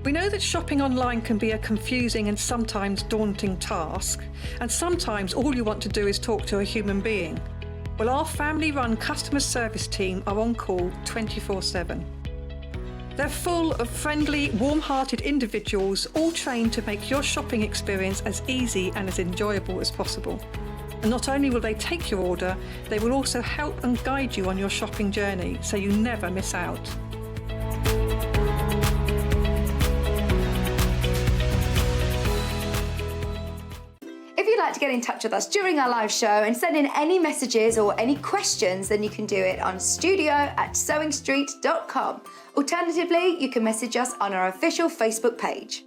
We know that shopping online can be a confusing and sometimes daunting task, and sometimes all you want to do is talk to a human being. Well, our family-run customer service team are on call 24/7. They're full of friendly, warm-hearted individuals, all trained to make your shopping experience as easy and as enjoyable as possible. And not only will they take your order, they will also help and guide you on your shopping journey, so you never miss out. If you'd like to get in touch with us during our live show and send in any messages or any questions, then you can do it on studio@sewingstreet.com. Alternatively, you can message us on our official Facebook page.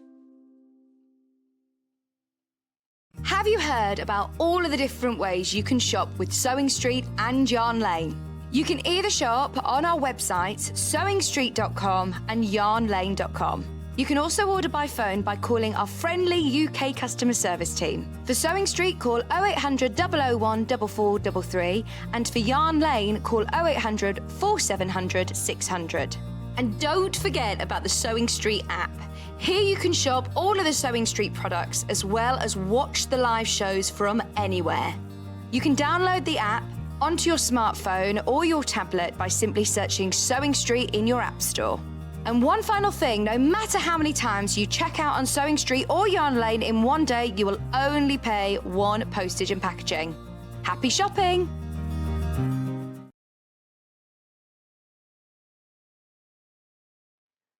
Have you heard about all of the different ways you can shop with Sewing Street and Yarn Lane? You can either shop on our websites, sewingstreet.com and yarnlane.com. You can also order by phone by calling our friendly UK customer service team. For Sewing Street, call 0800 001 4433, and for Yarn Lane, call 0800 4700 600. And don't forget about the Sewing Street app. Here you can shop all of the Sewing Street products as well as watch the live shows from anywhere. You can download the app onto your smartphone or your tablet by simply searching Sewing Street in your app store. And one final thing, no matter how many times you check out on Sewing Street or Yarn Lane in one day, you will only pay one postage and packaging. Happy shopping!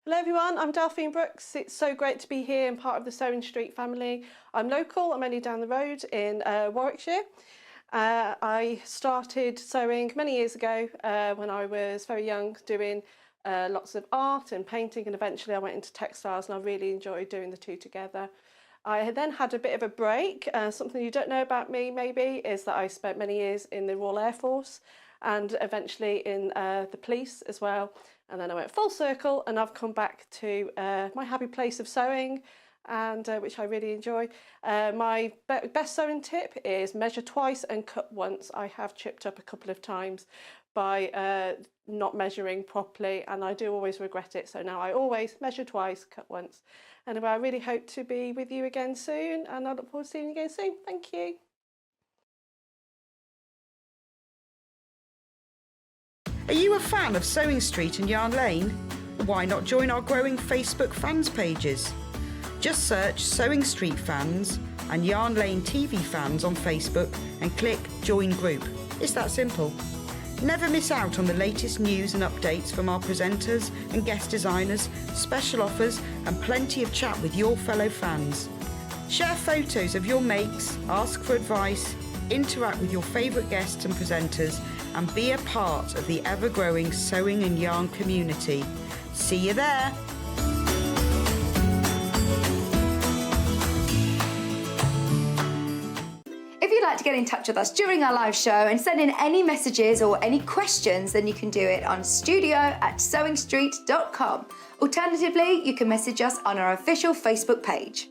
Hello everyone, I'm Delphine Brooks. It's so great to be here and part of the Sewing Street family. I'm local, I'm only down the road in Warwickshire. I started sewing many years ago when I was very young, doing lots of art and painting, and eventually I went into textiles, and I really enjoyed doing the two together. I then had a bit of a break. Something you don't know about me maybe is that I spent many years in the Royal Air Force and eventually in the police as well. And then I went full circle and I've come back to my happy place of sewing, and which I really enjoy. My best sewing tip is measure twice and cut once. I have chipped up a couple of times by not measuring properly, and I do always regret it, so now I always measure twice, cut once. Anyway, I really hope to be with you again soon, and I look forward to seeing you again soon. Thank you. Are you a fan of Sewing Street and Yarn Lane? Why not join our growing Facebook fans pages? Just search Sewing Street Fans and Yarn Lane TV Fans on Facebook and click Join Group. It's that simple. Never miss out on the latest news and updates from our presenters and guest designers, special offers and plenty of chat with your fellow fans. Share photos of your makes, ask for advice, interact with your favourite guests and presenters, and be a part of the ever-growing sewing and yarn community. See you there! If you'd like to get in touch with us during our live show and send in any messages or any questions, then you can do it on studio@sewingstreet.com. Alternatively, you can message us on our official Facebook page.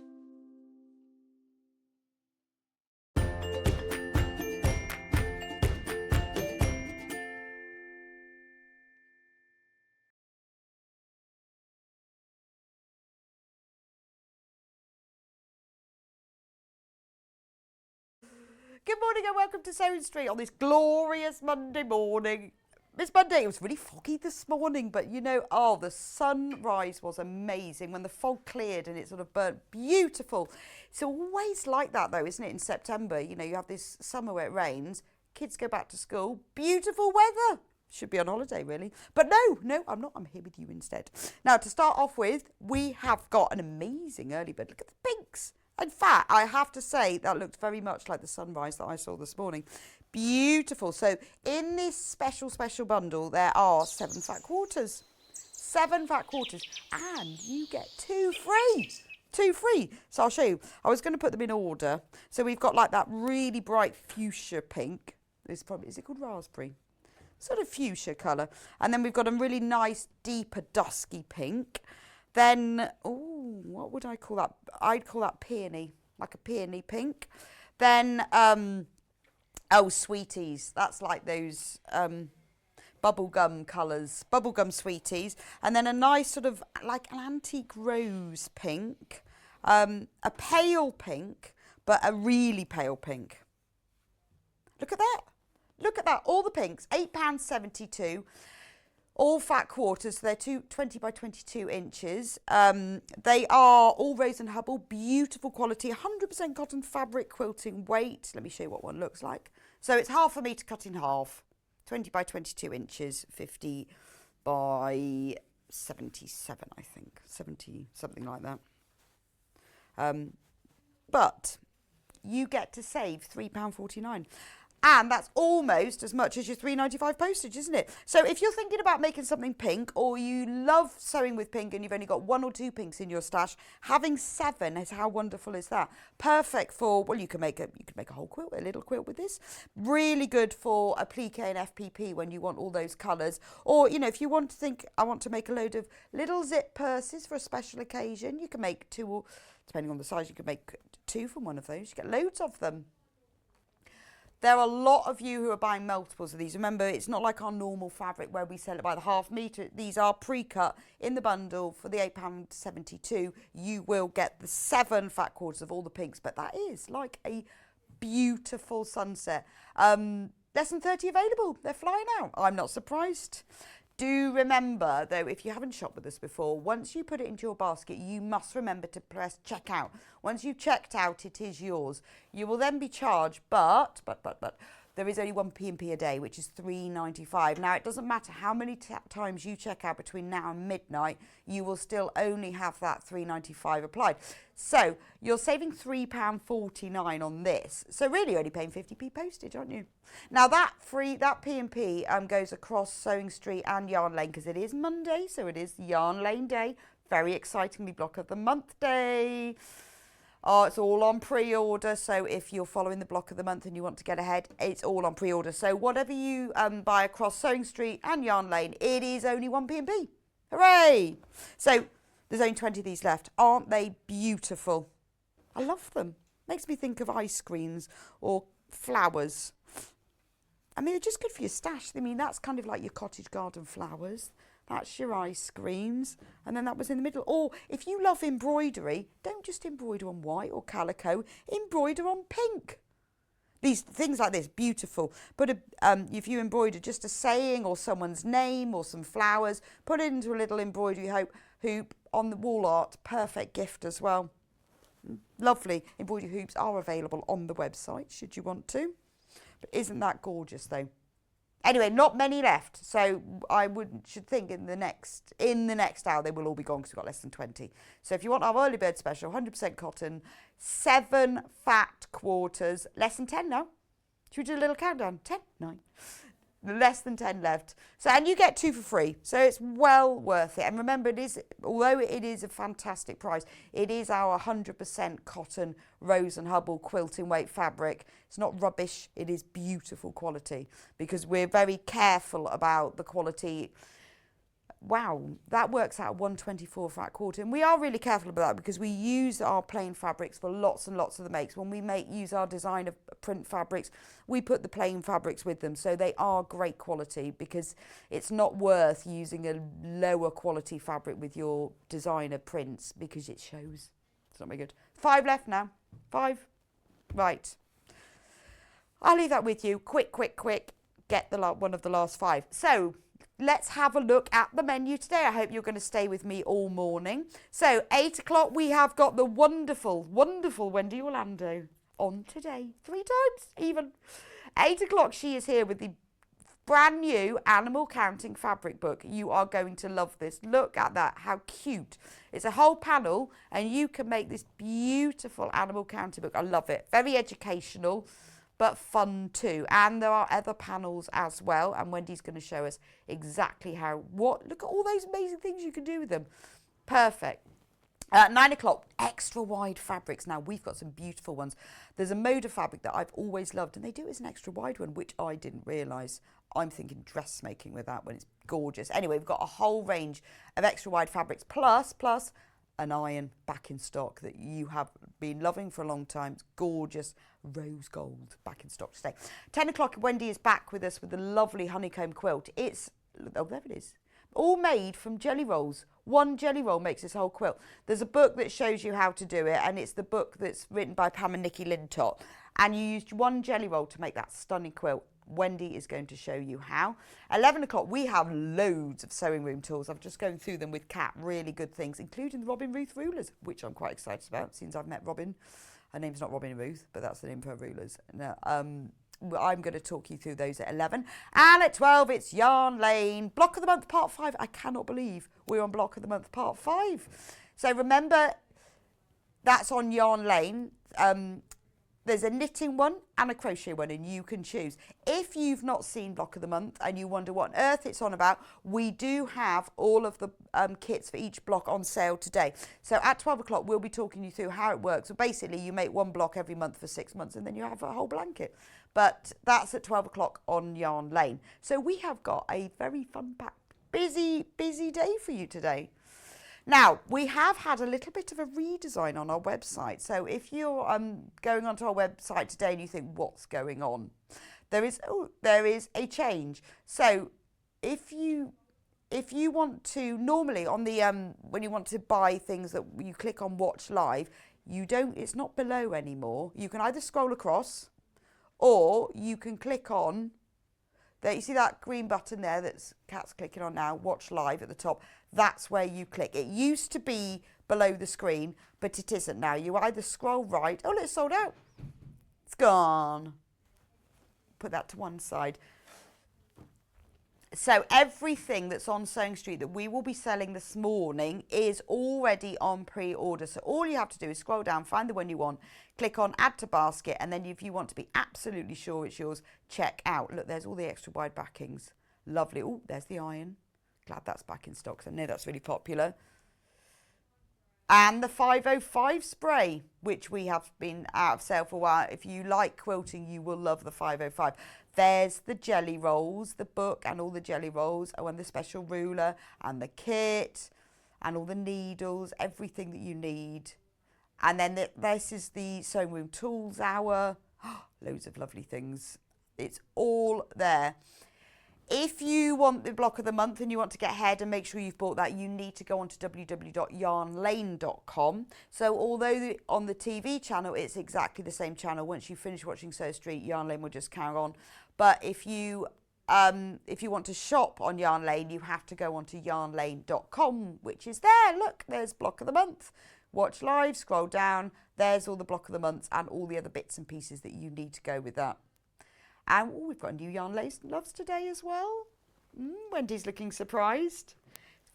Good morning and welcome to Sewing Street on this glorious Monday morning. This Monday, it was really foggy this morning, but you know, the sunrise was amazing when the fog cleared and it sort of burnt beautiful. It's always like that though, isn't it, in September? You know, you have this summer where it rains, kids go back to school, beautiful weather. Should be on holiday really. But no, I'm not. I'm here with you instead. Now, to start off with, we have got an amazing early bird. Look at the pinks. In fact, I have to say that looked very much like the sunrise that I saw this morning. Beautiful. So in this special bundle, there are 7 fat quarters. 7 fat quarters. And you get 2 free. 2 free. So I'll show you. I was going to put them in order. So we've got like that really bright fuchsia pink. Is it called raspberry? Sort of fuchsia colour. And then we've got a really nice, deeper, dusky pink. Then, what would I call that? I'd call that peony, like a peony pink. Then, sweeties. That's like those bubblegum colours, bubblegum sweeties, and then a nice sort of like an antique rose pink, a pale pink, but a really pale pink. Look at that. Look at that. All the pinks, £8.72. All fat quarters, so they're 20 by 22 inches. They are all Rose and Hubble, beautiful quality, 100% cotton fabric quilting weight. Let me show you what one looks like. So it's half a metre cut in half, 20 by 22 inches, 50 by 77, I think, 70, something like that. But you get to save £3.49. And that's almost as much as your £3.95 postage, isn't it? So if you're thinking about making something pink, or you love sewing with pink and you've only got 1 or 2 pinks in your stash, having 7 is how wonderful is that? Perfect for, well, you can make a whole quilt, a little quilt with this. Really good for applique and FPP when you want all those colours. Or, you know, if you want to think, I want to make a load of little zip purses for a special occasion, you can make 2, or depending on the size, you can make 2 from one of those. You get loads of them. There are a lot of you who are buying multiples of these. Remember, it's not like our normal fabric where we sell it by the half metre. These are pre-cut in the bundle for the £8.72. You will get the 7 fat quarters of all the pinks, but that is like a beautiful sunset. Less than 30 available. They're flying out. I'm not surprised. Do remember, though, if you haven't shopped with us before, once you put it into your basket, you must remember to press checkout. Once you've checked out, it is yours. You will then be charged, but there is only 1 P&P a day, which is £3.95. Now, it doesn't matter how many times you check out between now and midnight, you will still only have that £3.95 applied. So you're saving £3.49 on this. So really you're only paying 50p postage, aren't you? Now that P&P goes across Sewing Street and Yarn Lane because it is Monday, so it is Yarn Lane Day. Very excitingly block of the month day. It's all on pre-order, so if you're following the block of the month and you want to get ahead, it's all on pre-order. So whatever you buy across Sewing Street and Yarn Lane, it is only 1 P&P. Hooray! So there's only 20 of these left. Aren't they beautiful? I love them. Makes me think of ice creams or flowers. I mean, they're just good for your stash. I mean, that's kind of like your cottage garden flowers. That's your ice creams. And then that was in the middle. Or if you love embroidery, don't just embroider on white or calico. Embroider on pink. These things like this, beautiful. If you embroider just a saying or someone's name or some flowers, put it into a little embroidery hoop on the wall art. Perfect gift as well. Lovely. Embroidery hoops are available on the website, should you want to. But isn't that gorgeous, though? Anyway, not many left, so I should think in the next hour they will all be gone because we've got less than 20. So if you want our early bird special, 100% cotton, 7 fat quarters, less than 10 now. Should we do a little countdown? 10, 9. Less than 10 left. So, and you get 2 for free. So it's well worth it. And remember, although it is a fantastic price, it is our 100% cotton Rose and Hubble quilting weight fabric. It's not rubbish. It is beautiful quality because we're very careful about the quality. Wow, that works out 124 fat quarter. And we are really careful about that because we use our plain fabrics for lots and lots of the makes. When we use our designer print fabrics, we put the plain fabrics with them. So they are great quality because it's not worth using a lower quality fabric with your designer prints because it shows. It's not very good. 5 left now. 5. Right. I'll leave that with you. Quick. Get one of the last 5. So let's have a look at the menu today. I hope you're going to stay with me all morning. So 8 o'clock, we have got the wonderful Wendy Orlando on today. 3 times even. 8 o'clock, she is here with the brand new animal counting fabric book. You are going to love this. Look at that, how cute. It's a whole panel and you can make this beautiful animal counting book. I love it. Very educational, but fun too. And there are other panels as well. And Wendy's going to show us exactly look at all those amazing things you can do with them. Perfect. 9 o'clock, extra wide fabrics. Now, we've got some beautiful ones. There's a mode of fabric that I've always loved, and they do it as an extra wide one, which I didn't realise. I'm thinking dressmaking with that when it's gorgeous. Anyway, we've got a whole range of extra wide fabrics, plus an iron back in stock that you have been loving for a long time. It's gorgeous rose gold back in stock today. 10 o'clock, Wendy is back with us with the lovely honeycomb quilt. It's, oh, there it is. All made from jelly rolls. One jelly roll makes this whole quilt. There's a book that shows you how to do it, and it's the book that's written by Pam and Nikki Lintott. And you used one jelly roll to make that stunning quilt. Wendy is going to show you how. 11 o'clock, we have loads of sewing room tools. I'm just going through them with Kat, really good things, including the Robin Ruth rulers, which I'm quite excited about since I've met Robin. Her name's not Robin Ruth, but that's the name for her rulers. No, I'm going to talk you through those at 11. And at 12, it's Yarn Lane. Block of the Month, Part 5. I cannot believe we're on Block of the Month, Part 5. So remember, that's on Yarn Lane. There's a knitting one and a crochet one, and you can choose. If you've not seen Block of the Month and you wonder what on earth it's on about, we do have all of the kits for each block on sale today. So at 12 o'clock, we'll be talking you through how it works. So basically, you make one block every month for 6 months, and then you have a whole blanket. But that's at 12 o'clock on Yarn Lane. So we have got a very fun-packed, busy day for you today. Now, we have had a little bit of a redesign on our website. So if you're going onto our website today and you think, what's going on? There is a change. So if you want to, normally on the, when you want to buy things that you click on Watch Live, it's not below anymore. You can either scroll across or you can click on, there, you see that green button there that's Kat's clicking on now, Watch Live at the top. That's where you click. It used to be below the screen, but it isn't now. You either scroll right. Oh, look, it's sold out. It's gone. Put that to one side. So everything that's on Sewing Street that we will be selling this morning is already on pre-order. So all you have to do is scroll down, find the one you want, click on Add to Basket, and then if you want to be absolutely sure it's yours, check out. Look, there's all the extra wide backings. Lovely. Oh, there's the iron. Glad that's back in stock, because I know that's really popular. And the 505 spray, which we have been out of sale for a while. If you like quilting, you will love the 505. There's the jelly rolls, the book and all the jelly rolls, oh, and the special ruler and the kit and all the needles, everything that you need. And then this is the sewing room tools hour. Loads of lovely things. It's all there. If you want the block of the month and you want to get ahead and make sure you've bought that, you need to go on to www.yarnlane.com. So although on the TV channel, it's exactly the same channel. Once you finish watching Sew Street, Yarn Lane will just carry on. But if you want to shop on Yarn Lane, you have to go on to yarnlane.com, which is there. Look, there's block of the month. Watch Live, scroll down. There's all the block of the months and all the other bits and pieces that you need to go with that. And we've got a new Yarn Lace Loves today as well. Wendy's looking surprised.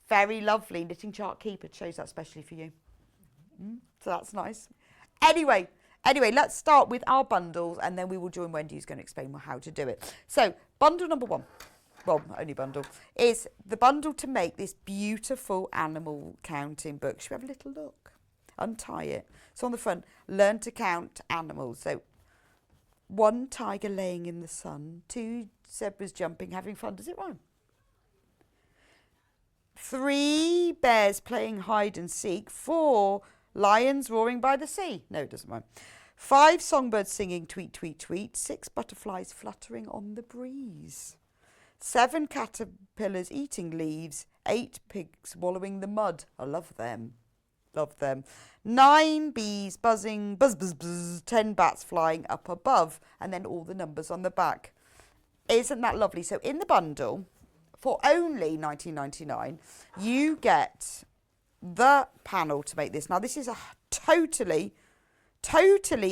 Very lovely. Knitting Chart Keeper chose that specially for you. So that's nice. Anyway, let's start with our bundles and then we will join Wendy, who's going to explain how to do it. So bundle number one, well, only bundle, is the bundle to make this beautiful animal counting book. Should we have a little look? Untie it. So on the front, learn to count animals. So 1 tiger laying in the sun, 2 zebras jumping, having fun. Does it rhyme? 3 bears playing hide and seek. 4 lions roaring by the sea. No, it doesn't rhyme. 5 songbirds singing tweet, tweet, tweet. 6 butterflies fluttering on the breeze. 7 caterpillars eating leaves. 8 pigs wallowing the mud. I love them. Love them. 9 bees buzzing, buzz, buzz, buzz. 10 bats flying up above. And then all the numbers on the back. Isn't that lovely? So in the bundle, for only $19.99, you get the panel to make this. Now, this is a totally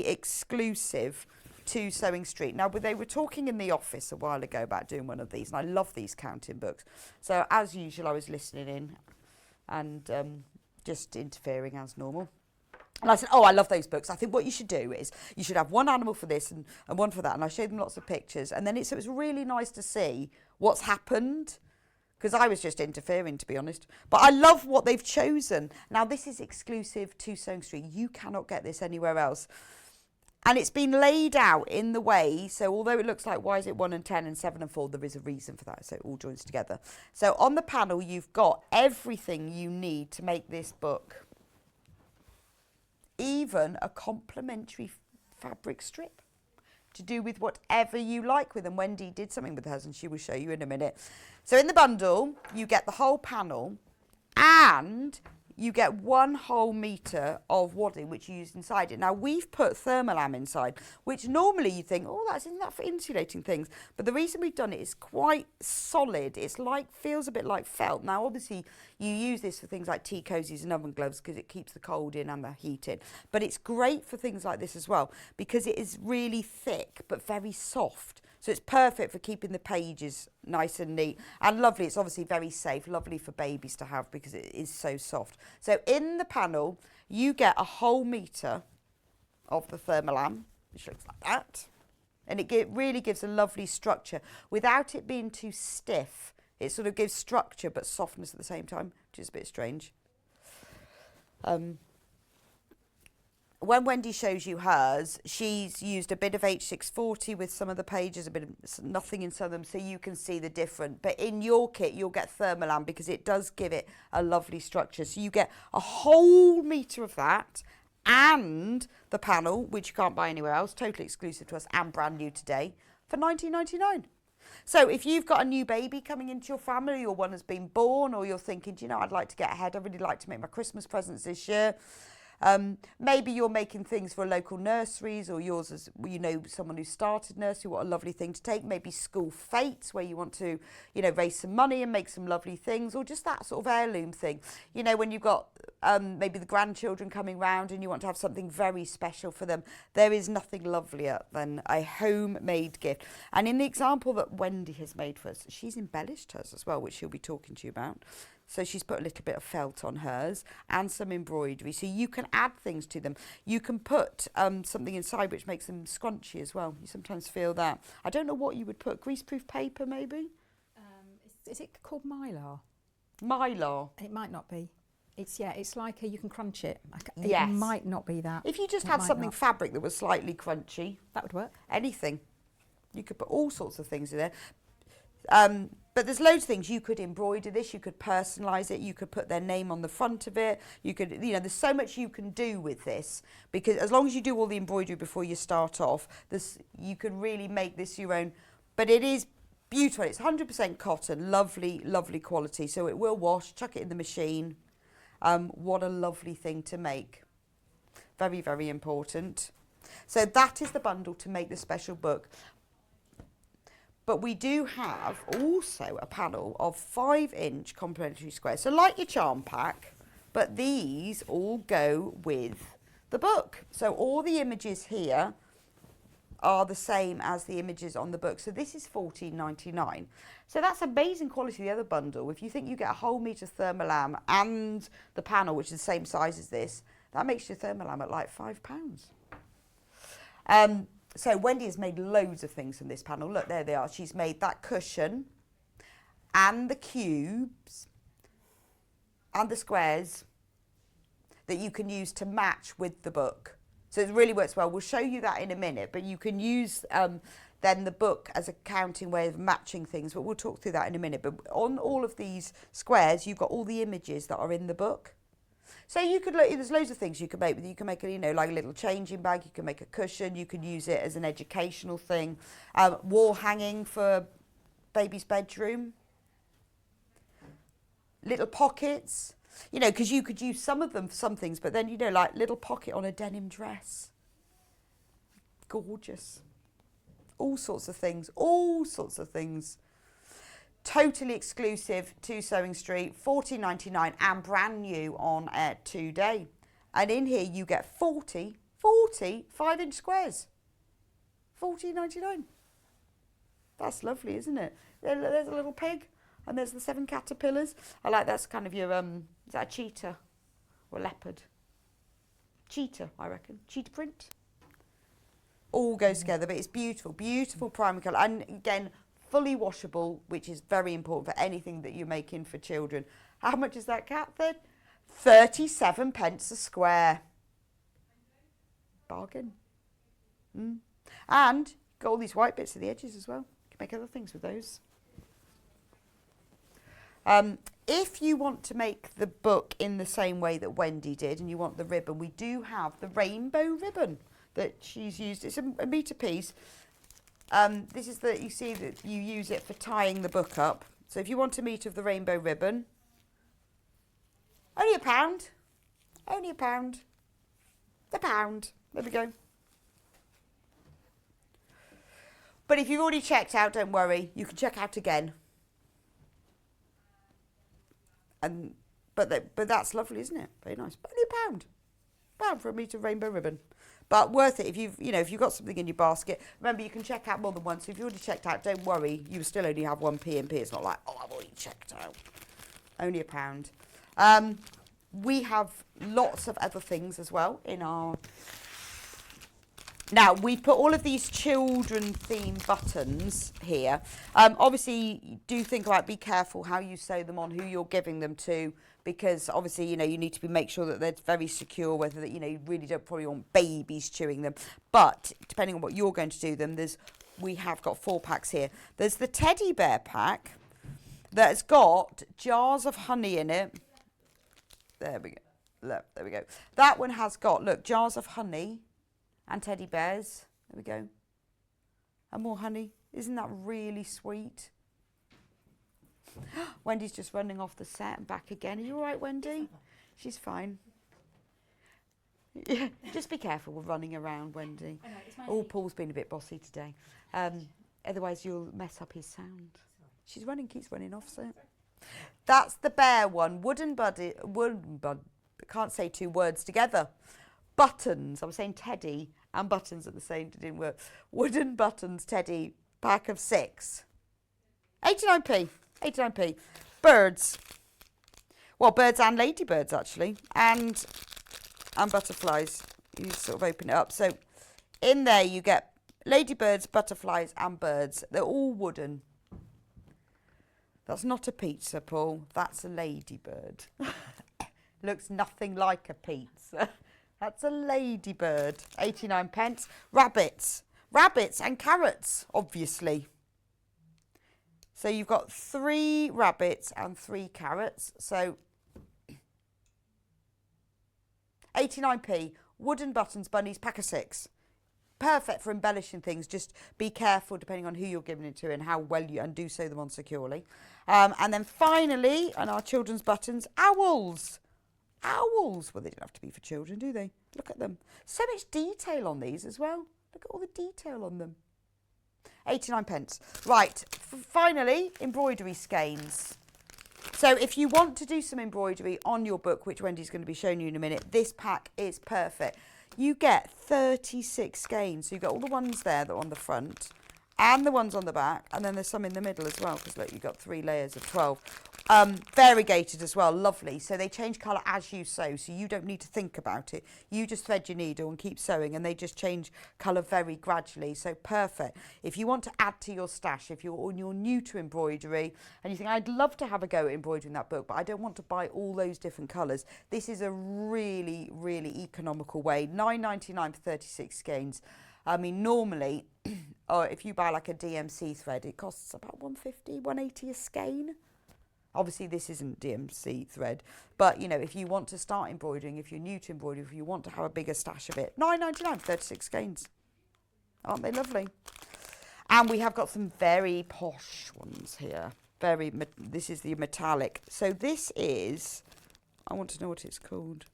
exclusive to Sewing Street. Now, they were talking in the office a while ago about doing one of these, and I love these counting books. So as usual, I was listening in and just interfering as normal. And I said, oh, I love those books. I think what you should do is you should have one animal for this and one for that. And I showed them lots of pictures. And then it was really nice to see what's happened, because I was just interfering, to be honest. But I love what they've chosen. Now, this is exclusive to Sewing Street. You cannot get this anywhere else. And it's been laid out in the way, so although it looks like why is it 1 and 10 and 7 and 4, there is a reason for that, so it all joins together. So on the panel, you've got everything you need to make this book. even a complimentary fabric strip to do with whatever you like with them. Wendy did something with hers and she will show you in a minute. So in the bundle, you get the whole panel and you get 1 whole metre of wadding which you use inside it. Now we've put thermolam inside, which normally you think, oh, isn't that for insulating things? But the reason we've done it is quite solid. It's like, feels a bit like felt. Now obviously you use this for things like tea cozies and oven gloves because it keeps the cold in and the heat in. But it's great for things like this as well because it is really thick but very soft. So it's perfect for keeping the pages nice and neat and lovely. It's obviously very safe, lovely for babies to have because it is so soft. So in the panel, you get a whole metre of the thermolam, which looks like that. And it really gives a lovely structure without it being too stiff. It sort of gives structure but softness at the same time, which is a bit strange. When Wendy shows you hers, she's used a bit of H640 with some of the pages, a bit of nothing in some of them, so you can see the difference. But in your kit, you'll get thermolam because it does give it a lovely structure. So you get a whole metre of that and the panel, which you can't buy anywhere else, totally exclusive to us and brand new today, for £19.99. So if you've got a new baby coming into your family or one has been born or you're thinking, do you know, I'd like to get ahead, I'd really like to make my Christmas presents this year. Maybe you're making things for local nurseries or yours as, you know, someone who started nursery, what a lovely thing to take. Maybe school fetes where you want to, you know, raise some money and make some lovely things, or just that sort of heirloom thing. You know, when you've got maybe the grandchildren coming round and you want to have something very special for them, there is nothing lovelier than a homemade gift. And in the example that Wendy has made for us, she's embellished hers as well, which she'll be talking to you about. So she's put a little bit of felt on hers and some embroidery. So you can add things to them. You can put something inside which makes them scrunchy as well. You sometimes feel that. I don't know what you would put. Greaseproof paper, maybe? Is it called mylar? Mylar. It might not be. It's like you can crunch it. Yes. It might not be that. If you just It had might something not. fabric that was slightly crunchy. That would work. Anything. You could put all sorts of things in there. But there's loads of things. You could embroider this, you could personalise it, you could put their name on the front of it, you could, you know, there's so much you can do with this, because as long as you do all the embroidery before you start off, you can really make this your own. But it is beautiful. It's 100% cotton, lovely, lovely quality. So it will wash, chuck it in the machine. What a lovely thing to make. Very, very important. So that is the bundle to make the special book. But we do have also a panel of 5-inch complementary squares. So like your charm pack, but these all go with the book. So all the images here are the same as the images on the book. So this is £14.99. So that's amazing quality, the other bundle. If you think you get a whole metre of thermolam and the panel, which is the same size as this, that makes your thermolam at like £5. So Wendy has made loads of things from this panel. Look, there they are. She's made that cushion and the cubes and the squares that you can use to match with the book. So it really works well. We'll show you that in a minute, but you can use then the book as a counting way of matching things, but we'll talk through that in a minute. But on all of these squares, you've got all the images that are in the book. So you could look, there's loads of things you can make with it. You can make, you know, like a little changing bag, you can make a cushion, you can use it as an educational thing, wall hanging for baby's bedroom, little pockets, you know, because you could use some of them for some things, but then, you know, like little pocket on a denim dress. Gorgeous. All sorts of things, all sorts of things. Totally exclusive to Sewing Street, £14.99 and brand new on air today. And in here you get 40 5-inch squares. £14.99. That's lovely, isn't it? There's a little pig and there's the 7 caterpillars. I like that's kind of your, is that a cheetah or a leopard? Cheetah, I reckon. Cheetah print. All goes together, but it's beautiful, beautiful primary colour. And again, fully washable, which is very important for anything that you're making for children. How much is that cat then? 37 pence a square. Bargain. And got all these white bits at the edges as well. You can make other things with those. If you want to make the book in the same way that Wendy did and you want the ribbon, we do have the rainbow ribbon that she's used. It's a metre piece. This is you see that you use it for tying the book up. So if you want a metre of the rainbow ribbon, only £1. Only £1. The pound. There we go. But if you've already checked out, don't worry. You can check out again. But that's lovely, isn't it? Very nice. Only £1 for a metre of rainbow ribbon. But worth it if you've got something in your basket. Remember, you can check out more than once. So if you've already checked out, don't worry. You still only have one P&P. It's not like, oh, I've already checked out. Only £1. We have lots of other things as well in our... Now, we've put all of these children-themed buttons here. Obviously, do think about, be careful how you sew them on, who you're giving them to, because obviously, you need to make sure that they're very secure, whether that, you really don't probably want babies chewing them. But depending on what you're going to do them, we have got 4 packs here. There's the teddy bear pack that's got jars of honey in it. There we go. Look, there we go. That one has got, look, jars of honey and teddy bears. There we go. And more honey. Isn't that really sweet? Wendy's just running off the set and back again. Are you all right, Wendy? She's fine. Yeah, just be careful with running around, Wendy. Oh, Paul's been a bit bossy today. Otherwise, you'll mess up his sound. She's keeps running off, so. That's the bear one. Wooden bud. I can't say 2 words together. Buttons. I was saying teddy and buttons at the same. It didn't work. Wooden buttons teddy pack of 6. 89p. 89p. Birds. Well, birds and ladybirds actually, and butterflies. You sort of open it up. So in there you get ladybirds, butterflies, and birds. They're all wooden. That's not a pizza, Paul. That's a ladybird. Looks nothing like a pizza. That's a ladybird. 89p. Rabbits. Rabbits and carrots, obviously. So you've got 3 rabbits and 3 carrots. So 89p. Wooden buttons, bunnies, pack of 6. Perfect for embellishing things. Just be careful depending on who you're giving it to and how well and do sew them on securely. And then finally, on our children's buttons, owls. Owls. Well, they don't have to be for children, do they? Look at them. So much detail on these as well. Look at all the detail on them. 89p. Right, finally, embroidery skeins. So if you want to do some embroidery on your book, which Wendy's going to be showing you in a minute, this pack is perfect. You get 36 skeins. So you get all the ones there that are on the front and the ones on the back, and then there's some in the middle as well, because look, you've got 3 layers of 12. Variegated as well, lovely. So they change colour as you sew, so you don't need to think about it. You just thread your needle and keep sewing, and they just change colour very gradually. So perfect. If you want to add to your stash, if you're new to embroidery and you think, I'd love to have a go at embroidering that book, but I don't want to buy all those different colours, this is a really, really economical way. £9.99 for 36 skeins. I mean, normally, or if you buy like a DMC thread, it costs about £150, £180 a skein. Obviously, this isn't DMC thread, but, if you want to start embroidering, if you're new to embroidery, if you want to have a bigger stash of it, £9.99 for 36 skeins. Aren't they lovely? And we have got some very posh ones here. This is the metallic. So this is, I want to know what it's called.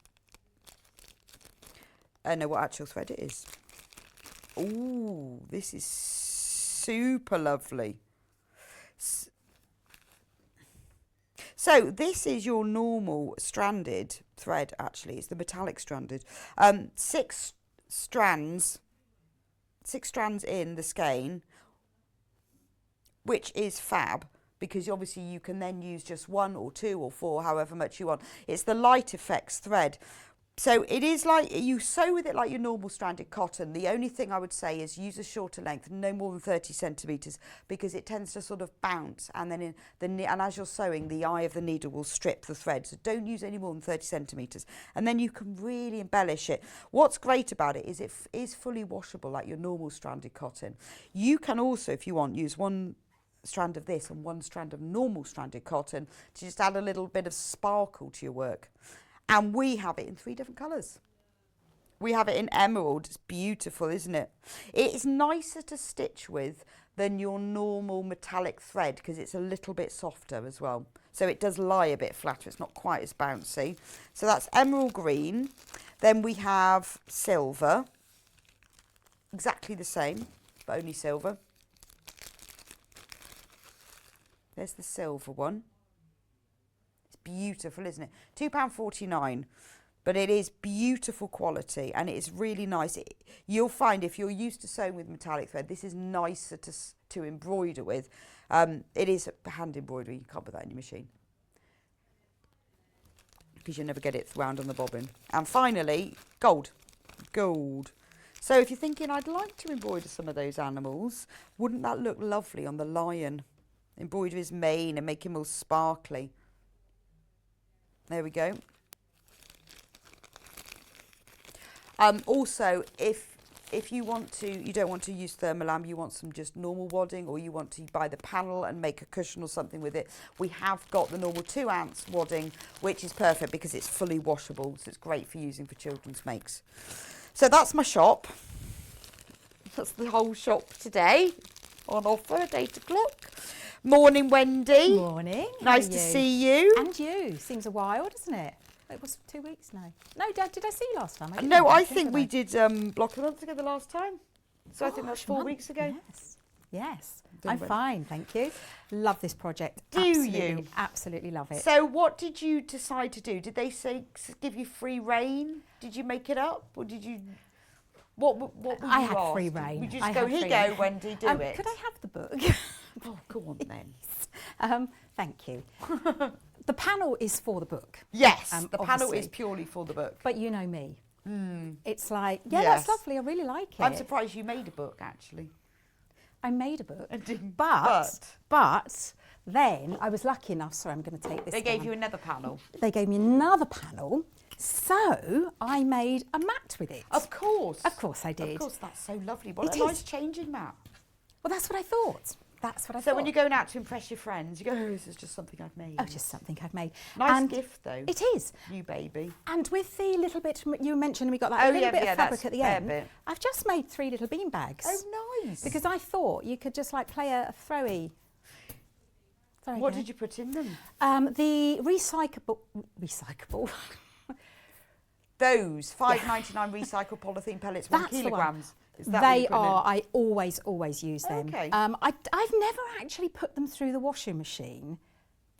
I know what actual thread it is. Ooh, this is super lovely. So this is your normal stranded thread, actually. It's the metallic stranded. 6 strands in the skein, which is fab, because obviously you can then use just 1 or 2 or 4, however much you want. It's the Light Effects thread. So it is like, you sew with it like your normal stranded cotton. The only thing I would say is use a shorter length, no more than 30 centimetres, because it tends to sort of bounce, and then and as you're sewing, the eye of the needle will strip the thread. So don't use any more than 30 centimetres, and then you can really embellish it. What's great about it is fully washable like your normal stranded cotton. You can also, if you want, use 1 strand of this and 1 strand of normal stranded cotton to just add a little bit of sparkle to your work. And we have it in 3 different colours. We have it in emerald. It's beautiful, isn't it? It's nicer to stitch with than your normal metallic thread because it's a little bit softer as well. So it does lie a bit flatter. It's not quite as bouncy. So that's emerald green. Then we have silver. Exactly the same, but only silver. There's the silver one. It's beautiful, isn't it? £2.49. But it is beautiful quality and it is really nice. You'll find if you're used to sewing with metallic thread, this is nicer to embroider with. It is hand embroidery. You can't put that in your machine because you'll never get it wound on the bobbin. And finally, gold. Gold. So if you're thinking, I'd like to embroider some of those animals, wouldn't that look lovely on the lion? Embroider his mane and make him all sparkly. There we go. Also, if you want to, you don't want to use thermolam, you want some just normal wadding, or you want to buy the panel and make a cushion or something with it, we have got the normal 2 ounce wadding, which is perfect because it's fully washable, so it's great for using for children's makes. So that's my shop. That's the whole shop today, on offer at 8 o'clock. Morning, Wendy. Morning. Nice to see you. And you. Seems a while, doesn't it? It was 2 weeks now. No, Dad, did I see you last time? No, I think we did Block the Month together last time. So I think that's 4 month. weeks ago. Yes. Yes. Don't I'm worry. fine, thank you. Love this project. Do absolutely, you? Absolutely love it. So what did you decide to do? Did they say give you free reign? Did you make it up, or did you? What were I you had asked? free reign. We just I go, had here you free go, reign. Wendy, do it. Could I have the book? Oh, go on then. Thank you. The panel is for the book. Yes, the panel obviously. is purely for the book. But you know me. It's like, yeah, Yes. that's lovely. I really like it. I'm surprised you made a book, actually. I made a book. didn't- But then I was lucky enough. Sorry, I'm going to take this. They gave down. you another panel. They gave me another panel, so I made a mat with it. Of course. Of course I did. Of course, that's so lovely. What It a is. nice changing mat. Well, that's what I thought. That's what I So thought. when you're going out to impress your friends, you go, oh, this is just something I've made. Oh, just something I've made. Nice And gift, though. It is. You baby. And with the little bit you mentioned, we got that Oh, little yeah, bit yeah, of fabric that's at the a fair end. bit. I've just made 3 little bean bags. Oh, nice. Because I thought you could just like play a throwy. What did you put in them? The recyclable. Those 5.99 recycled polythene pellets, 1 That's the one. kilograms. Is that what They you put in? are. I always use them. Okay. I've never actually put them through the washing machine.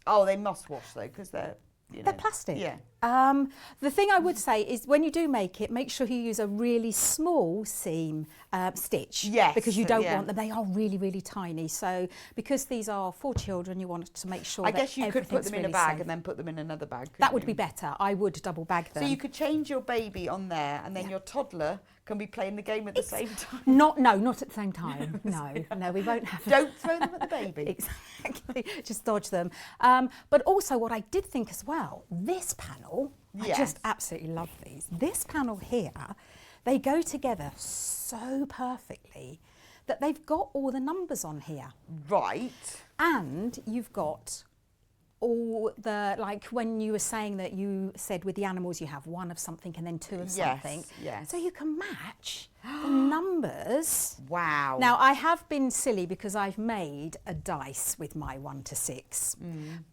Oh, they must wash though, because they're, you know. They're plastic. Yeah. The thing I would say is when you do make it, make sure you use a really small seam stitch. Yes, Because you don't yeah. want them. They are really, really tiny. So because these are for children, you want to make sure I that guess you could put everything's them in a really bag safe. and then put them in another bag. That couldn't would you? be better. I would double bag them. So you could change your baby on there, and then your toddler can be playing the game at the same time. Not at the same time. No, we won't have. Don't throw them at the baby. Exactly, just dodge them. But also what I did think as well, this panel, I Yes. just absolutely love these. This panel here, they go together so perfectly that they've got all the numbers on here. Right. And you've got all the, like when you were saying that you said with the animals you have 1 of something and then 2 of Yes, something. yes. So you can match the numbers. Wow. Now, I have been silly because I've made a dice with my 1 to 6.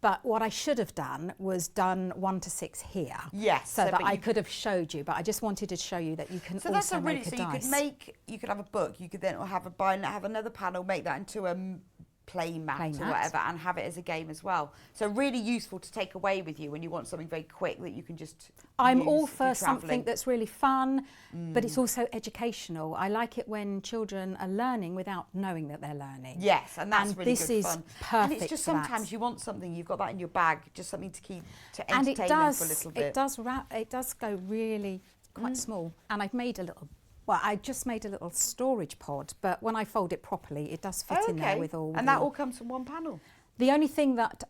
But what I should have done was done 1 to 6 here. Yes, So so that but I you- could have showed you. But I just wanted to show you that you can So that's also a really, make a so dice. you could have a book, you could then have another panel, make that into a play mat Play or mat. whatever, and have it as a game as well. So really useful to take away with you when you want something very quick that you can just I'm use all if for you're something travelling. that's really fun, but it's also educational. I like it when children are learning without knowing that they're learning. Yes, and that's And really this good is fun. And perfect it's just for that. sometimes you want something, you've got that in your bag, just something to keep to And entertain it them does, for a little bit. it does go really quite small. And I've made I just made a little storage pod, but when I fold it properly, it does fit in there with all and the... that all comes from one panel. The only thing that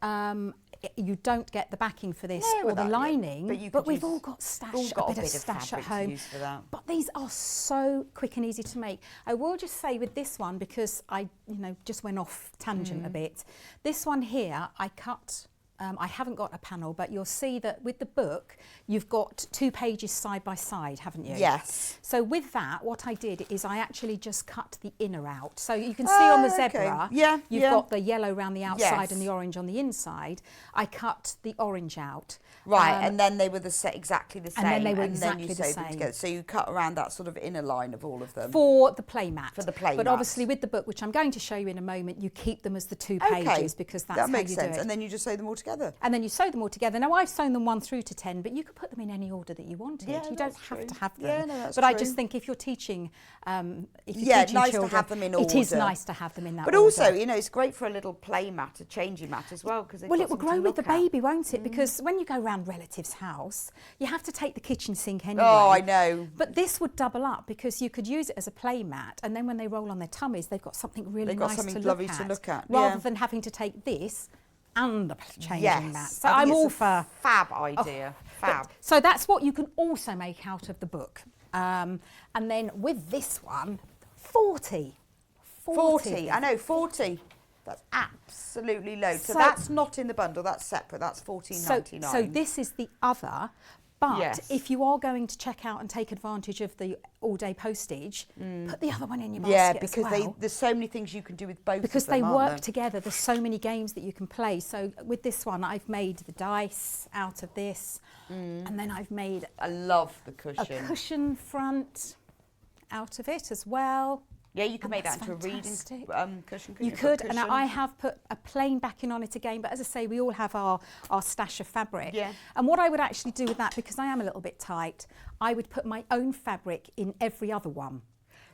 you don't get the backing for this No, or the that- lining, but you but could we've use- all got stash, all got a bit of stash at fabric to home. use for that. But these are so quick and easy to make. I will just say with this one, because I just went off tangent a bit, this one here I cut. I haven't got a panel, but you'll see that with the book, you've got 2 pages side by side, haven't you? Yes. So with that, what I did is I actually just cut the inner out. So you can see on the okay. zebra, Yeah, you've yeah. got the yellow around the outside Yes. and the orange on the inside. I cut the orange out. Right, and then they were exactly the same. and then they were you exactly the sewed them same. together. So you cut around that sort of inner line of all of them. For the playmat. For the playmat. But obviously with the book, which I'm going to show you in a moment, you keep them as the 2 Okay, pages because that's that makes how you sense. do it. And then you just sew them all together. And then you sew them all together. Now I've sewn them 1 through to 10, but you could put them in any order that you wanted. Yeah, you don't that's have true. to have them. Yeah, no, that's but I true. just think if you're teaching, if you're Yeah, teaching nice to children, have them in it is order. nice to have them in that But order. also, it's great for a little play mat, a changing mat as well. Because Well, it will grow with the baby, won't it? Because when you go round relatives' house, you have to take the kitchen sink anyway. Oh, I know. But this would double up because you could use it as a play mat, and then when they roll on their tummies, they've got something really They've got nice something to lovely look to at, look at, rather yeah. than having to take this and the changing Yes. mat. So I think I'm it's all a for. fab idea. Fab. But- so that's what you can also make out of the book. And then with this one, 40. 40. I know, 40. That's absolutely loads. So, So- that's not in the bundle. That's separate. That's $14.99. So this is the other. But Yes. if you are going to check out and take advantage of the all-day postage, put the other one in your basket yeah, as because well. there's so many things you can do with both Because of them, they aren't work there? together. There's so many games that you can play. So with this one, I've made the dice out of this, and then I've made I love the a cushion. cushion front out of it as well. Yeah, you can Oh, make that that's into a reading fantastic. cushion. couldn't You put could, and cushion? I have put a plain backing on it again, but as I say, we all have our stash of fabric. Yeah. And what I would actually do with that, because I am a little bit tight, I would put my own fabric in every other one.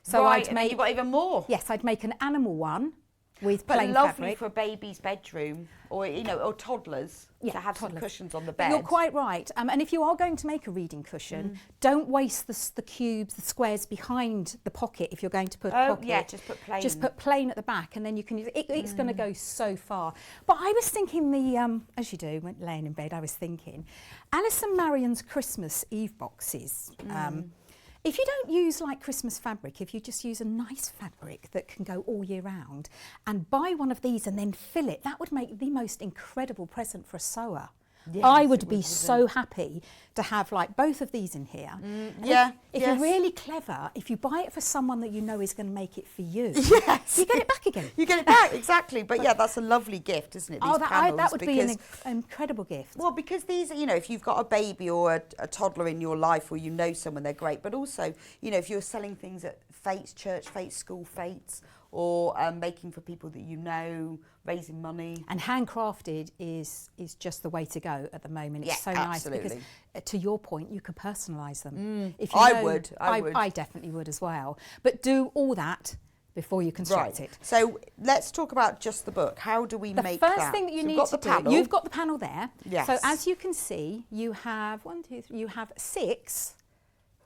So right, I'd and then make, you've got even more. yes, I'd make an animal one with But plain lovely fabric. for a baby's bedroom, or or toddlers Yeah, to have toddlers. some cushions on the But bed. you're quite right. And if you are going to make a reading cushion, don't waste the cubes, the squares behind the pocket if you're going to put a Oh, pocket. yeah, just put plain. Just put plain at the back, and then you can use it. It's going to go so far. But I was thinking as you do, when laying in bed, I was thinking, Alice and Marion's Christmas Eve boxes. If you don't use like Christmas fabric, if you just use a nice fabric that can go all year round and buy one of these and then fill it, that would make the most incredible present for a sewer. Yes, I it would be would, so happy to have like both of these in here. And yeah, If yes. you're really clever, if you buy it for someone that you know is going to make it for you, Yes. you get it back again. You get it back, exactly. But yeah, that's a lovely gift, isn't it? These That panels, would be an because- incredible gift. Well, because these are, if you've got a baby or a toddler in your life, or you know someone, they're great. But also, if you're selling things at fetes, church fetes, school fetes, or making for people that you know, raising money. And handcrafted is just the way to go at the moment. It's Yeah, so nice because, absolutely. to your point, you could personalise them. If I would. I definitely would as well. But do all that before you construct it. So let's talk about just the book. How do we The make first that? thing that you So need we've got to the do, panel. you've got the panel there. Yes. So as you can see, you have 6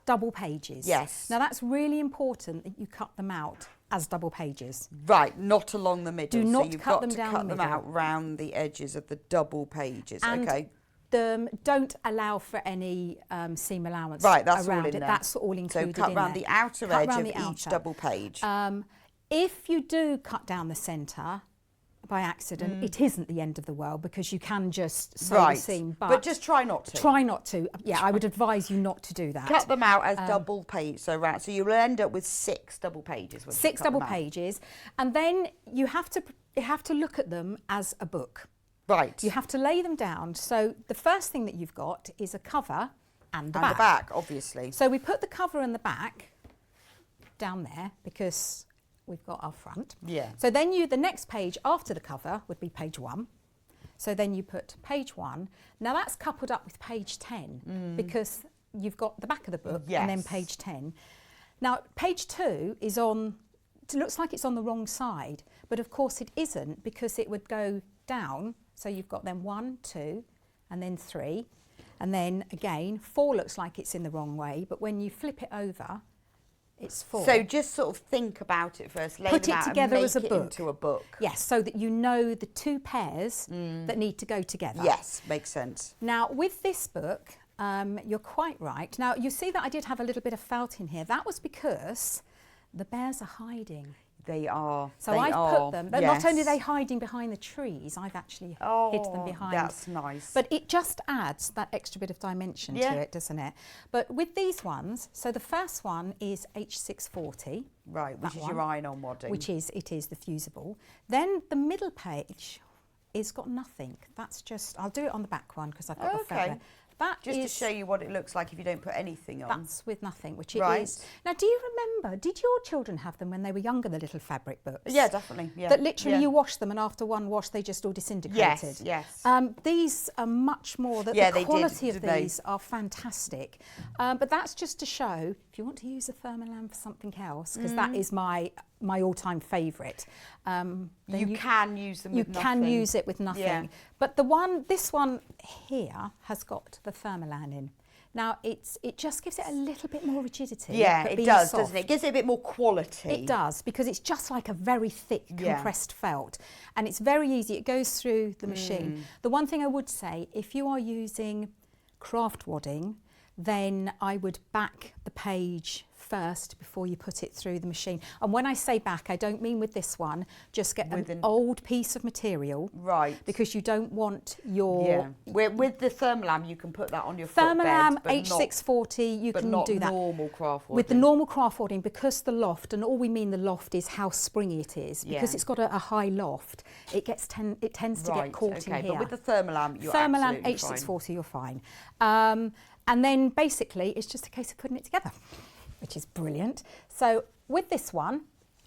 double pages. Yes. Now that's really important that you cut them out as double pages. Right, not along the middle. Do so not you've cut got them to down cut the them middle. out round the edges of the double pages. And okay. Don't allow for any seam allowance Right, that's around all in it. there. That's all So included cut in round there. the outer Cut edge round of the each outer. double page. If you do cut down the centre by accident, it isn't the end of the world because you can just sew right. the seam. But just try not to. Try not to. Yeah, I would advise you not to do that. Cut them out as double page. So you will end up with 6 double pages. Once you 6 cut them double out. pages, and then you have to look at them as a book. Right. You have to lay them down. So the first thing that you've got is a cover and the and back. the back, obviously. So we put the cover and the back down there because we've got our front. Yeah. So then the next page after the cover would be page 1. So then you put page 1. Now that's coupled up with page 10 because you've got the back of the book and then Yes. page 10. Now page 2 is it looks like it's on the wrong side, but of course it isn't because it would go down. So you've got then 1, 2, and then 3. And then again, 4 looks like it's in the wrong way, but when you flip it over, it's for. So just sort of think about it first, lay Put them it out together and make as a it book. into a book. Yes, so that you know the two pairs that need to go together. Yes, makes sense. Now, with this book, you're quite right. Now, you see that I did have a little bit of felt in here. That was because the bears are hiding. They are. So they I've are, put them, but not only are they hiding behind the trees, I've actually hid them behind. That's nice. But it just adds that extra bit of dimension to it, doesn't it? But with these ones, so the first one is H640. Right, which is your iron-on wadding. It is the fusible. Then the middle page is got nothing. That's just, I'll do it on the back one because I've got the felt there. That just is, to show you what it looks like if you don't put anything on. that's with nothing, which it is. Now, do you remember, did your children have them when they were younger, the little fabric books? Yeah, definitely. Yeah. That literally you wash them and after one wash they just all disintegrated? Yes. These are much more, the they quality did, of these are fantastic. But that's just to show, if you want to use a Thermolam for something else, because that is my all-time favourite. You can use them with nothing. You can use it with nothing. Yeah. But this one here has got the Thermolan in. Now, it just gives it a little bit more rigidity. Yeah, but it being does, soft. doesn't it? It gives it a bit more quality. It does, because it's just like a very thick compressed felt. And it's very easy. It goes through the machine. The one thing I would say, if you are using craft wadding, then I would back the page first before you put it through the machine. And when I say back, I don't mean with this one, just get an old piece of material. Right. Because you don't want your... Yeah. With the Thermolam, you can put that on your Thermolam footbed, H640, you can do that. But not normal craft wadding. With the normal craft wadding, because the loft, and all we mean the loft is how springy it is, because it's got a high loft, it tends to get caught in here. But with the Thermolam, you're Thermolam absolutely H640, fine. you're fine. And then basically, it's just a case of putting it together, which is brilliant. So with this one,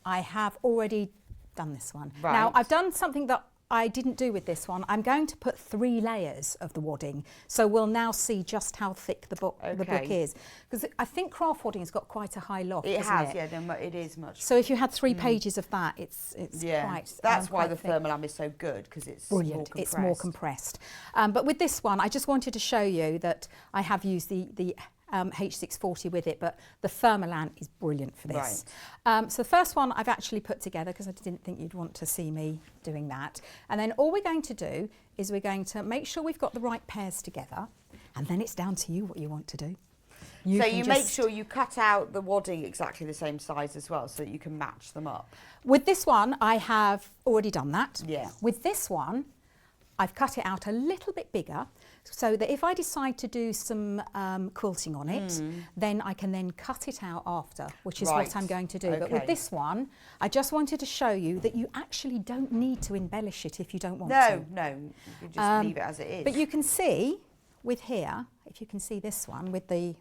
I have already done this one. Right. Now, I've done something that I didn't do with this one. I'm going to put 3 layers of the wadding. So we'll now see just how thick the book is. Because I think craft wadding has got quite a high loft, It hasn't has, it is much. So if you had 3 pages of that, it's quite That's why quite the thick. Thermolam is so good, because it's Brilliant. more compressed. It's more compressed. But with this one, I just wanted to show you that I have used the H640 with it, but the Thermolan is brilliant for this. So the first one I've actually put together because I didn't think you'd want to see me doing that. And then all we're going to do is we're going to make sure we've got the right pairs together, and then it's down to you what you want to do. So you make sure you cut out the wadding exactly the same size as well, so that you can match them up. With this one, I have already done that. Yeah. With this one, I've cut it out a little bit bigger so that if I decide to do some quilting on it, then I can then cut it out after, which is what I'm going to do. But with this one, I just wanted to show you that you actually don't need to embellish it if you don't want to. No, you just leave it as it is. But you can see with here, if you can see this one, with the...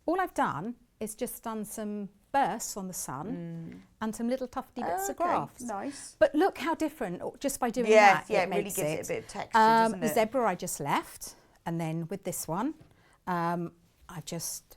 All I've done is just done some bursts on the sun and some little tufty bits of grass. Nice. But look how different, just by doing that, it really gives it a bit of texture, doesn't The it? zebra I just left, and then with this one, I've just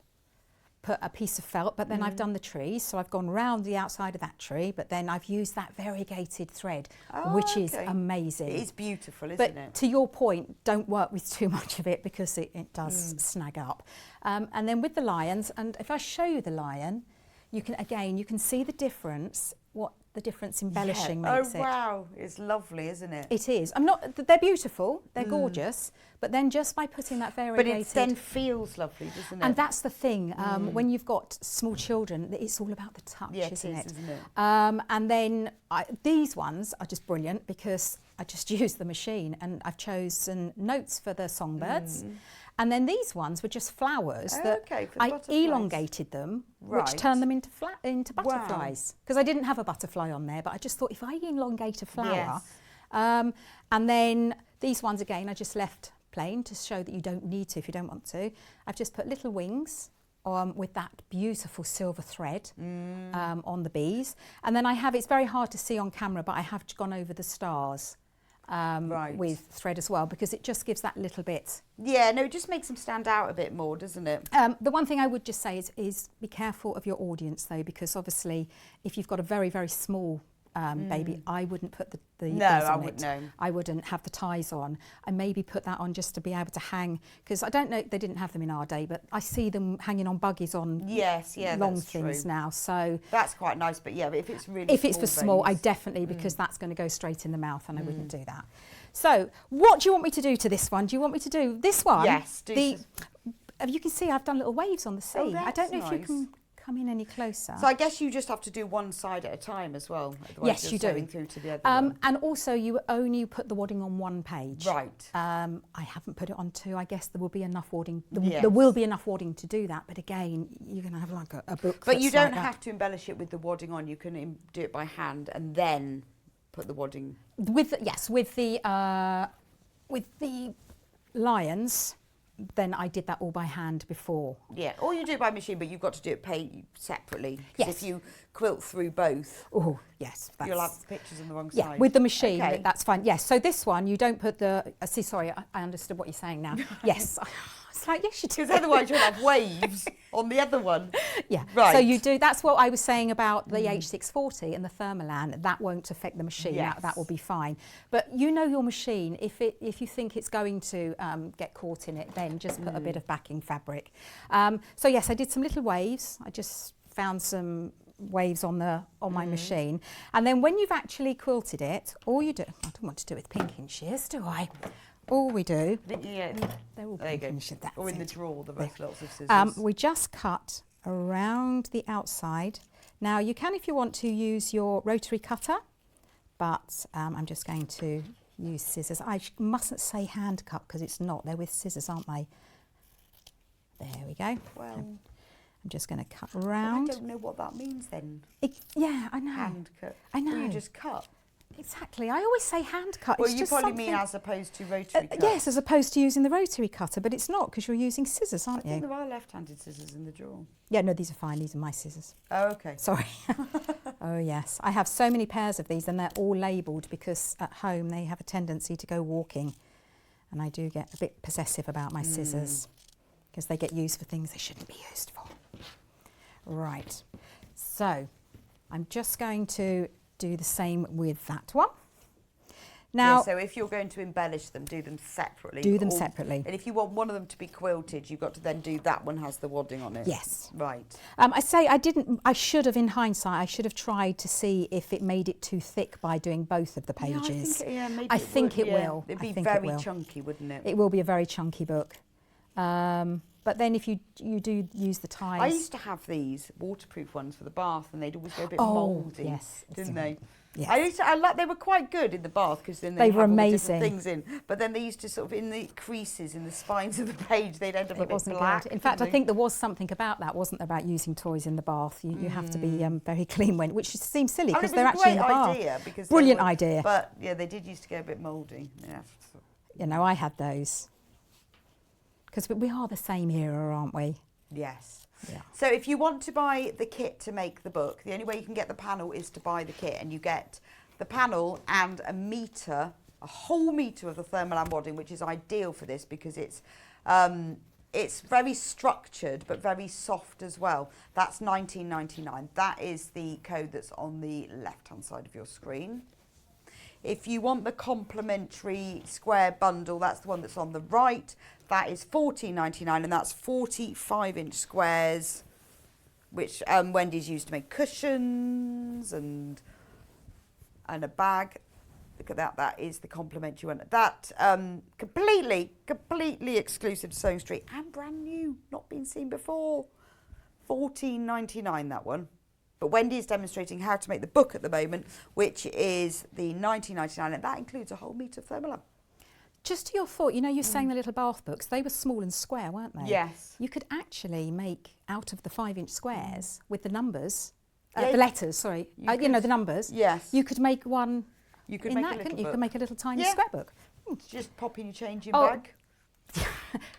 put a piece of felt, but then I've done the trees, so I've gone round the outside of that tree, but then I've used that variegated thread, which is amazing. It is beautiful, isn't But it? to your point, don't work with too much of it because it does snag up. And then with the lions, and if I show you the lion, you can see the difference, what the difference embellishing makes it. Oh wow, it's lovely, isn't it? It is. They're beautiful, they're gorgeous, but then just by putting that variegated... But it then feels lovely, doesn't it? And that's the thing, when you've got small children, it's all about the touch, isn't it? Isn't it? And then these ones are just brilliant because I just used the machine and I've chosen notes for the songbirds. And then these ones were just flowers that for the I butterflies. elongated them, which Right. turned them into butterflies. Because I didn't have a butterfly on there, but I just thought if I elongate a flower. Yes. And then these ones again, I just left plain to show that you don't need to if you don't want to. I've just put little wings with that beautiful silver thread on the bees. And then it's very hard to see on camera, but I have gone over the stars. With thread as well, because it just gives that little bit. Yeah, no, it just makes them stand out a bit more, doesn't it? The one thing I would just say is be careful of your audience though, because obviously if you've got a very, very small baby, I wouldn't put the No, things I on wouldn't, it. no. I wouldn't have the ties on. And maybe put that on just to be able to hang, because I don't know, they didn't have them in our day, but I see them hanging on buggies on Yes, yeah, long that's things true. now. So That's quite nice, but yeah, but if it's really if it's for small, I babies- definitely, because that's going to go straight in the mouth, and I wouldn't do that. So what do you want me to do to this one? Do you want me to do this one? Yes, do You can see I've done little waves on the sea. Oh, I don't know that's if you nice. can come in any closer. So I guess you just have to do one side at a time as well. Otherwise Yes, you're you do. sewing through to the other one. And also you only put the wadding on one page. Right. I haven't put it on two. I guess there will be enough wadding. Yes. There will be enough wadding to do that. But again, you're going to have like a book. But you that's don't like have to embellish it with the wadding on. You can do it by hand and then put the wadding. with the lions. Then I did that all by hand before. Yeah, or you do it by machine, but you've got to do it separately. 'Cause Yes. if you quilt through both, Oh yes, you'll have pictures on the wrong yeah, side. with the machine, Okay. that's fine. Yes, so this one, you don't put the... sorry, I understood what you're saying now. Yes, it's like, yes, you do. Because otherwise you'll have waves on the other one. Yeah, Right. so you do, that's what I was saying about the H640 and the Thermolan. That won't affect the machine, Yes. that will be fine. But you know your machine, if you think it's going to get caught in it, then just put a bit of backing fabric. So yes, I did some little waves. I just found some waves on my machine. And then when you've actually quilted it, all you do, I don't want to do it with pinking shears, do I? All we do, Yeah. they're all There you go. pinking shears, that's Or in the it. drawer, there's lots of scissors. We just cut around the outside. Now you can, if you want to, use your rotary cutter, but I'm just going to use scissors. I mustn't say hand cut because it's not. They're with scissors, aren't they? There we go. Well, I'm just going to cut I around. don't know what that means then. Yeah, I know. Hand cut. I know. Well, you just cut. Exactly. I always say hand cut. Well, It's you just probably mean something- as opposed to rotary cut. yes, as opposed to using the rotary cutter, but it's not because you're using scissors, I aren't think you? there are left-handed scissors in the drawer. Yeah, no, these are fine. These are my scissors. Oh, okay. Sorry. Oh, yes. I have so many pairs of these and they're all labelled because at home they have a tendency to go walking. And I do get a bit possessive about my scissors because they get used for things they shouldn't be used for. Right. So I'm just going to do the same with that one. Now, Yeah, so if you're going to embellish them, do them separately. do them separately. And if you want one of them to be quilted, you've got to then do that one has the wadding on it. Yes. Right. I should have, in hindsight, I should have tried to see if it made it too thick by doing both of the pages. Maybe I think it will. It'd I be think it very will. chunky, wouldn't it? It will be a very chunky book. But then if you do use the ties... I used to have these waterproof ones for the bath, and they'd always go a bit Oh, mouldy, yes, didn't they? Yes. They were quite good in the bath because then They they were have all the different amazing. things in. But then they used to sort of in the creases in the spines of the page, they'd end up a It bit wasn't black. good. In fact, I didn't think there was something about that, wasn't there, about using toys in the bath? You have to be very clean when, which seems silly they? I mean, because it they're was a actually in great the bath. idea because they Brilliant were- idea. But yeah, they did used to get a bit mouldy. Yeah. You know, I had those. Because we are the same era, aren't we? Yes. Yeah. So if you want to buy the kit to make the book, the only way you can get the panel is to buy the kit, and you get the panel and a whole metre of the Thermolan wadding, which is ideal for this because it's very structured but very soft as well. That's $19.99. That is the code that's on the left-hand side of your screen. If you want the complimentary square bundle, that's the one that's on the right. That is $14.99, and that's 45-inch squares, which Wendy's used to make cushions and a bag. Look at that. That is the complimentary one. That completely exclusive to Sewing Street and brand new, not been seen before. $14.99 that one. But Wendy is demonstrating how to make the book at the moment, which is the $19.99, and that includes a whole metre of Thermolan. Just to your thought, you know, you're saying the little bath books, they were small and square, weren't they? Yes. You could actually make out of the 5-inch squares with the numbers, Yeah, the letters, sorry, you know, the numbers. Yes. You could make one You could in make that, a little couldn't you? You book. could make a little tiny Yeah. scrapbook. Just pop in your changing Oh, bag.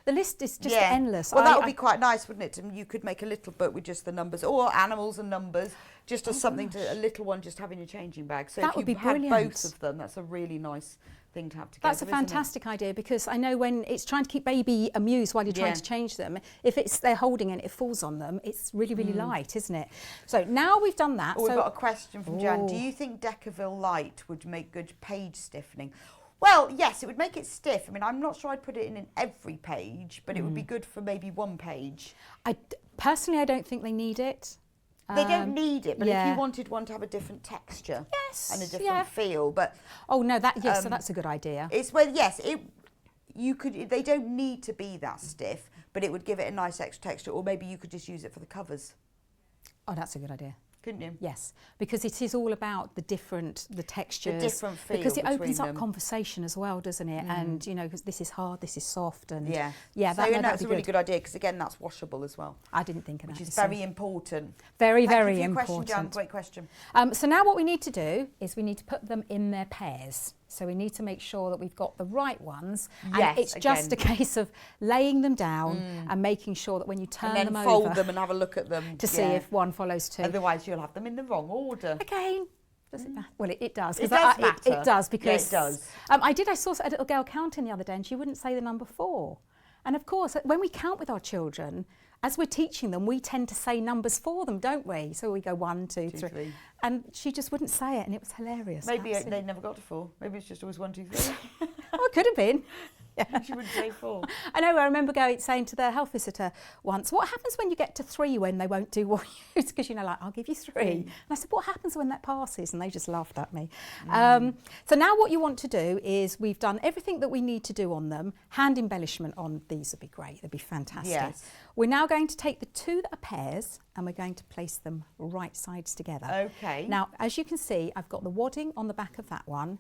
The list is just endless. Well, that would be quite nice, wouldn't it? And you could make a little book with just the numbers, or animals and numbers, just as something to a little one, just having your changing bag. So That if would you be had brilliant. both of them, that's a really nice thing to have together. That's a fantastic idea, because I know when it's trying to keep baby amused while you're trying to change them, if they're holding and it falls on them, it's really, really light, isn't it? So now we've done that. We've got a question from Jan. Do you think Decaville light would make good page stiffening? Well, yes, it would make it stiff. I mean, I'm not sure I'd put it in every page, but it would be good for maybe one page. Personally, I don't think they need it. They don't need it, but if you wanted one to have a different texture and a different feel, but oh no, so that's a good idea. It's they don't need to be that stiff, but it would give it a nice extra texture, or maybe you could just use it for the covers. Oh, that's a good idea. Couldn't you? Yes, because it is all about the textures, the different feel, because it opens them. up conversation as well, doesn't it? And you know, because this is hard, this is soft, and so that's a really good idea, because again, that's washable as well. I didn't think of that, which is very important. Very, Thank very you for your important. question, Jan. Great question. So now what we need to do is we need to put them in their pairs. So we need to make sure that we've got the right ones. Yes, and it's just a case of laying them down and making sure that when you turn them over, and then fold them and have a look at them to see if one follows two. Otherwise, you'll have them in the wrong order. Again, does it matter? Well, it does. It does matter. It does, because it does. I saw a little girl counting the other day, and she wouldn't say the number 4. And of course, when we count with our children, as we're teaching them, we tend to say numbers for them, don't we? So we go 1, 2, 3. And she just wouldn't say it, and it was hilarious. Maybe they never got to 4. Maybe it's just always 1, 2, 3. Oh, it could have been. Yeah. She wouldn't say 4. I know, I remember saying to the health visitor once, what happens when you get to 3 when they won't do what you, because you know, like, I'll give you 3. And I said, what happens when that passes? And they just laughed at me. So now what you want to do is, we've done everything that we need to do on them. Hand embellishment on these would be great, they'd be fantastic. Yes. We're now going to take the 2 that are pairs, and we're going to place them right sides together. Okay. Now, as you can see, I've got the wadding on the back of that one.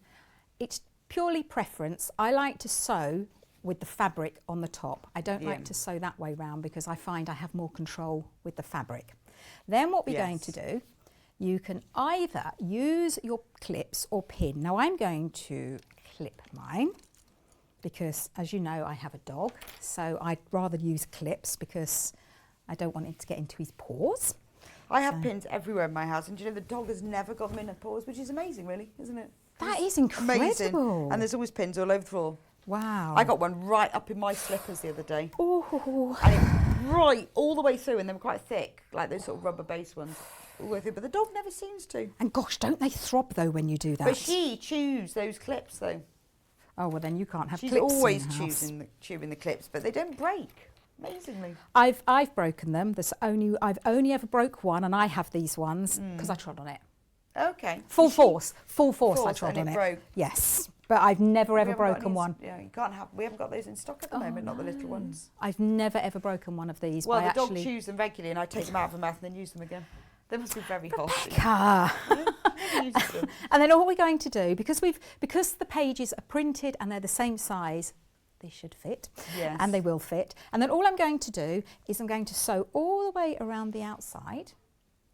It's purely preference. I like to sew with the fabric on the top. I don't like to sew that way round, because I find I have more control with the fabric. Then what we're going to do, you can either use your clips or pin. Now I'm going to clip mine, because as you know, I have a dog, so I'd rather use clips because I don't want it to get into his paws. I have pins everywhere in my house, and you know, the dog has never got them in her paws, which is amazing, really, isn't it? That is incredible. Amazing. And there's always pins all over the floor. Wow. I got one right up in my slippers the other day. Ooh. And it right all the way through, and they were quite thick, like those sort of rubber base ones. All the way through, but the dog never seems to. And gosh, don't they throb though when you do that? But she chews those clips though. Oh, well then you can't have She's clips always in the house. chewing the clips, but they don't break. Amazingly. I've broken them. I've only ever broke one, and I have these ones because I trod on it. Okay. Full force I trod and on it it. broke. Yes, but I've never ever broken one. Yeah, you can't have. We haven't got those in stock at the moment, not the little ones. I've never ever broken one of these. Well, by the dog actually... chews them regularly, and I take them out of her mouth and then use them again. They must be very hot. Car. Them. And then all we're going to do, because the pages are printed and they're the same size, they should fit. Yes. And they will fit. And then all I'm going to do is I'm going to sew all the way around the outside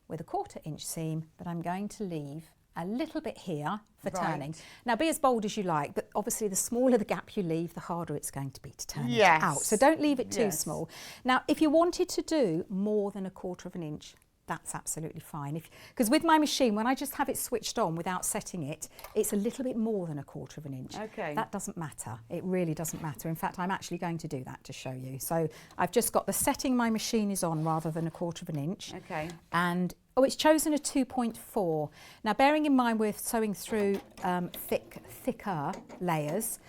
with a 1/4 inch seam, but I'm going to leave a little bit here for turning. Now be as bold as you like, but obviously the smaller the gap you leave, the harder it's going to be to turn it out. So don't leave it too small. Now if you wanted to do more than a 1/4 inch, that's absolutely fine. Because with my machine, when I just have it switched on without setting it, it's a little bit more than a 1/4 inch. Okay. That doesn't matter. It really doesn't matter. In fact, I'm actually going to do that to show you. So I've just got the setting my machine is on rather than a 1/4 inch. Okay. And it's chosen a 2.4. Now, bearing in mind we're sewing through thicker layers,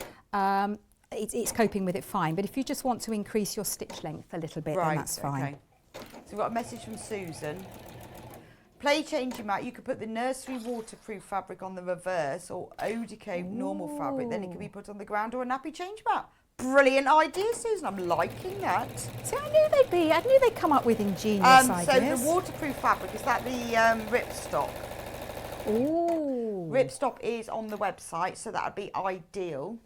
it's coping with it fine. But if you just want to increase your stitch length a little bit, then that's fine. Okay. So we've got a message from Susan. Play changing mat. You could put the nursery waterproof fabric on the reverse, or Honeycomb normal fabric. Then it can be put on the ground or a nappy change mat. Brilliant idea, Susan. I'm liking that. See, I knew they'd come up with ingenious ideas. So the waterproof fabric, is that the ripstop? Ooh. Ripstop is on the website, so that would be ideal.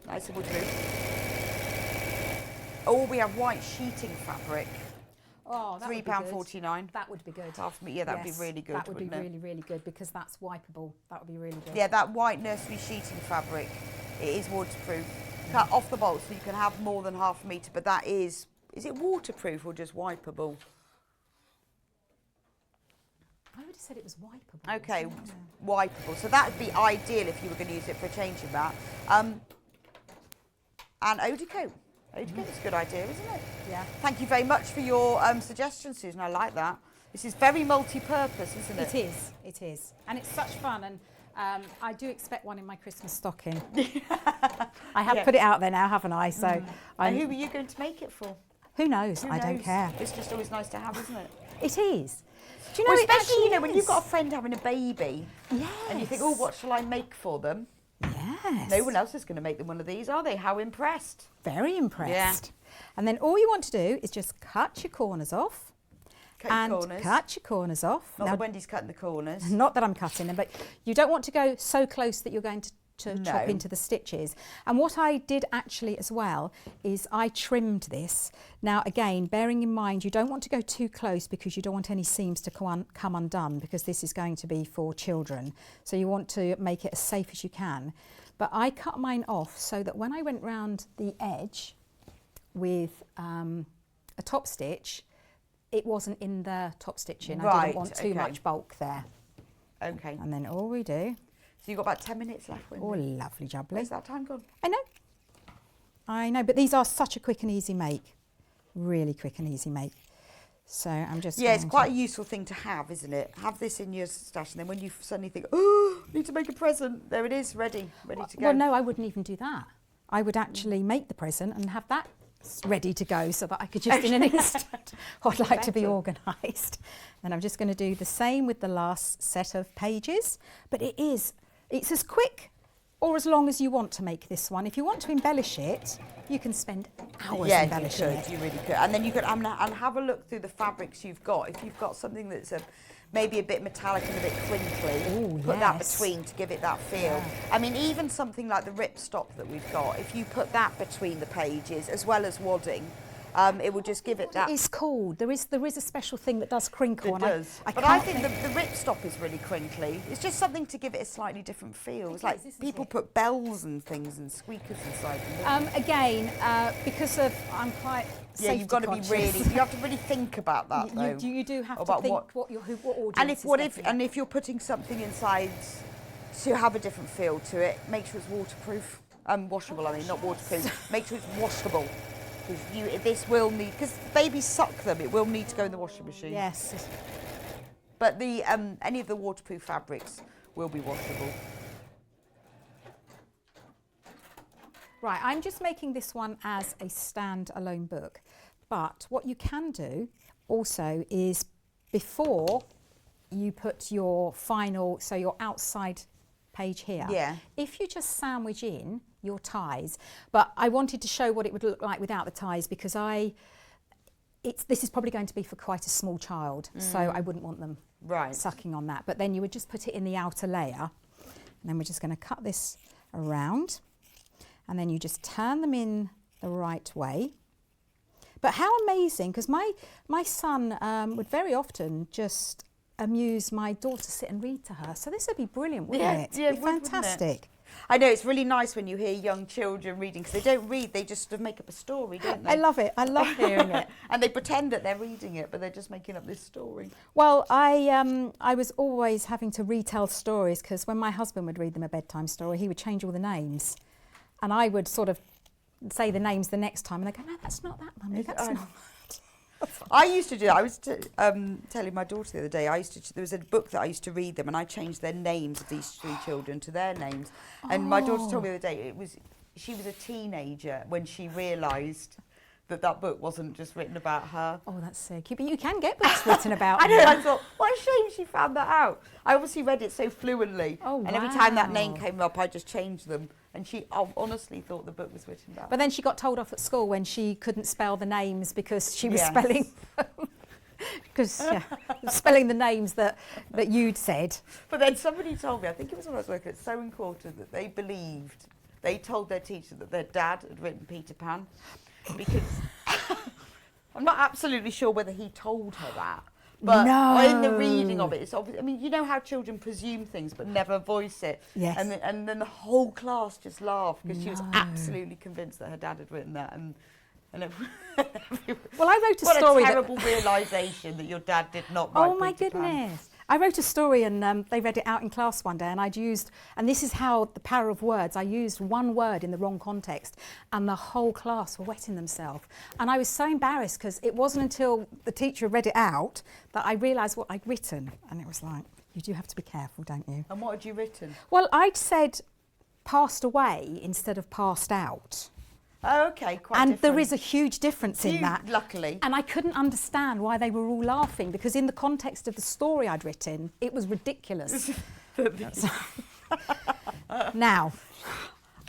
Nice and waterproof. Oh, we have white sheeting fabric. Oh, that £3.49. That would be good. Yeah, that would be really good. That would be wouldn't it? really, really good, because that's wipeable. That would be really good. Yeah, that white nursery sheeting fabric, it is waterproof. Cut off the bolt so you can have more than 1/2 metre, but that is it waterproof or just wipeable? I would said it was wipeable. Okay, wasn't it? wipeable. So that would be ideal if you were going to use it for a changing mat. And eau de coat. Eau de coat is a good idea, isn't it? Yeah. Thank you very much for your suggestion, Susan. I like that. This is very multi-purpose, isn't it? It is. And it's such fun. And I do expect one in my Christmas stocking. I have put it out there now, haven't I? So, and who are you going to make it for? Who knows? Who I knows? don't care. It's just always nice to have, isn't it? It is. Do you know, Well, it especially, actually when you've is. got a friend having a baby Yes. and you think, oh, what shall I make for them? Yes. No one else is going to make them one of these, are they? How impressed. Very impressed. And then all you want to do is just cut your corners off. Cut your corners. Cut your corners off. Not Now, that Wendy's cutting the corners. not that I'm cutting them, but you don't want to go so close that you're going to No. chop into the stitches. And what I did actually as well is I trimmed this. Now again, bearing in mind you don't want to go too close because you don't want any seams to come undone, because this is going to be for children. So you want to make it as safe as you can. But I cut mine off so that when I went round the edge with a top stitch, it wasn't in the top stitching. I Right, didn't want too okay. much bulk there. Okay. And then all we do, So you've got about 10 minutes left, Wendy. oh lovely jubbly. Where's that time gone? I know, but these are such a quick and easy make. Really quick and easy make. So I'm just Yeah, it's going quite to- a useful thing to have, isn't it? Have this in your stash, and then when you suddenly think, oh, I need to make a present, there it is, ready to go. Well, no, I wouldn't even do that. I would actually make the present and have that ready to go so that I could just in an instant. I'd like to be Better. organised. And I'm just going to do the same with the last set of pages. But it's as quick or as long as you want to make this one. If you want to embellish it, you can spend hours Yeah, you embellishing could, it. you really could. And then you could and have a look through the fabrics you've got. If you've got something that's maybe a bit metallic and a bit crinkly, Ooh, put that yes. between to give it that feel. Yeah. I mean, even something like the ripstop that we've got, if you put that between the pages as well as wadding, it will just give it that. It's called. There is a special thing that does crinkle. It and does. I But I can't think the ripstop is really crinkly. It's just something to give it a slightly different feel. It's like is, isn't people it? put bells and things and squeakers inside them. Again, because of I'm quite Yeah, you've got to be safety really. conscious. You have to really think about that, though. You do have to about think what- what audience And is if if you're putting something inside to have a different feel to it, make sure it's waterproof, washable. I mean, not waterproof. Make sure it's washable. Because this will need, because babies suck them, it will need to go in the washing machine. Yes. But the any of the waterproof fabrics will be washable. Right, I'm just making this one as a stand-alone book. But what you can do also is before you put your final, so your outside page here, Yeah. if you just sandwich in your ties, but I wanted to show what it would look like without the ties because this is probably going to be for quite a small child, so I wouldn't want them Right. sucking on that. But then you would just put it in the outer layer, and then we're just going to cut this around, and then you just turn them in the right way. But how amazing, because my son would very often just amuse my daughter, sit and read to her. So this would be brilliant, wouldn't it? Yeah, It'd be fantastic. I know, it's really nice when you hear young children reading, because they don't read, they just sort of make up a story, don't they? I love it. I love hearing it. And they pretend that they're reading it, but they're just making up this story. Well, I was always having to retell stories because when my husband would read them a bedtime story, he would change all the names. And I would sort of say the names the next time and they go, no, that's not that, Mummy, that's not. I used to do that. I was telling my daughter the other day, there was a book that I used to read them and I changed their names of these three children to their names. And my daughter told me the other day, she was a teenager when she realised that book wasn't just written about her. Oh, that's so cute. But you can get books written about I know, you. I thought, what a shame she found that out. I obviously read it so fluently. Oh, and every time that name wow. came up, I just changed them. And she honestly thought the book was written about But then she got told off at school when she couldn't spell the names because she was Yes. spelling spelling the names that you'd said. But then somebody told me, I think it was when I was working at Sewing Quarter, that they told their teacher that their dad had written Peter Pan. Because I'm not absolutely sure whether he told her that. But in the reading of it, it's obvious. I mean, you know how children presume things but never voice it. Yes. And then the whole class just laughed because she was absolutely convinced that her dad had written that. And Well, I wrote a what story a that- terrible realisation that your dad did not write Oh my Peter Pan. goodness. I wrote a story and they read it out in class one day, and and this is how the power of words, I used one word in the wrong context and the whole class were wetting themselves. And I was so embarrassed because it wasn't until the teacher read it out that I realised what I'd written. And it was like, you do have to be careful, don't you? And what had you written? Well, I'd said passed away instead of passed out. Oh, okay, quite and different. there is a huge difference in that. Luckily. And I couldn't understand why they were all laughing, because in the context of the story I'd written, it was ridiculous. Now,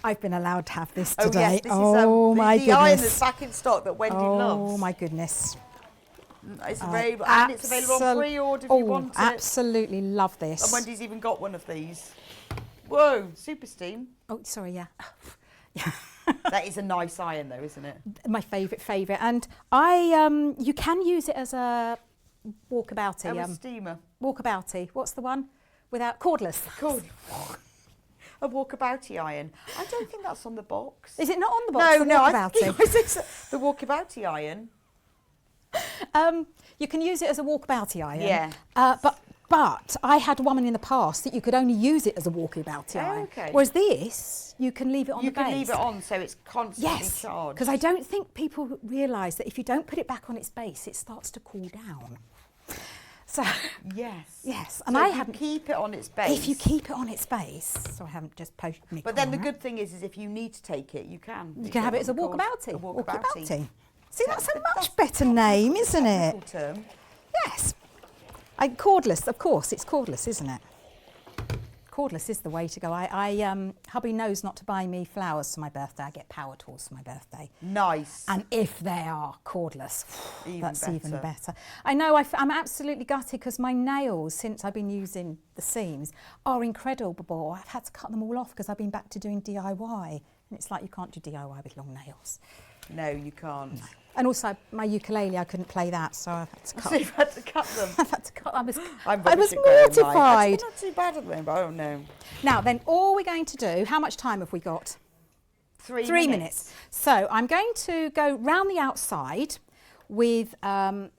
I've been allowed to have this today. Oh, yes, this oh is my the iron goodness. that's back in stock that Wendy loves. Oh my goodness. It's available, and it's available on pre-order if you want it. Absolutely love this. And Wendy's even got one of these. Whoa, Super Steam. Oh, sorry, yeah. That is a nice iron though, isn't it? My favourite. And you can use it as a walkabouty. A steamer. Walkabouty. What's the one? Without cordless. A walkabouty iron. I don't think that's on the box. Is it not on the box? No, the I think it's the walkabouty iron. You can use it as a walkabouty iron. Yeah. But I had one in the past that you could only use it as a walkabouty iron. Okay. Whereas this, you can leave it on the base. You can leave it on so it's constantly charged. Because I don't think people realise that if you don't put it back on its base, it starts to cool down. So yes, and so I if haven't. You keep it on its base. If you keep it on its base, so I haven't just posted. But then the good thing is if you need to take it, you can. You can have it as a walkabouty. A walkabouty. See, that's a much better name, isn't it? Term. Yes. Cordless, of course, it's cordless, isn't it? Cordless is the way to go. Hubby knows not to buy me flowers for my birthday. I get power tools for my birthday. Nice. And if they are cordless, that's better. even better. I know, I'm absolutely gutted because my nails, since I've been using the seams, are incredible. I've had to cut them all off because I've been back to doing DIY. And it's like you can't do DIY with long nails. No, you can't. No. And also, my ukulele, I couldn't play that, so I've had to cut. So you've had to cut them. I've had to cut. I was mortified. mortified. Not too bad at them, but I don't know. Now, then, all we're going to do. How much time have we got? 3 minutes. So I'm going to go round the outside with a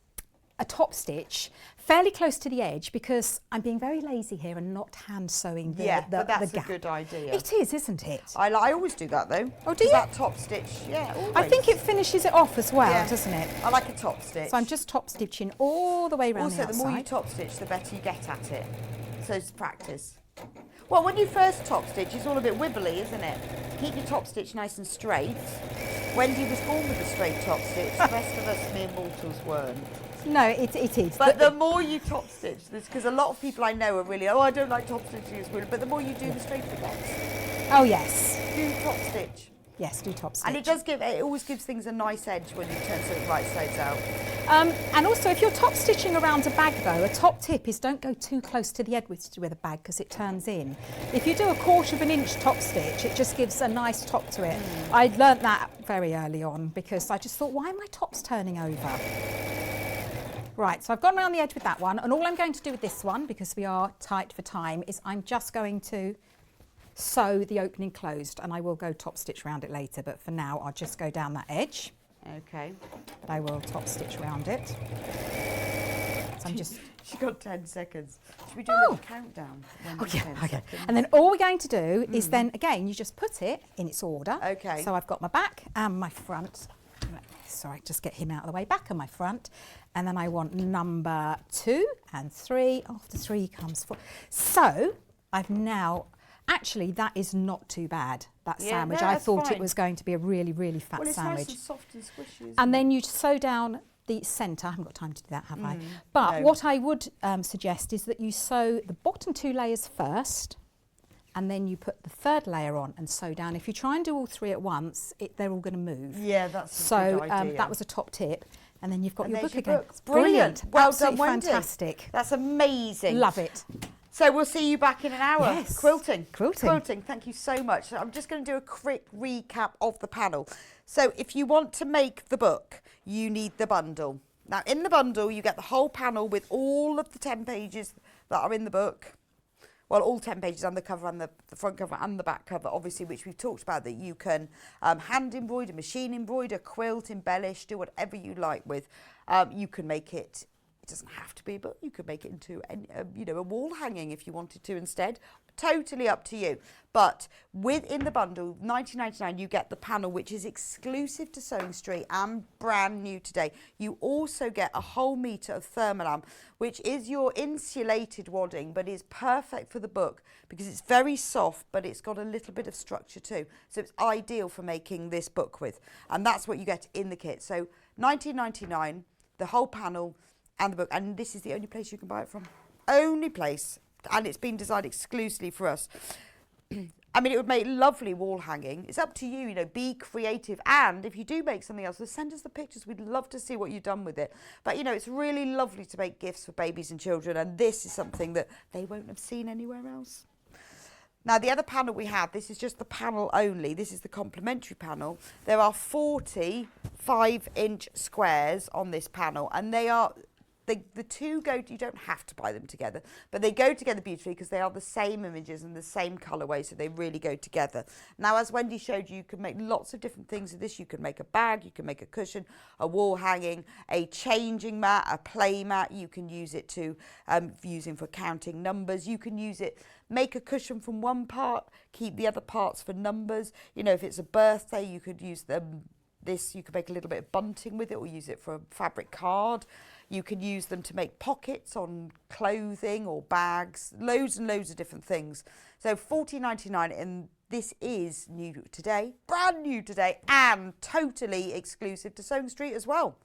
top stitch, fairly close to the edge, because I'm being very lazy here and not hand sewing the gap. But that's a good idea. It is, isn't it? I always do that though. Oh, do you? That top stitch, yeah, always. I think it finishes it off as well, doesn't it? I like a top stitch. So I'm just top stitching all the way around the outside. Also, the more you top stitch, the better you get at it. So it's practice. Well, when you first top stitch, it's all a bit wibbly, isn't it? Keep your top stitch nice and straight. Wendy was born with a straight top stitch. The rest of us mere mortals weren't. No, it is. But the more you top stitch this, because a lot of people I know are really, I don't like top stitching, it's weird. But the more you do, the straighter it gets. Oh yes. Do top stitch. Yes, do top stitch. And it always gives things a nice edge when you turn so it right sides out. And also, if you're top stitching around a bag though, a top tip is don't go too close to the edge with a bag because it turns in. If you do 1/4 of an inch top stitch, it just gives a nice top to it. I learnt that very early on because I just thought, why are my tops turning over? Right, so I've gone around the edge with that one, and all I'm going to do with this one, because we are tight for time, is I'm just going to sew the opening closed, and I will go top stitch around it later, but for now I'll just go down that edge. Okay. But I will top stitch around it. So I'm just... She got 10 seconds. Should we do a little countdown? Okay. And then all we're going to do is then, again, you just put it in its order. Okay. So I've got my back and my front. Sorry, just get him out of the way. Back and my front. And then I want number 2 and 3. After 3 comes 4. So I've now... Actually, that is not too bad, that sandwich. No, I thought fine. it was going to be a really, really fat sandwich. Nice and soft and squishy, and then you sew down the centre. I haven't got time to do that, have I? But what I would suggest is that you sew the bottom 2 layers first, and then you put the 3rd layer on and sew down. If you try and do all 3 at once, they're all going to move. Yeah, that's a good idea. That was a top tip. And then you've got your book again. Brilliant. Well done, Wendy. Fantastic. That's amazing. Love it. So we'll see you back in an hour. Yes. Quilting. Quilting. Thank you so much. So I'm just going to do a quick recap of the panel. So if you want to make the book, you need the bundle. Now in the bundle, you get the whole panel with all of the 10 pages that are in the book. Well, all 10 pages on the cover and the front cover and the back cover, obviously, which we've talked about, that you can hand embroider, machine embroider, quilt, embellish, do whatever you like with. You can make it It doesn't have to be a book. You could make it into a wall hanging if you wanted to instead. Totally up to you. But within the bundle, $19.99, you get the panel, which is exclusive to Sewing Street and brand new today. You also get a whole metre of Thermolam, which is your insulated wadding, but is perfect for the book because it's very soft, but it's got a little bit of structure too. So it's ideal for making this book with. And that's what you get in the kit. So $19.99, the whole panel and the book. And this is the only place you can buy it from. Only place. And it's been designed exclusively for us. I mean, it would make lovely wall hanging. It's up to you, you know, be creative. And if you do make something else, send us the pictures. We'd love to see what you've done with it. But, you know, it's really lovely to make gifts for babies and children. And this is something that they won't have seen anywhere else. Now, the other panel we have, this is just the panel only. This is the complimentary panel. There are 40 5-inch squares on this panel. And they are... The two go, you don't have to buy them together, but they go together beautifully because they are the same images and the same colourway, so they really go together. Now, as Wendy showed you, you can make lots of different things with this. You can make a bag, you can make a cushion, a wall hanging, a changing mat, a play mat. You can use it to, using for counting numbers. You can use it, make a cushion from one part, keep the other parts for numbers. You know, if it's a birthday, you could use them. This, you could make a little bit of bunting with it or use it for a fabric card. You can use them to make pockets on clothing or bags, loads and loads of different things. So $14.99, and this is new today, brand new today, and totally exclusive to Sewing Street as well.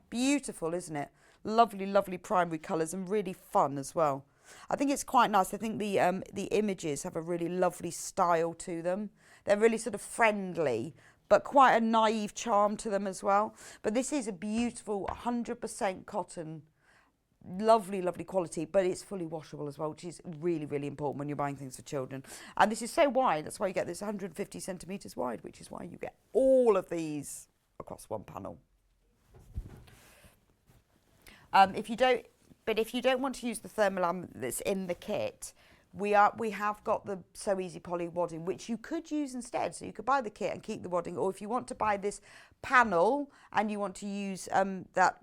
Beautiful, isn't it? Lovely, lovely primary colours and really fun as well. I think it's quite nice. I think the images have a really lovely style to them. They're really sort of friendly, but quite a naive charm to them as well. But this is a beautiful 100% cotton, lovely, lovely quality, but it's fully washable as well, which is really, really important when you're buying things for children. And this is so wide, that's why you get this 150 centimetres wide, which is why you get all of these across one panel. If you don't want to use the Thermolam that's in the kit, we have got the So Easy Poly wadding, which you could use instead. So you could buy the kit and keep the wadding, or if you want to buy this panel and you want to use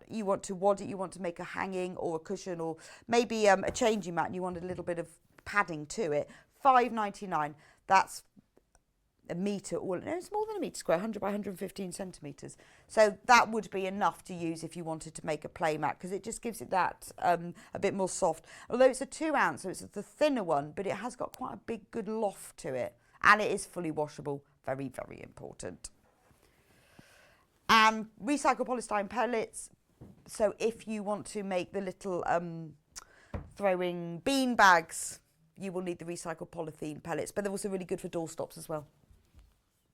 you want to wad it, you want to make a hanging or a cushion or maybe a changing mat and you want a little bit of padding to it, $5.99. That's a metre, no, it's more than a metre square, 100 by 115 centimetres. So that would be enough to use if you wanted to make a play mat, because it just gives it that a bit more soft. Although it's a 2 ounce, so it's the thinner one, but it has got quite a big, good loft to it. And it is fully washable. Very, very important. And recycled polystyrene pellets. So if you want to make the little throwing bean bags, you will need the recycled polythene pellets, but they're also really good for doorstops as well.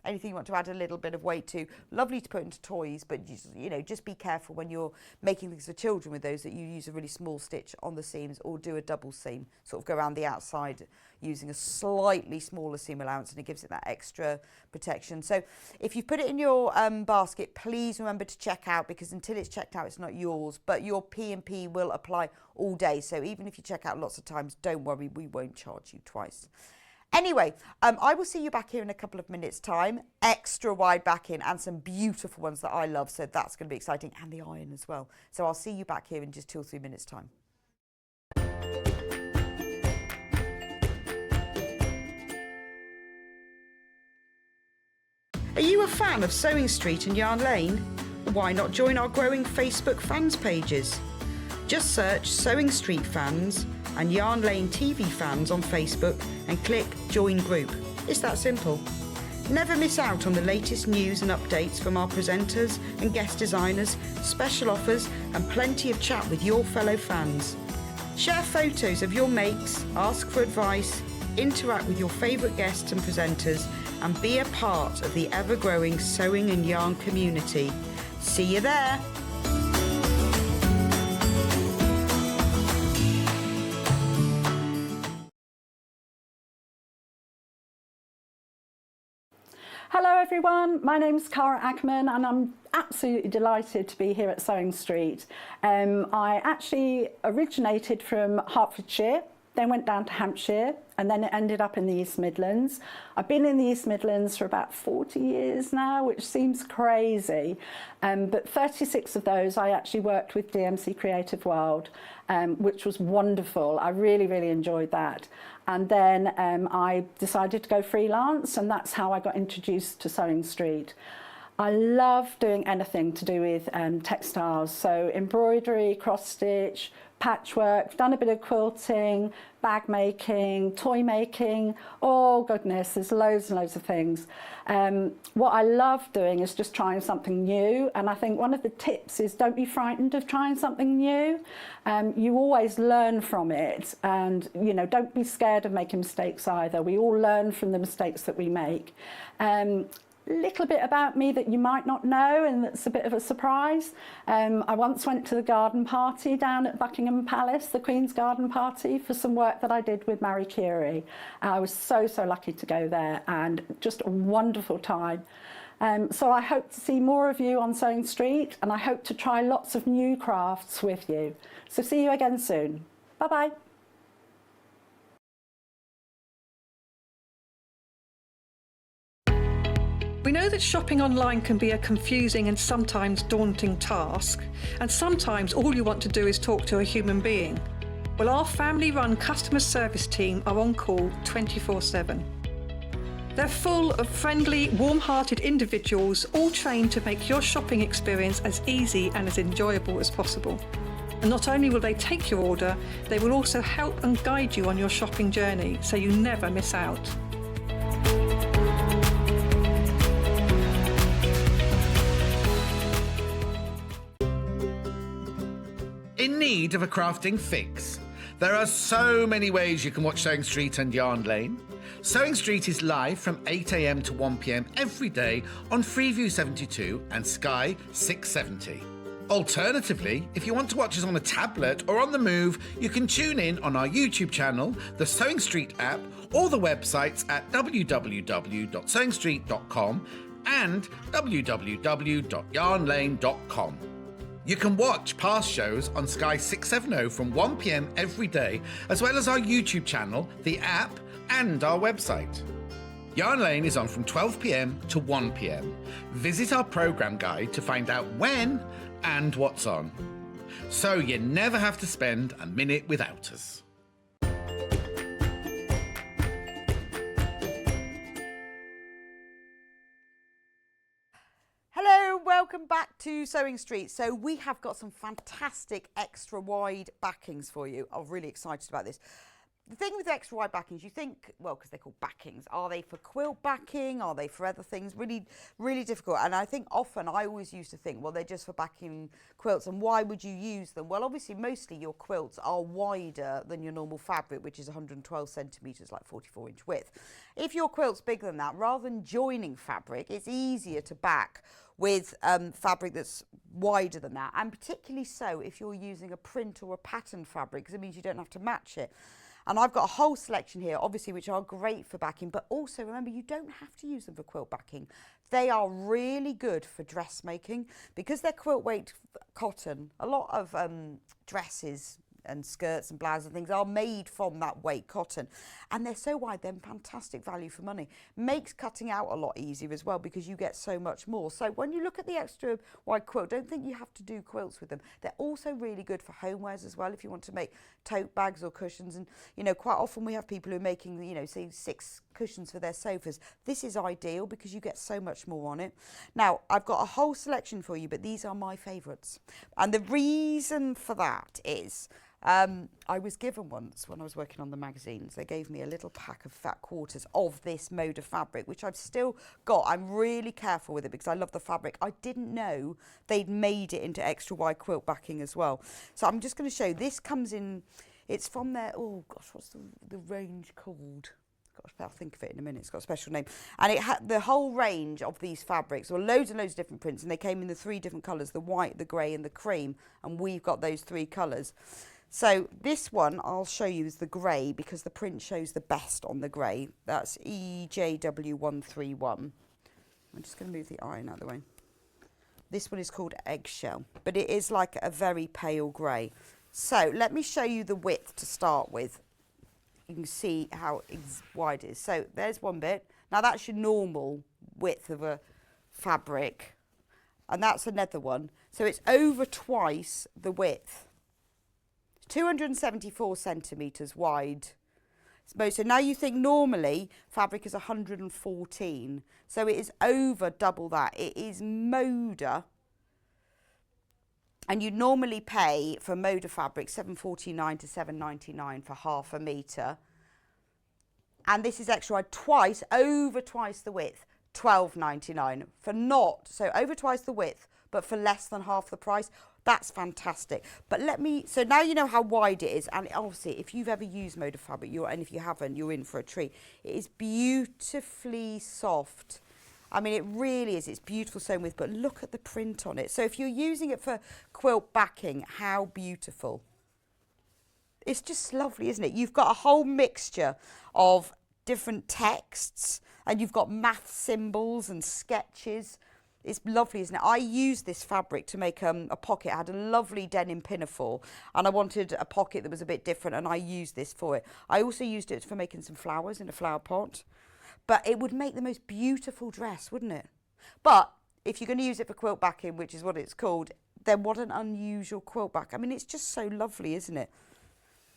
Anything you want to add a little bit of weight to. Lovely to put into toys, but just be careful when you're making things for children with those that you use a really small stitch on the seams or do a double seam, sort of go around the outside using a slightly smaller seam allowance, and it gives it that extra protection. So if you put it in your basket, please remember to check out, because until it's checked out, it's not yours, but your P&P will apply all day. So even if you check out lots of times, don't worry, we won't charge you twice. Anyway, I will see you back here in a couple of minutes' time. Extra wide backing and some beautiful ones that I love, so that's going to be exciting, and the iron as well. So I'll see you back here in just 2 or 3 minutes' time. Are you a fan of Sewing Street and Yarn Lane? Why not join our growing Facebook fans pages? Just search Sewing Street Fans and Yarn Lane TV Fans on Facebook and click Join Group. It's that simple. Never miss out on the latest news and updates from our presenters and guest designers, special offers and plenty of chat with your fellow fans. Share photos of your makes, ask for advice, interact with your favourite guests and presenters, and be a part of the ever-growing sewing and yarn community. See you there! Hello everyone, my name's Cara Ackerman and I'm absolutely delighted to be here at Sewing Street. I actually originated from Hertfordshire then went down to Hampshire, and then it ended up in the East Midlands. I've been in the East Midlands for about 40 years now, which seems crazy. But 36 of those I actually worked with DMC Creative World, which was wonderful. I really, really enjoyed that. And then I decided to go freelance, and that's how I got introduced to Sewing Street. I love doing anything to do with textiles, so embroidery, cross stitch, patchwork, done a bit of quilting, bag making, toy making. Oh goodness, there's loads and loads of things. What I love doing is just trying something new, and I think one of the tips is don't be frightened of trying something new. You always learn from it, and you know, don't be scared of making mistakes either. We all learn from the mistakes that we make. Little bit about me that you might not know, and that's a bit of a surprise. I once went to the garden party down at Buckingham Palace, the Queen's garden party, for some work that I did with Marie Curie. I was so lucky to go there, and just a wonderful time. So I hope to see more of you on Sewing Street, and I hope to try lots of new crafts with you. So see you again soon. Bye-bye. We know that shopping online can be a confusing and sometimes daunting task, and sometimes all you want to do is talk to a human being. Well, our family-run customer service team are on call 24/7. They're full of friendly, warm-hearted individuals, all trained to make your shopping experience as easy and as enjoyable as possible. And not only will they take your order, they will also help and guide you on your shopping journey, so you never miss out. In need of a crafting fix? There are so many ways you can watch Sewing Street and Yarn Lane. Sewing Street is live from 8 a.m. to 1 p.m. every day on Freeview 72 and Sky 670. Alternatively, if you want to watch us on a tablet or on the move, you can tune in on our YouTube channel, the Sewing Street app, or the websites at www.sewingstreet.com and www.yarnlane.com. You can watch past shows on Sky 670 from 1 p.m. every day, as well as our YouTube channel, the app, and our website. Yarn Lane is on from 12 p.m. to 1 p.m. Visit our programme guide to find out when and what's on. So you never have to spend a minute without us. Hello, welcome back to Sewing Street. So we have got some fantastic extra wide backings for you. I'm really excited about this. The thing with extra wide backings, you think, well, because they're called backings, are they for quilt backing? Are they for other things? Really, really difficult. And I think often I always used to think, well, they're just for backing quilts. And why would you use them? Well, obviously, mostly your quilts are wider than your normal fabric, which is 112 centimetres, like 44-inch width. If your quilt's bigger than that, rather than joining fabric, it's easier to back with fabric that's wider than that. And particularly so if you're using a print or a pattern fabric, because it means you don't have to match it. And I've got a whole selection here, obviously, which are great for backing, but also remember, you don't have to use them for quilt backing. They are really good for dressmaking because they're quilt weight cotton. A lot of dresses and skirts and blouses and things are made from that weight cotton, and they're so wide, they're fantastic value for money. Makes cutting out a lot easier as well because you get so much more. So when you look at the extra wide quilt, don't think you have to do quilts with them. They're also really good for homewares as well, if you want to make tote bags or cushions. And you know, quite often we have people who are making, you know, say 6 cushions for their sofas. This is ideal because you get so much more on it. Now I've got a whole selection for you, but these are my favourites, and the reason for that is I was given once when I was working on the magazines, they gave me a little pack of fat quarters of this mode of fabric, which I've still got. I'm really careful with it because I love the fabric. I didn't know they'd made it into extra wide quilt backing as well. So I'm just going to show you. This comes in, it's from their, oh gosh, what's the range called? Gosh, I'll think of it in a minute. It's got a special name. And it had the whole range of these fabrics, or loads and loads of different prints, and they came in the 3 different colours, the white, the grey and the cream, and we've got those 3 colours. So this one I'll show you is the grey because the print shows the best on the grey. That's EJW131. I'm just going to move the iron out of the way. This one is called Eggshell, but it is like a very pale grey. So let me show you the width to start with. you can see how wide it is. So there's one bit. Now that's your normal width of a fabric, and that's another one. So it's over twice the width. 274 centimetres wide. So now you think normally fabric is 114. So it is over double that. It is Moda. And you normally pay for Moda fabric $7.49 to $7.99 for half a metre. And this is extra wide, twice, over twice the width, $12.99 for not, so over twice the width, but for less than half the price. That's fantastic. But so now you know how wide it is. And obviously, if you've ever used Moda fabric, and if you haven't, you're in for a treat. It is beautifully soft. I mean, it really is. It's beautiful sewn with, but look at the print on it. So if you're using it for quilt backing, how beautiful. It's just lovely, isn't it? You've got a whole mixture of different texts, and you've got math symbols and sketches. It's lovely, isn't it? I used this fabric to make a pocket. I had a lovely denim pinafore, and I wanted a pocket that was a bit different, and I used this for it. I also used it for making some flowers in a flower pot. But it would make the most beautiful dress, wouldn't it? But if you're going to use it for quilt backing, which is what it's called, then what an unusual quilt back. I mean, it's just so lovely, isn't it?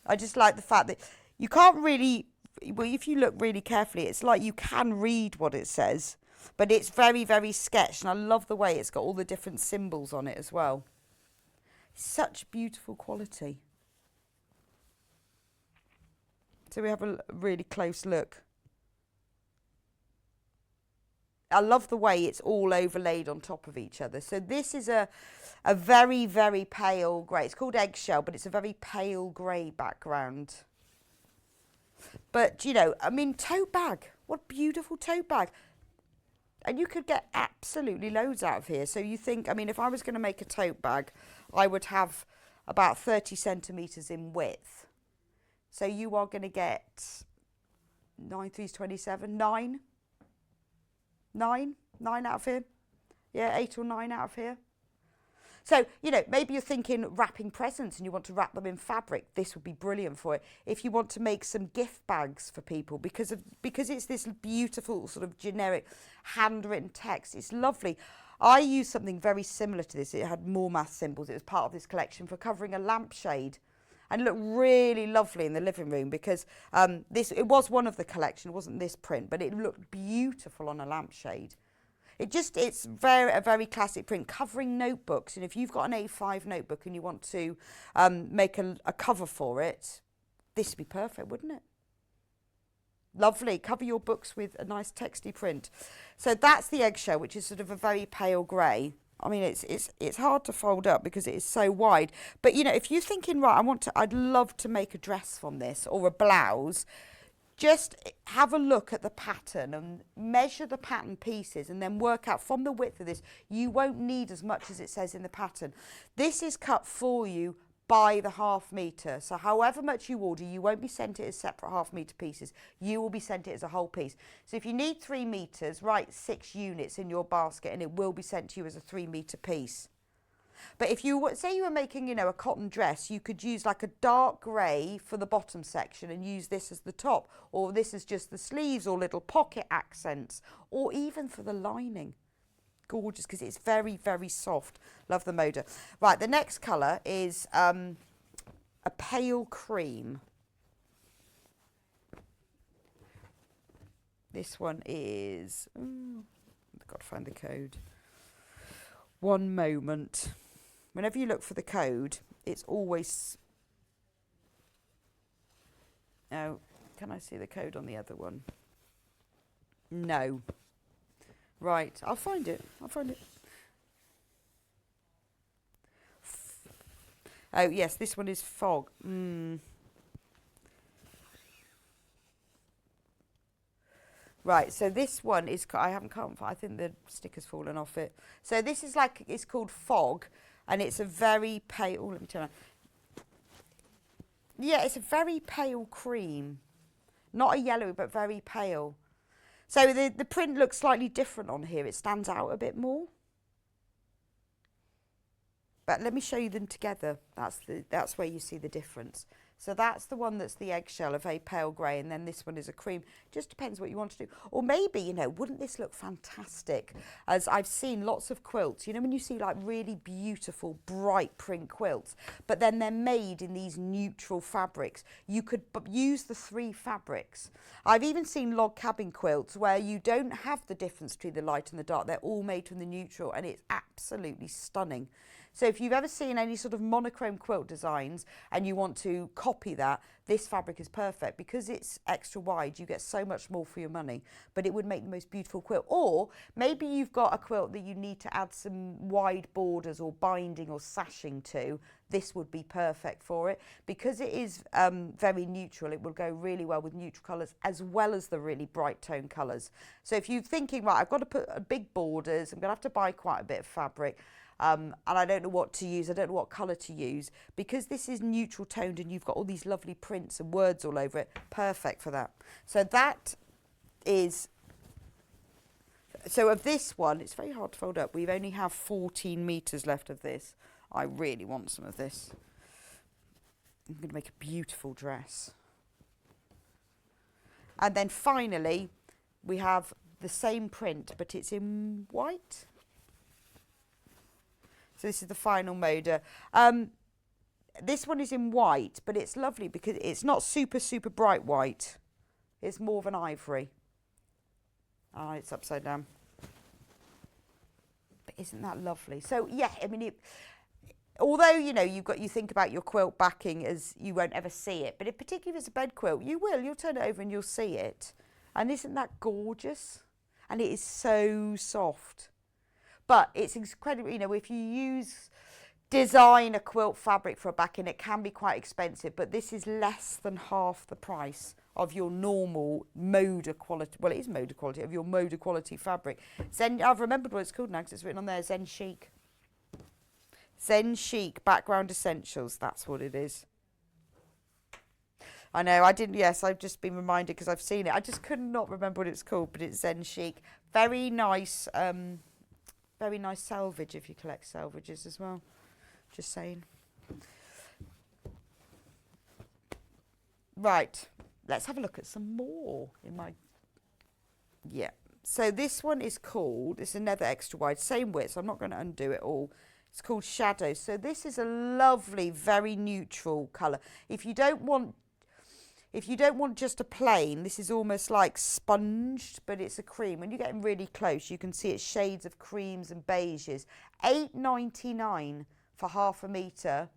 I just like the fact that you can't really, well, if you look really carefully, it's like you can read what it says, but it's very, very sketched. And I love the way it's got all the different symbols on it as well. Such beautiful quality. So we have a really close look. I love the way it's all overlaid on top of each other. So this is a very, very pale grey. It's called eggshell, but it's a very pale grey background. But, you know, I mean, tote bag. What a beautiful tote bag. And you could get absolutely loads out of here. So you think, I mean, if I was going to make a tote bag, I would have about 30 centimetres in width. So you are going to get 9 3's 27, 9 out of here. Yeah, 8 or 9 out of here. So, you know, maybe you're thinking wrapping presents and you want to wrap them in fabric. This would be brilliant for it. If you want to make some gift bags for people, because it's this beautiful sort of generic handwritten text, it's lovely. I used something very similar to this. It had more math symbols. It was part of this collection for covering a lampshade. And it looked really lovely in the living room because it was one of the collection. It wasn't this print, but it looked beautiful on a lampshade. It's a very classic print, covering notebooks. And if you've got an A5 notebook and you want to make a cover for it, this would be perfect, wouldn't it? Lovely. Cover your books with a nice texty print. So that's the eggshell, which is sort of a very pale grey. I mean, it's hard to fold up because it is so wide. But, you know, if you're thinking, right, I'd love to make a dress from this or a blouse, just have a look at the pattern and measure the pattern pieces and then work out from the width of this. You won't need as much as it says in the pattern. This is cut for you by the half metre. So however much you order, you won't be sent it as separate half metre pieces. You will be sent it as a whole piece. So if you need 3 metres, write 6 units in your basket and it will be sent to you as a 3 metre piece. But if you say you were making, you know, a cotton dress, you could use like a dark grey for the bottom section and use this as the top, or this is just the sleeves or little pocket accents, or even for the lining. Gorgeous because it's very, very soft. Love the Moda. Right, the next colour is a pale cream. This one is, I've got to find the code. One moment. Whenever you look for the code, it's always, oh, can I see the code on the other one? No. Right, I'll find it. Oh, yes, this one is fog. Right, so this one is, I think the sticker's fallen off it. So this is like, it's called Fog, and it's a very pale, let me turn on. Yeah, it's a very pale cream. Not a yellow, but very pale. So the print looks slightly different on here. It stands out a bit more. But let me show you them together. That's where you see the difference. So that's the one that's the eggshell, a very pale grey, and then this one is a cream. Just depends what you want to do. Or maybe, you know, wouldn't this look fantastic? As I've seen lots of quilts, you know, when you see like really beautiful, bright print quilts, but then they're made in these neutral fabrics. You could use the 3 fabrics. I've even seen log cabin quilts where you don't have the difference between the light and the dark. They're all made from the neutral, and it's absolutely stunning. So if you've ever seen any sort of monochrome quilt designs and you want to copy that, this fabric is perfect. Because it's extra wide, you get so much more for your money, but it would make the most beautiful quilt. Or maybe you've got a quilt that you need to add some wide borders or binding or sashing to. This would be perfect for it. Because it is very neutral, it will go really well with neutral colours as well as the really bright tone colours. So if you're thinking, right, I've got to put big borders, I'm going to have to buy quite a bit of fabric, and I don't know what to use, I don't know what colour to use, because this is neutral toned and you've got all these lovely prints and words all over it, perfect for that. So that is, so of this one, it's very hard to fold up, we only have 14 metres left of this. I really want some of this. I'm going to make a beautiful dress. And then finally, we have the same print, but it's in white. So this is the final moda. This one is in white, but it's lovely because it's not super, super bright white. It's more of an ivory. Ah, it's upside down. But isn't that lovely? So yeah, I mean, although, you know, you think about your quilt backing as you won't ever see it, but particularly if it's a bed quilt, you will. You'll turn it over and you'll see it. And isn't that gorgeous? And it is so soft. But it's incredible, you know, if you design a quilt fabric for a backing, it can be quite expensive, but this is less than half the price of your normal Moda quality, well, it is Moda quality, of your Moda quality fabric. I've remembered what it's called now because it's written on there, Zen Chic. Zen Chic Background Essentials, that's what it is. I know, I didn't, yes, I've just been reminded because I've seen it. I just could not remember what it's called, but it's Zen Chic. Very nice salvage if you collect salvages as well. Just saying. Right, let's have a look at some more in my... Yeah, so this one is called, it's another extra wide, same width, so I'm not going to undo it all. It's called Shadows. So this is a lovely, very neutral colour. If you don't want just a plain, this is almost like sponged, but it's a cream. When you're getting really close, you can see it's shades of creams and beiges. £8.99 for half a metre,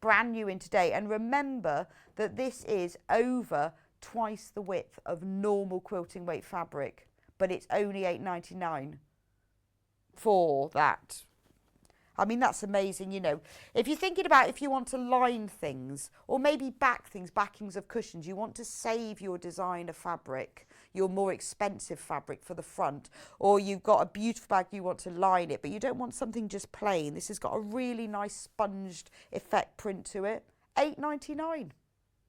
brand new in today. And remember that this is over twice the width of normal quilting weight fabric, but it's only £8.99 for that. I mean, that's amazing, you know. If you're thinking about if you want to line things or maybe back things, backings of cushions, you want to save your designer fabric, your more expensive fabric for the front, or you've got a beautiful bag, you want to line it, but you don't want something just plain. This has got a really nice sponged effect print to it. £8.99.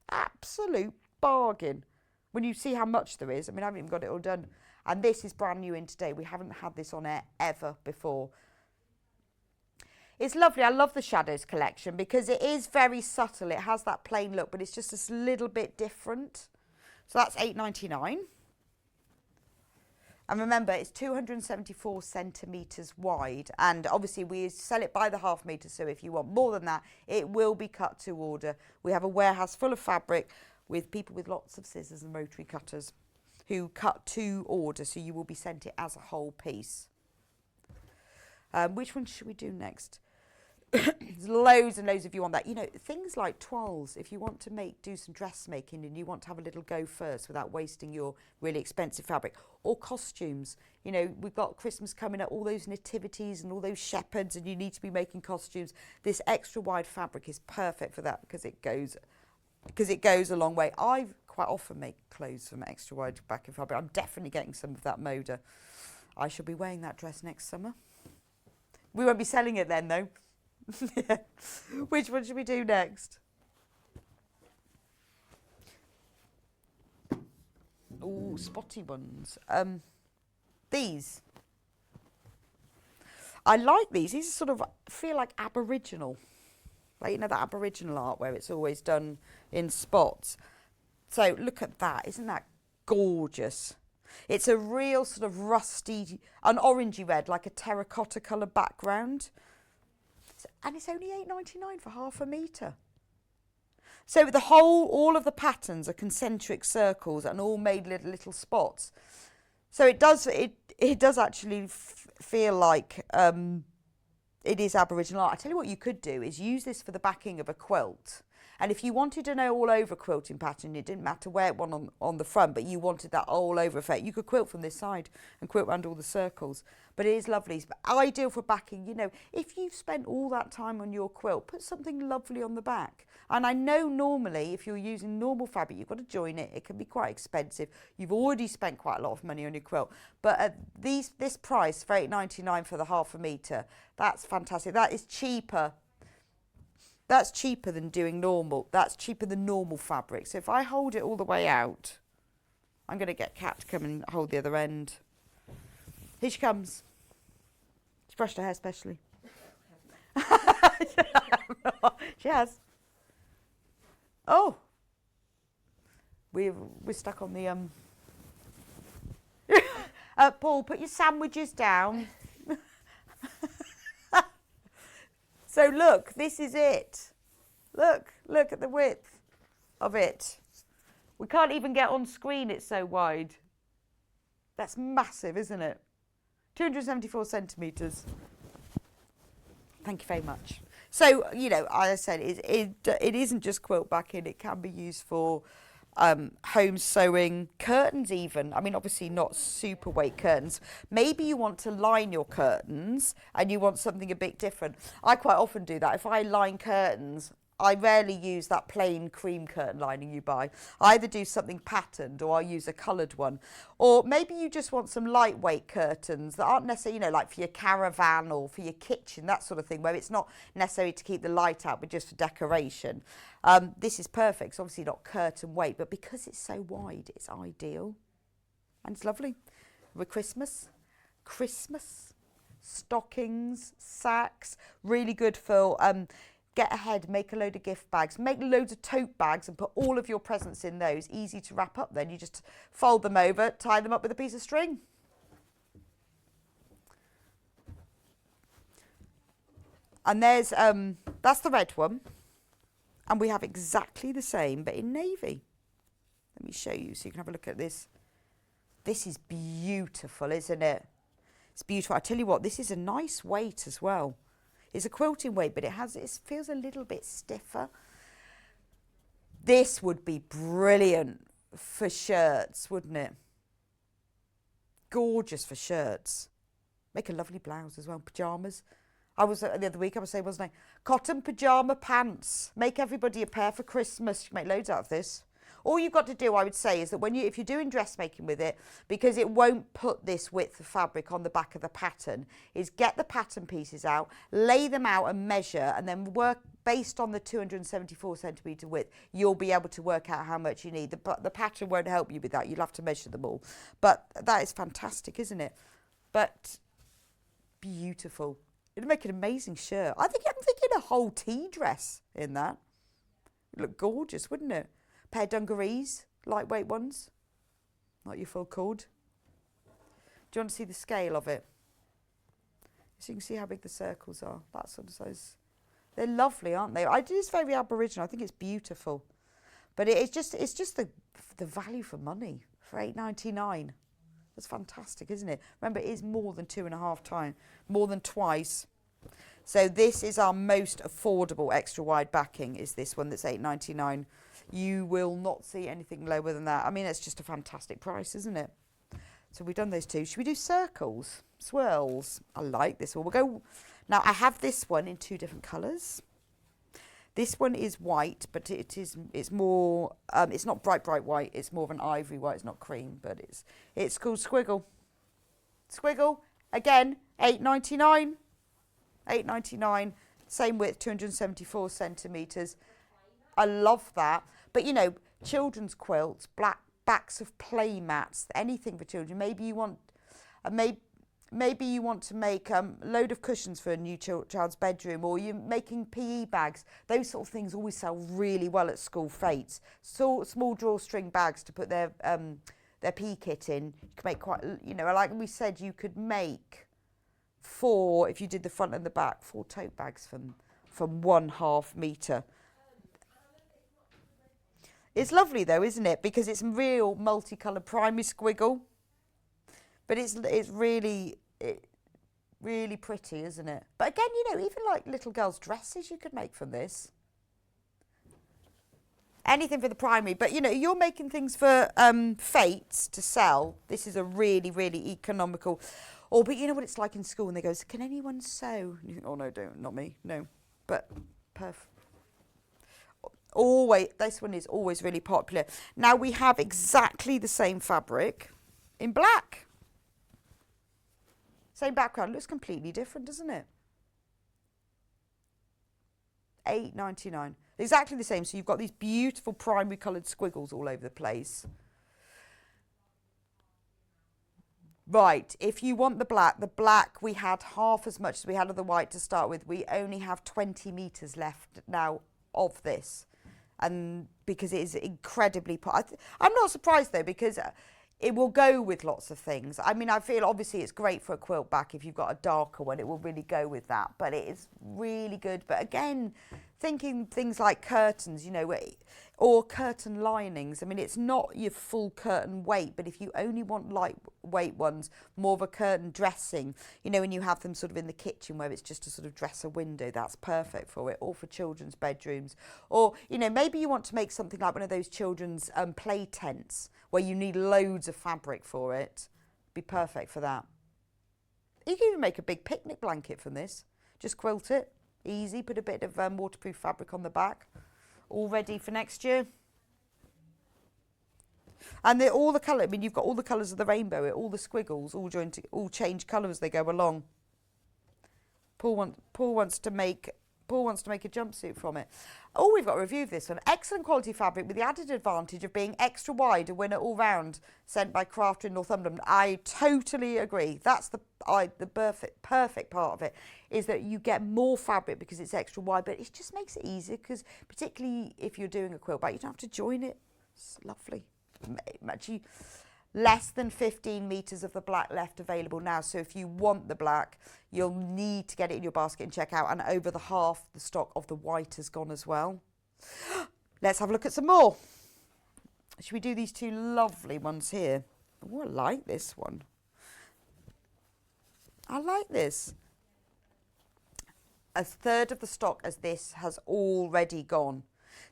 Absolute bargain. When you see how much there is, I mean, I haven't even got it all done. And this is brand new in today. We haven't had this on air ever before. It's lovely. I love the Shadows collection because it is very subtle. It has that plain look, but it's just a little bit different. So that's £8.99. And remember, it's 274 centimetres wide. And obviously, we sell it by the half metre. So if you want more than that, it will be cut to order. We have a warehouse full of fabric with people with lots of scissors and rotary cutters who cut to order. So you will be sent it as a whole piece. Which one should we do next? There's loads and loads of you on that. You know, things like toiles, if you want to do some dressmaking and you want to have a little go first without wasting your really expensive fabric. Or costumes. You know, we've got Christmas coming up, all those nativities and all those shepherds, and you need to be making costumes. This extra wide fabric is perfect for that because it goes a long way. I quite often make clothes from extra wide backing fabric. I'm definitely getting some of that Moda. I shall be wearing that dress next summer. We won't be selling it then, though. Which one should we do next? Oh, spotty ones. These. I like these. These are sort of feel like Aboriginal. Like, you know, that Aboriginal art where it's always done in spots. So look at that. Isn't that gorgeous? It's a real sort of rusty, an orangey red, like a terracotta colour background. And it's only £8.99 for half a metre. So all of the patterns are concentric circles and all made little spots. So it does actually feel like it is Aboriginal art. I tell you what you could do is use this for the backing of a quilt. And if you wanted to know all over quilting pattern, it didn't matter where it went on the front, but you wanted that all over effect, you could quilt from this side and quilt around all the circles. But it is lovely. It's ideal for backing. You know, if you've spent all that time on your quilt, put something lovely on the back. And I know normally if you're using normal fabric, you've got to join it. It can be quite expensive. You've already spent quite a lot of money on your quilt. But at this price for £8.99 for the half a metre, that's fantastic. That is cheaper. That's cheaper than doing normal. That's cheaper than normal fabric. So if I hold it all the way out, I'm going to get Kat to come and hold the other end. Here she comes. She's brushed her hair specially. She has. Oh. We're stuck on the... Paul, put your sandwiches down. So look, this is it. Look at the width of it. We can't even get on screen, it's so wide. That's massive, isn't it? 274 centimetres. Thank you very much. So, you know, as I said, it isn't just quilt backing, it can be used for home sewing, curtains even. I mean, obviously not super weight curtains. Maybe you want to line your curtains and you want something a bit different. I quite often do that. If I line curtains, I rarely use that plain cream curtain lining you buy. I either do something patterned or I'll use a coloured one. Or maybe you just want some lightweight curtains that aren't necessarily, you know, like for your caravan or for your kitchen, that sort of thing, where it's not necessary to keep the light out, but just for decoration. This is perfect. It's obviously not curtain weight, but because it's so wide, it's ideal. And it's lovely. With Christmas, stockings, sacks, really good for... get ahead, make a load of gift bags, make loads of tote bags and put all of your presents in those. Easy to wrap up then. You just fold them over, tie them up with a piece of string. And there's, that's the red one. And we have exactly the same, but in navy. Let me show you so you can have a look at this. This is beautiful, isn't it? It's beautiful. I tell you what, this is a nice weight as well. It's a quilting weight, but it feels a little bit stiffer. This would be brilliant for shirts, wouldn't it? Gorgeous for shirts. Make a lovely blouse as well, pyjamas. The other week I was saying, wasn't I? Cotton pyjama pants. Make everybody a pair for Christmas. You can make loads out of this. All you've got to do, I would say, is that if you're doing dressmaking with it, because it won't put this width of fabric on the back of the pattern, is get the pattern pieces out, lay them out and measure, and then work based on the 274 centimetre width. You'll be able to work out how much you need. The pattern won't help you with that. You'll have to measure them all. But that is fantastic, isn't it? But beautiful. It'd make an amazing shirt. I'm thinking a whole tea dress in that. It'd look gorgeous, wouldn't it? Pair of dungarees, lightweight ones, not your full cord. Do you want to see the scale of it? So you can see how big the circles are. That sort of size. They're lovely, aren't they? It is very Aboriginal. I think it's beautiful, but it's just the value for money for £8.99. That's fantastic, isn't it? Remember, it is more than 2.5 times, more than twice. So this is our most affordable extra wide backing. Is this one that's £8.99? You will not see anything lower than that. I mean, it's just a fantastic price, isn't it? So we've done those two. Should we do circles? Swirls. I like this one. We'll go. Now, I have this one in 2 different colours. This one is white, but it's more, it's not bright white. It's more of an ivory white. It's not cream, but it's called Squiggle. Squiggle. Again, £8.99. £8.99. Same width, 274 centimetres. I love that. But, you know, children's quilts, black backs of play mats, anything for children. Maybe you want, maybe you want to make a load of cushions for a new child's bedroom, or you're making PE bags. Those sort of things always sell really well at school fetes. So small drawstring bags to put their PE kit in. You can make quite, you know, like we said, you could make 4, if you did the front and the back, 4 tote bags from 1/2 metre. It's lovely though, isn't it? Because it's real multicoloured primary squiggle. But it's really pretty, isn't it? But again, you know, even like little girls' dresses you could make from this. Anything for the primary. But, you know, you're making things for fetes to sell. This is a really, really economical. Or, but you know what it's like in school, and they go, can anyone sew? And you think, oh, no, don't, not me, no. But perfect. Always, this one is always really popular. Now we have exactly the same fabric in black. Same background, looks completely different, doesn't it? £8.99. Exactly the same. So you've got these beautiful primary coloured squiggles all over the place. Right, if you want the black we had half as much as we had of the white to start with. We only have 20 metres left now of this. And because it is incredibly... I'm not surprised though, because... it will go with lots of things. I mean, I feel obviously it's great for a quilt back if you've got a darker one. It will really go with that. But it is really good. But again, thinking things like curtains, you know, or curtain linings. I mean, it's not your full curtain weight, but if you only want lightweight ones, more of a curtain dressing, you know, when you have them sort of in the kitchen where it's just a sort of dresser window, that's perfect for it. Or for children's bedrooms. Or, you know, maybe you want to make something like one of those children's play tents where you need loads of fabric for it. Be perfect for that. You can even make a big picnic blanket from this. Just quilt it, easy, put a bit of waterproof fabric on the back. All ready for next year. And they're all the colour, I mean, you've got all the colours of the rainbow, all the squiggles, all change colour as they go along. Paul wants to make a jumpsuit from it. Oh, we've got a review of this one. Excellent quality fabric with the added advantage of being extra wide, a winner all round, sent by Crafter in Northumberland. I totally agree. That's the perfect part of it, is that you get more fabric because it's extra wide, but it just makes it easier because particularly if you're doing a quilt back, you don't have to join it. It's lovely. Actually, less than 15 metres of the black left available now. So if you want the black, you'll need to get it in your basket and check out. And over the half, the stock of the white has gone as well. Let's have a look at some more. Should we do these 2 lovely ones here? Oh, I like this one. I like this. A third of the stock as this has already gone.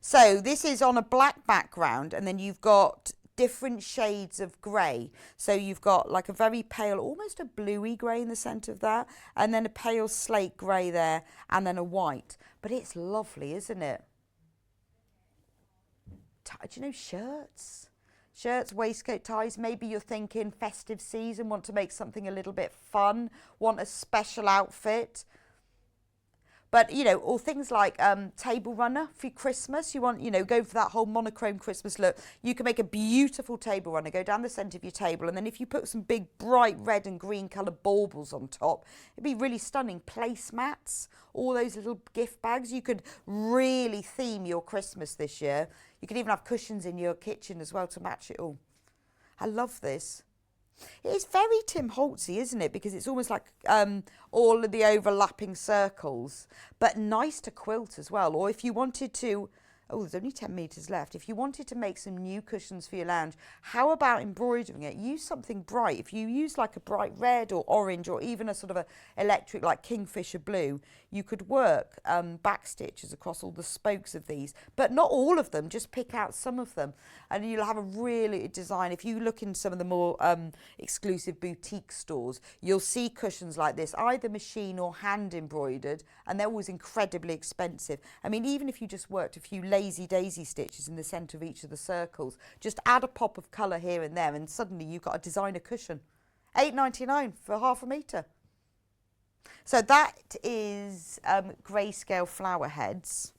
So this is on a black background, and then you've got different shades of grey. So you've got like a very pale, almost a bluey grey in the centre of that, and then a pale slate grey there, and then a white. But it's lovely, isn't it? Do you know shirts? Shirts, waistcoat, ties. Maybe you're thinking festive season, want to make something a little bit fun, want a special outfit. But, you know, or things like table runner for Christmas. You want, you know, go for that whole monochrome Christmas look. You can make a beautiful table runner, go down the centre of your table. And then if you put some big bright red and green coloured baubles on top, it'd be really stunning. Placemats, all those little gift bags. You could really theme your Christmas this year. You could even have cushions in your kitchen as well to match it all. I love this. It's very Tim Holtzy, isn't it? Because it's almost like all of the overlapping circles, but nice to quilt as well. Or if you wanted to, oh, there's only 10 metres left. If you wanted to make some new cushions for your lounge, how about embroidering it? Use something bright. If you use like a bright red or orange or even a sort of a electric like Kingfisher blue, you could work back stitches across all the spokes of these, but not all of them, just pick out some of them. And you'll have a really design. If you look in some of the more exclusive boutique stores, you'll see cushions like this, either machine or hand embroidered, and they're always incredibly expensive. I mean, even if you just worked a few lazy daisy stitches in the centre of each of the circles, just add a pop of colour here and there, and suddenly you've got a designer cushion. £8.99 for 1/2 metre. So that is grayscale flower heads.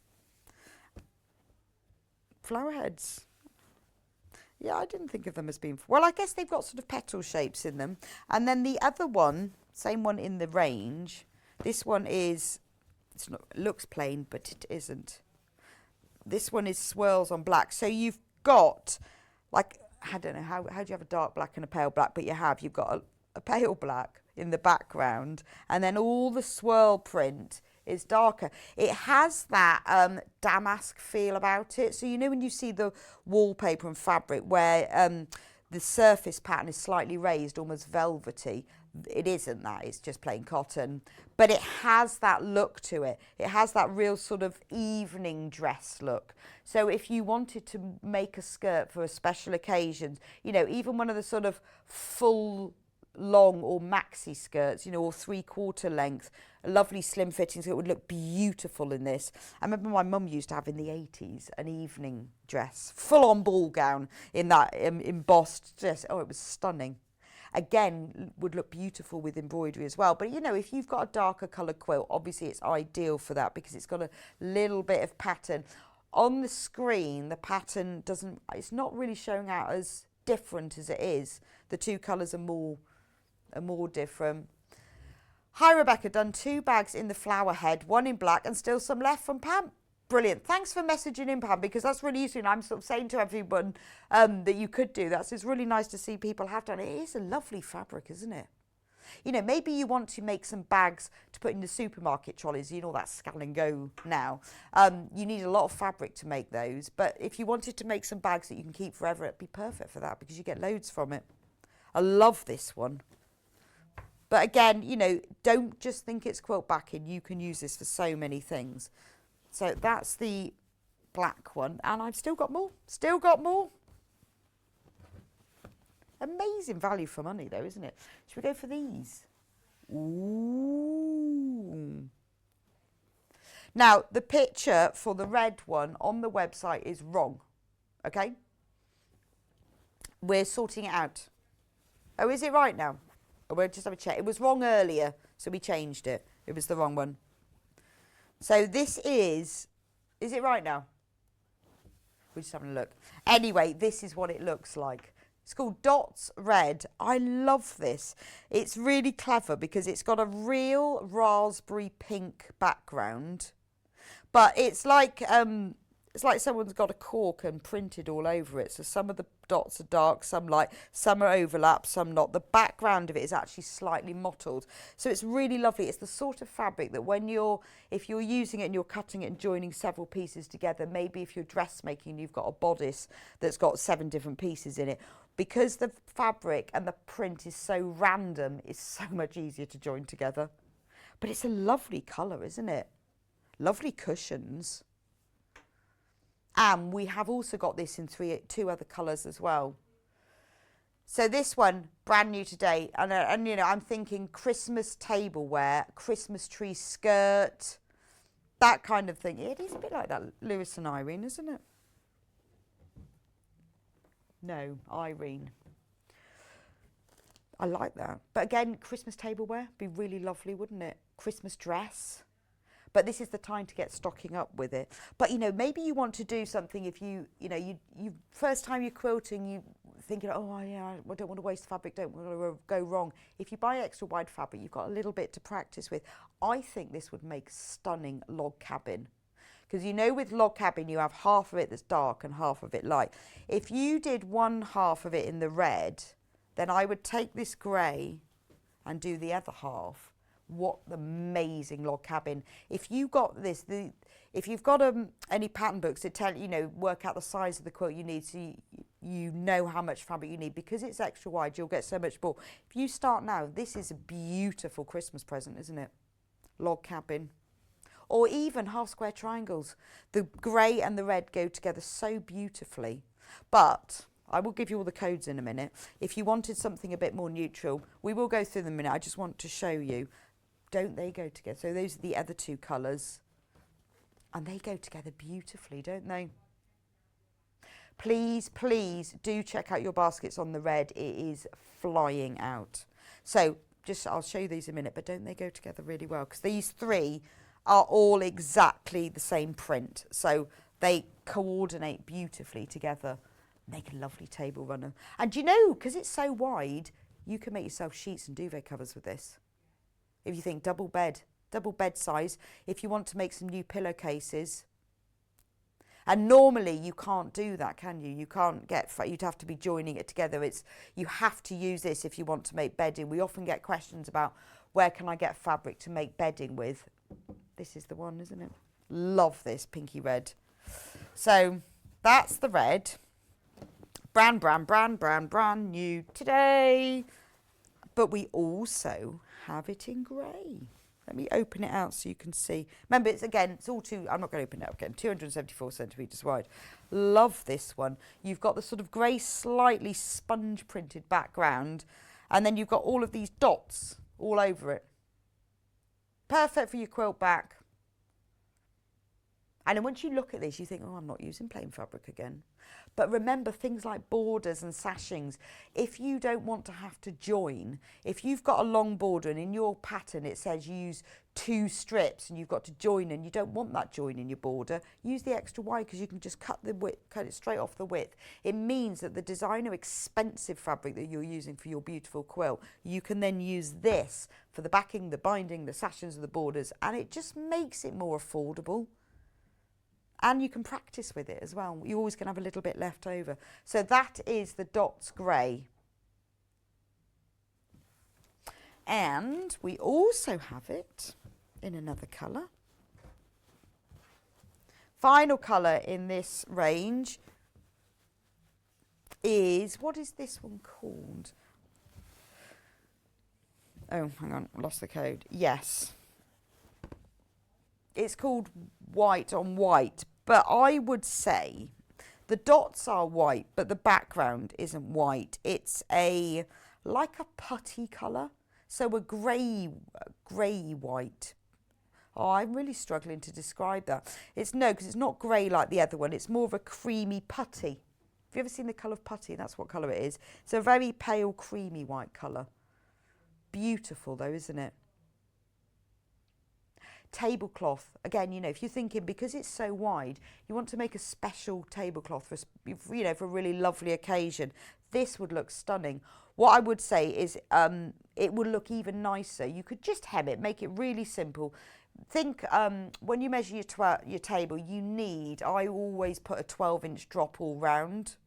Flower heads. Yeah, I didn't think of them as being... Well, I guess they've got sort of petal shapes in them. And then the other one, same one in the range. This one is... It's not, it looks plain, but it isn't. This one is swirls on black. So you've got, like, I don't know, how do you have a dark black and a pale black? But you've got a pale black in the background. And then all the swirl print is darker. It has that damask feel about it. So you know when you see the wallpaper and fabric where the surface pattern is slightly raised, almost velvety. It isn't that, it's just plain cotton. But it has that look to it. It has that real sort of evening dress look. So if you wanted to make a skirt for a special occasion, you know, even one of the sort of full long or maxi skirts, you know, or 3/4 length, a lovely slim fitting, so it would look beautiful in this. I remember my mum used to have in the 80s an evening dress, full on ball gown in that embossed dress. Oh, it was stunning. Again, would look beautiful with embroidery as well. But you know, if you've got a darker coloured quilt, obviously it's ideal for that because it's got a little bit of pattern. On the screen, the pattern it's not really showing out as different as it is. The two colours are more different. Hi Rebecca, done 2 bags in the flower head, 1 in black and still some left from Pam. Brilliant. Thanks for messaging in, Pam, because that's really useful. And I'm sort of saying to everyone that you could do that. So it's really nice to see people have done it. It is a lovely fabric, isn't it? You know, maybe you want to make some bags to put in the supermarket trolleys. You know, that scan and go now. You need a lot of fabric to make those. But if you wanted to make some bags that you can keep forever, it'd be perfect for that because you get loads from it. I love this one. But again, you know, don't just think it's quilt backing. You can use this for so many things. So that's the black one. And I've still got more. Still got more. Amazing value for money though, isn't it? Should we go for these? Ooh. Now, the picture for the red one on the website is wrong. Okay? We're sorting it out. Oh, is it right now? We'll just have a check. It was wrong earlier, so we changed it. It was the wrong one. So this is it right now? We're just having a look. Anyway, this is what it looks like. It's called Dots Red. I love this. It's really clever because it's got a real raspberry pink background, but it's like someone's got a cork and printed all over it. So some of the dots are dark, some light, some are overlapped, some not. The background of it is actually slightly mottled. So it's really lovely. It's the sort of fabric that if you're using it and you're cutting it and joining several pieces together, maybe if you're dressmaking, you've got a bodice that's got 7 different pieces in it. Because the fabric and the print is so random, it's so much easier to join together. But it's a lovely colour, isn't it? Lovely cushions. And we have also got this in 2 other colours as well. So this one, brand new today. And you know, I'm thinking Christmas tableware, Christmas tree skirt, that kind of thing. It is a bit like that Lewis and Irene, isn't it? No, Irene. I like that. But again, Christmas tableware, be really lovely, wouldn't it? Christmas dress. But this is the time to get stocking up with it. But, you know, maybe you want to do something if you first time you're quilting, you thinking, oh, yeah, I don't want to waste fabric, don't want to go wrong. If you buy extra wide fabric, you've got a little bit to practice with. I think this would make stunning log cabin. Because, you know, with log cabin, you have half of it that's dark and half of it light. If you did 1/2 of it in the red, then I would take this grey and do the other half. What amazing log cabin. If you got this, if you've got any pattern books that tell you know, work out the size of the quilt you need, so you know how much fabric you need. Because it's extra wide, you'll get so much more. If you start now, this is a beautiful Christmas present, isn't it? Log cabin. Or even half square triangles. The grey and the red go together so beautifully. But I will give you all the codes in a minute. If you wanted something a bit more neutral, we will go through them in a minute. I just want to show you. Don't they go together? So those are the other 2 colours. And they go together beautifully, don't they? Please, please do check out your baskets on the red. It is flying out. So I'll show you these in a minute, but don't they go together really well? Because these 3 are all exactly the same print. So they coordinate beautifully together. Make a lovely table runner. And do you know, because it's so wide, you can make yourself sheets and duvet covers with this. If you think double bed size, if you want to make some new pillowcases. And normally you can't do that, can you? You can't get, you'd have to be joining it together. You have to use this if you want to make bedding. We often get questions about where can I get fabric to make bedding with. This is the one, isn't it? Love this pinky red. So that's the red. Brand new today. But we also have it in grey. Let me open it out so you can see. Remember, it's all too, I'm not going to open it up again, 274 centimetres wide. Love this one. You've got the sort of grey, slightly sponge printed background, and then you've got all of these dots all over it. Perfect for your quilt back. And then once you look at this, you think, oh, I'm not using plain fabric again. But remember things like borders and sashings. If you don't want to have to join, if you've got a long border and in your pattern it says use 2 strips and you've got to join and you don't want that join in your border, use the extra wide because you can just cut it straight off the width. It means that the designer expensive fabric that you're using for your beautiful quilt, you can then use this for the backing, the binding, the sashings and the borders, and it just makes it more affordable. And you can practice with it as well. You always can have a little bit left over. So that is the Dots Grey. And we also have it in another colour. Final colour in this range is, what is this one called? Oh, hang on, I lost the code. Yes. It's called white on white, but I would say the dots are white, but the background isn't white. It's like a putty colour, so a grey white. Oh, I'm really struggling to describe that. Because it's not grey like the other one. It's more of a creamy putty. Have you ever seen the colour of putty? That's what colour it is. It's a very pale, creamy white colour. Beautiful though, isn't it? Tablecloth, again, if you're thinking because it's so wide, you want to make a special tablecloth for a really lovely occasion, this would look stunning. What I would say is it would look even nicer. You could just hem it, make it really simple. Think when you measure your table, I always put a 12-inch drop all round.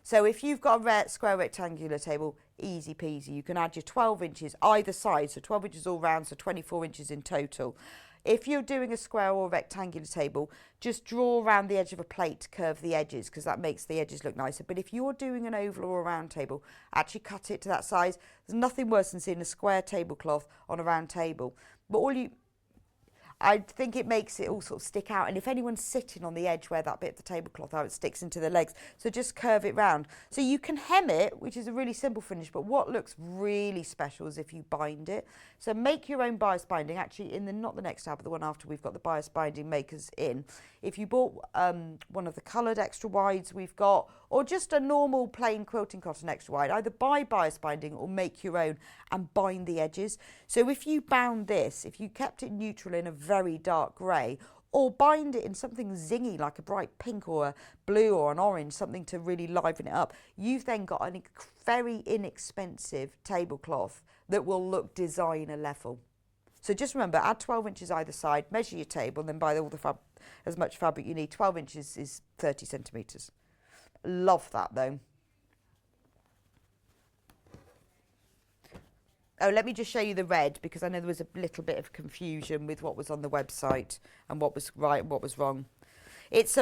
So if you've got a square rectangular table, easy peasy. You can add your 12 inches either side, so 12 inches all round, so 24 inches in total. If you're doing a square or rectangular table, just draw around the edge of a plate to curve the edges because that makes the edges look nicer. But if you're doing an oval or a round table, actually cut it to that size. There's nothing worse than seeing a square tablecloth on a round table. But I think it makes it all sort of stick out, and if anyone's sitting on the edge where that bit of the tablecloth how it sticks into their legs, so just curve it round. So you can hem it, which is a really simple finish, but what looks really special is if you bind it. So make your own bias binding, actually not the next tab, but the one after we've got the bias binding makers in. If you bought one of the coloured extra wides we've got, or just a normal plain quilting cotton extra wide, either buy bias binding or make your own and bind the edges. So if you bound this, if you kept it neutral in a very dark grey, or bind it in something zingy like a bright pink or a blue or an orange, something to really liven it up, you've then got a very inexpensive tablecloth that will look designer level. So just remember, add 12 inches either side, measure your table, and then buy all the as much fabric you need. 12 inches is 30 centimetres. Love that though. Oh, let me just show you the red, because I know there was a little bit of confusion with what was on the website and what was right and what was wrong. It's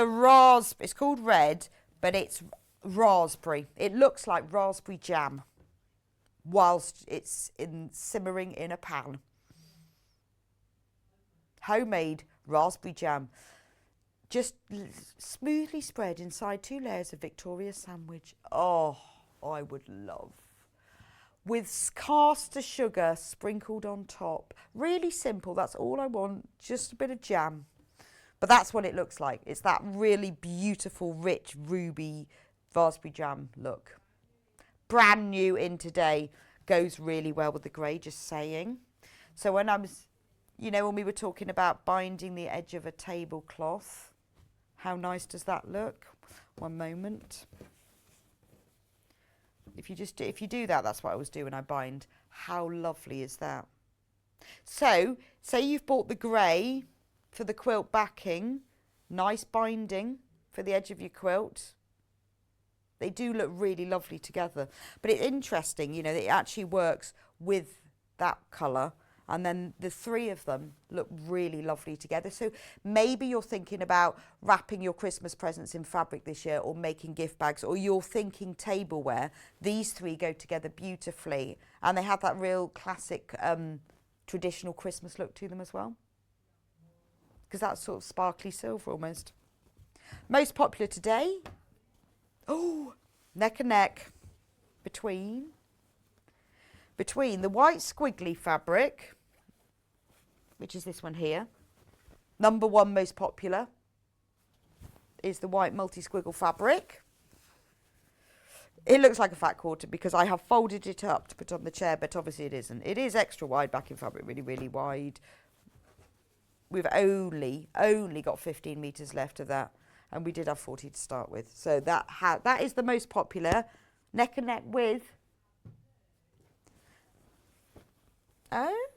called red, but it's raspberry. It looks like raspberry jam whilst it's simmering in a pan. Homemade raspberry jam. Just smoothly spread inside 2 layers of Victoria sandwich. Oh, I would love. With caster sugar sprinkled on top. Really simple, that's all I want, just a bit of jam. But that's what it looks like. It's that really beautiful, rich, ruby raspberry jam look. Brand new in today, goes really well with the grey, just saying. So when I was, when we were talking about binding the edge of a tablecloth, how nice does that look? One moment. If you do that, that's what I always do when I bind. How lovely is that? So, say you've bought the grey for the quilt backing, nice binding for the edge of your quilt. They do look really lovely together. But it's interesting, you know, that it actually works with that colour, and then the three of them look really lovely together. So maybe you're thinking about wrapping your Christmas presents in fabric this year, or making gift bags, or you're thinking tableware. These three go together beautifully, and they have that real classic traditional Christmas look to them as well, because that's sort of sparkly silver almost. Most popular today, oh, neck and neck between the white squiggly fabric, which is this one here. Number one most popular is the white multi-squiggle fabric. It looks like a fat quarter because I have folded it up to put on the chair, but obviously it isn't. It is extra wide backing fabric, really, really wide. We've only got 15 metres left of that, and we did have 40 to start with. So that is the most popular. Neck and neck with. Oh.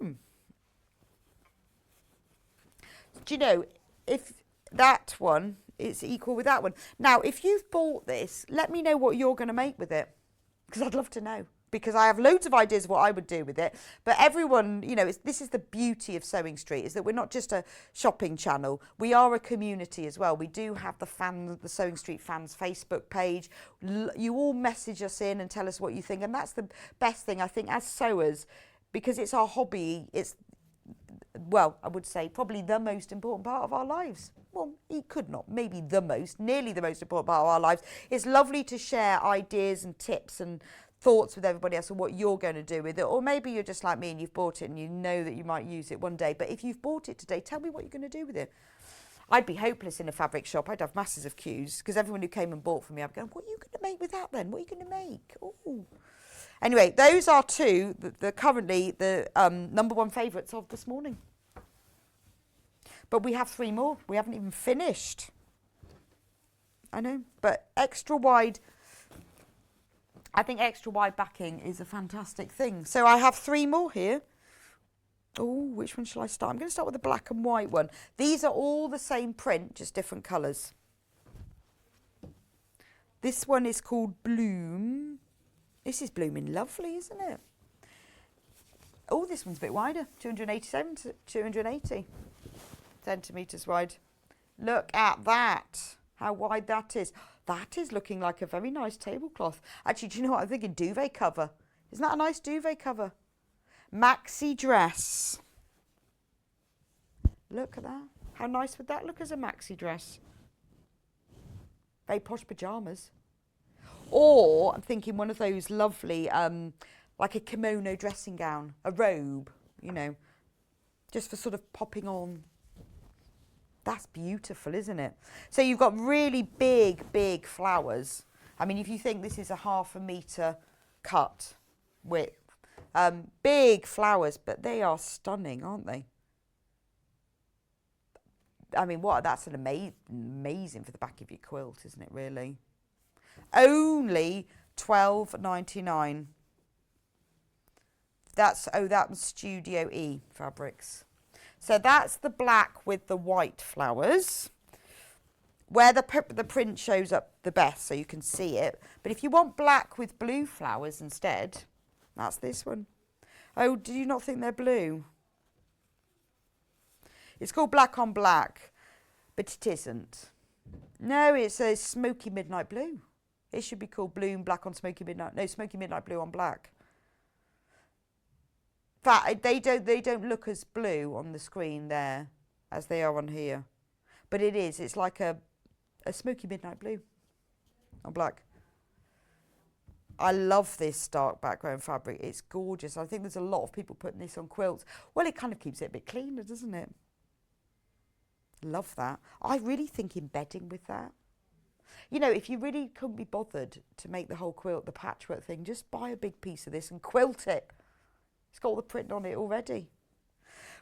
Do you know, if that one is equal with that one. Now, if you've bought this, let me know what you're going to make with it, because I'd love to know. Because I have loads of ideas of what I would do with it. But everyone, you know, this is the beauty of Sewing Street, is that we're not just a shopping channel. We are a community as well. We do have the Sewing Street Fans Facebook page. You all message us in and tell us what you think. And that's the best thing, I think, as sewers, because it's our hobby. It's, well, I would say probably the most important part of our lives. Well, it could not, maybe the most, nearly the most important part of our lives. It's lovely to share ideas and tips and thoughts with everybody else on what you're going to do with it. Or maybe you're just like me and you've bought it and you know that you might use it one day. But if you've bought it today, tell me what you're going to do with it. I'd be hopeless in a fabric shop. I'd have masses of queues, because everyone who came and bought from me, I'd go, what are you going to make with that then? What are you going to make? Ooh. Anyway, those are two, currently the number one favourites of this morning. But we have three more. We haven't even finished. I know, but extra wide, I think extra wide backing is a fantastic thing. So I have three more here. Oh, which one shall I start? I'm going to start with the black and white one. These are all the same print, just different colours. This one is called Bloom. This is blooming lovely, isn't it? Oh, this one's a bit wider, 287 to 280 centimetres wide. Look at that, how wide that is. That is looking like a very nice tablecloth. Actually, do you know what I'm thinking? Duvet cover. Isn't that a nice duvet cover? Maxi dress. Look at that. How nice would that look as a maxi dress? Very posh pyjamas. Or I'm thinking one of those lovely, like a kimono dressing gown, a robe, you know, just for sort of popping on. That's beautiful, isn't it? So you've got really big, big flowers. I mean, if you think this is a 1/2 metre cut width, big flowers, but they are stunning, aren't they? I mean, that's an amazing for the back of your quilt, isn't it, really? Only $12.99. That was Studio E fabrics. So that's the black with the white flowers, where the print shows up the best, so you can see it. But if you want black with blue flowers instead, that's this one. Oh, do you not think they're blue? It's called Black on Black, but it isn't. No, it's a smoky midnight blue. It should be called Bloom Black on Smoky Midnight. No, Smoky Midnight Blue on Black. In fact, they don't look as blue on the screen there as they are on here. But it is. It's like a Smoky Midnight Blue on black. I love this dark background fabric. It's gorgeous. I think there's a lot of people putting this on quilts. Well, it kind of keeps it a bit cleaner, doesn't it? Love that. I really think embedding with that. You know, if you really couldn't be bothered to make the whole quilt, the patchwork thing, just buy a big piece of this and quilt it. It's got all the print on it already.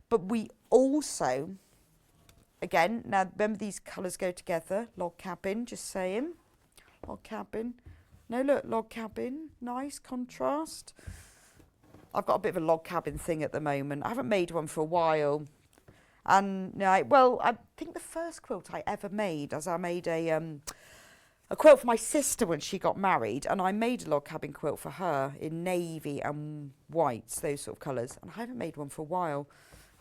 But we also, again, now remember these colours go together. Log cabin, just saying. Log cabin. No, look, log cabin, nice contrast. I've got a bit of a log cabin thing at the moment. I haven't made one for a while. And well, I think the first quilt I ever made, as I made a quilt for my sister when she got married, and I made a log cabin quilt for her in navy and whites, those sort of colours. And I haven't made one for a while,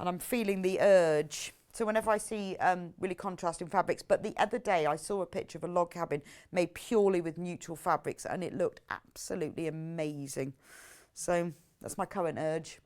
and I'm feeling the urge. So whenever I see really contrasting fabrics, but the other day I saw a picture of a log cabin made purely with neutral fabrics, and it looked absolutely amazing. So that's my current urge.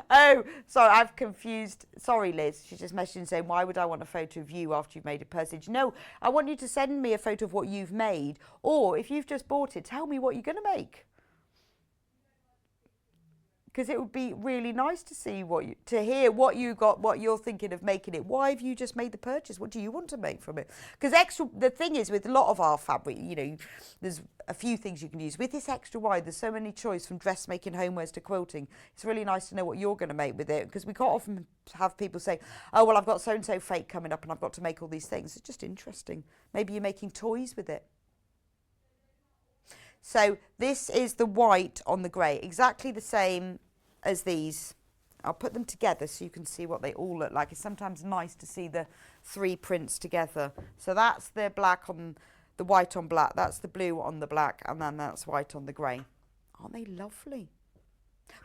Oh, sorry, I've confused. Sorry, Liz. She's just messaging saying, why would I want a photo of you after you've made a purse? No, I want you to send me a photo of what you've made. Or if you've just bought it, tell me what you're going to make. Because it would be really nice to see to hear what you got, what you're thinking of making it. Why have you just made the purchase? What do you want to make from it? Because the thing is, with a lot of our fabric, there's a few things you can use. With this extra wide, there's so many choice from dressmaking, homewares to quilting. It's really nice to know what you're going to make with it, because we quite often have people say, oh, well, I've got so-and-so fake coming up and I've got to make all these things. It's just interesting. Maybe you're making toys with it. So this is the white on the grey, exactly the same as these. I'll put them together so you can see what they all look like. It's sometimes nice to see the three prints together. So that's the black on the white on black, that's the blue on the black, and then that's white on the grey. Aren't they lovely?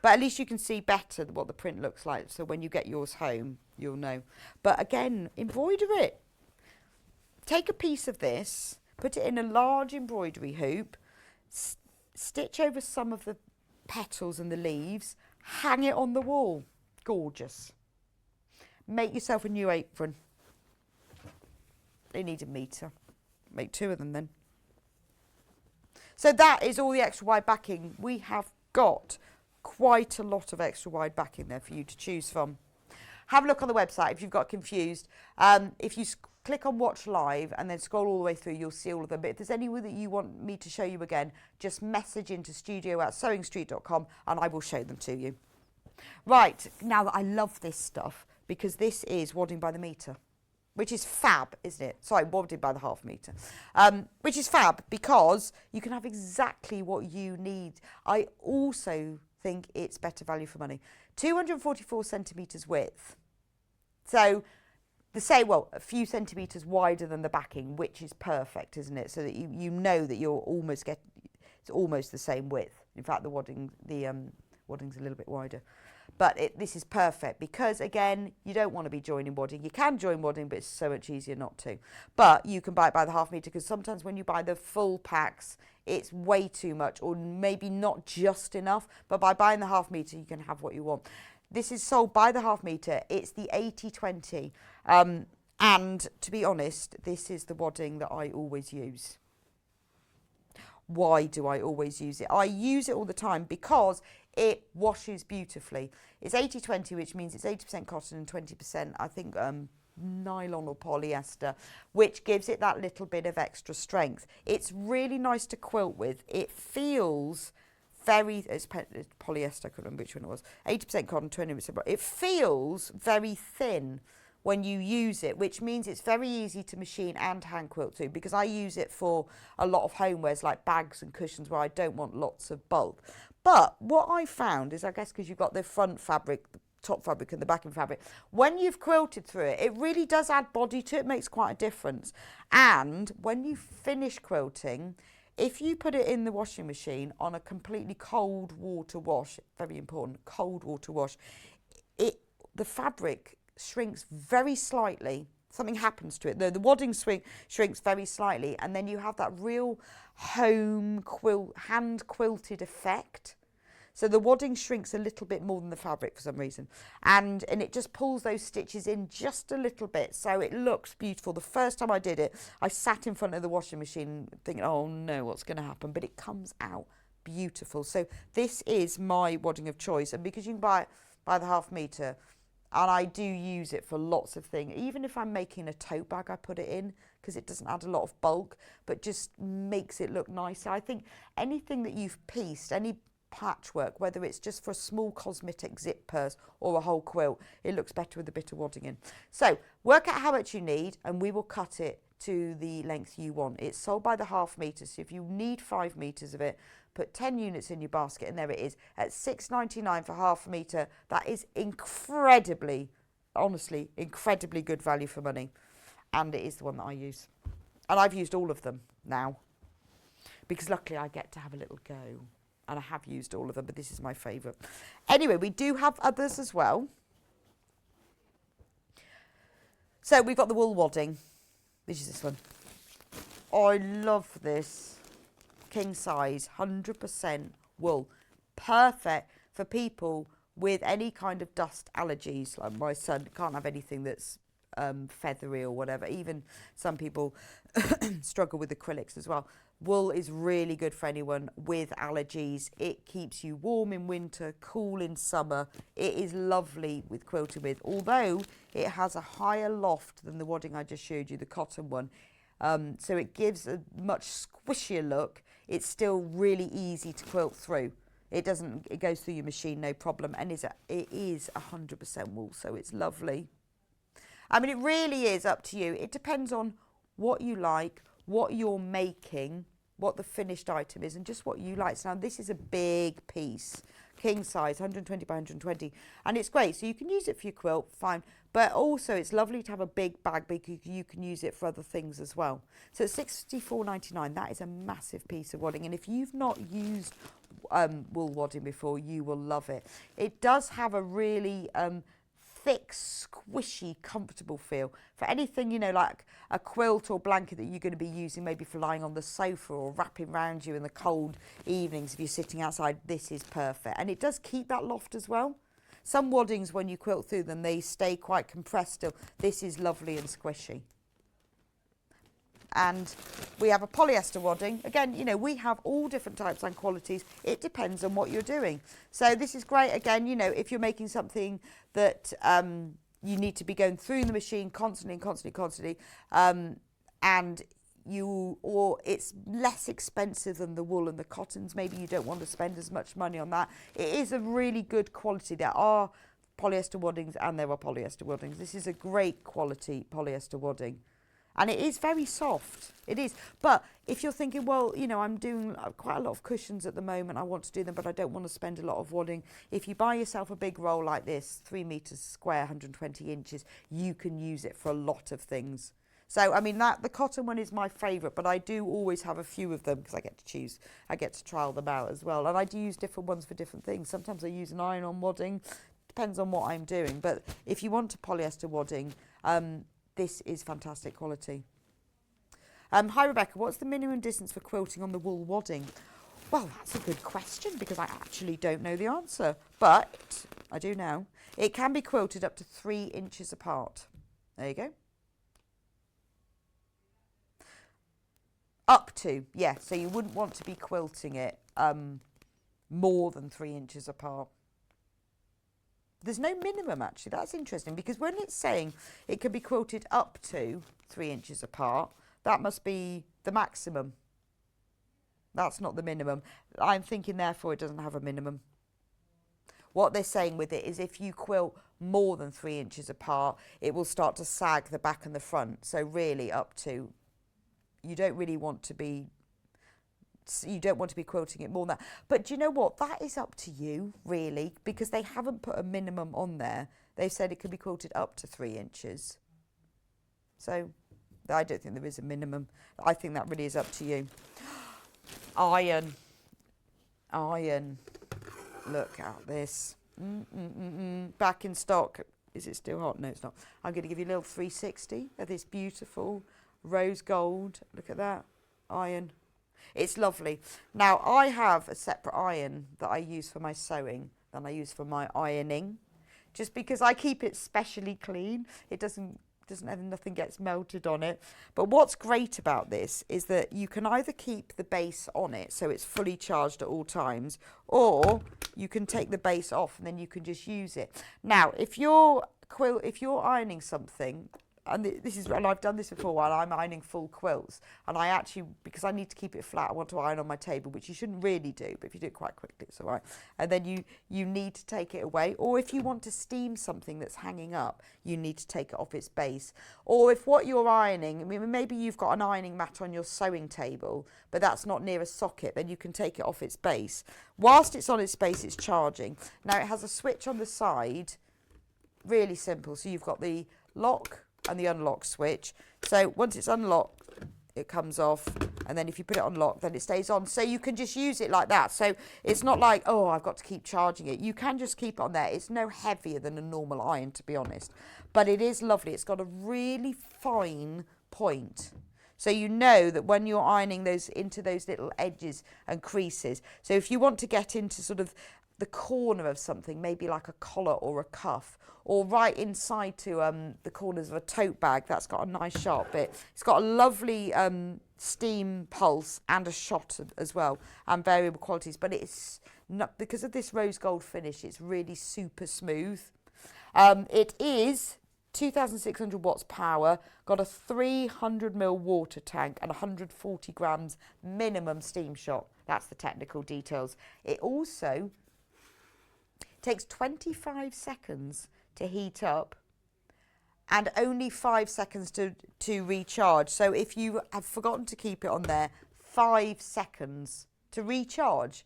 But at least you can see better what the print looks like, so when you get yours home you'll know. But again, embroider it. Take a piece of this, put it in a large embroidery hoop, stitch over some of the petals and the leaves, hang it on the wall. Gorgeous. Make yourself a new apron. They need a metre. Make two of them then. So that is all the extra wide backing. We have got quite a lot of extra wide backing there for you to choose from. Have a look on the website if you've got confused. If you click on watch live and then scroll all the way through, you'll see all of them. But if there's any that you want me to show you again, just message into studio@sewingstreet.com and I will show them to you. Right, now I love this stuff because this is wadding by the metre, which is fab, isn't it? Sorry, wadding by the half metre. Which is fab because you can have exactly what you need. I also think it's better value for money. 244 centimetres width. So a few centimetres wider than the backing, which is perfect, isn't it? So that you know that it's almost the same width. In fact, the wadding's a little bit wider. But this is perfect because, again, you don't want to be joining wadding. You can join wadding, but it's so much easier not to. But you can buy it by the half metre because sometimes when you buy the full packs, it's way too much or maybe not just enough. But by buying the half metre, you can have what you want. This is sold by the half metre. It's the 80/20. And to be honest, this is the wadding that I always use. Why do I always use it? I use it all the time because it washes beautifully. It's 80/20, which means it's 80% cotton and 20%, I think, nylon or polyester, which gives it that little bit of extra strength. It's really nice to quilt with. It feels it's polyester, I couldn't remember which one it was. 80% cotton, 20%. It feels very thin when you use it, which means it's very easy to machine and hand quilt to, because I use it for a lot of homewares like bags and cushions where I don't want lots of bulk. But what I found is, I guess because you've got the front fabric, the top fabric and the backing fabric, when you've quilted through it, it really does add body to it, makes quite a difference. And when you finish quilting, if you put it in the washing machine on a completely cold water wash, very important, cold water wash, the fabric shrinks very slightly. Something happens to it. The wadding shrinks very slightly, and then you have that real home hand quilted effect. So the wadding shrinks a little bit more than the fabric for some reason, and it just pulls those stitches in just a little bit, so it looks beautiful. The first time I did it, I sat in front of the washing machine thinking, oh no, what's going to happen? But it comes out beautiful. So this is my wadding of choice, and because you can buy it by the half metre, and I do use it for lots of things. Even if I'm making a tote bag, I put it in because it doesn't add a lot of bulk, but just makes it look nicer. I think anything that you've pieced, any patchwork, whether it's just for a small cosmetic zip purse or a whole quilt, it looks better with a bit of wadding in. So work out how much you need and we will cut it to the length you want. It's sold by the ½ metre, so if you need 5 metres of it, put 10 units in your basket and there it is at £6.99 for ½ metre. That is incredibly, honestly, incredibly good value for money, and it is the one that I use, and I've used all of them now because luckily I get to have a little go. And I have used all of them, but this is my favourite. Anyway, we do have others as well. So we've got the wool wadding. This is this one. I love this. King size, 100% wool. Perfect for people with any kind of dust allergies. Like my son can't have anything that's feathery or whatever. Even some people struggle with acrylics as well. Wool is really good for anyone with allergies. It keeps you warm in winter, cool in summer. It is lovely with quilting with, although it has a higher loft than the wadding I just showed you, the cotton one. So it gives a much squishier look. It's still really easy to quilt through. It goes through your machine, no problem. And it is 100% wool, so it's lovely. I mean, it really is up to you. It depends on what you like, what you're making, what the finished item is, and just what you like. So now this is a big piece, king size, 120 by 120, and it's great. So you can use it for your quilt, fine, but also it's lovely to have a big bag because you can use it for other things as well. So it's £64.99. That is a massive piece of wadding, and if you've not used wool wadding before, you will love it. It does have a really thick, squishy, comfortable feel for anything, you know, like a quilt or blanket that you're going to be using maybe for lying on the sofa or wrapping around you in the cold evenings if you're sitting outside. This is perfect, and it does keep that loft as well. Some waddings, when you quilt through them, they stay quite compressed still. This is lovely and squishy. And we have a polyester wadding. Again, you know, we have all different types and qualities. It depends on what you're doing. So this is great. Again, you know, if you're making something that you need to be going through the machine constantly, and or it's less expensive than the wool and the cottons, maybe you don't want to spend as much money on that. It is a really good quality. There are polyester waddings and there are polyester waddings. This is a great quality polyester wadding. And it is very soft, it is. But if you're thinking, well, you know, I'm doing quite a lot of cushions at the moment, I want to do them, but I don't want to spend a lot of wadding. If you buy yourself a big roll like this, 3 metres square, 120 inches, you can use it for a lot of things. So, I mean, the cotton one is my favourite, but I do always have a few of them because I get to choose. I get to trial them out as well. And I do use different ones for different things. Sometimes I use an iron-on wadding, depends on what I'm doing. But if you want a polyester wadding, this is fantastic quality. Hi Rebecca, what's the minimum distance for quilting on the wool wadding? Well, that's a good question because I actually don't know the answer, but I do now. It can be quilted up to 3 inches apart. There you go. Up to, yeah, so you wouldn't want to be quilting it more than 3 inches apart. There's no minimum, actually. That's interesting because when it's saying it can be quilted up to 3 inches apart, that must be the maximum. That's not the minimum. I'm thinking, therefore, it doesn't have a minimum. What they're saying with it is if you quilt more than 3 inches apart, it will start to sag the back and the front. So really up to, you don't want to be quilting it more than that. But do you know what? That is up to you, really, because they haven't put a minimum on there. They've said it can be quilted up to 3 inches. So I don't think there is a minimum. I think that really is up to you. Iron. Look at this. Back in stock. Is it still hot? No, it's not. I'm going to give you a little 360 of this beautiful rose gold. Look at that. Iron. It's lovely. Now, I have a separate iron that I use for my sewing than I use for my ironing, just because I keep it specially clean. It doesn't nothing gets melted on it. But what's great about this is that you can either keep the base on it so it's fully charged at all times, or you can take the base off and then you can just use it. Now, if you're ironing something, this is, and I've done this before while I'm ironing full quilts, and I actually, because I need to keep it flat, I want to iron on my table, which you shouldn't really do, but if you do it quite quickly, it's all right. And then you need to take it away, or if you want to steam something that's hanging up, you need to take it off its base. Or if what you're ironing, I mean, maybe you've got an ironing mat on your sewing table, but that's not near a socket, then you can take it off its base. Whilst it's on its base, it's charging. Now it has a switch on the side, really simple. So you've got the lock and the unlock switch. So once it's unlocked, it comes off, and then if you put it on lock, then it stays on. So you can just use it like that. So it's not like, oh, I've got to keep charging it. You can just keep it on there. It's no heavier than a normal iron, to be honest, but it is lovely. It's got a really fine point. So you know that when you're ironing those into those little edges and creases. So if you want to get into sort of the corner of something, maybe like a collar or a cuff, or right inside to the corners of a tote bag, that's got a nice sharp bit. It's got a lovely steam pulse and a shot as well, and variable qualities, but it's not, because of this rose gold finish, it's really super smooth. It is 2,600 watts power, got a 300ml water tank and 140 grams minimum steam shot. That's the technical details. It also takes 25 seconds to heat up and only 5 seconds to recharge. So if you have forgotten to keep it on there, 5 seconds to recharge.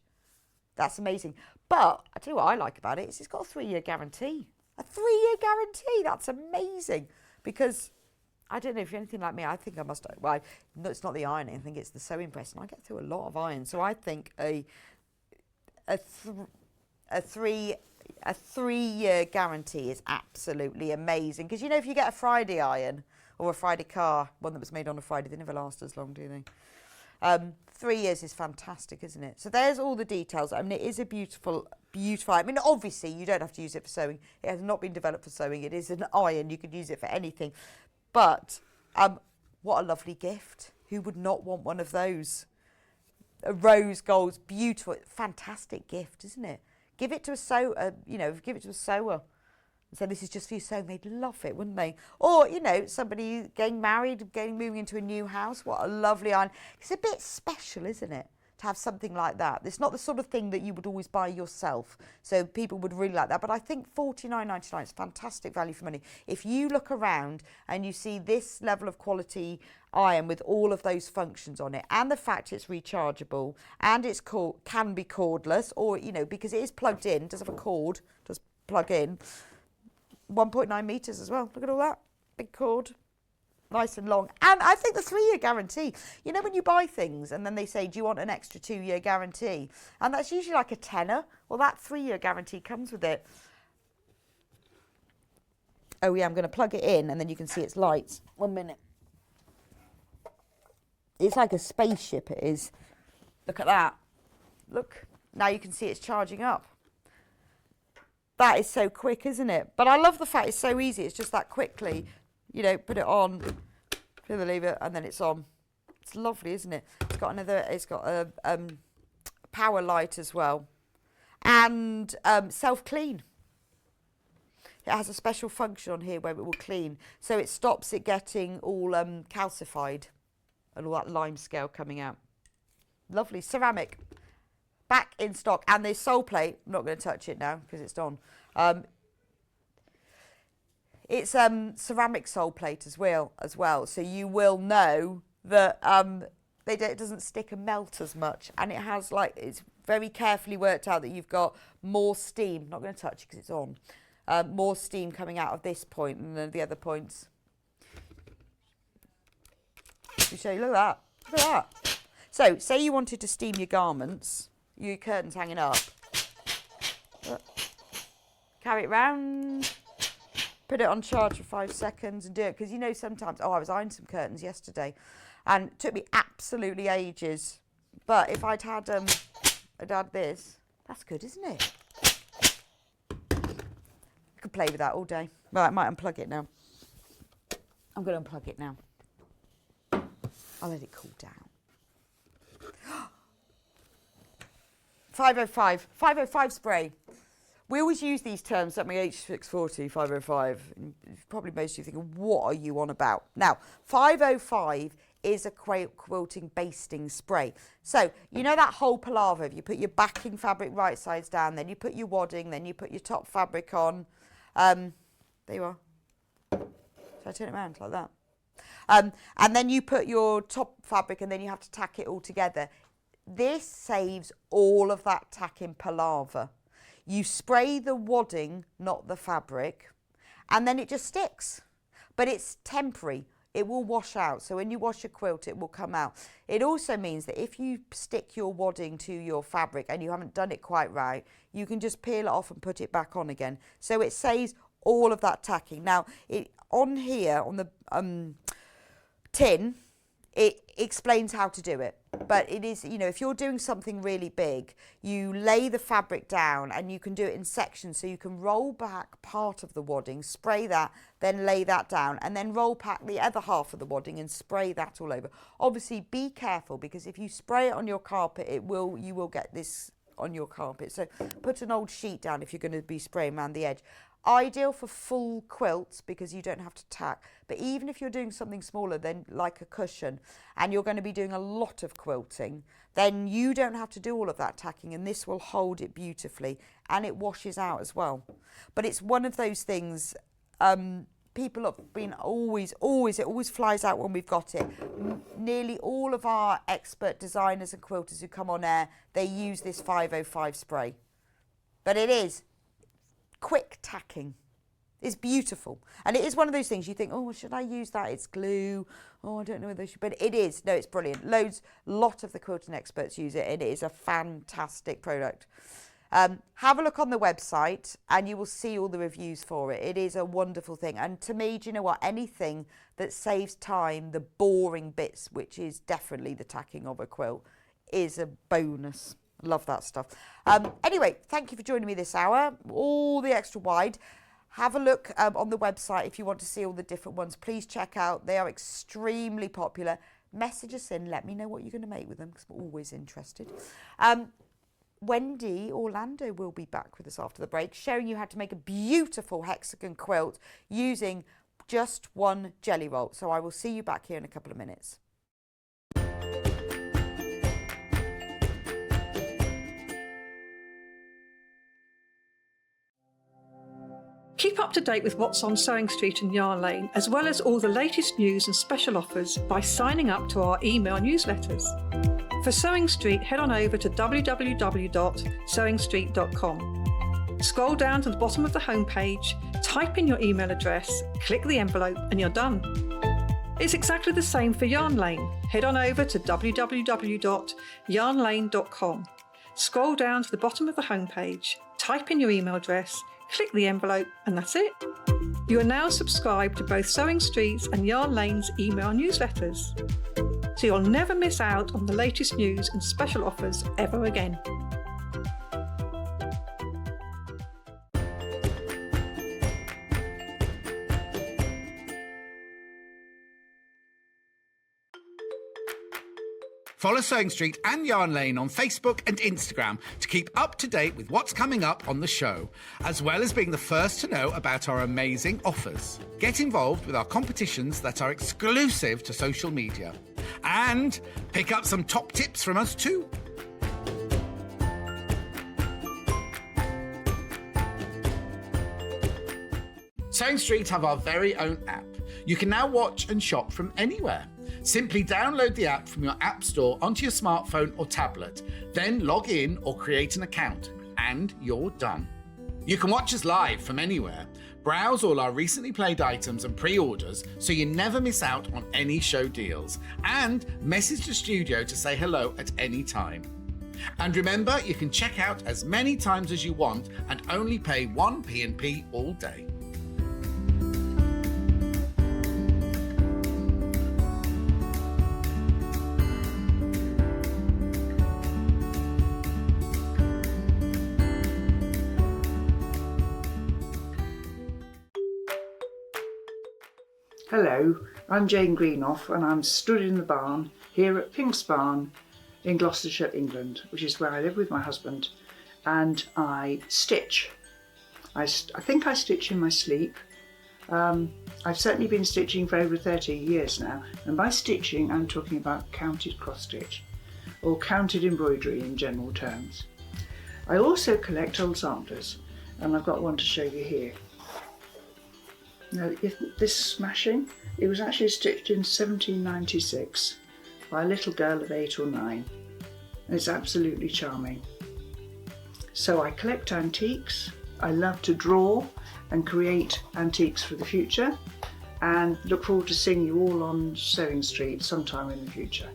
That's amazing. But I tell you what I like about it is it's got a 3-year guarantee. A 3-year guarantee. That's amazing. Because I don't know if you're anything like me. I think I must. Well, no, it's not the ironing. I think it's the sewing press, and I get through a lot of iron. So I think a 3-year guarantee is absolutely amazing. Because, you know, if you get a Friday iron or a Friday car, one that was made on a Friday, they never last as long, do they? 3 years is fantastic, isn't it? So there's all the details. I mean, it is a beautiful, beautiful. I mean, obviously, you don't have to use it for sewing. It has not been developed for sewing. It is an iron. You could use it for anything. But what a lovely gift. Who would not want one of those? A rose gold, beautiful, fantastic gift, isn't it? Give it to a sewer, give it to a sewer. So this is just for you sewing. They'd love it, wouldn't they? Or, you know, somebody getting married, moving into a new house. What a lovely iron. It's a bit special, isn't it, to have something like that? It's not the sort of thing that you would always buy yourself. So people would really like that. But I think $49.99 is fantastic value for money. If you look around and you see this level of quality iron with all of those functions on it, and the fact it's rechargeable, and it's can be cordless, or, you know, because it is plugged in, does have a cord, does plug in, 1.9 meters as well. Look at all that big cord, nice and long. And I think the 3-year guarantee, you know, when you buy things and then they say, do you want an extra 2-year guarantee, and that's usually like a tenner. Well, that 3-year guarantee comes with it. Oh yeah, I'm going to plug it in and then you can see its lights. 1 minute. It's like a spaceship, it is. Look at that. Look, now you can see it's charging up. That is so quick, isn't it? But I love the fact it's so easy. It's just that quickly, you know, put it on, pull the lever, and then it's on. It's lovely, isn't it? It's got a power light as well. And self-clean. It has a special function on here where it will clean. So it stops it getting all calcified and all that lime scale coming out. Lovely. Ceramic. Back in stock. And the sole plate, I'm not going to touch it now because it's done. It's ceramic sole plate as well. So you will know that it doesn't stick and melt as much. And it has, like, it's very carefully worked out that you've got more steam. I'm not going to touch it because it's on. More steam coming out of this point than the other points. Let me show you, look at that. Look at that. So, say you wanted to steam your garments, your curtains hanging up. Carry it round, put it on charge for 5 seconds and do it. Because, you know, sometimes, I was ironing some curtains yesterday and it took me absolutely ages. But if I'd had this, that's good, isn't it? I could play with that all day. Right, I might unplug it now. I'm going to unplug it now. I'll let it cool down. 505 spray. We always use these terms, don't we? H640, 505. And probably most of you thinking, what are you on about? Now, 505 is a quilting basting spray. So, you know that whole palaver, you put your backing fabric right sides down, then you put your wadding, then you put your top fabric on. There you are. So I turn it around like that. And then you put your top fabric and then you have to tack it all together. This saves all of that tacking palaver. You spray the wadding, not the fabric, and then it just sticks. But it's temporary. It will wash out. So when you wash a quilt, it will come out. It also means that if you stick your wadding to your fabric and you haven't done it quite right, you can just peel it off and put it back on again. So it saves all of that tacking. Now, on here, on the tin, it explains how to do it. But it is, you know, if you're doing something really big, you lay the fabric down and you can do it in sections. So you can roll back part of the wadding, spray that, then lay that down, and then roll back the other half of the wadding and spray that all over. Obviously, be careful, because if you spray it on your carpet, you will get this on your carpet. So put an old sheet down if you're going to be spraying around the edge. Ideal for full quilts because you don't have to tack. But even if you're doing something smaller than like a cushion and you're going to be doing a lot of quilting, then you don't have to do all of that tacking, and this will hold it beautifully and it washes out as well. But it's one of those things, people have been it always flies out when we've got it. Nearly all of our expert designers and quilters who come on air, they use this 505 spray. But it is quick tacking. It's beautiful, and it is one of those things you think, oh, should I use that? It's glue. Oh, I don't know whether I should, but it is. No, it's brilliant. Lot of the quilting experts use it, and it is a fantastic product. Have a look on the website and you will see all the reviews for it. It is a wonderful thing, and to me, do you know what, anything that saves time, the boring bits, which is definitely the tacking of a quilt, is a bonus. Love that stuff. Anyway, thank you for joining me this hour. All the extra wide. Have a look on the website if you want to see all the different ones. Please check out. They are extremely popular. Message us in. Let me know what you're going to make with them, because I'm always interested. Wendy Orlando will be back with us after the break, showing you how to make a beautiful hexagon quilt using just one jelly roll. So I will see you back here in a couple of minutes. Keep up to date with what's on Sewing Street and Yarn Lane, as well as all the latest news and special offers by signing up to our email newsletters. For Sewing Street, head on over to www.sewingstreet.com. Scroll down to the bottom of the homepage, type in your email address, click the envelope, and you're done. It's exactly the same for Yarn Lane. Head on over to www.yarnlane.com. Scroll down to the bottom of the homepage, type in your email address, click the envelope, and that's it. You are now subscribed to both Sewing Street's and Yarn Lane's email newsletters, so you'll never miss out on the latest news and special offers ever again. Follow Sewing Street and Yarn Lane on Facebook and Instagram to keep up to date with what's coming up on the show, as well as being the first to know about our amazing offers. Get involved with our competitions that are exclusive to social media. And pick up some top tips from us too. Sewing Street have our very own app. You can now watch and shop from anywhere. Simply download the app from your app store onto your smartphone or tablet, then log in or create an account, and you're done. You can watch us live from anywhere, browse all our recently played items and pre-orders so you never miss out on any show deals, and message the studio to say hello at any time. And remember, you can check out as many times as you want and only pay 1 P&P all day. Hello, I'm Jane Greenoff and I'm stood in the barn here at Pink's Barn in Gloucestershire, England, which is where I live with my husband, and I stitch I think I stitch in my sleep. I've certainly been stitching for over 30 years now, and by stitching I'm talking about counted cross stitch or counted embroidery in general terms. I also collect old samplers, and I've got one to show you here. Now, if this smashing, it was actually stitched in 1796 by a little girl of 8 or 9, and it's absolutely charming. So I collect antiques, I love to draw and create antiques for the future, and look forward to seeing you all on Sewing Street sometime in the future.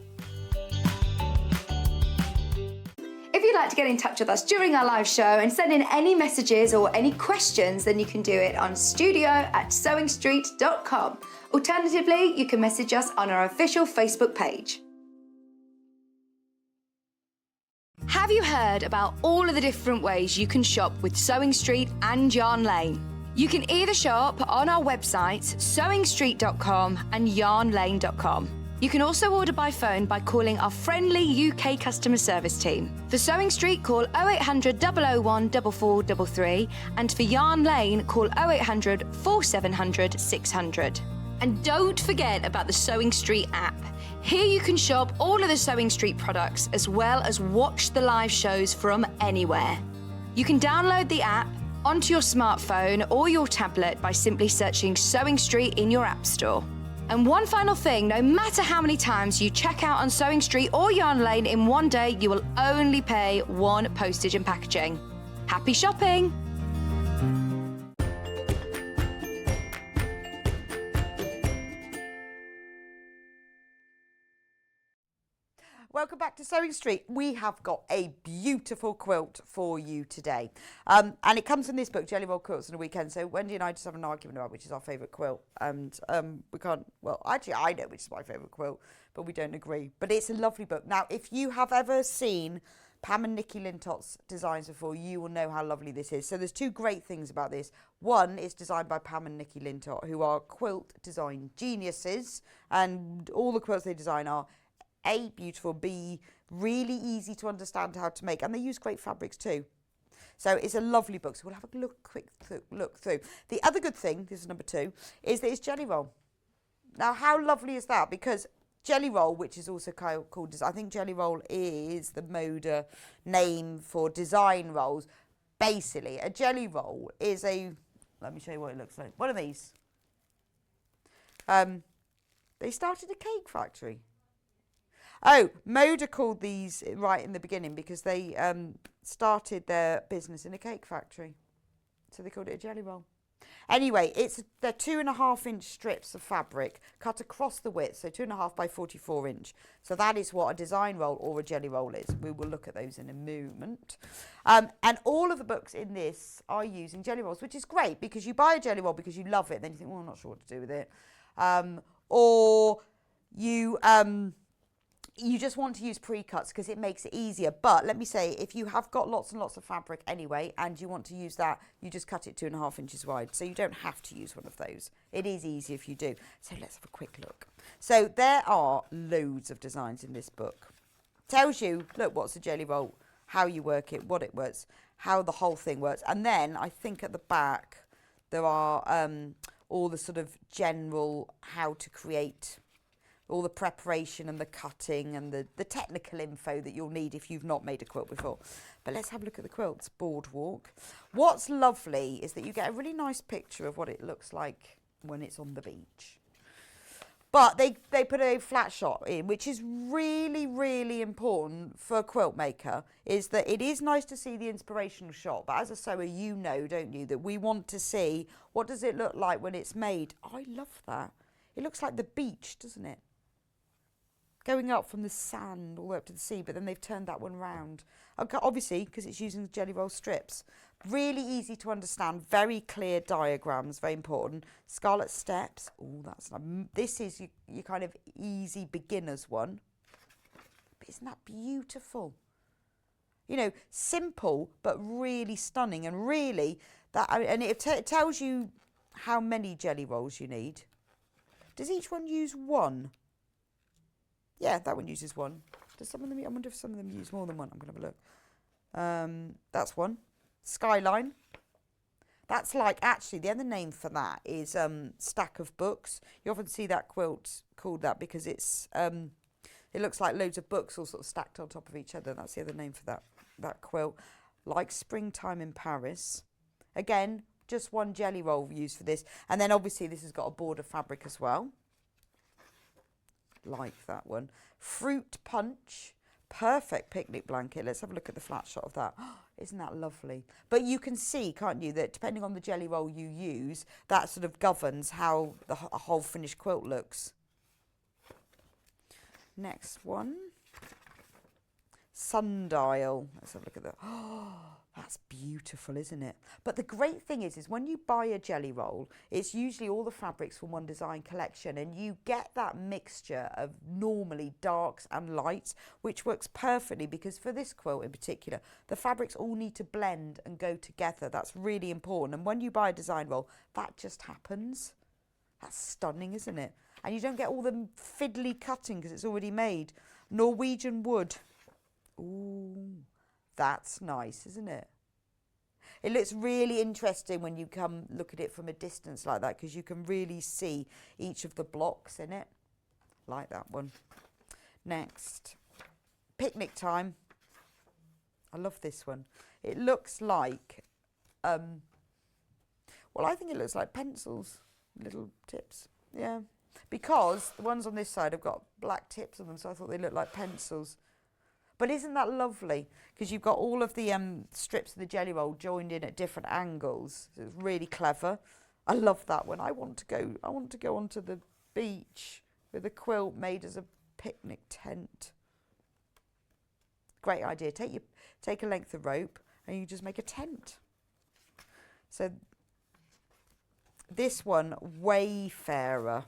If you'd like to get in touch with us during our live show and send in any messages or any questions, then you can do it on studio@sewingstreet.com. Alternatively, you can message us on our official Facebook page. Have you heard about all of the different ways you can shop with Sewing Street and Yarn Lane? You can either shop on our websites, sewingstreet.com and yarnlane.com. You can also order by phone by calling our friendly UK customer service team. For Sewing Street, call 0800 001 4433, and for Yarn Lane, call 0800 4700 600. And don't forget about the Sewing Street app. Here you can shop all of the Sewing Street products as well as watch the live shows from anywhere. You can download the app onto your smartphone or your tablet by simply searching Sewing Street in your app store. And one final thing, no matter how many times you check out on Sewing Street or Yarn Lane in one day, you will only pay one postage and packaging. Happy shopping! Welcome back to Sewing Street. We have got a beautiful quilt for you today. And it comes from this book, Jelly Roll Quilts on a Weekend. So Wendy and I just have an argument about which is our favourite quilt. And we can't, well, actually I know which is my favourite quilt, but we don't agree. But it's a lovely book. Now, if you have ever seen Pam and Nikki Lintot's designs before, you will know how lovely this is. So there's two great things about this. One, it's designed by Pam and Nikki Lintot, who are quilt design geniuses. And all the quilts they design are A, beautiful, B, really easy to understand how to make, and they use great fabrics too. So it's a lovely book, so we'll have a quick look through. The other good thing, this is number 2, is that it's jelly roll. Now, how lovely is that? Because jelly roll, which is also called, I think jelly roll is the Moda name for design rolls. Basically, a jelly roll is a, let me show you what it looks like. One of these. They started a cake factory. Oh, Moda called these right in the beginning because they started their business in a cake factory. So they called it a jelly roll. Anyway, they're 2.5-inch strips of fabric cut across the width, so 2.5 by 44 inch. So that is what a design roll or a jelly roll is. We will look at those in a moment. And all of the books in this are using jelly rolls, which is great because you buy a jelly roll because you love it, and then you think, well, I'm not sure what to do with it. Or you just want to use pre-cuts because it makes it easier. But let me say, if you have got lots and lots of fabric anyway and you want to use that, you just cut it 2.5 inches wide. So you don't have to use one of those. It is easy if you do. So let's have a quick look. So there are loads of designs in this book. Tells you, look, what's a jelly roll, how you work it, what it works, how the whole thing works. And then I think at the back there are all the sort of general how to create, all the preparation and the cutting and the technical info that you'll need if you've not made a quilt before. But let's have a look at the quilts. Boardwalk. What's lovely is that you get a really nice picture of what it looks like when it's on the beach. But they put a flat shot in, which is really, really important for a quilt maker, is that it is nice to see the inspirational shot. But as a sewer, you know, don't you, that we want to see what does it look like when it's made. I love that. It looks like the beach, doesn't it? Going up from the sand all the way up to the sea, but then they've turned that one round. Okay, obviously, because it's using jelly roll strips. Really easy to understand, very clear diagrams, very important. Scarlet steps, oh, that's nice. This is your kind of easy beginner's one. But isn't that beautiful? You know, simple, but really stunning, and really, and it tells you how many jelly rolls you need. Does each one use one? Yeah, that one uses one. Does some of them? I wonder if some of them use more than one. I'm going to have a look. That's one. Skyline. That's like, actually, the other name for that is stack of books. You often see that quilt called that because it's it looks like loads of books all sort of stacked on top of each other. That's the other name for that quilt. Like Springtime in Paris. Again, just one jelly roll used for this. And then obviously this has got a border fabric as well. Like that one. Fruit Punch. Perfect picnic blanket. Let's have a look at the flat shot of that. Isn't that lovely? But you can see, can't you, that depending on the jelly roll you use, that sort of governs how the whole finished quilt looks. Next one. Sundial. Let's have a look at that. Oh, that's beautiful, isn't it? But the great thing is when you buy a jelly roll, it's usually all the fabrics from one design collection, and you get that mixture of normally darks and lights, which works perfectly because for this quilt in particular, the fabrics all need to blend and go together. That's really important. And when you buy a design roll, that just happens. That's stunning, isn't it? And you don't get all the fiddly cutting because it's already made. Norwegian wood. Ooh, that's nice, isn't it? It looks really interesting when you come look at it from a distance like that because you can really see each of the blocks in it. Like that one. Next, Picnic Time. I love this one. It looks like, well, I think it looks like pencils, little tips. Yeah, because the ones on this side have got black tips on them, so I thought they looked like pencils. But isn't that lovely? Because you've got all of the strips of the jelly roll joined in at different angles. So it's really clever. I love that one. I want to go onto the beach with a quilt made as a picnic tent. Great idea. Take a length of rope and you just make a tent. So this one, Wayfarer.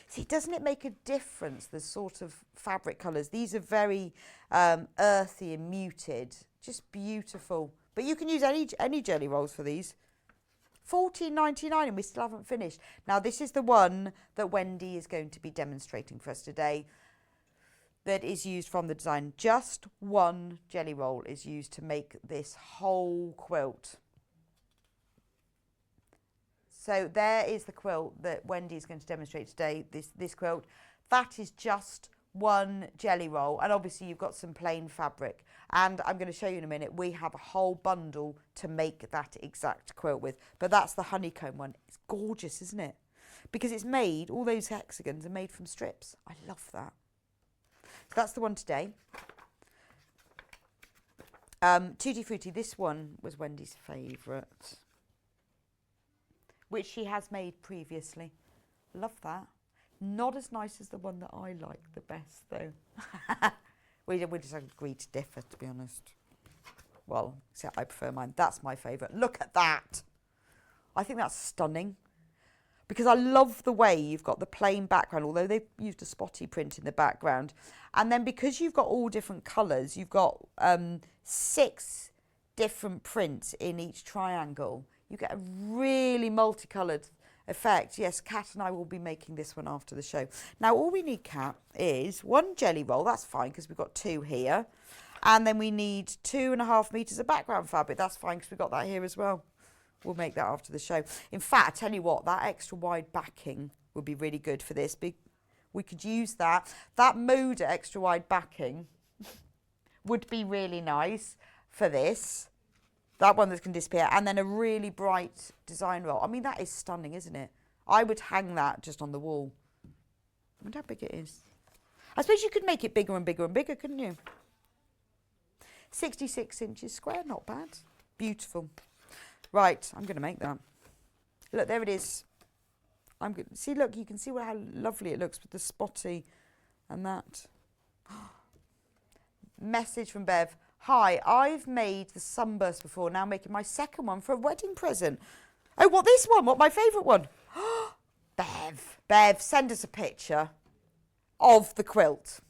See, doesn't it make a difference, the sort of fabric colours? These are very earthy and muted, just beautiful. But you can use any jelly rolls for these. $14.99 and we still haven't finished. Now, this is the one that Wendy is going to be demonstrating for us today that is used from the design. Just one jelly roll is used to make this whole quilt. So there is the quilt that Wendy is going to demonstrate today, this quilt. That is just one jelly roll. And obviously you've got some plain fabric. And I'm going to show you in a minute, we have a whole bundle to make that exact quilt with. But that's the Honeycomb one. It's gorgeous, isn't it? Because it's made, all those hexagons are made from strips. I love that. So that's the one today. Tutti Frutti, this one was Wendy's favourite, which she has made previously. Love that. Not as nice as the one that I like the best, though. we just agreed to differ, to be honest. Well, except I prefer mine. That's my favourite. Look at that. I think that's stunning. Because I love the way you've got the plain background, although they've used a spotty print in the background. And then because you've got all different colours, you've got 6 different prints in each triangle. You get a really multicoloured effect. Yes, Kat and I will be making this one after the show. Now, all we need, Kat, is one jelly roll. That's fine because we've got 2 here. And then we need 2.5 metres of background fabric. That's fine because we've got that here as well. We'll make that after the show. In fact, I tell you what, that extra wide backing would be really good for this. We could use that. That Moda extra wide backing would be really nice for this. That one that can disappear. And then a really bright design roll. I mean, that is stunning, isn't it? I would hang that just on the wall. I wonder how big it is. I suppose you could make it bigger and bigger and bigger, couldn't you? 66 inches square, not bad. Beautiful. Right, I'm going to make that. Look, there it is. I'm good. See, look, you can see how lovely it looks with the spotty and that. Message from Bev. Hi, I've made the sunburst before, now making my second one for a wedding present. Oh, what, this one? What, my favourite one? Bev, send us a picture of the quilt.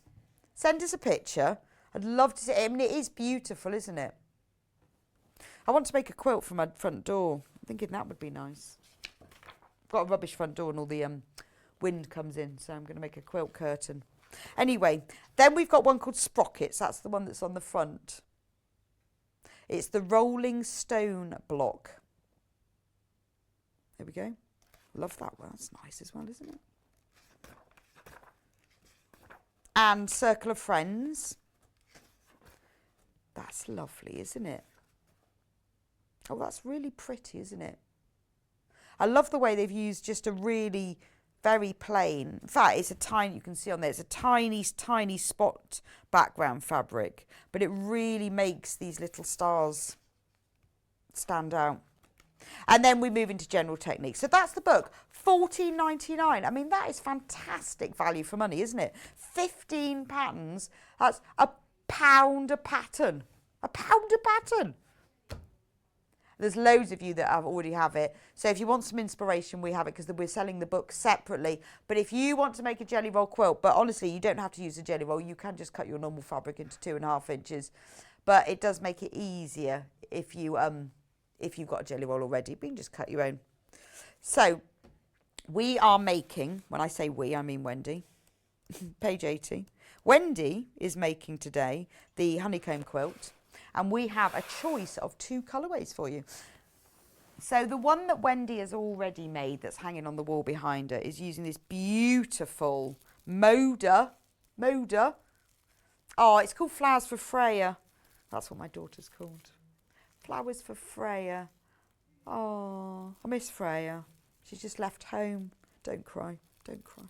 Send us a picture. I'd love to see it. I mean, it is beautiful, isn't it? I want to make a quilt for my front door. I'm thinking that would be nice. I've got a rubbish front door and all the wind comes in, so I'm going to make a quilt curtain. Anyway, then we've got one called Sprockets. That's the one that's on the front. It's the Rolling Stone block. There we go. Love that one. That's nice as well, isn't it? And Circle of Friends. That's lovely, isn't it? Oh, that's really pretty, isn't it? I love the way they've used just a really very plain, in fact, it's a tiny, you can see on there, it's a tiny, tiny spot background fabric, but it really makes these little stars stand out. And then we move into general techniques. So that's the book, £14.99. I mean, that is fantastic value for money, isn't it? 15 patterns, that's £1 a pattern. £1 a pattern. There's loads of you that already have it. So if you want some inspiration, we have it because we're selling the book separately. But if you want to make a jelly roll quilt, but honestly, you don't have to use a jelly roll. You can just cut your normal fabric into 2.5 inches. But it does make it easier if you've got a jelly roll already. But you can just cut your own. So we are making, when I say we, I mean Wendy, page 80. Wendy is making today the honeycomb quilt. And we have a choice of 2 colourways for you. So the one that Wendy has already made that's hanging on the wall behind her is using this beautiful Moda. Oh, it's called Flowers for Freya. That's what my daughter's called. Flowers for Freya. Oh, I miss Freya. She's just left home. Don't cry, don't cry.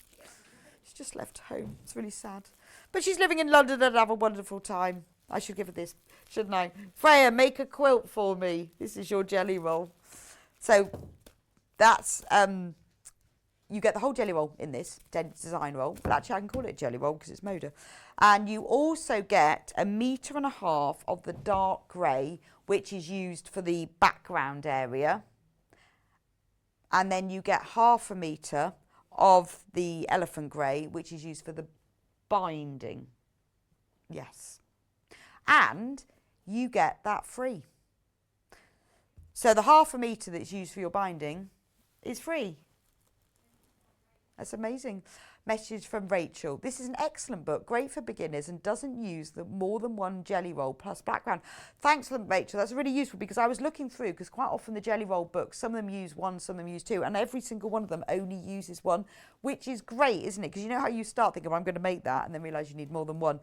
She's just left home. It's really sad. But she's living in London and have a wonderful time. I should give her this, shouldn't I? Freya, make a quilt for me. This is your jelly roll. So that's, you get the whole jelly roll in this design roll. But actually, I can call it a jelly roll because it's Moda. And you also get 1.5 meters of the dark grey, which is used for the background area. And then you get 0.5 meter of the elephant grey, which is used for the binding. Yes. And you get that free. So the 0.5 meter that's used for your binding is free. That's amazing. Message from Rachel. This is an excellent book, great for beginners and doesn't use more than one jelly roll plus background. Thanks for Rachel. That's really useful because I was looking through because quite often the jelly roll books, some of them use 1, some of them use 2, and every single one of them only uses 1, which is great, isn't it? Because you know how you start thinking, I'm going to make that and then realise you need more than 1.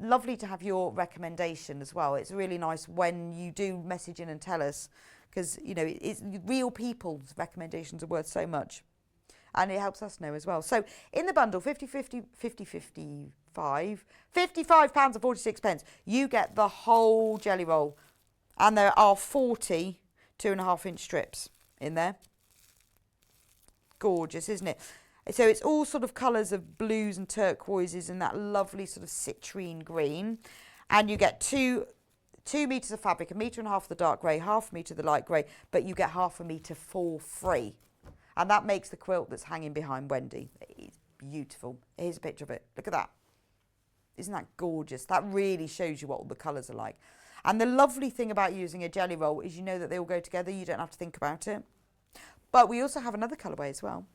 Lovely to have your recommendation as well. It's really nice when you do message in and tell us because, you know, it's real people's recommendations are worth so much. And it helps us know as well. So in the bundle, 55 £55 and 46 pence, you get the whole jelly roll. And there are 40 2.5 inch strips in there. Gorgeous, isn't it? So it's all sort of colours of blues and turquoises and that lovely sort of citrine green. And you get 2 meters of fabric, 1.5 meters of the dark grey, 0.5 meter of the light grey, but you get 0.5 meter for free. And that makes the quilt that's hanging behind Wendy. It's beautiful. Here's a picture of it. Look at that. Isn't that gorgeous? That really shows you what all the colours are like. And the lovely thing about using a jelly roll is you know that they all go together. You don't have to think about it. But we also have another colourway as well.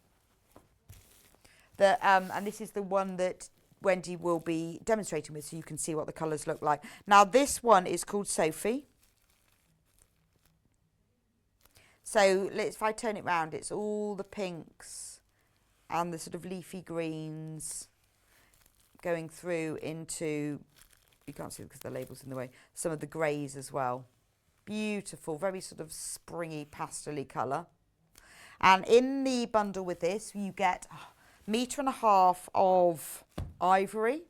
And this is the one that Wendy will be demonstrating with so you can see what the colours look like. Now this one is called Sophie. So if I turn it round, it's all the pinks and the sort of leafy greens going through into, you can't see because the label's in the way, some of the greys as well. Beautiful, very sort of springy pastel-y colour. And in the bundle with this, you get 1.5 meters of ivory,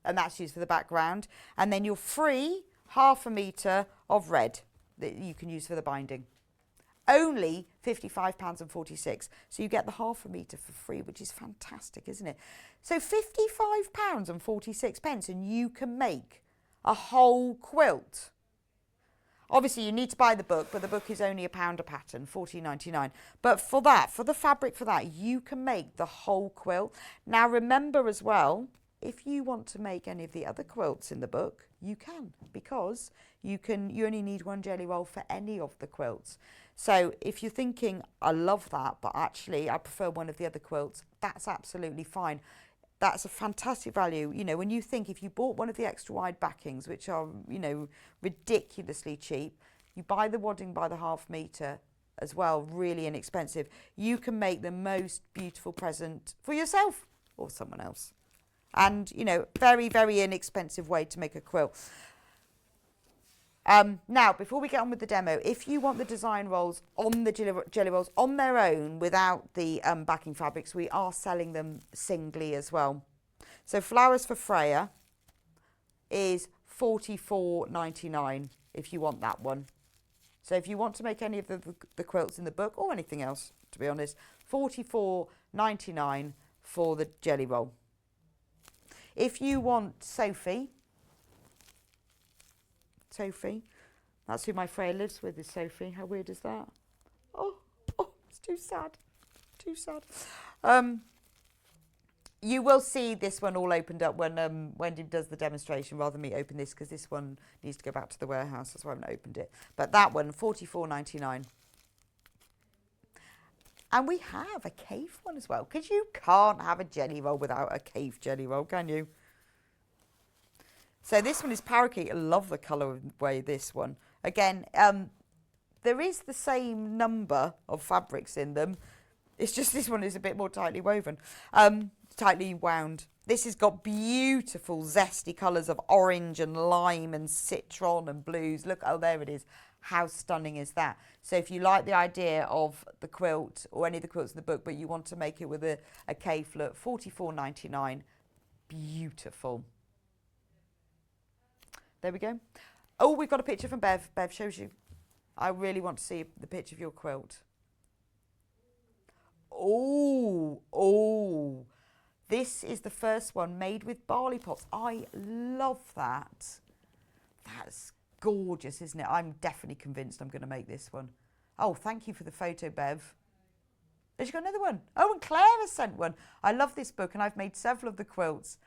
and that's used for the background. And then you're free 0.5 meter of red that you can use for the binding. Only £55 and 46. So you get the 0.5 meter for free, which is fantastic, isn't it? So £55 and 46 pence, and you can make a whole quilt. Obviously, you need to buy the book, but the book is only £1 a pattern, £14.99. But for that, for the fabric for that, you can make the whole quilt. Now, remember as well, if you want to make any of the other quilts in the book, you can, because you only need 1 jelly roll for any of the quilts. So if you're thinking, I love that, but actually I prefer one of the other quilts, that's absolutely fine. That's a fantastic value. You know, when you think if you bought one of the extra wide backings, which are, you know, ridiculously cheap, you buy the wadding by the 0.5 meter, as well, really inexpensive. You can make the most beautiful present for yourself or someone else. And, you know, very, very inexpensive way to make a quilt. Now, before we get on with the demo, if you want the design rolls on the jelly rolls on their own without the backing fabrics, we are selling them singly as well. So Flowers for Freya is $44.99 if you want that one. So if you want to make any of the quilts in the book or anything else, to be honest, $44.99 for the jelly roll. If you want Sophie, that's who my Freya lives with, is Sophie. How weird is that? Oh, it's too sad. Too sad. You will see this one all opened up when Wendy does the demonstration, rather than me open this, because this one needs to go back to the warehouse. That's why I haven't opened it. But that one, $44.99. And we have a cave one as well, because you can't have a jelly roll without a cave jelly roll, can you? So this one is parakeet. I love the colour way this one. Again, there is the same number of fabrics in them. It's just this one is a bit more tightly woven, tightly wound. This has got beautiful zesty colours of orange and lime and citron and blues. Look, oh, there it is. How stunning is that? So if you like the idea of the quilt or any of the quilts in the book, but you want to make it with a cave look, $44.99. Beautiful. There we go. Oh, we've got a picture from Bev. Bev shows you. I really want to see the picture of your quilt. Oh, this is the first one made with barley pots. I love that. That's gorgeous, isn't it? I'm definitely convinced I'm going to make this one. Oh, thank you for the photo, Bev. There's got another one. Oh, and Claire has sent one. I love this book, and I've made several of the quilts.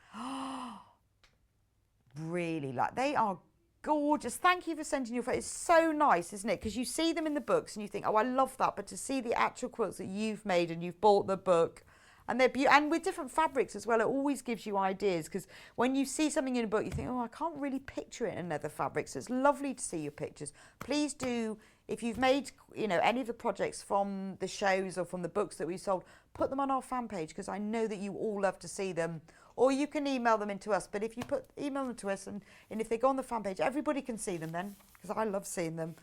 Really, like, they are gorgeous. Thank you for sending your photo. It's so nice, isn't it? Because you see them in the books and you think, oh, I love that. But to see the actual quilts that you've made and you've bought the book, and they're beautiful, and with different fabrics as well, it always gives you ideas. Because when you see something in a book, you think, oh, I can't really picture it in another fabric. So it's lovely to see your pictures. Please do, if you've made, you know, any of the projects from the shows or from the books that we sold, put them on our fan page, because I know that you all love to see them. Or you can email them into us. But if you email them to us, and if they go on the fan page, everybody can see them then, because I love seeing them.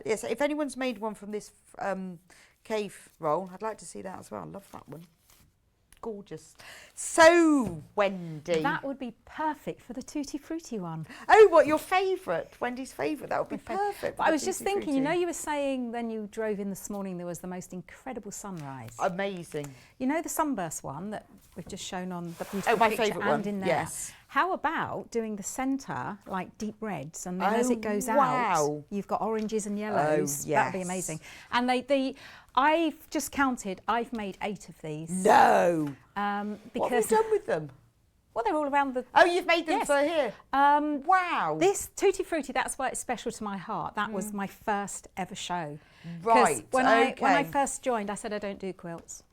Yes, if anyone's made one from this cave roll, I'd like to see that as well. I love that one. Gorgeous. So, Wendy. That would be perfect for the Tutti Frutti one. Oh, what, your favourite? Wendy's favourite. That would be perfect. But I was just thinking, you know, you were saying when you drove in this morning there was the most incredible sunrise. Amazing. You know the sunburst one that we've just shown on the beautiful my picture favourite and one. in there? Yes. How about doing the centre like deep reds, and then as it goes out, you've got oranges and yellows. Oh, yes. That'd be amazing. And I've just counted. I've made 8 of these. No. Because what have you done with them? Well, they're all around the. Oh, you've made them Yes. for here. Wow. This Tutti Frutti, that's why it's special to my heart. That was my first ever show. 'Cause Right. When I okay. first joined, I said I don't do quilts.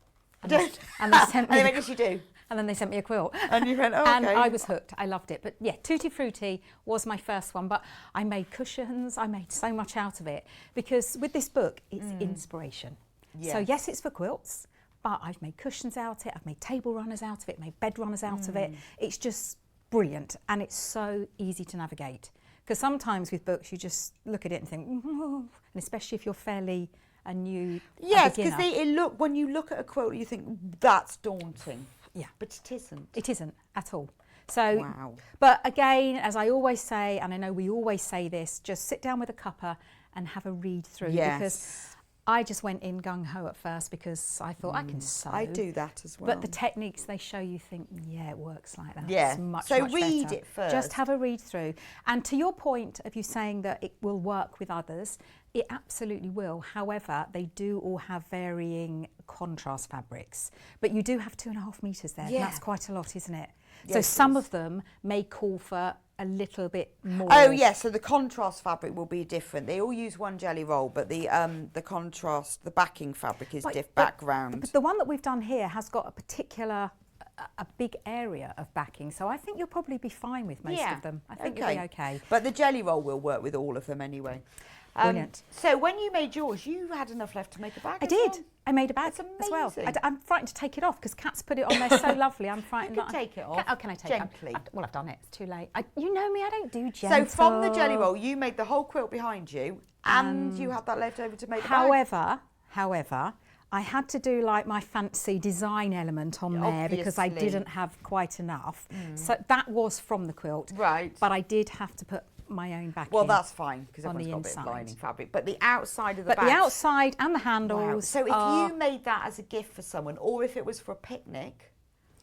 And Don't. and they sent me. And they went, yes, you do. And then they sent me a quilt. And you went, oh, okay. And I was hooked. I loved it. But yeah, Tutti Frutti was my first one. But I made cushions. I made so much out of it. Because with this book, it's inspiration. So yes, it's for quilts. But I've made cushions out of it. I've made table runners out of it. Made bed runners out of it. It's just brilliant. And it's so easy to navigate. Because sometimes with books, you just look at it and think, and especially if you're fairly a new Yes, beginner. because when you look at a quilt, you think, that's daunting. Yeah. But it isn't. It isn't at all. So, Wow. But again, as I always say, and I know we always say this, just sit down with a cuppa and have a read through. Yes. Because I just went in gung-ho at first because I thought I can sew. I do that as well. But the techniques they show you think, yeah, it works like that. Yeah. It's much, So much read better. it first. Just have a read through. And to your point of you saying that it will work with others, it absolutely will. However, they do all have varying contrast fabrics. But you do have 2.5 metres there. Yeah. And that's quite a lot, isn't it? Yes, So it some is. of them may call for a little bit more. Oh yes, so the contrast fabric will be different. They all use one jelly roll, but the contrast, the backing fabric is background. But the one that we've done here has got a particular a big area of backing, so I think you'll probably be fine with most of them. I think you'll be okay. But the jelly roll will work with all of them anyway. Brilliant. So when you made yours, you had enough left to make a bag. I did. I made a bag That's as well. amazing. I'm frightened to take it off because Kat's put it on there so lovely. I'm frightened. You can take it off. Can I take gently? it? Well, I've done it. It's too late. You know me. I don't do gentle. So from the jelly roll, you made the whole quilt behind you, and you had that left over to make a bag. However, I had to do like my fancy design element on there because I Obviously. didn't have quite enough. So that was from the quilt. Right. But I did have to put my own back Well, in. that's fine because on everyone's the got a bit of inside. lining fabric. But the outside of the But bag. the outside and the handles. Wow. So if are- you made that as a gift for someone, or if it was for a picnic,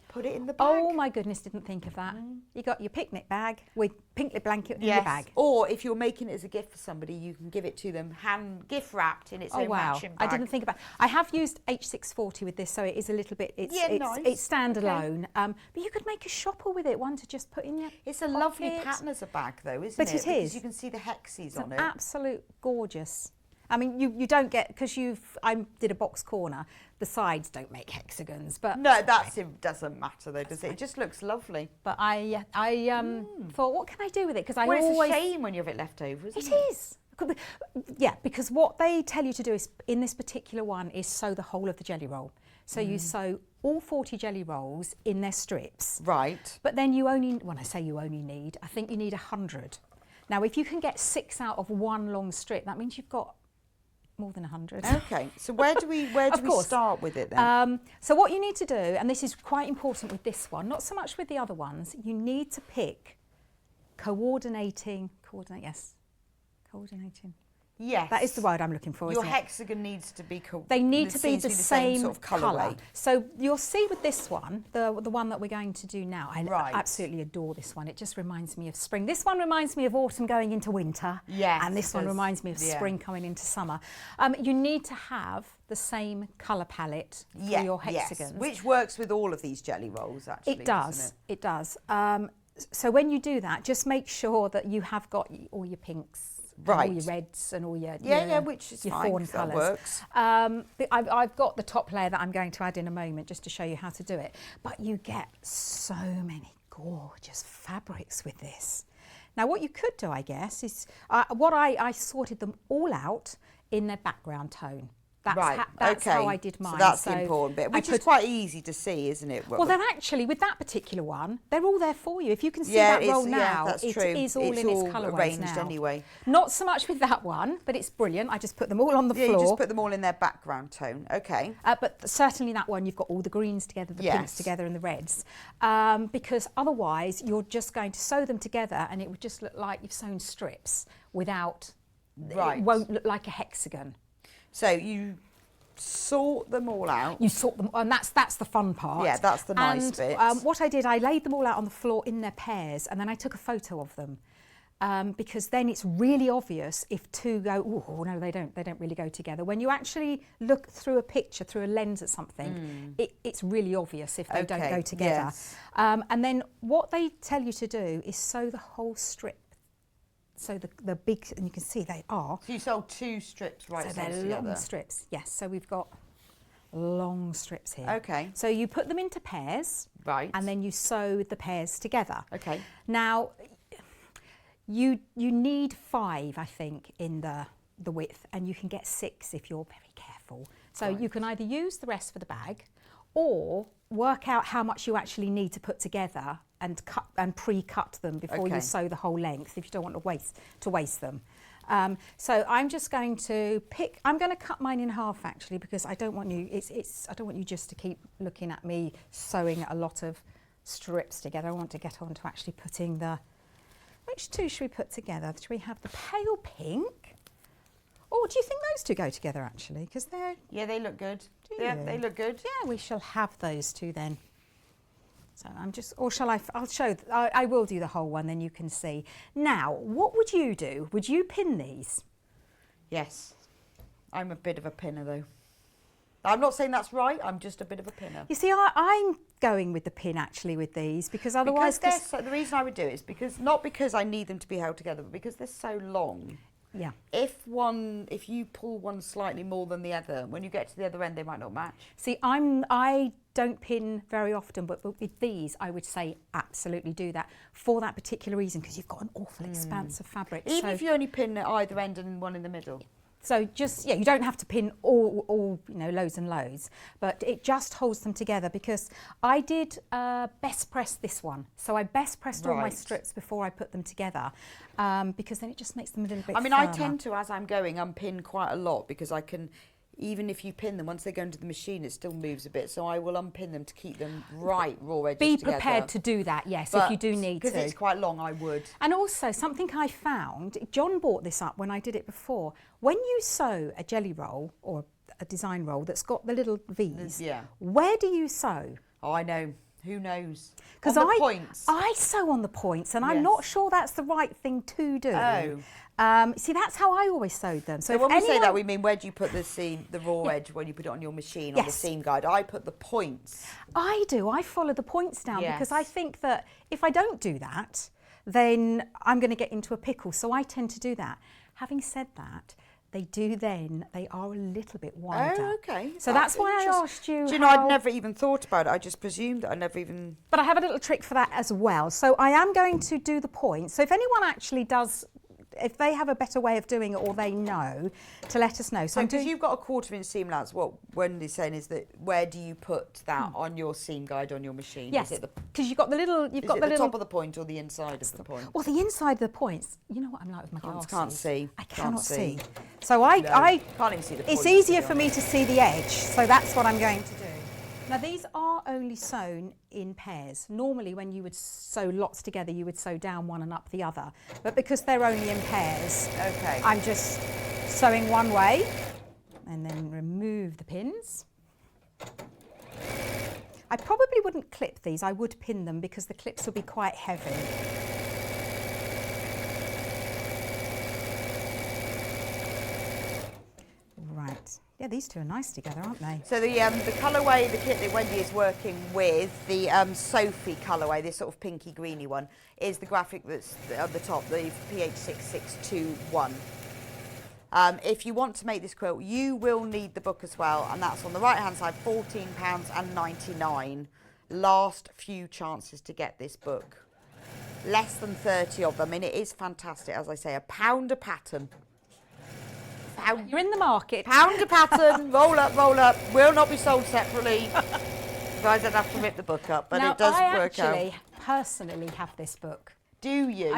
put it in the bag. Oh my goodness, didn't think of that. You got your picnic bag with pink blanket in your bag. Or if you're making it as a gift for somebody, you can give it to them hand gift wrapped in its Oh own wow! matching I bag. didn't think about. I have used H640 with this, so it is a little bit. It's nice. it's standalone. But you could make a shopper with it, one to just put in your. It's a lovely pocket. pattern as a bag, though, isn't But it? it Because is. you can see the hexes It's on an it. absolute gorgeous. I mean, you don't get because I did a box corner. The sides don't make hexagons, but No, it doesn't matter though, does it? It just looks lovely. But I thought, what can I do with it? Because I Well, always. it's a shame when you have it left over, isn't It it? is. Yeah, because what they tell you to do is, in this particular one, is sew the whole of the jelly roll. So you sew all 40 jelly rolls in their strips. Right. But then you only, when I say you only need, I think you need 100. Now, if you can get 6 out of one long strip, that means you've got more than 100. Okay, so where do we course. start with it then? So what you need to do, and this is quite important with this one, not so much with the other ones, you need to pick coordinating. Yes. That is the word I'm looking for, Your isn't it? hexagon needs to be They need to be needs the to same sort of colour. colourway. So you'll see with this one, the one that we're going to do now, I Right. absolutely adore this one. It just reminds me of spring. This one reminds me of autumn going into winter. Yes, And this one it does. reminds me of Yeah. spring coming into summer. You need to have the same colour palette for your hexagons. Yes, which works with all of these jelly rolls actually. It does. doesn't It does. So when you do that, just make sure that you have got all your pinks, and all Right. your reds, and all your which is your fine, fawn 'cause that colours. works. I've got the top layer that I'm going to add in a moment just to show you how to do it. But you get so many gorgeous fabrics with this. Now, what you could do, I guess, is I sorted them all out in their background tone. That's how I did mine. So that's the important bit, which is quite easy to see, isn't it? Well, they're actually, with that particular one, they're all there for you. If you can see Yeah, that it's- roll yeah, now, that's it true. is all It's in its all colourways arranged now. anyway. Not so much with that one, but it's brilliant. I just put them all on the Yeah, floor. you just put them all in their background tone. Okay. But certainly that one, you've got all the greens together, the pinks Yes. together and the reds. Because otherwise you're just going to sew them together and it would just look like you've sewn strips without, Right. it won't look like a hexagon. So you sort them all out. You sort them, and that's the fun part. Yeah, that's the nice and, bit. What I did, I laid them all out on the floor in their pairs, and then I took a photo of them. Because then it's really obvious if two go, oh no, they don't really go together. When you actually look through a picture, through a lens at something, it's really obvious if they don't Okay, go together. yes. And then what they tell you to do is sew the whole strip. So the big, and you can see they are. So you sold 2 strips right So sides they're together. long strips, yes. So we've got long strips here. Okay. So you put them into pairs. Right. And then you sew the pairs together. Okay. Now, you need 5, I think, in the width, and you can get 6 if you're very careful. So you can either use the rest for the bag, or work out how much you actually need to put together and cut and pre-cut them before Okay. you sew the whole length if you don't want to waste them. So I'm just going to pick. I'm going to cut mine in half actually because I don't want you. I don't want you just to keep looking at me sewing a lot of strips together. I want to get on to actually putting the. Which two should we put together? Should we have the pale pink? Or do you think those two go together actually? Because they're. Yeah, they look good. Do Yeah, you? they look good. Yeah, we shall have those two then. So I'm just, or shall I? I'll show. I will do the whole one, then you can see. Now, what would you do? Would you pin these? Yes. I'm a bit of a pinner though. I'm not saying that's right, I'm just a bit of a pinner. You see, I'm going with the pin actually with these because otherwise, Because the reason I would do it is because, not because I need them to be held together, but because they're so long. yeah. If you pull one slightly more than the other, when you get to the other end, they might not match. See, I don't pin very often, but with these, I would say absolutely do that for that particular reason, because you've got an awful expanse of fabric. Even if you only pin at either end and one in the middle. So just, yeah, you don't have to pin all loads and loads, but it just holds them together, because I did best press this one. So I best pressed all my strips before I put them together, because then it just makes them a little bit firmer. I tend to, as I'm going, unpin quite a lot, because I can, even if you pin them, once they go into the machine, it still moves a bit. So I will unpin them to keep them raw edges Be together. prepared to do that, yes, but if you do need to. Because it's quite long, I would. And also, something I found, John brought this up when I did it before. When you sew a jelly roll or a design roll that's got the little V's, where do you sew? Oh, I know. Who knows? Because I sew on the points, and I'm not sure that's the right thing to do. Oh. See, that's how I always sewed them. So when we say that, we mean, where do you put the seam, the raw edge, when you put it on your machine, on the seam guide? I put the points. I do. I follow the points down because I think that if I don't do that, then I'm going to get into a pickle. So I tend to do that. Having said that, they are a little bit wider. Oh, okay. So that's why I asked you. Do you know, I'd never even thought about it. I just presumed that I never even... But I have a little trick for that as well. So I am going to do the points. So if anyone actually does, if they have a better way of doing it or they know, to let us know. So because you've got a 1/4 inch seam allowance, what Wendy's saying is that where do you put that on your seam guide on your machine? Yes, because you've got the little... Is it the top of the point or the inside of the point? Well, the inside of the points, you know what I'm like with my glasses. Can't see. I cannot see. So I can't even see the point. It's easier for me to see the edge, so that's what I'm going to do. Now these are only sewn in pairs. Normally when you would sew lots together, you would sew down one and up the other. But because they're only in pairs, I'm just sewing one way and then remove the pins. I probably wouldn't clip these, I would pin them because the clips will be quite heavy. Right. Yeah, these two are nice together, aren't they? So the colourway, the kit that Wendy is working with, the Sophie colourway, this sort of pinky greeny one, is the graphic that's at the top, the PH6621. If you want to make this quilt, you will need the book as well, and that's on the right hand side, £14.99. Last few chances to get this book. Less than 30 of them, and it is fantastic, as I say, £1 a pattern. You're in the market. £1 a pattern, roll up, will not be sold separately. Otherwise I'd have to rip the book up, but now, it does work out. I actually personally have this book. Do you?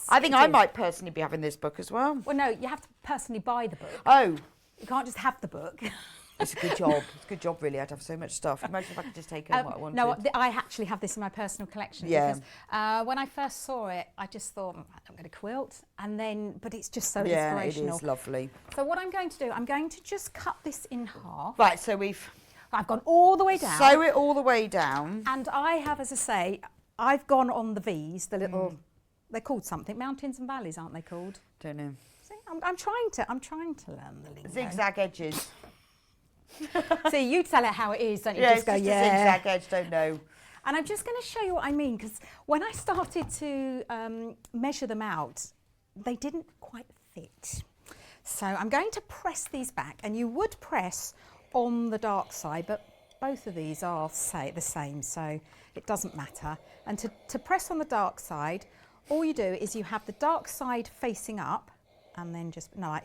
I think I might personally be having this book as well. Well, no, you have to personally buy the book. Oh. You can't just have the book. It's a good job. It's a good job, really. I'd have so much stuff. Imagine if I could just take home what I wanted. No, I actually have this in my personal collection. Yeah. Because when I first saw it, I just thought, I'm going to quilt. And then, but it's just so inspirational. Yeah, it is lovely. So what I'm going to do, I'm going to just cut this in half. Right, so I've gone all the way down. Sew it all the way down. And I have, as I say, I've gone on the V's, the little, they're called something, mountains and valleys, aren't they called? Don't know. See, I'm trying to learn the lingo. Zigzag edges. See, you tell it how it is, don't you? Yeah, just go, a zigzag edge, don't know. And I'm just going to show you what I mean, because when I started to measure them out, they didn't quite fit. So I'm going to press these back, and you would press on the dark side, but both of these are the same, so it doesn't matter. And to press on the dark side, all you do is you have the dark side facing up, and then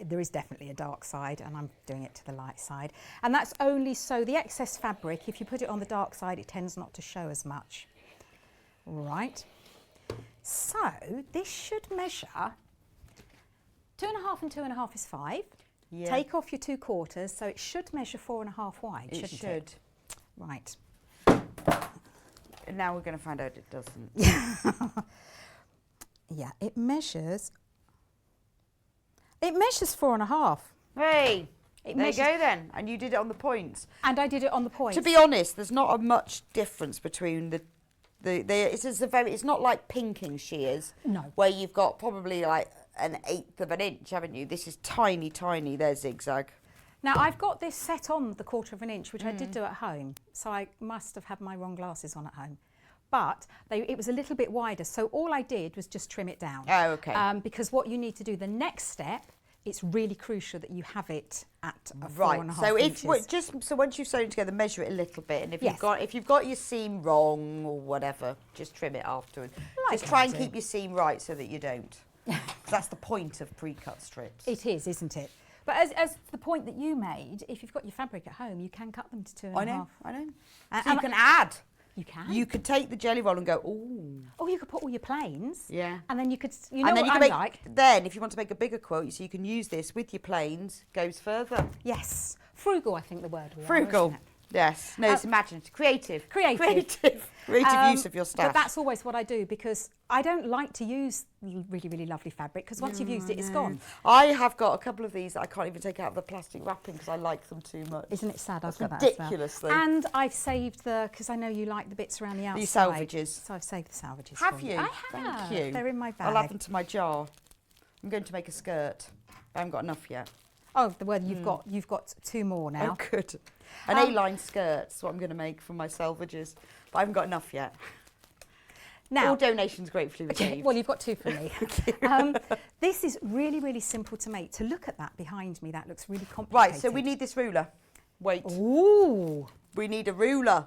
there is definitely a dark side, and I'm doing it to the light side. And that's only so the excess fabric, if you put it on the dark side, it tends not to show as much. Right. So this should measure 2.5 and 2.5 is 5. Yeah. Take off your 2/4, so it should measure 4.5 wide, shouldn't it? It should. Right. Now we're going to find out it doesn't. Yeah, it measures 4.5. Hey, there you go then. And you did it on the points. And I did it on the points. To be honest, there's not a much difference between it's not like pinking shears. No. Where you've got probably like 1/8 of an inch, haven't you? This is tiny, tiny. There's zigzag. Now I've got this set on the 1/4 inch, which I did do at home. So I must have had my wrong glasses on at home. But it was a little bit wider, so all I did was just trim it down. Oh, okay. Because what you need to do, the next step, it's really crucial that you have it at a Right. 4.5 So inches. so once you've sewn it together, measure it a little bit, and Yes. if you've got your seam wrong or whatever, just trim it afterwards. Like Just try I and do. keep your seam right so that you don't. 'Cause that's the point of pre-cut strips. It is, isn't it? But as the point that you made, if you've got your fabric at home, you can cut them to 2.5. I know. And- So you and can add. You can. You could take the jelly roll and go, ooh. Or you could put all your planes. Yeah. And then you could, you know And then what you can I'm make, like? then if you want to make a bigger quilt, so you can use this with your planes, goes further. Yes. Frugal, I think the word we are, Frugal. isn't it? Yes. No, it's imaginative. Creative. Creative. Creative use of your stuff. But that's always what I do, because I don't like to use really, really lovely fabric, because once you've used it, it's gone. I have got a couple of these that I can't even take out of the plastic wrapping because I like them too much. Isn't it sad? I've That's got that as well. ridiculous, though. And I've saved because I know you like the bits around the outside. These salvages. So I've saved the salvages. Have for you? I have. Thank you. They're in my bag. I'll add them to my jar. I'm going to make a skirt. I haven't got enough yet. Oh, the word you've got 2 more now. Oh, good. An A-line skirt is what I'm going to make from my salvages. But I haven't got enough yet. Now, All donations gratefully received. well, you've got 2 from me. This is really, really simple to make. To look at that behind me, that looks really complicated. Right, so we need this ruler. Wait. Ooh. We need a ruler.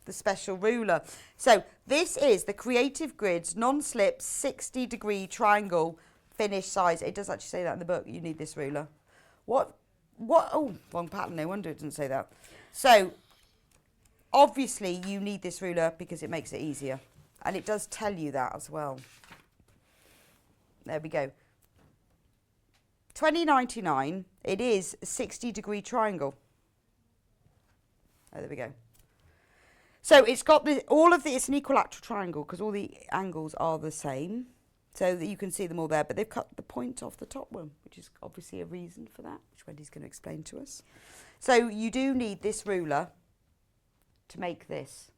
The special ruler. So this is the Creative Grids non-slip 60-degree triangle finish size. It does actually say that in the book. You need this ruler. What? Oh, wrong pattern. No wonder it doesn't say that. So obviously you need this ruler because it makes it easier. And it does tell you that as well. There we go. 20.99. It is a 60-degree triangle. Oh, there we go. So it's got all of the, it's an equilateral triangle because all the angles are the same. So that you can see them all there, but they've cut the point off the top one, which is obviously a reason for that, which Wendy's going to explain to us. So you do need this ruler to make this.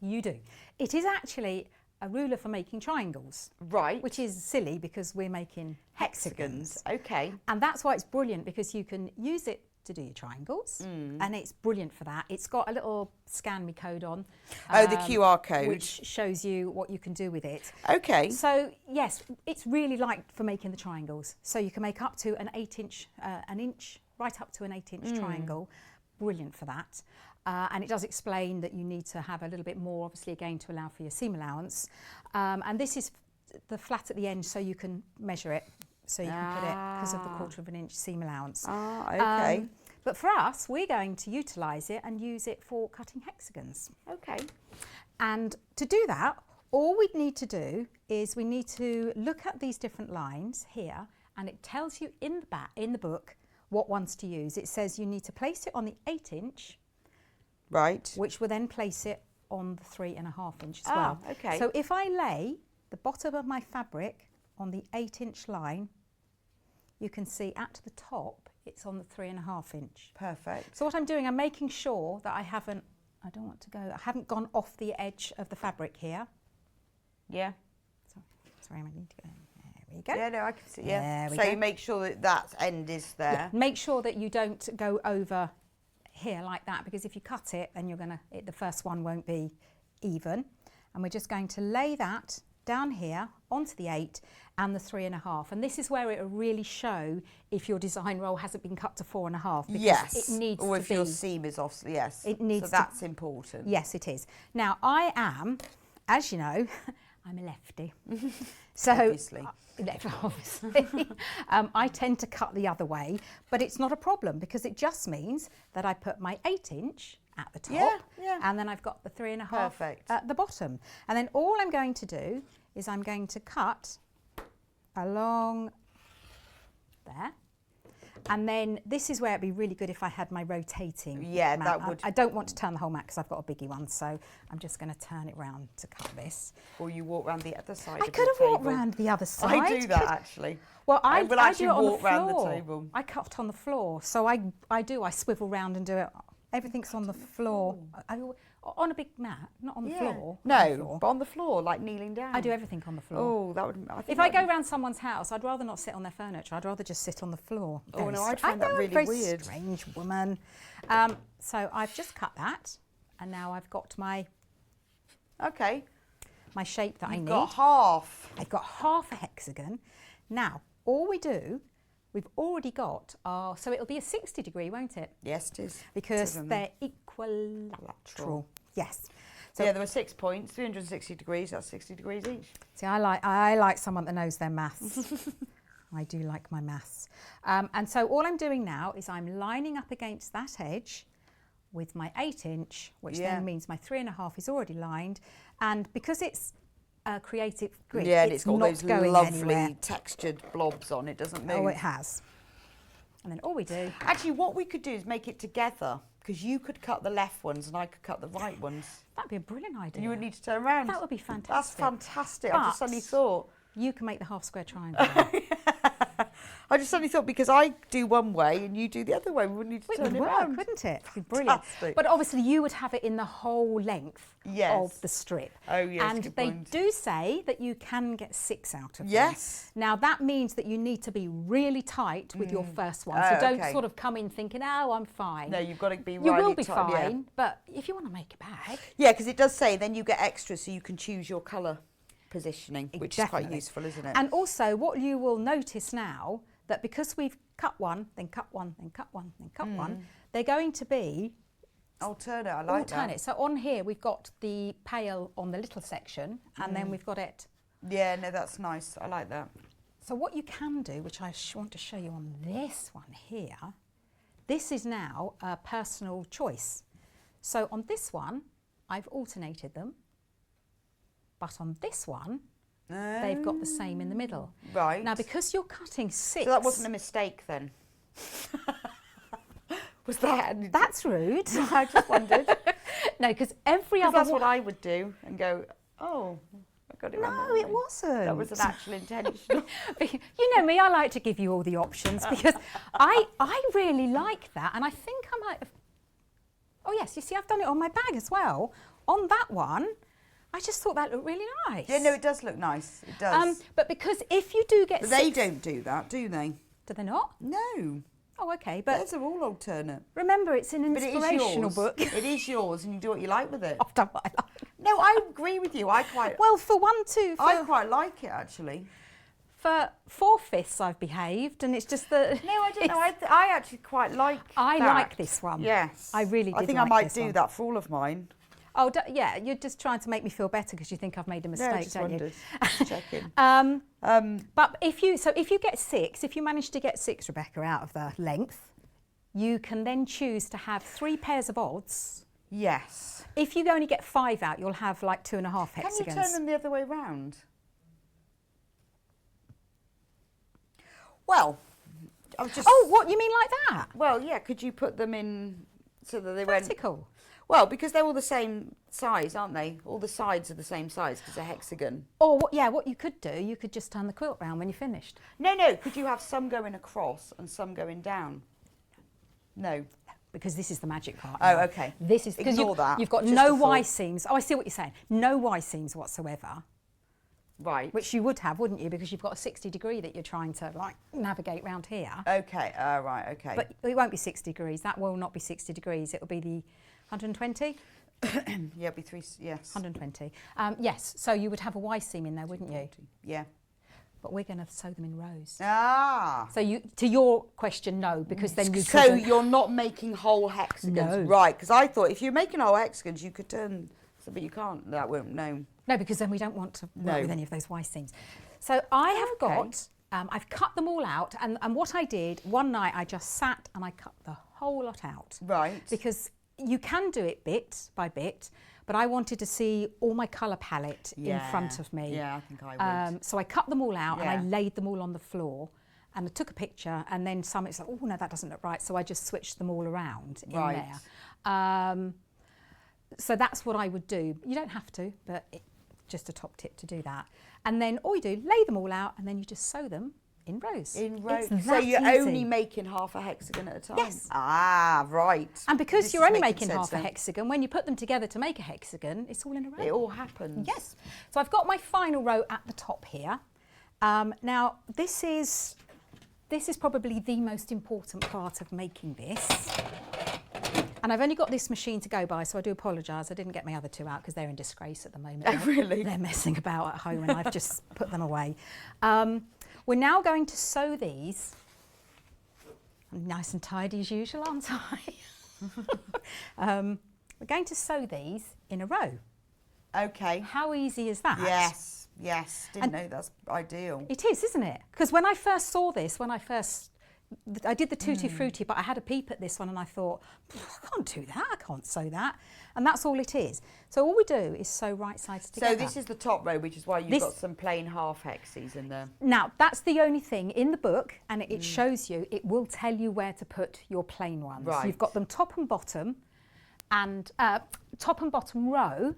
You do. It is actually a ruler for making triangles. Right. Which is silly because we're making hexagons. Okay. And that's why it's brilliant, because you can use it to do your triangles, and it's brilliant for that. It's got a little scan me code on. Oh, the QR code. Which shows you what you can do with it. Okay. So, yes, it's really liked for making the triangles. So you can make up to an 8-inch, right up to an 8-inch triangle. Brilliant for that. And it does explain that you need to have a little bit more, obviously, again, to allow for your seam allowance. And this is the flat at the end, so you can measure it. So you can put it because of the 1/4 inch seam allowance. Okay. But for us, we're going to utilise it and use it for cutting hexagons. Okay. And to do that, all we need to do is we need to look at these different lines here, and it tells you in the book what ones to use. It says you need to place it on the 8-inch, Right. which will then place it on the 3.5 inch as well. Okay. So if I lay the bottom of my fabric on the 8-inch line, you can see at the top it's on the 3.5 inch. Perfect. So what I'm doing, I'm making sure that I haven't gone off the edge of the fabric here. Yeah. Sorry, I need to go. There we go. Yeah, no, I can see. Yeah. There we So go. you make sure that that end is there. Yeah, make sure that you don't go over here like that, because if you cut it, then the first one won't be even. And we're just going to lay that down here onto the 8 and the 3.5, and this is where it will really show if your design roll hasn't been cut to 4.5, because Yes. it needs or to if be. your seam is off. Yes. It needs So to- that's important. Yes, it is. Now I am, as you know, I'm a lefty, so Obviously. obviously, I tend to cut the other way, but it's not a problem because it just means that I put my 8-inch at the top, yeah. and then I've got the 3.5 Perfect. at the bottom, and then all I'm going to do is I'm going to cut along there. And then this is where it'd be really good if I had my rotating Yeah, mat. that would- I don't want to turn the whole mat because I've got a biggie one, so I'm just going to turn it round to cut this. Or you walk around the other side. I of could the have walked table. round the other side. I do that actually. Well, I will I actually do it on walk the round floor. the table. I cut on the floor, so I swivel round and do it. Everything's on the floor. On a big mat, not on the floor. on the No, floor. but on the floor, like kneeling down. I do everything on the floor. Oh, that would. I think If I that go round someone's house, I'd rather not sit on their furniture. I'd rather just sit on the floor. Oh, no, I'd I find that know, I'm really very weird. Strange woman. So I've just cut that, and now I've got my Okay. shape that I You've need. got half. I've got half a hexagon. Now, all we do, we've already got our, so it'll be a 60 degree, won't it? Yes, it is. Because they're equilateral. Yes. So yeah, there were 6 points, 360 degrees, that's 60 degrees each. See, I like someone that knows their maths. I do like my maths. And so all I'm doing now is I'm lining up against that edge with my 8-inch, which then means my 3.5 is already lined. And because it's a creative grid, yeah, and it's got not those going lovely anywhere. textured blobs on, it doesn't move. Oh, it has. And then all we do... Actually, what we could do is make it together, because you could cut the left ones and I could cut the right ones. That'd be a brilliant idea. You would need to turn around. That would be fantastic. That's fantastic. I just suddenly thought. You can make the half square triangle. I just suddenly thought, because I do one way and you do the other way, we wouldn't need to It turn would it work, around. wouldn't it? It'd be brilliant. Fantastic. But obviously you would have it in the whole length of the strip. Oh, yes, and good they point. do say that you can get 6 out of Yes. them. Now that means that you need to be really tight with your first one. So don't sort of come in thinking, oh, I'm fine. No, you've got to be You really will be tight, yeah. fine, but if you want to make a bag. Yeah, because it does say then you get extra so you can choose your colour positioning, which is quite Definitely. useful, isn't it? And also what you will notice now, that because we've cut one, then cut one, then cut one, then cut one, they're going to be alternate, I like alternate. So on here we've got the pale on the little section, and then we've got it. Yeah, no, that's nice. I like that. So what you can do, which I want to show you on this one here, this is now a personal choice. So on this one, I've alternated them, but on this one, they've got the same in the middle. Right. Now, because you're cutting 6... So that wasn't a mistake then? Was that? That's rude. I just wondered. No, because every other That's one... what I would do and go, oh, I got it wrong. No, it wasn't. That was an actual intention. You know me, I like to give you all the options because I really like that, and I think I might have... Oh yes, you see, I've done it on my bag as well. On that one, I just thought that looked really nice. Yeah, no, it does look nice. It does. But because if you do get But 6... they don't do that, do they? Do they not? No. Oh, okay, but Those are all alternate. remember, it's an But it is inspirational yours. book. It is yours, and you do what you like with it. I've done what I like. No, I agree with you. I quite like it actually. For 4/5 I've behaved, and it's just that... No, I don't know. I actually quite like I that. like this one. Yes. I really did I think like I might this do one. that for all of mine. Oh, yeah, you're just trying to make me feel better because you think I've made a No, mistake, I just don't wondered. you? Just checking. But if you get 6, if you manage to get 6, Rebecca, out of the length, you can then choose to have 3 pairs of odds. Yes. If you only get 5 out, you'll have like 2.5 hexagons. Can you turn them the other way round? Well, I was just... Oh, what, you mean like that? Well, yeah, could you put them in so that they went... Vertical. Well, because they're all the same size, aren't they? All the sides are the same size because they're hexagon. Or, what you could do, you could just turn the quilt round when you're finished. No, could you have some going across and some going down? No. Because this is the magic part. Oh, now. okay. This is because Ignore that. You've got Just no a thought. Y seams. Oh, I see what you're saying. No Y seams whatsoever. Right. Which you would have, wouldn't you? Because you've got a 60 degree that you're trying to like navigate round here. Okay. Right. Okay. But it won't be 60 degrees. That will not be 60 degrees. It'll be the 120. Yeah, it'll be 3. Yes. 120. Yes. So you would have a Y seam in there, wouldn't you? Yeah. But we're going to sew them in rows. Ah. So you, to your question, no, because then you So couldn't. you're not making whole hexagons, No. right? Because I thought if you're making whole hexagons, you could turn. So, but you can't. That won't. No. No, because then we don't want to work No. with any of those Y seams. So I have Okay. got, I've cut them all out, and what I did, one night I just sat and I cut the whole lot out. Right. Because you can do it bit by bit, but I wanted to see all my colour palette in front of me. Yeah, I think I would. So I cut them all out and I Yeah. laid them all on the floor, and I took a picture, and then it's like, oh no, that doesn't look right. So I just switched them all around in Right. there. So that's what I would do. You don't have to, but just a top tip to do that. And then all you do, lay them all out, and then you just sew them in rows. In rows. It's So that you're easy. only making half a hexagon at a time? Yes. Ah, right. And because This you're is only making sense half a then. hexagon, when you put them together to make a hexagon, it's all in a row. It all happens. Yes. So I've got my final row at the top here. Now, this is probably the most important part of making this. And I've only got this machine to go by, so I do apologise. I didn't get my other 2 out because they're in disgrace at the moment. Oh, really? They're messing about at home and I've just put them away. We're now going to sew these. I'm nice and tidy as usual, aren't I? We're going to sew these in a row. Okay. How easy is that? Yes, yes. Didn't know that's ideal. It is, isn't it? Because when I first saw this, I did the Tutti Frutti, but I had a peep at this one and I thought, I can't do that, I can't sew that. And that's all it is. So all we do is sew right sides together. So this is the top row, which is why you've got some plain half hexies in there. Now, that's the only thing in the book, and it shows you, it will tell you where to put your plain ones. Right. You've got them top and bottom row,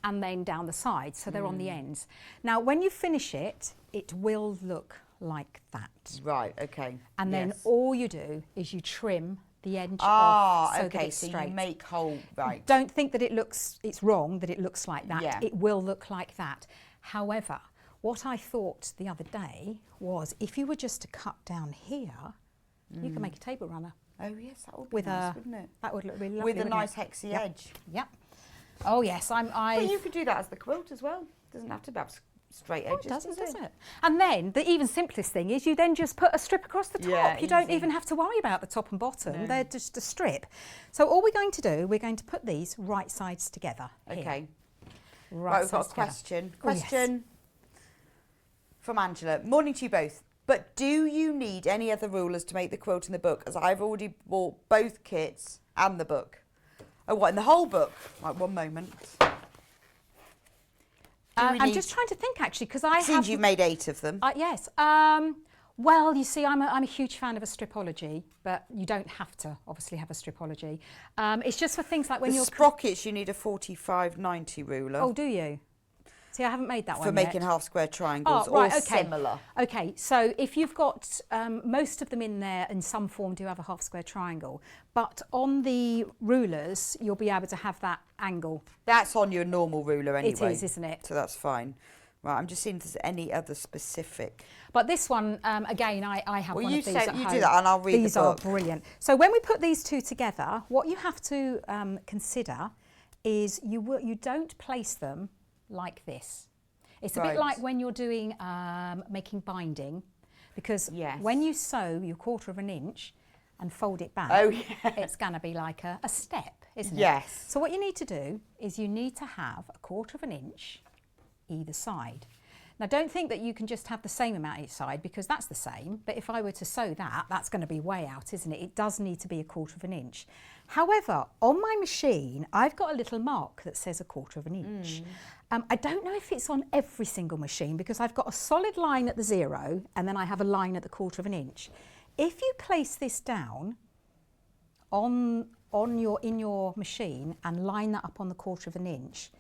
and then down the sides, so they're on the ends. Now, when you finish it, it will look like that. Right, okay. And then all you do is you trim the edge off so that it's straight. So you make whole, right. Don't think that it's wrong that it looks like that. Yeah. It will look like that. However, what I thought the other day was if you were just to cut down here, you can make a table runner. Oh yes, that would be nice, wouldn't it? That would look really lovely. With a nice hexy edge. Yep. Oh yes, But you could do that as the quilt as well. Doesn't have to have straight edges. It doesn't, does it? And then the even simplest thing is you then just put a strip across the top. Yeah, you don't even have to worry about the top and bottom. No. They're just a strip. So all we're going to do, we're going to put these right sides together. Here. Okay. Right, We've got a sides together. question. Oh, yes. Question from Angela. Morning to you both. But do you need any other rulers to make the quilt in the book? As I've already bought both kits and the book. Oh, what, in the whole book? Right, one moment. I'm just trying to think actually, because I Seems you've made 8 of them. Yes. Well, you see, I'm a huge fan of a stripology, but you don't have to obviously have a stripology. It's just for things like when The you're sprockets, you need a 45-90 ruler. Oh, do you? See, I haven't made that one for making yet. half square triangles right, or okay. similar. Okay, so if you've got most of them in there in some form do have a half square triangle, but on the rulers you'll be able to have that angle. That's on your normal ruler anyway. It is, isn't it? So that's fine. Right, I'm just seeing if there's any other specific. But this one, again, I have one of these at home. You do that and I'll read these the book. These are brilliant. So when we put these two together, what you have to consider is you don't place them like this. It's a bit like when you're doing making binding, because when you sew your 1/4 inch and fold it back, it's going to be like a step, isn't it? Yes. So what you need to do is you need to have a 1/4 inch either side. Now don't think that you can just have the same amount each side, because that's the same, but if I were to sew that, that's going to be way out, isn't it? It does need to be a 1/4 inch. However, on my machine, I've got a little mark that says a 1/4 inch. I don't know if it's on every single machine, because I've got a solid line at the 0 and then I have a line at the 1/4 inch. If you place this down in your machine and line that up on the 1/4 inch,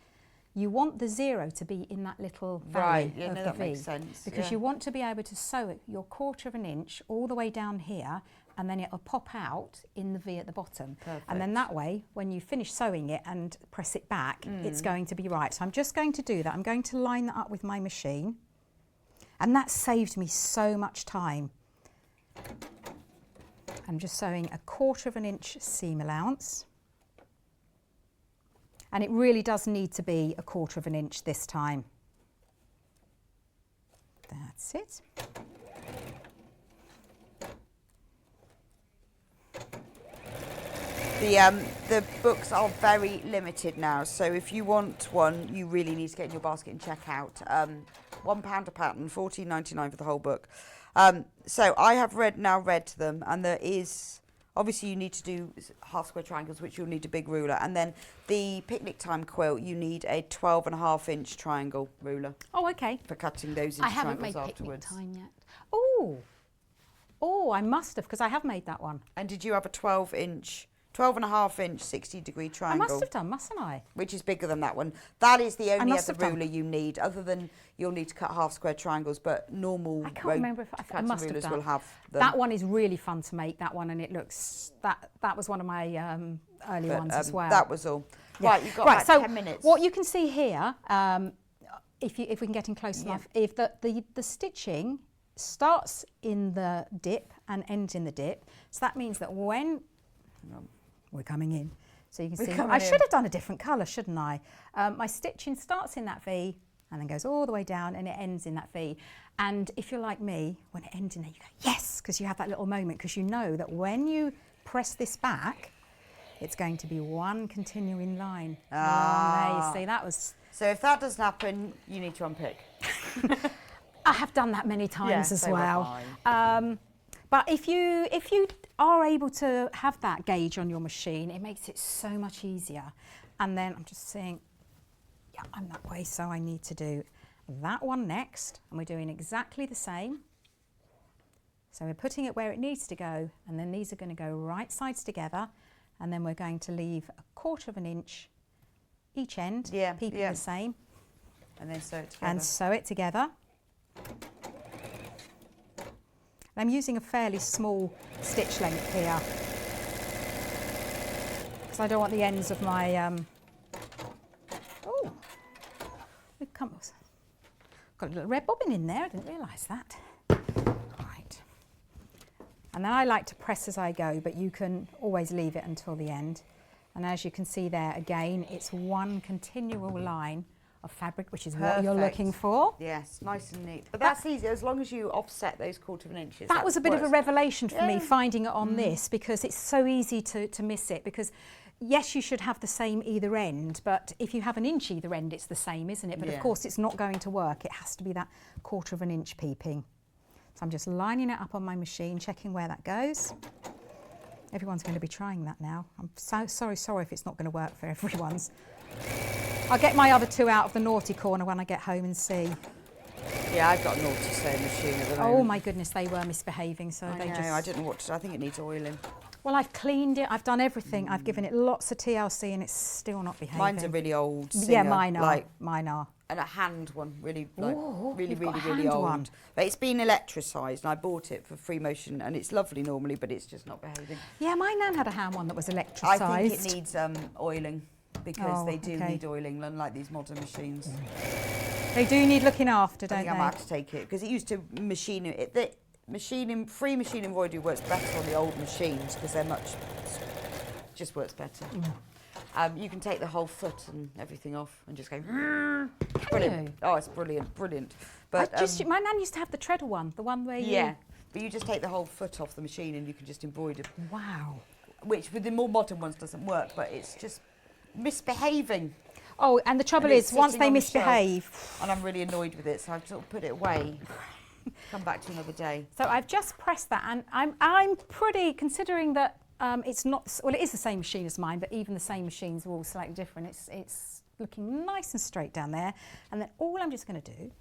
you want the 0 to be in that little valley of the that V, makes sense. because you want to be able to sew your 1/4 inch all the way down here, and then it'll pop out in the V at the bottom. Perfect. And then that way, when you finish sewing it and press it back, it's going to be right. So I'm just going to do that. I'm going to line that up with my machine, and that saved me so much time. I'm just sewing a 1/4 inch seam allowance. And it really does need to be a 1/4 inch this time. That's it. The books are very limited now, so if you want one, you really need to get in your basket and check out. £1 a pattern, $14.99 for the whole book. So I have read them, and there is, obviously you need to do half square triangles, which you'll need a big ruler, and then the picnic time quilt, you need a 12.5 inch triangle ruler. Oh, okay. For cutting those into I haven't triangles made afterwards. picnic time yet. Oh, I must have, because I have made that one. And did you have a 12.5 inch 60-degree triangle? I must have done, mustn't I? Which is bigger than that one. That is the only must other have done. ruler you need, other than you'll need to cut half square triangles, but normal I can't remember if I must have rulers done. will have them. That one is really fun to make, that one, and it looks, that was one of my early ones as well. That was all. Yeah. Right, you've got right, about so 10 minutes. What you can see here, if we can get in close enough, if the stitching starts in the dip and ends in the dip, so that means that when we're coming in, so you can see, I should have done a different colour, shouldn't I? My stitching starts in that V and then goes all the way down and it ends in that V. And if you're like me, when it ends in there, you go, yes, because you have that little moment, because you know that when you press this back, it's going to be one continuing line. There, you see, that was... So if that doesn't happen, you need to unpick. I have done that many times as so well. have I. But if you are able to have that gauge on your machine, it makes it so much easier. And then I'm just saying, yeah, I'm that way, so I need to do that one next, and we're doing exactly the same. So we're putting it where it needs to go, and then these are going to go right sides together, and then we're going to leave 1/4 of an inch each end, keeping the same. And then sew it together. And sew it together. I'm using a fairly small stitch length here, because I don't want the ends of my... oh, it comes. Got a little red bobbin in there, I didn't realise that. Right. And then I like to press as I go, but you can always leave it until the end. And as you can see there, again, it's one continual line of fabric, which is what you're looking for. Yes, nice and neat. But that's easy, as long as you offset those 1/4 inches. That was a bit of a revelation for me, finding it on this, because it's so easy to miss it. Because yes, you should have the same either end, but if you have an inch either end, it's the same, isn't it? But of course, it's not going to work. It has to be that 1/4 inch peeping. So I'm just lining it up on my machine, checking where that goes. Everyone's going to be trying that now. I'm so sorry if it's not going to work for everyone's. I'll get my other 2 out of the naughty corner when I get home and see. Yeah, I've got a naughty sewing machine at the moment. Oh my goodness, they were misbehaving, so I know, I don't know what to do. I think it needs oiling. Well, I've cleaned it, I've done everything. I've given it lots of TLC and it's still not behaving. Mine's a really old Singer. Yeah, mine are. Mine are. And a hand one, really, Ooh, really you've got a really hand old. one. But it's been electricised, and I bought it for free motion, and it's lovely normally, but it's just not behaving. Yeah, my nan had a hand one that was electricised. I think it needs oiling, because they do okay. need oiling, unlike these modern machines. They do need looking after, I don't think they? I might have to take it, because it used to machine it. Free machine embroidery works better on the old machines, because they're just works better. You can take the whole foot and everything off and just go. Brilliant! you? Oh, it's brilliant. But my nan used to have the treadle one, the one where you... yeah, but you just take the whole foot off the machine and you can just embroider. Wow. Which with the more modern ones doesn't work, but it's just misbehaving. Oh, and the trouble is, once they misbehave... And I'm really annoyed with it, so I've sort of put it away. Come back to another day. So I've just pressed that, and I'm pretty, considering that it's not, well, it is the same machine as mine, but even the same machines are all slightly different. It's looking nice and straight down there. And then all I'm just going to do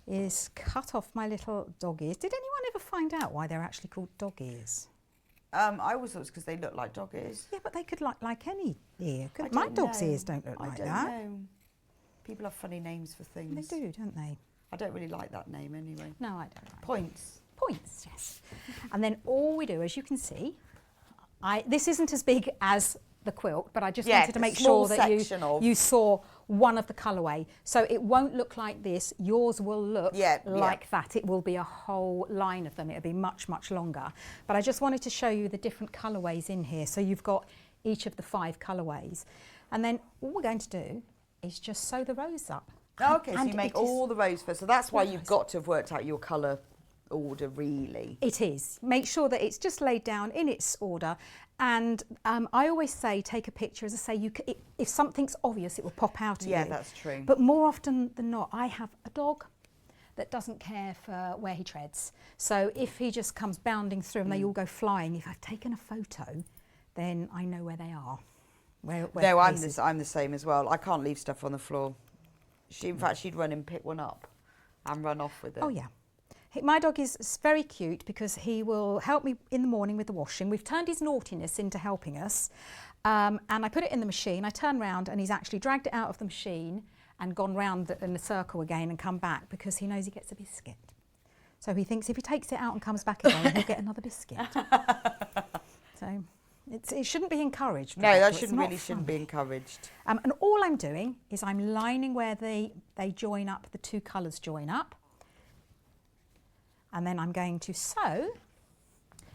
is cut off my little dog ears. Did anyone ever find out why they're actually called dog ears? I always thought it's because they look like dog ears. Yeah, but they could look like any ear. My dog's ears don't look like that. I don't know. People have funny names for things. They do, don't they? I don't really like that name anyway. No, I don't like Points. Points, yes. And then all we do, as you can see, this isn't as big as the quilt, but I just wanted to make sure that you saw one of the colourway. So it won't look like this. Yours will look like that. It will be a whole line of them. It'll be much, much longer. But I just wanted to show you the different colourways in here. So you've got each of the 5 colourways. And then all we're going to do is just sew the rows up. Okay, so you make all the rows first. So that's why you've got to have worked out your colour order, really. It is. Make sure that it's just laid down in its order. And I always say, take a picture. As I say, if something's obvious, it will pop out at you. Yeah, that's true. But more often than not, I have a dog that doesn't care for where he treads. So if he just comes bounding through and they all go flying, if I've taken a photo, then I know where they are. No, I'm the same as well. I can't leave stuff on the floor. In fact, she'd run and pick one up and run off with it. Oh, yeah. My dog is very cute because he will help me in the morning with the washing. We've turned his naughtiness into helping us. And I put it in the machine. I turn round and he's actually dragged it out of the machine and gone round in a circle again and come back because he knows he gets a biscuit. So he thinks if he takes it out and comes back again, he'll get another biscuit. So it shouldn't be encouraged. No, that shouldn't be encouraged. And all I'm doing is I'm lining where they join up, the 2 colours join up. And then I'm going to sew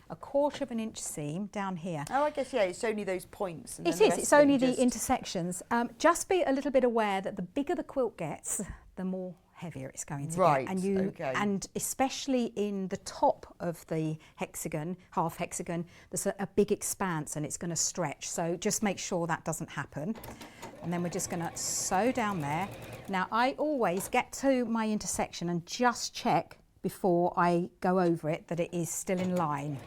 a 1/4 inch seam down here. Oh, I guess, yeah, it's only those points. And it is, it's only the intersections. Just be a little bit aware that the bigger the quilt gets, the more heavier it's going to Right, get. And okay. and especially in the top of the hexagon, half hexagon, there's a big expanse and it's going to stretch. So just make sure that doesn't happen. And then we're just going to sew down there. Now I always get to my intersection and just check before I go over it that it is still in line.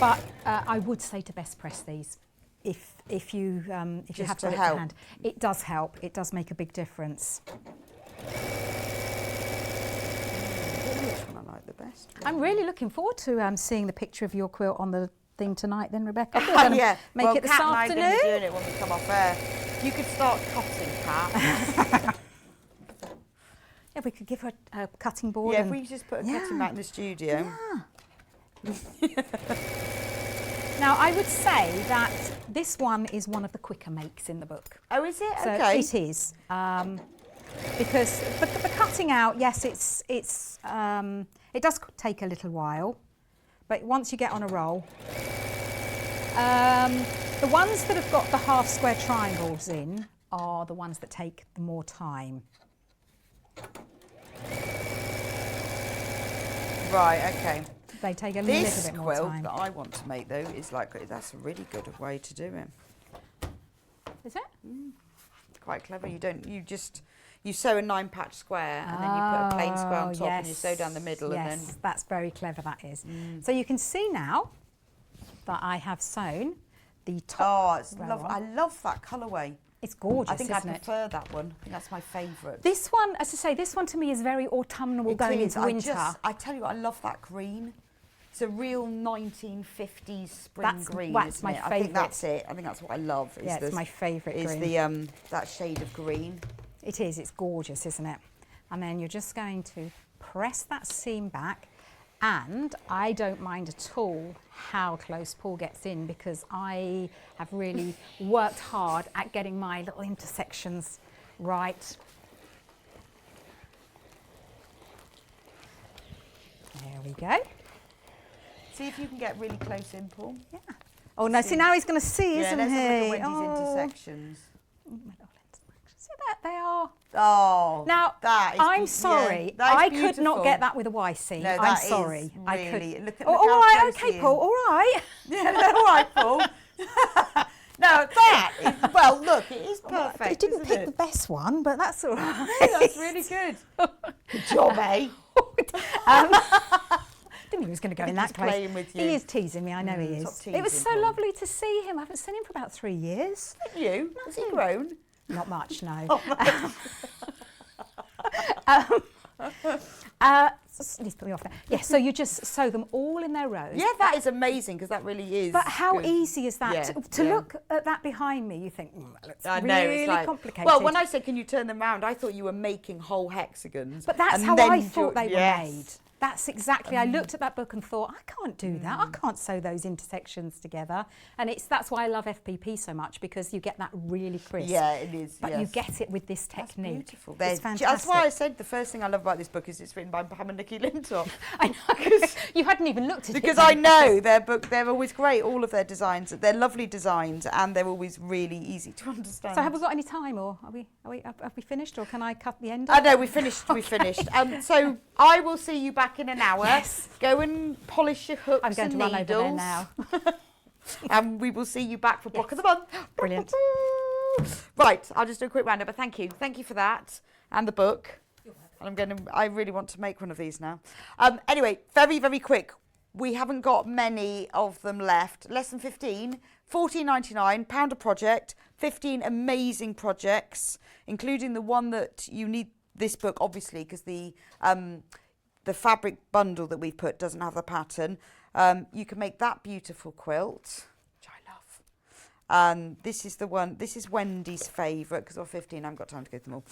But I would say to best press these if you have Just got to it to help. hand. It does help. It does make a big difference. Which one I like the best? I'm really looking forward to seeing the picture of your quilt on the thing tonight. Then Rebecca, we're going to Yeah, make well, it this Kat and I are afternoon. going to be doing it when we come off air. You could start cutting, Kat. Yeah, we could give her a cutting board. Yeah, and if we just put a Yeah. cutting mat in the studio. Now, I would say that this one is one of the quicker makes in the book. Oh, is it? So Okay. it is. Because the cutting out, yes, it does take a little while, but once you get on a roll, the ones that have got the half square triangles in are the ones that take the more time. Right, okay. They take a This little bit more quilt time. that I want to make, though, is like, that's a really good way to do it. Is it? Quite clever. You sew a 9-patch square and then you put a plain square on top and you sew down the middle and then... Yes, that's very clever, that is. So you can see now that I have sewn the top Oh, it's row lovely. on. I love that colourway. It's gorgeous, I think I isn't it? prefer that one. I think that's my favourite. This one, as I say, this one to me is very autumnal going is. into winter. I tell you what, I love that green. It's a real 1950s spring That's- green, that's isn't my it? I think favourite. that's it. I think that's what I love. Yeah, it's my favourite Is green. the that shade of green. It is, it's gorgeous, isn't it? And then you're just going to press that seam back, and I don't mind at all how close Paul gets in because I have really worked hard at getting my little intersections right. There we go. See if you can get really close in, Paul. Yeah. Oh no, see now he's going to see, Yeah, isn't let's have a he? look at Wendy's intersections. My little intersections. See that? They are. Oh, Now, that is I'm yeah, sorry, that is I could not beautiful. get that with a Y seam. No, I'm that is sorry. I could. really- look at- Oh, look all how right, close okay, he Paul, is. all right. Yeah, all right, Paul. No, that is, well, look, it is perfect. It didn't isn't pick it? the best one, but that's all right. That's really good. Good job, eh? Didn't think he was going to go in He's that just close. playing with you. He is teasing me, I know he stop is. It was teasing so Paul. lovely to see him. I haven't seen him for about 3 years. You? Has he grown? Not much, no. Please put me off there. Yeah, so you just sew them all in their rows. Yeah, that is amazing because that really is. But how good. easy is that? Yeah, To yeah. look at that behind me, you think, that looks I know, really it's like, complicated. well, when I said, can you turn them round, I thought you were making whole hexagons. But that's and how then I thought they yes. were made. That's exactly. I looked at that book and thought, I can't do that. I can't sew those intersections together. And that's why I love FPP so much because you get that really crisp. Yeah, it is. But yes. you get it with this That's technique. beautiful. It's There's- fantastic. That's why I said the first thing I love about this book is it's written by Pam and Nikki Lintop. I know. You hadn't even looked at it. Because I know their book, they're always great, all of their designs. They're lovely designs and they're always really easy to understand. So have we got any time, or have we finished, or can I cut the end? I know, we finished, we finished. So I will see you back in an hour. Yes. Go and polish your hooks I'm going and to run over there needles. now. And we will see you back for Block of the Month. Brilliant. Right, I'll just do a quick roundup, but thank you. Thank you for that and the book. And I really want to make one of these now. Anyway, very, very quick. We haven't got many of them left. Less than 15, £14.99, £1 a project, 15 amazing projects, including the one that you need this book, obviously, because the fabric bundle that we've put doesn't have the pattern. You can make that beautiful quilt, which I love. And this is the one, this is Wendy's favourite, because we're 15, I haven't got time to go through them all.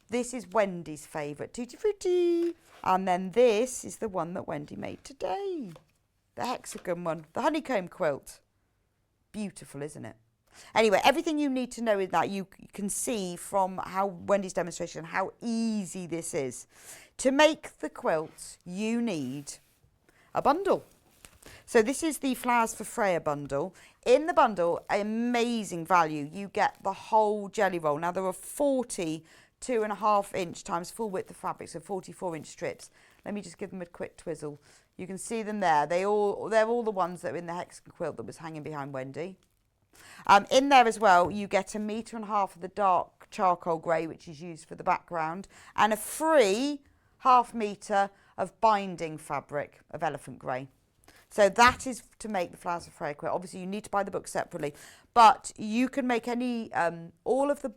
This is Wendy's favourite, Tutti Frutti. And then this is the one that Wendy made today, the hexagon one, the honeycomb quilt. Beautiful, isn't it? Anyway, everything you need to know is that you can see from how Wendy's demonstration how easy this is. To make the quilts, you need a bundle. So this is the Flowers for Freya bundle. In the bundle, amazing value. You get the whole jelly roll. Now, there are 40 2.5 inch times full width of fabric, so 44 inch strips. Let me just give them a quick twizzle. You can see them there. They're all the ones that are in the hexagon quilt that was hanging behind Wendy. In there as well, you get 1.5 meters of the dark charcoal grey, which is used for the background, and a free 0.5 metre of binding fabric of elephant grey. So that is to make the Flowers of Freya quilt. Obviously, you need to buy the book separately, but you can make any, all of the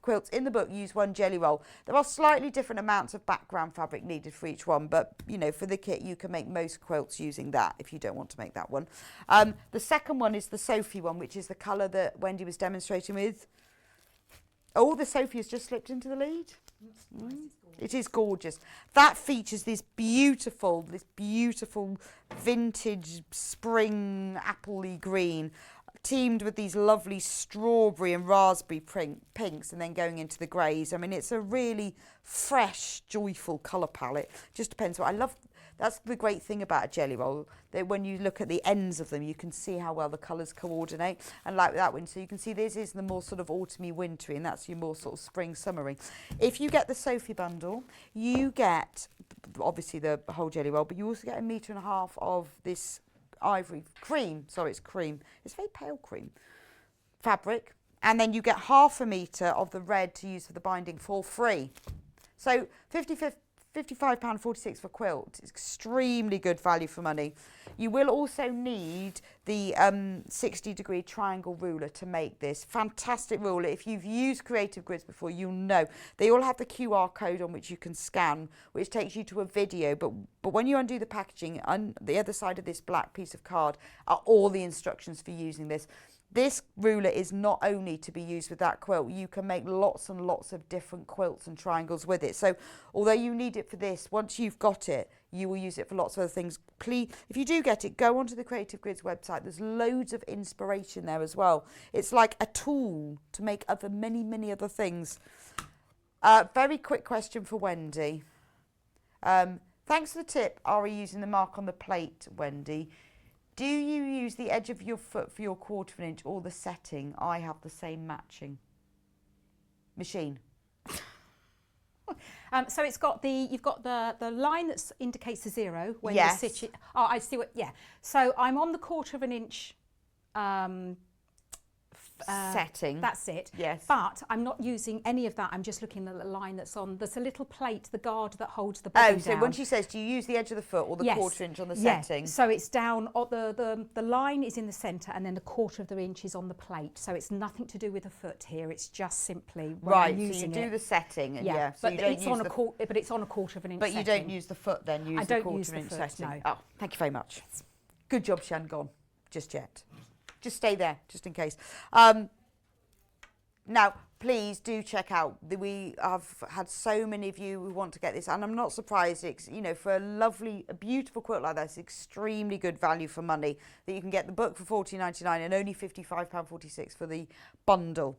quilts in the book use one jelly roll. There are slightly different amounts of background fabric needed for each one, but you know, for the kit you can make most quilts using that if you don't want to make that one. The second one is the Sophie one, which is the colour that Wendy was demonstrating with. Oh, the Sophie has just slipped into the lead. It is gorgeous. That features this beautiful vintage spring appley green, teamed with these lovely strawberry and raspberry pinks, and then going into the greys. I mean, it's a really fresh, joyful colour palette. Just depends what I love. That's the great thing about a jelly roll, that when you look at the ends of them, you can see how well the colours coordinate. And like that one, so you can see this is the more sort of autumny, wintry, and that's your more sort of spring, summery. If you get the Sophie bundle, you get obviously the whole jelly roll, but you also get 1.5 meters of this ivory cream. Sorry, it's cream. It's very pale cream fabric, and then you get 0.5 meter of the red to use for the binding for free. So £55.46 for quilt. It's extremely good value for money. You will also need the 60-degree triangle ruler to make this. Fantastic ruler. If you've used Creative Grids before, you'll know. They all have the QR code on which you can scan, which takes you to a video. But when you undo the packaging, on the other side of this black piece of card are all the instructions for using this. This ruler is not only to be used with that quilt, you can make lots and lots of different quilts and triangles with it. So although you need it for this, once you've got it, you will use it for lots of other things. Please, if you do get it, go onto the Creative Grids website. There's loads of inspiration there as well. It's like a tool to make many other things. Very quick question for Wendy. Thanks for the tip, are we using the mark on the plate, Wendy? Do you use the edge of your foot for your 1/4 inch or the setting? I have the same matching machine. So it's got you've got the line that indicates the 0 when Yes. you're sitting. Oh, I see what. Yeah. So I'm on the 1/4 inch. Setting. That's it. Yes. But I'm not using any of that. I'm just looking at the line that's on. There's a little plate, the guard that holds the body so down. when she says, do you use the edge of the foot or the 1/4 inch on the setting? So it's down. The line is in the centre, and then the 1/4 inch is on the plate. So it's nothing to do with the foot here. It's just simply when Right. I'm So you using do it. the setting, and so but you don't it's use on the. but it's on a 1/4 inch. But you setting. don't use the foot then. You use I the don't use 1/4 the inch foot, setting. no. Oh, thank you very much. Good job, she hadn't gone just yet. Just stay there, just in case. Now, please do check out. We have had so many of you who want to get this, and I'm not surprised. It's, you know, for a beautiful quilt like that, it's extremely good value for money. That you can get the book for £14.99 and only £55.46 for the bundle.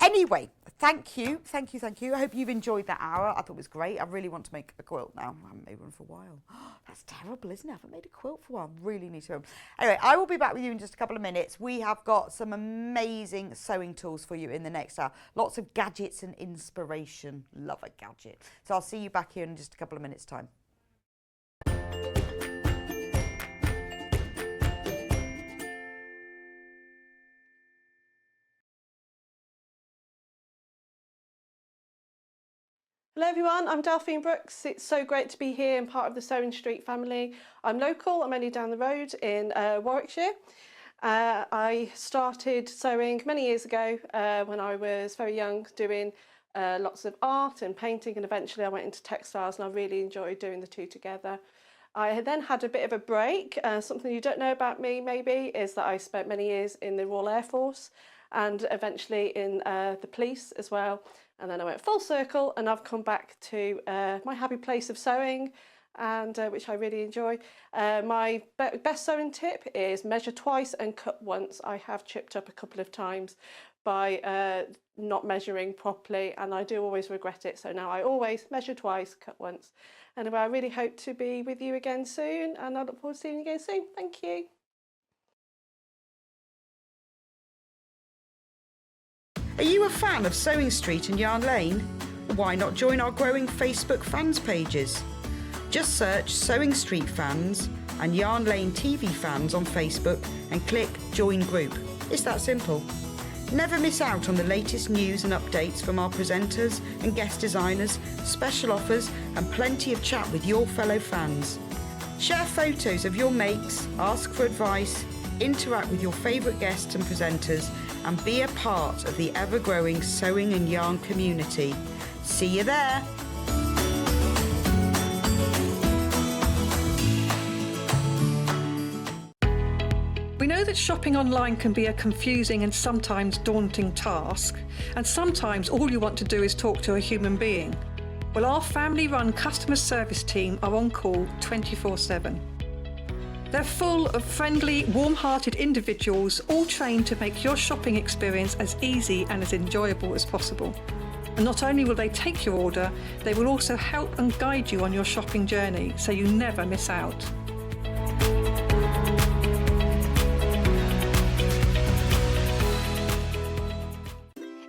Anyway, thank you. I hope you've enjoyed that hour. I thought it was great. I really want to make a quilt now. I haven't made one for a while. That's terrible, isn't it? I haven't made a quilt for a while. I really need to. Anyway, I will be back with you in just a couple of minutes. We have got some amazing sewing tools for you in the next hour. Lots of gadgets and inspiration. Love a gadget. So I'll see you back here in just a couple of minutes' time. Hello everyone, I'm Delphine Brooks. It's so great to be here and part of the Sewing Street family. I'm local, I'm only down the road in Warwickshire. I started sewing many years ago when I was very young, doing lots of art and painting, and eventually I went into textiles, and I really enjoyed doing the two together. I then had a bit of a break. Something you don't know about me maybe is that I spent many years in the Royal Air Force and eventually in the police as well. And then I went full circle and I've come back to my happy place of sewing, and which I really enjoy. My best sewing tip is measure twice and cut once. I have chipped up a couple of times by not measuring properly, and I do always regret it. So now I always measure twice, cut once. Anyway, I really hope to be with you again soon, and I look forward to seeing you again soon. Thank you. Are you a fan of Sewing Street and Yarn Lane? Why not join our growing Facebook fans pages? Just search Sewing Street Fans and Yarn Lane TV Fans on Facebook and click Join Group. It's that simple. Never miss out on the latest news and updates from our presenters and guest designers, special offers and plenty of chat with your fellow fans. Share photos of your makes, ask for advice, interact with your favourite guests and presenters and be a part of the ever-growing sewing and yarn community. See you there! We know that shopping online can be a confusing and sometimes daunting task, and sometimes all you want to do is talk to a human being. Well, our family-run customer service team are on call 24/7. They're full of friendly, warm-hearted individuals, all trained to make your shopping experience as easy and as enjoyable as possible. And not only will they take your order, they will also help and guide you on your shopping journey, so you never miss out.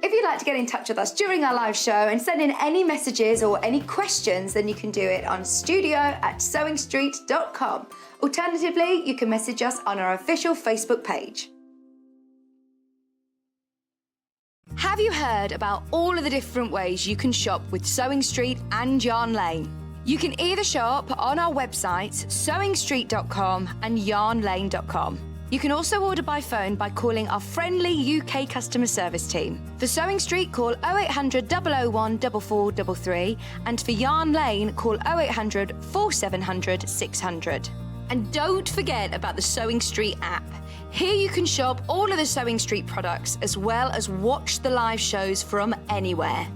If you'd like to get in touch with us during our live show and send in any messages or any questions, then you can do it on studio@sewingstreet.com. Alternatively, you can message us on our official Facebook page. Have you heard about all of the different ways you can shop with Sewing Street and Yarn Lane? You can either shop on our websites, sewingstreet.com and yarnlane.com. You can also order by phone by calling our friendly UK customer service team. For Sewing Street, call 0800 001 4433, and for Yarn Lane, call 0800 4700 600. And don't forget about the Sewing Street app. Here you can shop all of the Sewing Street products as well as watch the live shows from anywhere.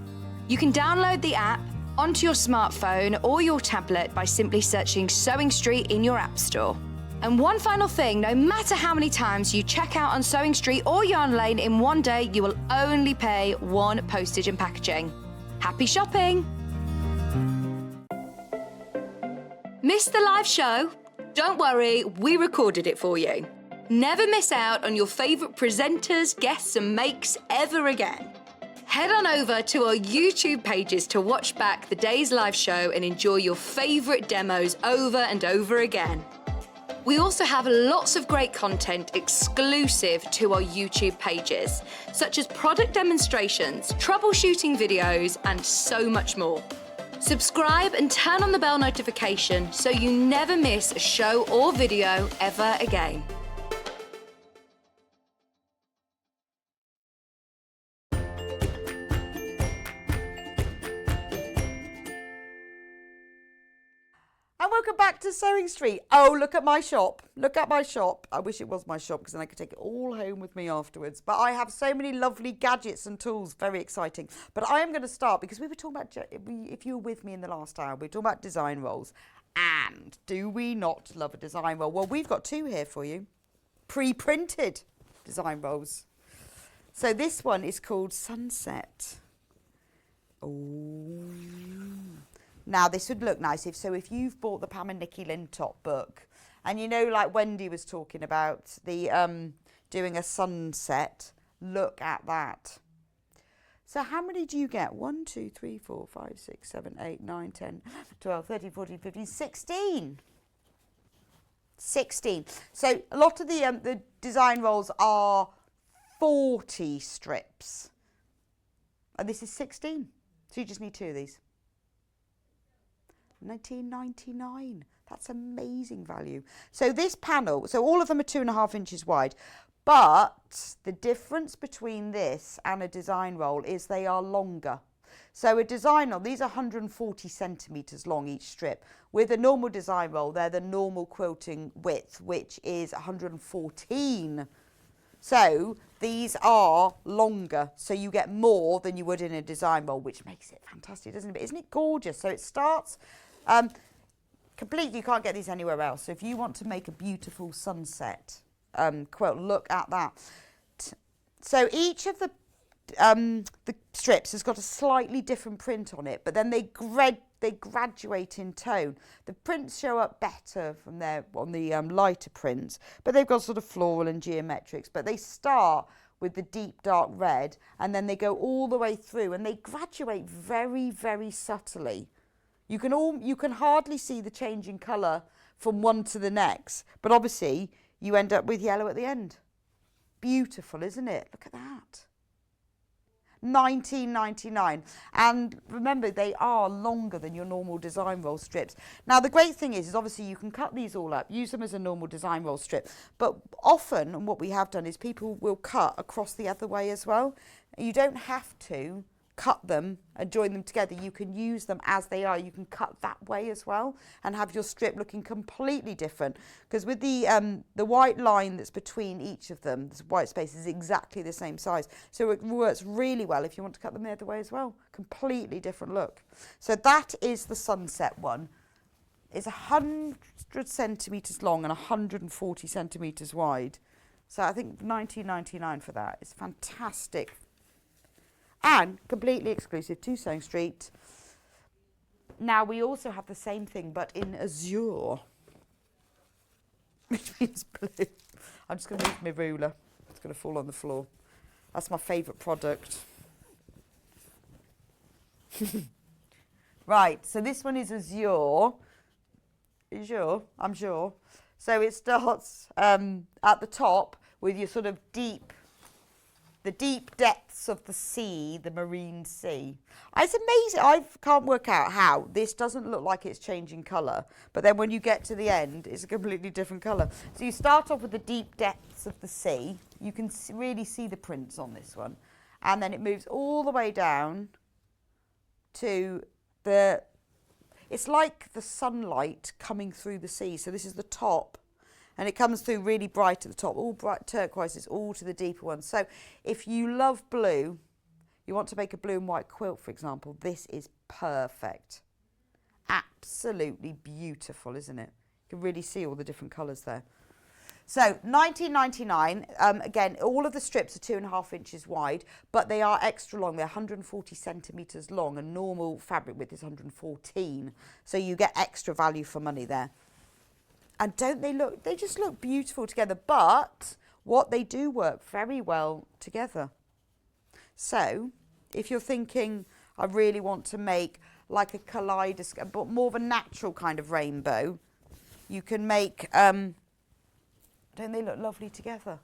You can download the app onto your smartphone or your tablet by simply searching Sewing Street in your app store. And one final thing, no matter how many times you check out on Sewing Street or Yarn Lane in one day, you will only pay one postage and packaging. Happy shopping! Missed the live show? Don't worry, we recorded it for you. Never miss out on your favourite presenters, guests and makes ever again. Head on over to our YouTube pages to watch back the day's live show and enjoy your favourite demos over and over again. We also have lots of great content exclusive to our YouTube pages, such as product demonstrations, troubleshooting videos, and so much more. Subscribe and turn on the bell notification so you never miss a show or video ever again. And welcome back to Sewing Street. Oh, look at my shop. Look at my shop. I wish it was my shop because then I could take it all home with me afterwards. But I have so many lovely gadgets and tools. Very exciting. But I am going to start because we were talking about, if you were with me in the last hour, we were talking about design rolls. And do we not love a design roll? Well, we've got two here for you. Pre-printed design rolls. So this one is called Sunset. Oh. Now, this would look nice if you've bought the Pam and Nikki Lintop book, and you know, like Wendy was talking about, the doing a sunset, look at that. So how many do you get? 1, 2, 3, 4, 5, 6, 7, 8, 9, 10, 12, 13, 14, 15, 16. 16. So a lot of the design rolls are 40 strips. And this is 16. So you just need 2 of these. $19.99. That's amazing value. So this panel, so all of them are 2.5 inches wide, but the difference between this and a design roll is they are longer. So a design roll, these are 140 centimetres long each strip. With a normal design roll, they're the normal quilting width, which is 114. So these are longer, so you get more than you would in a design roll, which makes it fantastic, doesn't it? Isn't it gorgeous? So it starts completely, you can't get these anywhere else. So if you want to make a beautiful sunset quilt, look at that. So each of the strips has got a slightly different print on it, but then they graduate in tone. The prints show up better from there on the lighter prints, but they've got sort of floral and geometrics, but they start with the deep dark red, and then they go all the way through, and they graduate very, very subtly. You can hardly see the change in colour from one to the next, but obviously you end up with yellow at the end. Beautiful, isn't it? Look at that. £19.99, and remember, they are longer than your normal design roll strips. Now the great thing is obviously you can cut these all up, use them as a normal design roll strip, but often, and what we have done is people will cut across the other way as well. You don't have to cut them and join them together. You can use them as they are. You can cut that way as well and have your strip looking completely different, because with the white line that's between each of them, this white space, is exactly the same size, so it works really well if you want to cut them the other way as well. Completely different look. So that is the sunset one. It's 100 centimetres long and 140 centimetres wide, so I think £19.99 for that is fantastic. And completely exclusive to Sewing Street. Now we also have the same thing, but in azure, which means blue. I'm just going to move my ruler. It's going to fall on the floor. That's my favourite product. Right, so this one is azure. Azure, I'm sure. So it starts at the top with your sort of the deep depths of the sea, the marine sea. It's amazing. I can't work out how. This doesn't look like it's changing colour, but then when you get to the end, it's a completely different colour. So you start off with the deep depths of the sea. You can really see the prints on this one. And then it moves all the way down to it's like the sunlight coming through the sea. So this is the top. And it comes through really bright at the top, all bright turquoises, all to the deeper ones. So if you love blue, you want to make a blue and white quilt, for example, this is perfect. Absolutely beautiful, isn't it? You can really see all the different colours there. So £19.99, again, all of the strips are 2.5 inches wide, but they are extra long. They're 140 centimetres long, and normal fabric width is 114. So you get extra value for money there. And don't they look, they just look beautiful together, but what they do work very well together. So if you're thinking, I really want to make like a kaleidoscope, but more of a natural kind of rainbow, you can make, don't they look lovely together?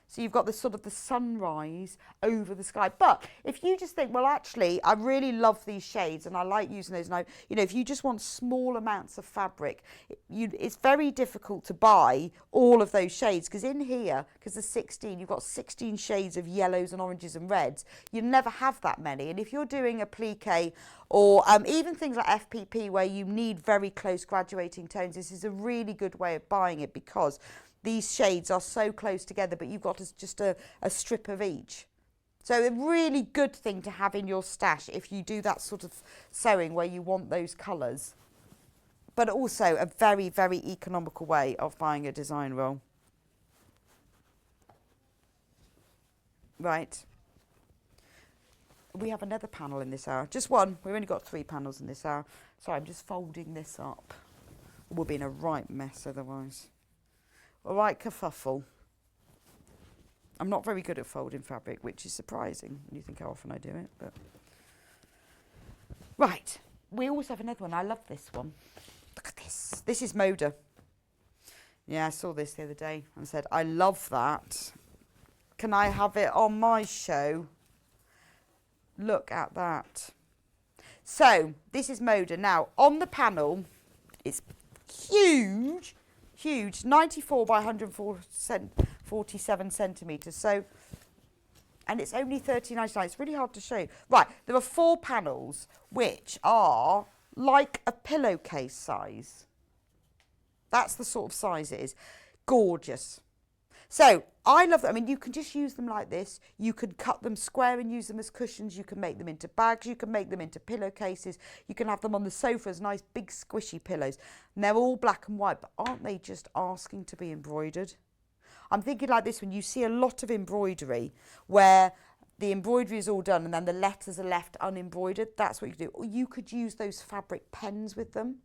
So you've got the sort of the sunrise over the sky. But if you just think, well, actually, I really love these shades and I like using those. And if you just want small amounts of fabric, it's very difficult to buy all of those shades, because in here, because there's 16, you've got 16 shades of yellows and oranges and reds. You never have that many. And if you're doing a plique or even things like FPP where you need very close graduating tones, this is a really good way of buying it, because these shades are so close together, but you've got just a strip of each. So a really good thing to have in your stash if you do that sort of sewing where you want those colours. But also a very, very economical way of buying a design roll. Right. We have another panel in this hour. Just one. We've only got 3 panels in this hour. Sorry, I'm just folding this up. We'll be in a right mess otherwise. All right, kerfuffle. I'm not very good at folding fabric, which is surprising when you think how often I do it. But right, we also have another one. I love this one. Look at this. This is Moda. Yeah, I saw this the other day and said, I love that. Can I have it on my show? Look at that. So this is Moda. Now on the panel, it's huge. Huge, 94 by 147 centimetres. So, and it's only £13.99. It's really hard to show you. Right, there are 4 panels which are like a pillowcase size. That's the sort of size it is. Gorgeous. So I love them. I mean, you can just use them like this. You can cut them square and use them as cushions. You can make them into bags. You can make them into pillowcases. You can have them on the sofa as nice big squishy pillows. And they're all black and white, but aren't they just asking to be embroidered? I'm thinking like this, when you see a lot of embroidery where the embroidery is all done and then the letters are left unembroidered, that's what you do. Or you could use those fabric pens with them,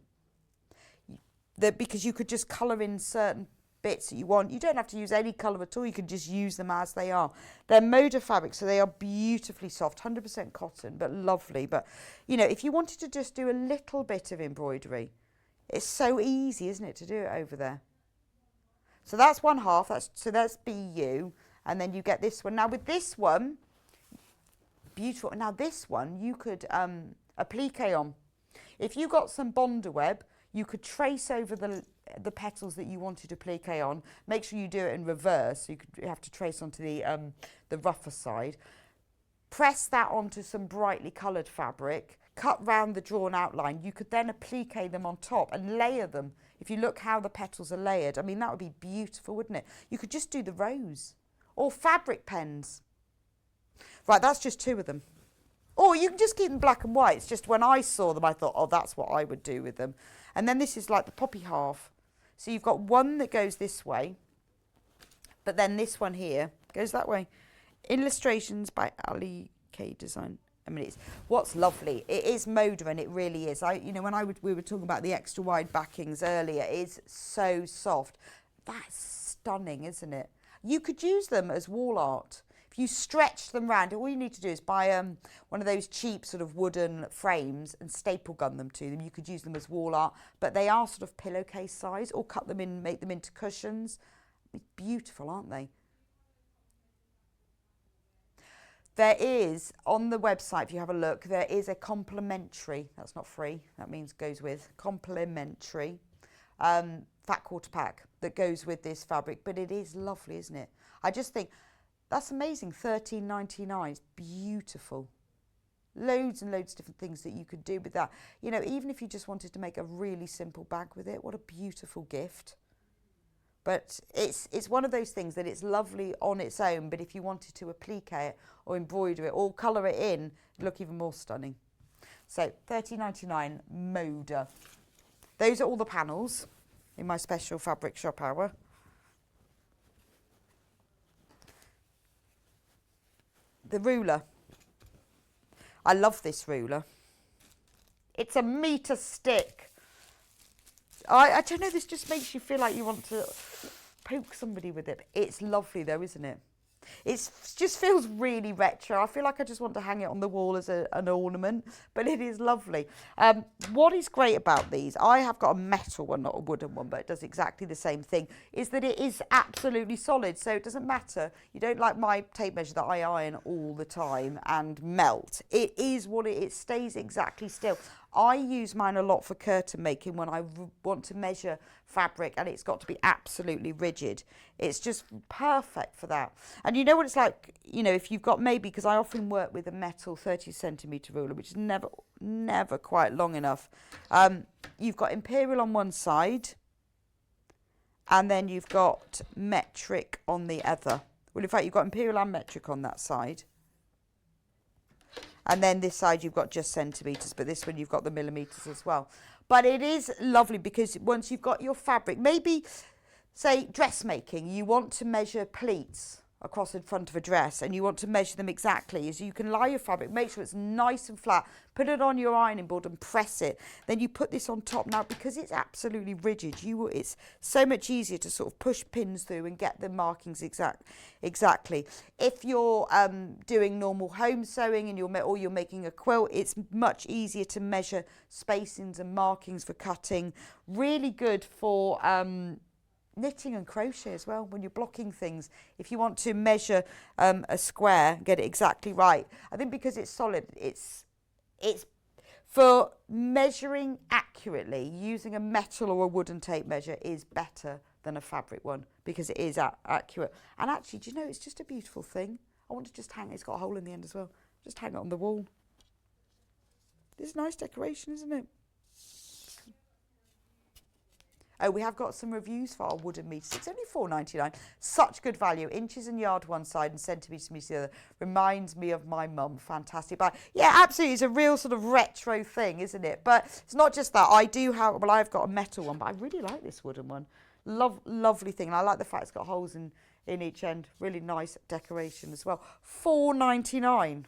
because you could just colour in certain bits that you want. You don't have to use any colour at all. You can just use them as they are. They're Moda fabric, so they are beautifully soft, 100% cotton, but lovely. But, you know, if you wanted to just do a little bit of embroidery, it's so easy, isn't it, to do it over there. So that's one half. So that's BU. And then you get this one. Now with this one, beautiful. Now this one, you could applique on. If you got some Bonder web, you could trace over the petals that you wanted to applique on. Make sure you do it in reverse, so you have to trace onto the rougher side. Press that onto some brightly coloured fabric, cut round the drawn outline. You could then applique them on top and layer them. If you look how the petals are layered, I mean, that would be beautiful, wouldn't it? You could just do the rose or fabric pens. Right, that's just 2 of them. Or you can just keep them black and white. It's just when I saw them, I thought, oh, that's what I would do with them. And then this is like the poppy half. So you've got one that goes this way, but then this one here goes that way. Illustrations by Ali K Design. I mean, it's what's lovely. It is Moda, and it really is. When we were talking about the extra wide backings earlier, it is so soft. That's stunning, isn't it? You could use them as wall art. If you stretch them round, all you need to do is buy one of those cheap sort of wooden frames and staple gun them to them. You could use them as wall art, but they are sort of pillowcase size, or cut them in, make them into cushions. Beautiful, aren't they? There is, on the website, if you have a look, there is a complimentary, that's not free, that means goes with, complimentary fat quarter pack that goes with this fabric, but it is lovely, isn't it? I just think, that's amazing, $13.99, it's beautiful. Loads and loads of different things that you could do with that. You know, even if you just wanted to make a really simple bag with it, what a beautiful gift. But it's one of those things that it's lovely on its own, but if you wanted to applique it or embroider it or colour it in, it'd look even more stunning. So $13.99 Moda. Those are all the panels in my special fabric shop hour. The ruler. I love this ruler. It's a metre stick. I don't know, this just makes you feel like you want to poke somebody with it. It's lovely though, isn't it? It just feels really retro. I feel like I just want to hang it on the wall as an ornament, but it is lovely. What is great about these, I have got a metal one, not a wooden one, but it does exactly the same thing, is that it is absolutely solid, so it doesn't matter. You don't like my tape measure that I iron all the time and melt. It is what it stays exactly still. I use mine a lot for curtain making when I want to measure fabric and it's got to be absolutely rigid. It's just perfect for that. And you know what it's like, you know, if you've got maybe, because I often work with a metal 30 centimetre ruler, which is never quite long enough. You've got imperial on one side and then you've got metric on the other. Well, in fact, you've got imperial and metric on that side. And then this side you've got just centimetres, but this one you've got the millimetres as well. But it is lovely because once you've got your fabric, maybe, say, dressmaking, you want to measure pleats across in front of a dress and you want to measure them exactly, as you can lie your fabric, make sure it's nice and flat, put it on your ironing board and press it. Then you put this on top. Now, because it's absolutely rigid, it's so much easier to sort of push pins through and get the markings exactly. If you're doing normal home sewing and you're making a quilt, it's much easier to measure spacings and markings for cutting. Really good for knitting and crochet as well, when you're blocking things. If you want to measure a square, get it exactly right. I think because it's solid, it's for measuring accurately, using a metal or a wooden tape measure is better than a fabric one because it is accurate. And actually, do you know, it's just a beautiful thing. I want to just hang it. It's got a hole in the end as well. Just hang it on the wall. This is nice decoration, isn't it? Oh, we have got some reviews for our wooden meters. It's only $4.99. Such good value. Inches and yard one side and centimetres the other. Reminds me of my mum. Fantastic. But yeah, absolutely. It's a real sort of retro thing, isn't it? But it's not just that. I've got a metal one, but I really like this wooden one. Lovely thing. And I like the fact it's got holes in each end. Really nice decoration as well. $4.99.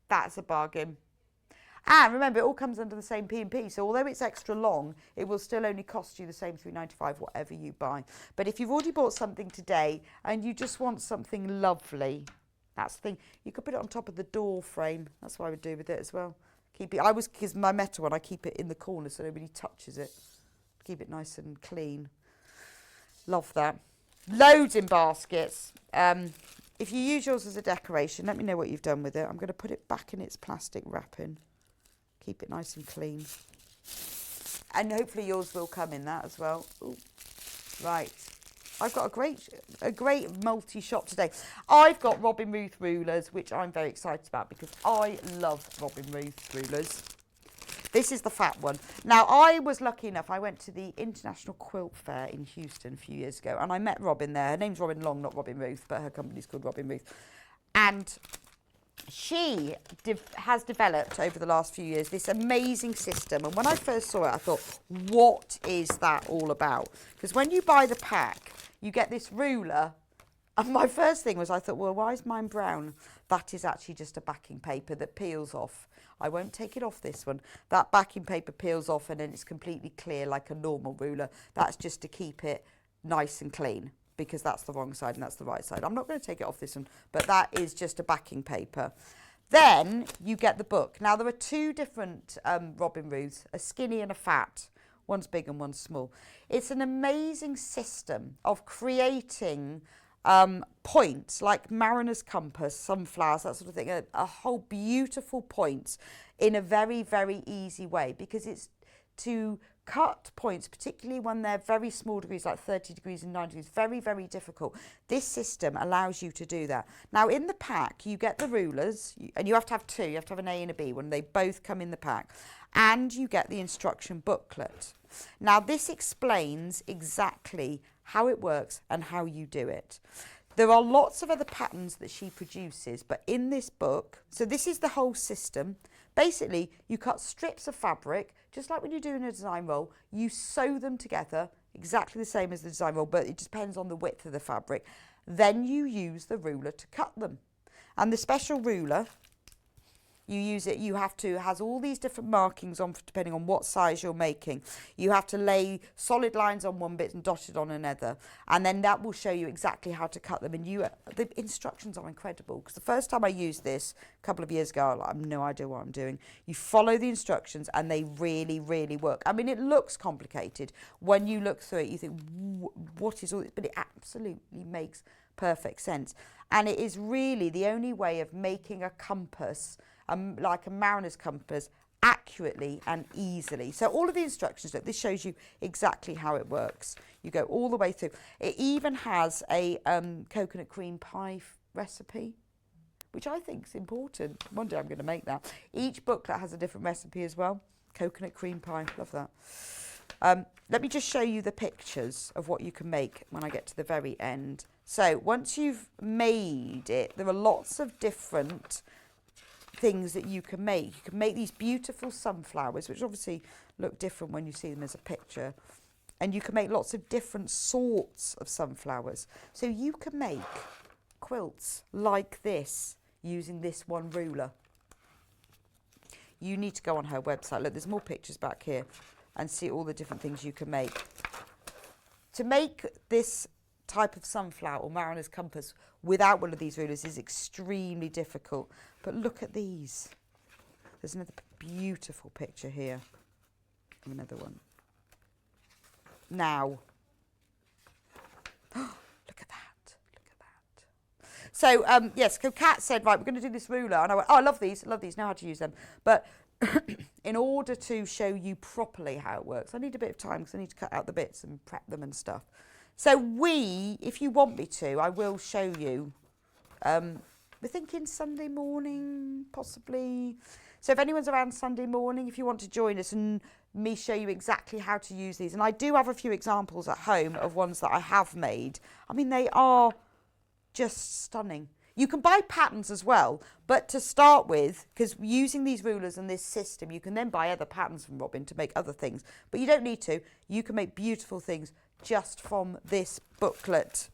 That's a bargain. And remember, it all comes under the same P&P. So although it's extra long, it will still only cost you the same £3.95 whatever you buy. But if you've already bought something today and you just want something lovely, that's the thing. You could put it on top of the door frame. That's what I would do with it as well. Keep it. Because my metal one, I keep it in the corner so nobody touches it. Keep it nice and clean. Love that. Loads in baskets. If you use yours as a decoration, let me know what you've done with it. I'm going to put it back in its plastic wrapping. Keep it nice and clean. And hopefully yours will come in that as well. Ooh. Right. I've got a great multi-shop today. I've got Robin Ruth rulers, which I'm very excited about because I love Robin Ruth rulers. This is the fat one. Now, I was lucky enough, I went to the International Quilt Fair in Houston a few years ago, and I met Robin there. Her name's Robin Long, not Robin Ruth, but her company's called Robin Ruth. And she has developed over the last few years this amazing system. And when I first saw it, I thought, what is that all about? Because when you buy the pack, you get this ruler. And my first thing was, I thought, well, why is mine brown? That is actually just a backing paper that peels off. I won't take it off this one. That backing paper peels off and then it's completely clear like a normal ruler. That's just to keep it nice and clean, because that's the wrong side and that's the right side. I'm not going to take it off this one, but that is just a backing paper. Then you get the book. Now, there are two different Robin Ruths, a skinny and a fat. One's big and one's small. It's an amazing system of creating points like mariner's compass, sunflowers, that sort of thing, a whole beautiful points in a very, very easy way, because it's to cut points, particularly when they're very small degrees, like 30 degrees and 9 degrees, very, very difficult. This system allows you to do that. Now, in the pack, you get the rulers, and you have to have two. You have to have an A and a B one. They both come in the pack. And you get the instruction booklet. Now, this explains exactly how it works and how you do it. There are lots of other patterns that she produces, but in this book, so this is the whole system. Basically, you cut strips of fabric, just like when you're doing a design roll, you sew them together, exactly the same as the design roll, but it depends on the width of the fabric. Then you use the ruler to cut them. And the special ruler, you use it, has all these different markings on, depending on what size you're making. You have to lay solid lines on one bit and dotted on another. And then that will show you exactly how to cut them. And the instructions are incredible, because the first time I used this a couple of years ago, I have no idea what I'm doing. You follow the instructions and they really, really work. I mean, it looks complicated. When you look through it, you think, what is all this? But it absolutely makes perfect sense. And it is really the only way of making a compass, like a mariner's compass, accurately and easily. So all of the instructions, look, this shows you exactly how it works. You go all the way through. It even has a coconut cream pie recipe, which I think is important. One day I'm going to make that. Each booklet has a different recipe as well. Coconut cream pie, love that. Let me just show you the pictures of what you can make when I get to the very end. So once you've made it, there are lots of different things that you can make. You can make these beautiful sunflowers, which obviously look different when you see them as a picture. And you can make lots of different sorts of sunflowers. So you can make quilts like this using this one ruler. You need to go on her website. Look, there's more pictures back here, and see all the different things you can make. To make this type of sunflower or mariner's compass without one of these rulers is extremely difficult. But look at these. There's another beautiful picture here. Another one. Now. Look at that. Look at that. So, yes, so Kat said, right, we're going to do this ruler. And I went, oh, I love these, know how to use them. But in order to show you properly how it works, I need a bit of time because I need to cut out the bits and prep them and stuff. So if you want me to, I will show you. We're thinking Sunday morning, possibly. So if anyone's around Sunday morning, if you want to join us and me show you exactly how to use these. And I do have a few examples at home of ones that I have made. I mean, they are just stunning. You can buy patterns as well, but to start with, because using these rulers and this system, you can then buy other patterns from Robin to make other things. But you don't need to. You can make beautiful things just from this booklet.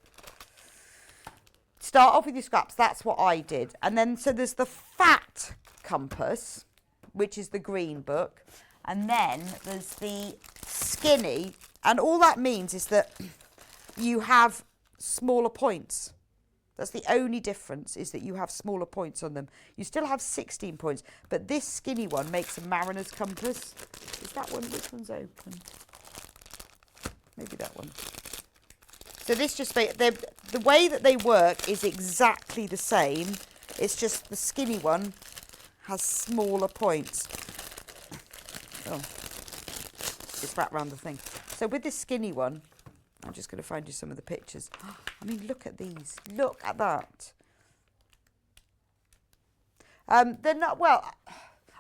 Start off with your scraps. That's what I did. And then, so there's the fat compass, which is the green book. And then there's the skinny. And all that means is that you have smaller points. That's the only difference, is that you have smaller points on them. You still have 16 points, but this skinny one makes a mariner's compass. Is that one? Which one's open? Maybe that one. So this just the way that they work is exactly the same. It's just the skinny one has smaller points. Oh, it's wrapped around the thing. So with this skinny one, I'm just going to find you some of the pictures. I mean, look at these. Look at that. They're not, well,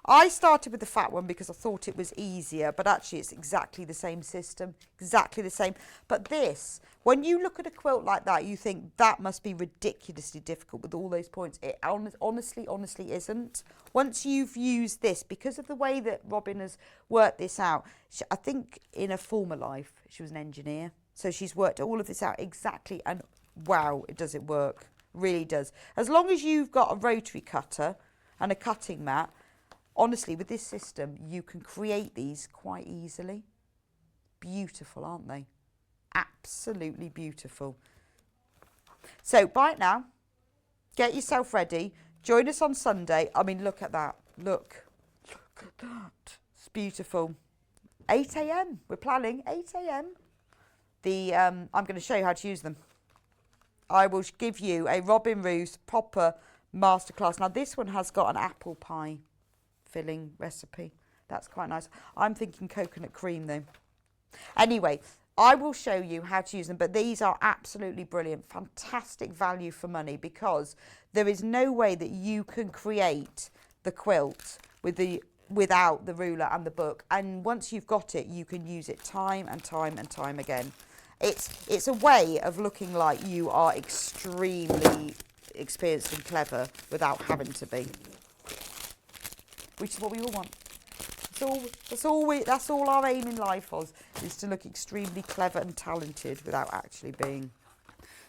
I started with the fat one because I thought it was easier, but actually it's exactly the same system, exactly the same. But this, when you look at a quilt like that, you think that must be ridiculously difficult with all those points. It honestly isn't. Once you've used this, because of the way that Robin has worked this out, I think in her former life, she was an engineer. So she's worked all of this out exactly, and wow, does it work. Really does. As long as you've got a rotary cutter and a cutting mat, honestly, with this system, you can create these quite easily. Beautiful, aren't they? Absolutely beautiful. So, bye now. Get yourself ready. Join us on Sunday. I mean, look at that. Look at that. It's beautiful. 8 a.m. We're planning 8 a.m. I'm going to show you how to use them. I will give you a Robin Ruth proper masterclass. Now, this one has got an apple pie filling recipe. That's quite nice. I'm thinking coconut cream though. Anyway, I will show you how to use them, but these are absolutely brilliant, fantastic value for money, because there is no way that you can create the quilt without the ruler and the book. And once you've got it, you can use it time and time and time again. It's a way of looking like you are extremely experienced and clever without having to be, which is what we all want. That's all our aim in life is to look extremely clever and talented without actually being.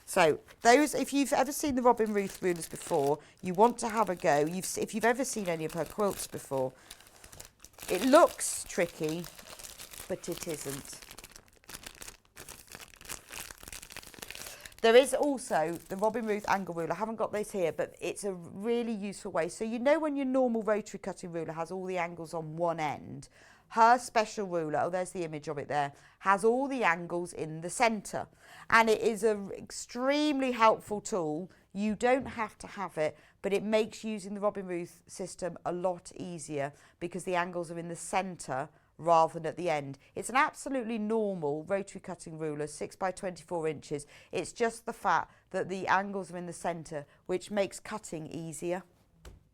So those, if you've ever seen the Robin Ruth rulers before, you want to have a go. If you've ever seen any of her quilts before, it looks tricky, but it isn't. There is also the Robin Ruth angle ruler. I haven't got this here, but it's a really useful way. So you know when your normal rotary cutting ruler has all the angles on one end, her special ruler, oh, there's the image of it there, has all the angles in the centre. And it is an extremely helpful tool. You don't have to have it, but it makes using the Robin Ruth system a lot easier because the angles are in the centre rather than at the end. It's an absolutely normal rotary cutting ruler, 6 by 24 inches. It's just the fact that the angles are in the centre, which makes cutting easier.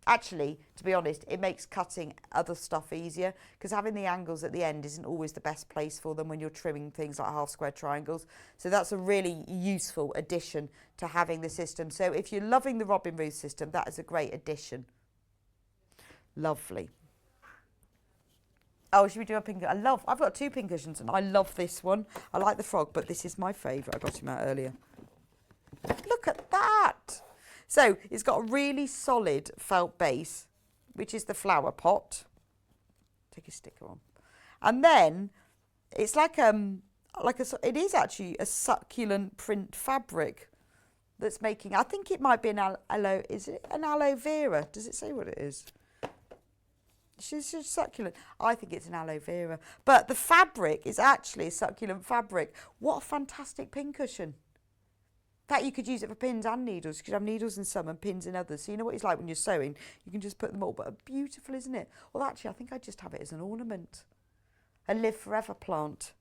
Actually, to be honest, it makes cutting other stuff easier because having the angles at the end isn't always the best place for them when you're trimming things like half square triangles. So that's a really useful addition to having the system. So if you're loving the Robin Ruth system, that is a great addition. Lovely. Oh, should we do a pink? I've got 2 pink cushions and I love this one. I like the frog, but this is my favourite. I got him out earlier. Look at that. So it's got a really solid felt base, which is the flower pot. Take a sticker on. And then it's it is actually a succulent print fabric that's making, I think it might be is it an aloe vera? Does it say what it is? She's just succulent. I think it's an aloe vera. But the fabric is actually a succulent fabric. What a fantastic pincushion. In fact, you could use it for pins and needles. You could have needles in some and pins in others. So you know what it's like when you're sewing? You can just put them all. But beautiful, isn't it? Well, actually, I think I just have it as an ornament. A live forever plant.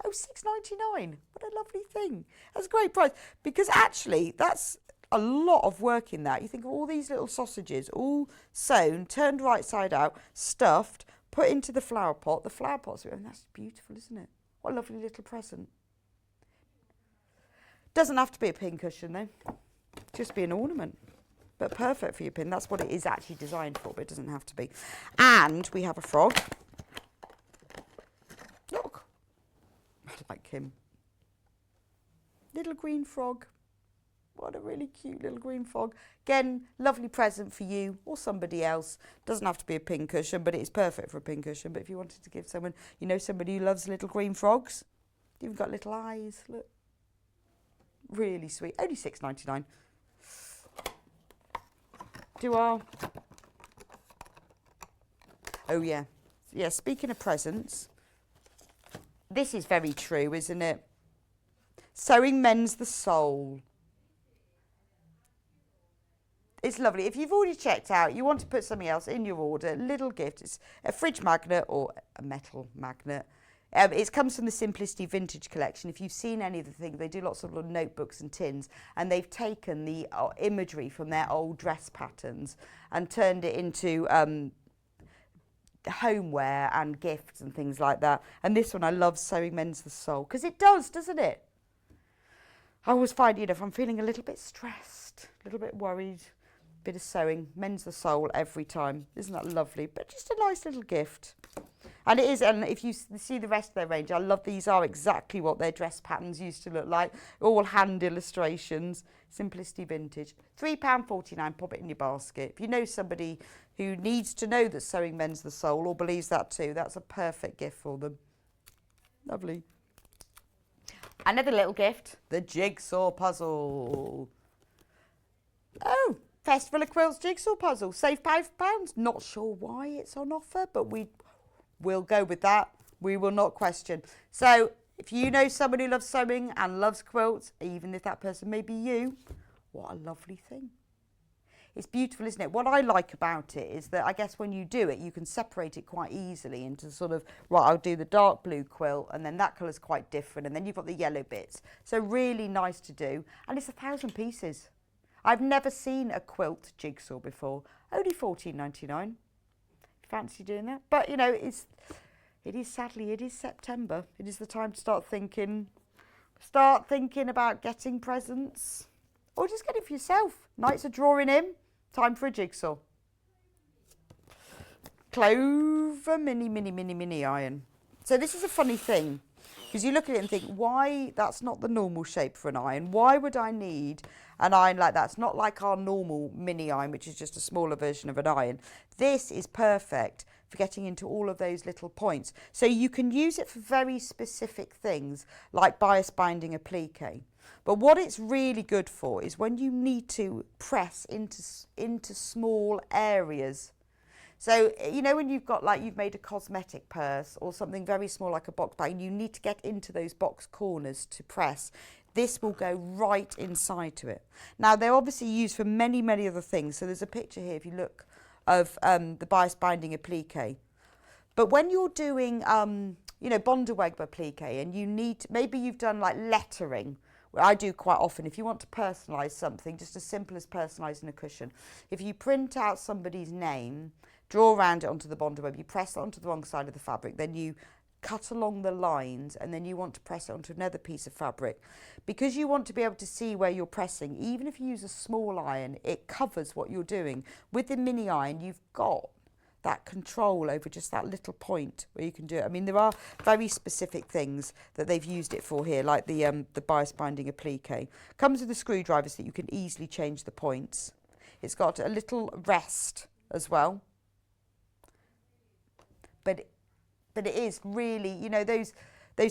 Oh, $6.99. What a lovely thing. That's a great price. Because actually, that's a lot of work in that. You think of all these little sausages, all sewn, turned right side out, stuffed, put into the flower pot. The flower pot's, and that's beautiful, isn't it? What a lovely little present. Doesn't have to be a pin cushion though. Just be an ornament. But perfect for your pin. That's what it is actually designed for, but it doesn't have to be. And we have a frog. Look. I like him. Little green frog. What a really cute little green frog. Again, lovely present for you or somebody else. Doesn't have to be a pincushion, but it's perfect for a pincushion. But if you wanted to give someone, you know, somebody who loves little green frogs, you've got little eyes, look. Really sweet. Only £6.99. Oh yeah. Yeah, speaking of presents, this is very true, isn't it? Sewing mends the soul. It's lovely. If you've already checked out, you want to put something else in your order, little gift. It's a fridge magnet or a metal magnet. It comes from the Simplicity Vintage collection. If you've seen any of the things, they do lots of little notebooks and tins, and they've taken the imagery from their old dress patterns and turned it into homeware and gifts and things like that. And this one, I love, Sewing Mends the Soul, because it does, doesn't it? I always find, you know, if I'm feeling a little bit stressed, a little bit worried, a bit of sewing mends the soul every time. Isn't that lovely? But just a nice little gift. And it is, and if you see the rest of their range, I love these are exactly what their dress patterns used to look like. All hand illustrations. Simplicity Vintage. £3.49, pop it in your basket. If you know somebody who needs to know that sewing mends the soul or believes that too, that's a perfect gift for them. Lovely. Another little gift, the jigsaw puzzle. Oh, Festival of Quilts jigsaw puzzle. Save £5. Not sure why it's on offer, but we'll go with that. We will not question. So if you know someone who loves sewing and loves quilts, even if that person may be you, what a lovely thing. It's beautiful, isn't it? What I like about it is that I guess when you do it, you can separate it quite easily into sort of, right, I'll do the dark blue quilt and then that colour's quite different and then you've got the yellow bits. So really nice to do. And it's 1,000 pieces. I've never seen a quilt jigsaw before. Only £14.99. Fancy doing that? But, you know, it is sadly, it is September. It is the time to start thinking about getting presents. Or just get it for yourself. Nights are drawing in. Time for a jigsaw. Clover mini iron. So this is a funny thing. Because you look at it and think, why, that's not the normal shape for an iron. Why would I need an iron like that? It's not like our normal mini iron, which is just a smaller version of an iron. This is perfect for getting into all of those little points. So you can use it for very specific things, like bias binding applique. But what it's really good for is when you need to press into small areas. So, you know, when you've got, like, you've made a cosmetic purse or something very small like a box bag, and you need to get into those box corners to press, this will go right inside to it. Now, they're obviously used for many, many other things. So there's a picture here, if you look, of the bias binding applique. But when you're doing, you know, Bondeweg applique, and you need, maybe you've done like lettering, I do quite often. If you want to personalise something, just as simple as personalising a cushion, if you print out somebody's name, draw around it onto the Bondeweb, you press it onto the wrong side of the fabric, then you cut along the lines, and then you want to press it onto another piece of fabric. Because you want to be able to see where you're pressing, even if you use a small iron, it covers what you're doing. With the mini iron, you've got that control over just that little point where you can do it. I mean, there are very specific things that they've used it for here, like the bias binding applique. Comes with the screwdrivers that you can easily change the points. It's got a little rest as well. But it is really, you know, those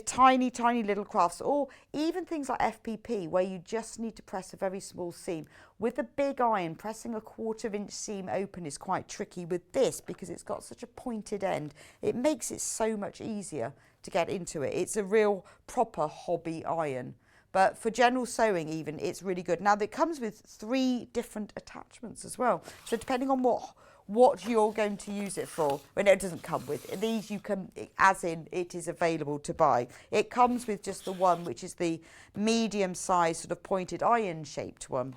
tiny, tiny little crafts, or even things like FPP, where you just need to press a very small seam. With a big iron, pressing a 1/4 inch seam open is quite tricky. With this, because it's got such a pointed end, it makes it so much easier to get into it. It's a real proper hobby iron. But for general sewing even, it's really good. Now, it comes with 3 different attachments as well. So depending on what you're going to use it for. Well, no, it doesn't come with these. You can, as in, it is available to buy. It comes with just the one, which is the medium-sized sort of pointed iron-shaped one.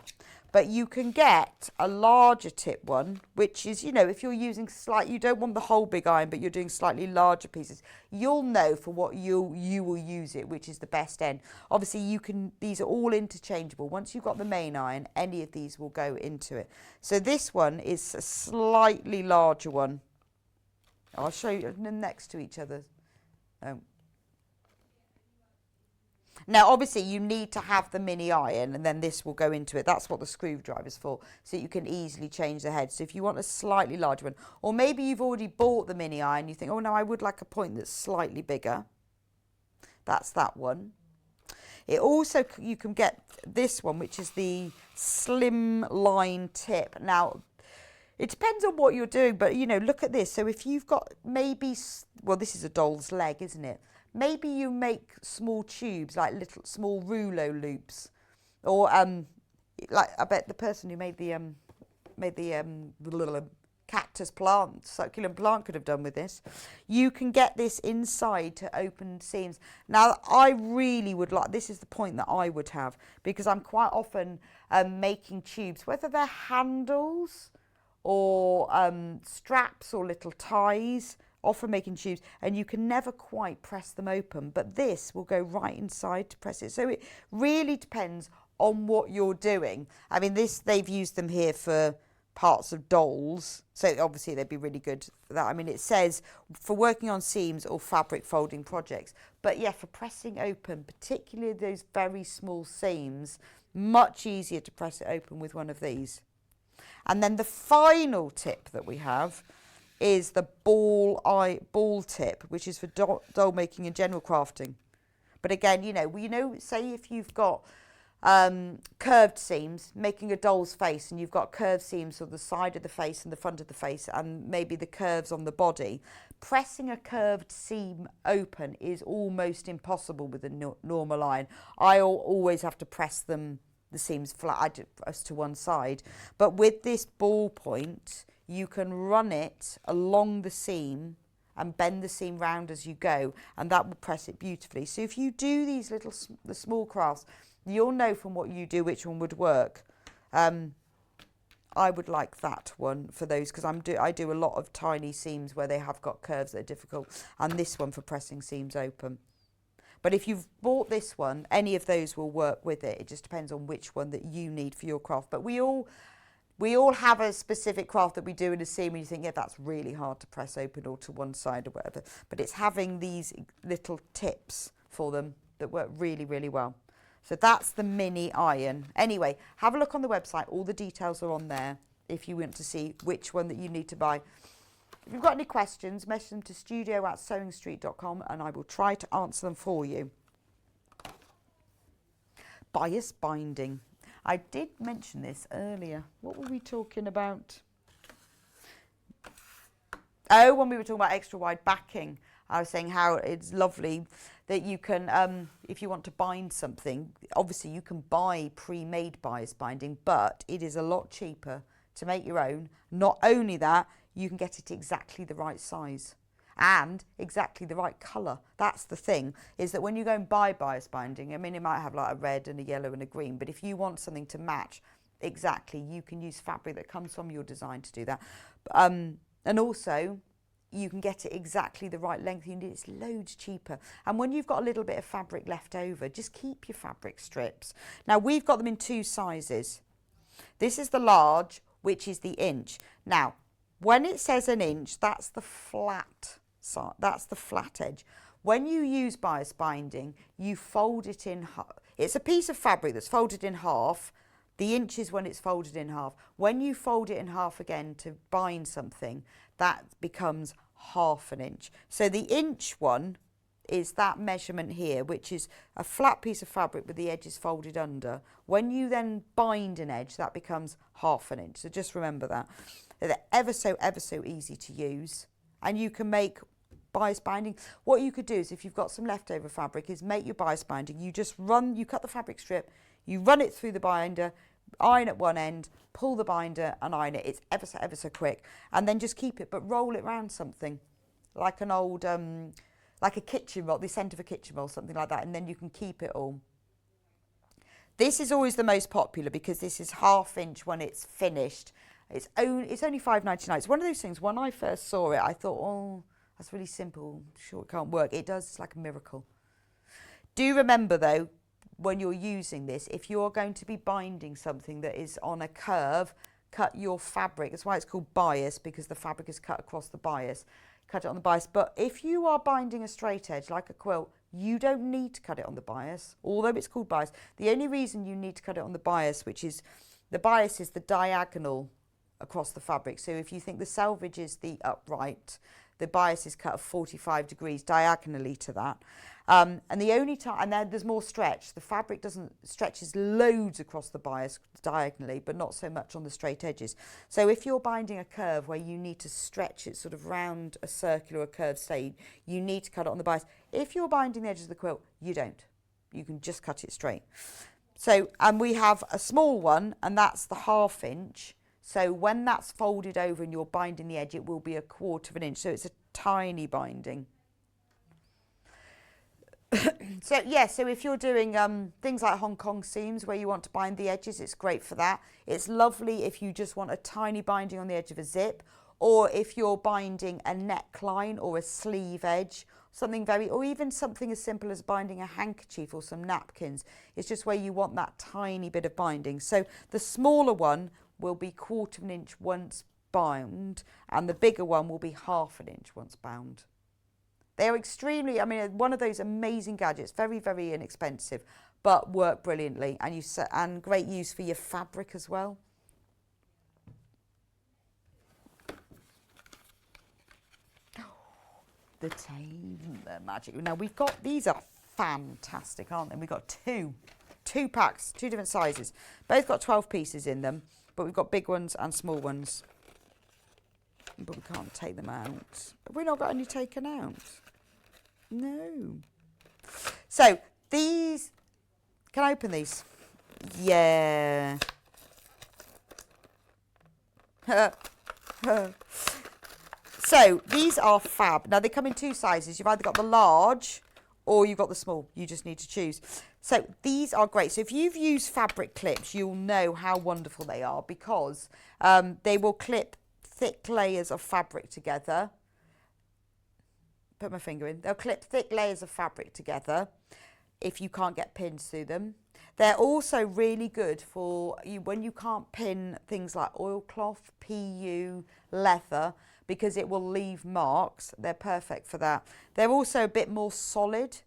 But you can get a larger tip one, which is, you know, if you're using you don't want the whole big iron, but you're doing slightly larger pieces, you'll know for what you will use it, which is the best end. Obviously, these are all interchangeable. Once you've got the main iron, any of these will go into it. So this one is a slightly larger one. I'll show you them next to each other. Now, obviously, you need to have the mini iron, and then this will go into it. That's what the screwdriver's for, so you can easily change the head. So if you want a slightly larger one, or maybe you've already bought the mini iron, you think, oh no, I would like a point that's slightly bigger. That's that one. It also, you can get this one, which is the slim line tip. Now, it depends on what you're doing, but you know, look at this. So if you've got maybe, well, this is a doll's leg, isn't it? Maybe you make small tubes, like little small rouleau loops, or like I bet the person who made the cactus plant, succulent plant, could have done with this. You can get this inside to open seams. Now, I really would like, this is the point that I would have, because I'm quite often making tubes, whether they're handles or straps or little ties, often making tubes, and you can never quite press them open, but this will go right inside to press it. So it really depends on what you're doing. I mean, this, they've used them here for parts of dolls, so obviously they'd be really good for that. I mean, it says for working on seams or fabric folding projects, but yeah, for pressing open, particularly those very small seams, much easier to press it open with one of these. And then the final tip that we have is the ball tip, which is for doll making and general crafting. But again, you know, say if you've got curved seams, making a doll's face, and you've got curved seams on the side of the face and the front of the face, and maybe the curves on the body, pressing a curved seam open is almost impossible with a normal iron. I always have to press the seams flat as to one side, but with this ball point, you can run it along the seam and bend the seam round as you go, and that will press it beautifully. So if you do these the small crafts, you'll know from what you do which one would work. I would like that one for those, because I do a lot of tiny seams where they have got curves that are difficult, and this one for pressing seams open. But if you've bought this one, any of those will work with it. It just depends on which one that you need for your craft. But we all have a specific craft that we do in a seam and you think, yeah, that's really hard to press open or to one side or whatever. But it's having these little tips for them that work really, really well. So that's the mini iron. Anyway, have a look on the website. All the details are on there if you want to see which one that you need to buy. If you've got any questions, message them to studio@sewingstreet.com and I will try to answer them for you. Bias binding. I did mention this earlier. What were we talking about? Oh, when we were talking about extra wide backing, I was saying how it's lovely that you can, if you want to bind something, obviously you can buy pre-made bias binding, but it is a lot cheaper to make your own. Not only that, you can get it exactly the right size and exactly the right colour. That's the thing, is that when you go and buy bias binding, I mean, it might have like a red and a yellow and a green, but if you want something to match exactly, you can use fabric that comes from your design to do that. And also, you can get it exactly the right length you need. It's loads cheaper. And when you've got a little bit of fabric left over, just keep your fabric strips. Now, we've got them in 2 sizes. This is the large, which is the inch. Now, when it says an inch, that's the flat side, that's the flat edge. When you use bias binding, you fold it in half. It's a piece of fabric that's folded in half. The inch is when it's folded in half. When you fold it in half again to bind something, that becomes ½ an inch. So the inch one is that measurement here, which is a flat piece of fabric with the edges folded under. When you then bind an edge, that becomes ½ an inch. So just remember that. They're ever so easy to use, and you can make bias binding. What you could do is, if you've got some leftover fabric, is make your bias binding. You cut the fabric strip, you run it through the binder, iron at one end, pull the binder and iron it. It's ever so quick, and then just keep it, but roll it around something like an old like a kitchen roll, the centre of a kitchen roll, something like that, and then you can keep it all. This is always the most popular because this is ½ inch when it's finished. It's only $5.99. It's one of those things, when I first saw it, I thought, oh, that's really simple. Sure, it can't work. It does. It's like a miracle. Do remember, though, when you're using this, if you're going to be binding something that is on a curve, cut your fabric. That's why it's called bias, because the fabric is cut across the bias. Cut it on the bias. But if you are binding a straight edge, like a quilt, You don't need to cut it on the bias, although it's called bias. The only reason you need to cut it on the bias, which is the bias is the diagonal across the fabric. So if you think the selvage is the upright, the bias is cut at 45 degrees diagonally to that. And the only time, and then there's more stretch. The fabric stretches loads across the bias diagonally, but not so much on the straight edges. So if you're binding a curve where you need to stretch it sort of round a circular or curved stain, you need to cut it on the bias. If you're binding the edges of the quilt, you don't. You can just cut it straight. So, and we have a small one, and that's the 1/2 inch. So when that's folded over and you're binding the edge, it will be 1/4 inch. So it's a tiny binding. So yeah, so if you're doing things like Hong Kong seams where you want to bind the edges, it's great for that. It's lovely if you just want a tiny binding on the edge of a zip, or if you're binding a neckline or a sleeve edge, something or even something as simple as binding a handkerchief or some napkins. It's just where you want that tiny bit of binding. So the smaller one will be 1/4 inch once bound, and the bigger one will be 1/2 inch once bound. They're extremely, I mean, one of those amazing gadgets, very, very inexpensive, but work brilliantly, and great use for your fabric as well. The tailor magic. Now we've got, these are fantastic, aren't they? We've got two packs, 2 different sizes. Both got 12 pieces in them, but we've got big ones and small ones. But we can't take them out. Have we not got any taken out? No. So these, can I open these? Yeah. So these are fab. Now they come in 2 sizes. You've either got the large or you've got the small. You just need to choose. So these are great. So if you've used fabric clips, you'll know how wonderful they are, because they will clip thick layers of fabric together. Put my finger in. They'll clip thick layers of fabric together if you can't get pins through them. They're also really good for you when you can't pin things like oilcloth, PU, leather, because it will leave marks. They're perfect for that. They're also a bit more solid,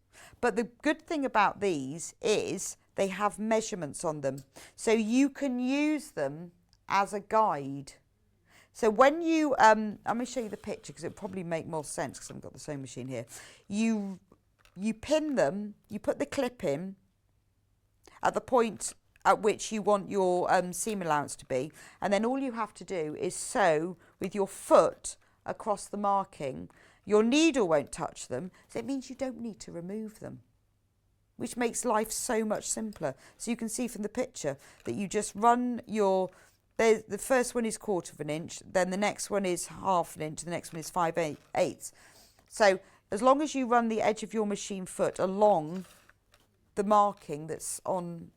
but the good thing about these is they have measurements on them, so you can use them as a guide. So when you, I'm going to show you the picture because it'll probably make more sense because I've got the sewing machine here. You pin them, you put the clip in at the point at which you want your seam allowance to be, and then all you have to do is sew with your foot across the marking. Your needle won't touch them, so it means you don't need to remove them, which makes life so much simpler. So you can see from the picture that you just run your, the first one is 1/4 inch, then the next one is 1/2 inch, the next one is 5/8. So as long as you run the edge of your machine foot along the marking that's on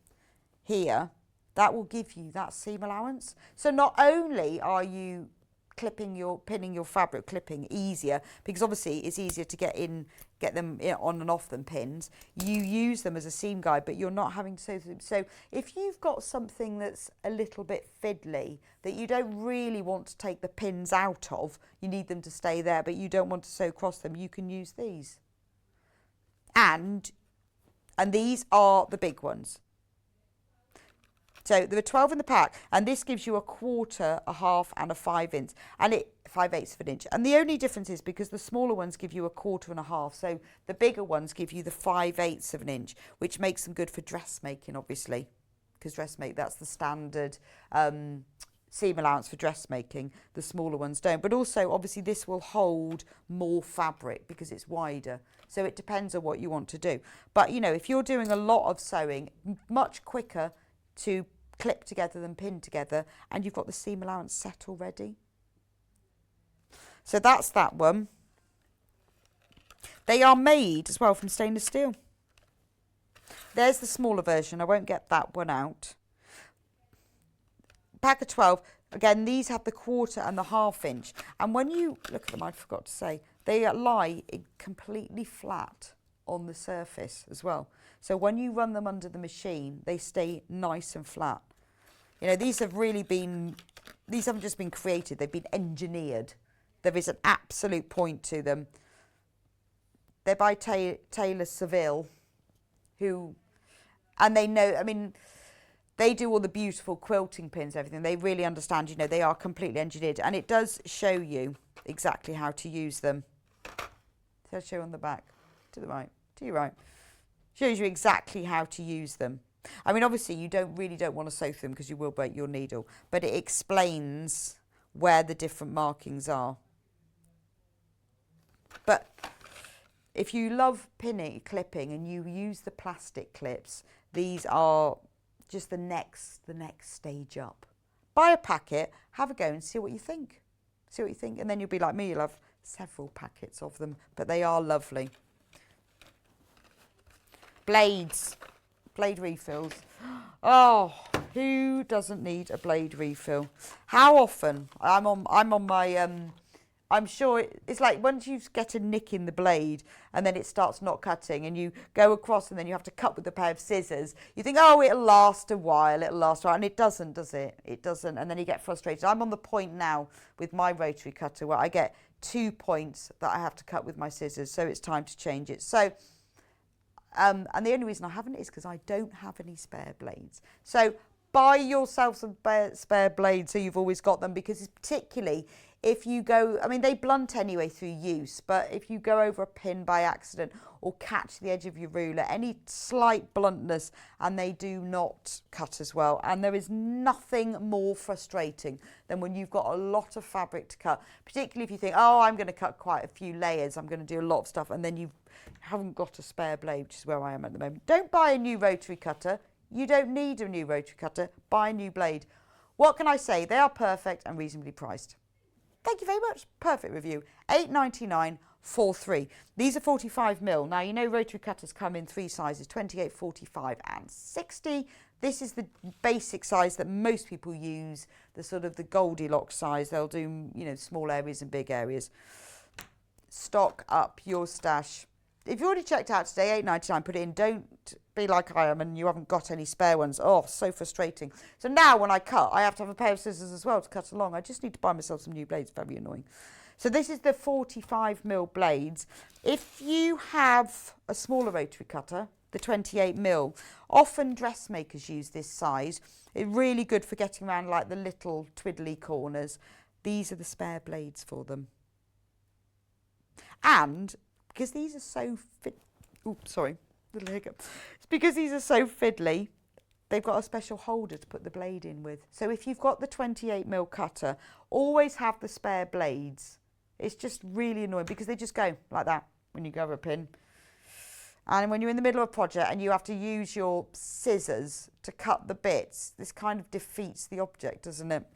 here, that will give you that seam allowance. So not only are you pinning your fabric clipping easier, because obviously it's easier to get them on and off than pins, you use them as a seam guide, but you're not having to sew them. So if you've got something that's a little bit fiddly that you don't really want to take the pins out of, you need them to stay there, but you don't want to sew across them, you can use these. And these are the big ones. So there are 12 in the pack, and this gives you 1/4, 1/2 and a 5/8 and 5/8 of an inch. And the only difference is because the smaller ones give you 1/4 and a 1/2, so the bigger ones give you the 5/8 of an inch, which makes them good for dressmaking, obviously, because that's the standard seam allowance for dressmaking. The smaller ones don't, but also obviously this will hold more fabric because it's wider. So it depends on what you want to do. But you know, if you're doing a lot of sewing, much quicker to clip together than pin together, and you've got the seam allowance set already. So that's that one. They are made as well from stainless steel. There's the smaller version. I won't get that one out. Pack of 12. Again, these have the 1/4 and the 1/2 inch. And when you look at them, I forgot to say, they lie completely flat on the surface as well. So when you run them under the machine, they stay nice and flat. You know, these haven't just been created, they've been engineered. There is an absolute point to them. They're by Taylor Seville, and they know, I mean, they do all the beautiful quilting pins, everything. They really understand, you know, they are completely engineered. And it does show you exactly how to use them. So I'll show you on the back, to the right, to your right. Shows you exactly how to use them. I mean, obviously, you really don't want to sew them because you will break your needle. But it explains where the different markings are. But if you love clipping, and you use the plastic clips, these are just the next stage up. Buy a packet, have a go and see what you think. See what you think, and then you'll be like me, you'll have several packets of them, but they are lovely. Blades, blade refills. Oh, who doesn't need a blade refill? How often? I'm on my I'm sure it's like once you get a nick in the blade and then it starts not cutting and you go across and then you have to cut with a pair of scissors. You think, oh, it'll last a while, and it doesn't, does it? It doesn't, and then you get frustrated. I'm on the point now with my rotary cutter where I get 2 points that I have to cut with my scissors, so it's time to change it. So, and the only reason I haven't is because I don't have any spare blades. So buy yourself some spare blades so you've always got them, because it's particularly if you go, I mean, they blunt anyway through use, but if you go over a pin by accident or catch the edge of your ruler, any slight bluntness, and they do not cut as well. And there is nothing more frustrating than when you've got a lot of fabric to cut, particularly if you think, oh, I'm going to cut quite a few layers, I'm going to do a lot of stuff, and then you haven't got a spare blade, which is where I am at the moment. Don't buy a new rotary cutter. You don't need a new rotary cutter. Buy a new blade. What can I say? They are perfect and reasonably priced. Thank you very much. Perfect review. £8.99 for 3. These are 45mm. Now, you know rotary cutters come in 3 sizes, 28, 45 and 60. This is the basic size that most people use, the sort of the Goldilocks size. They'll do, you know, small areas and big areas. Stock up your stash. If you already checked out today, £8.99, put it in. Don't be like I am and you haven't got any spare ones. Oh, so frustrating. So now when I cut, I have to have a pair of scissors as well to cut along. I just need to buy myself some new blades. Very annoying. So this is the 45mm blades. If you have a smaller rotary cutter, the 28mm, often dressmakers use this size. It's really good for getting around like the little twiddly corners. These are the spare blades for them. And because these are so little hiccup. It's because these are so fiddly, they've got a special holder to put the blade in with. So if you've got the 28mm cutter, always have the spare blades. It's just really annoying because they just go like that when you go over a pin. And when you're in the middle of a project and you have to use your scissors to cut the bits, this kind of defeats the object, doesn't it?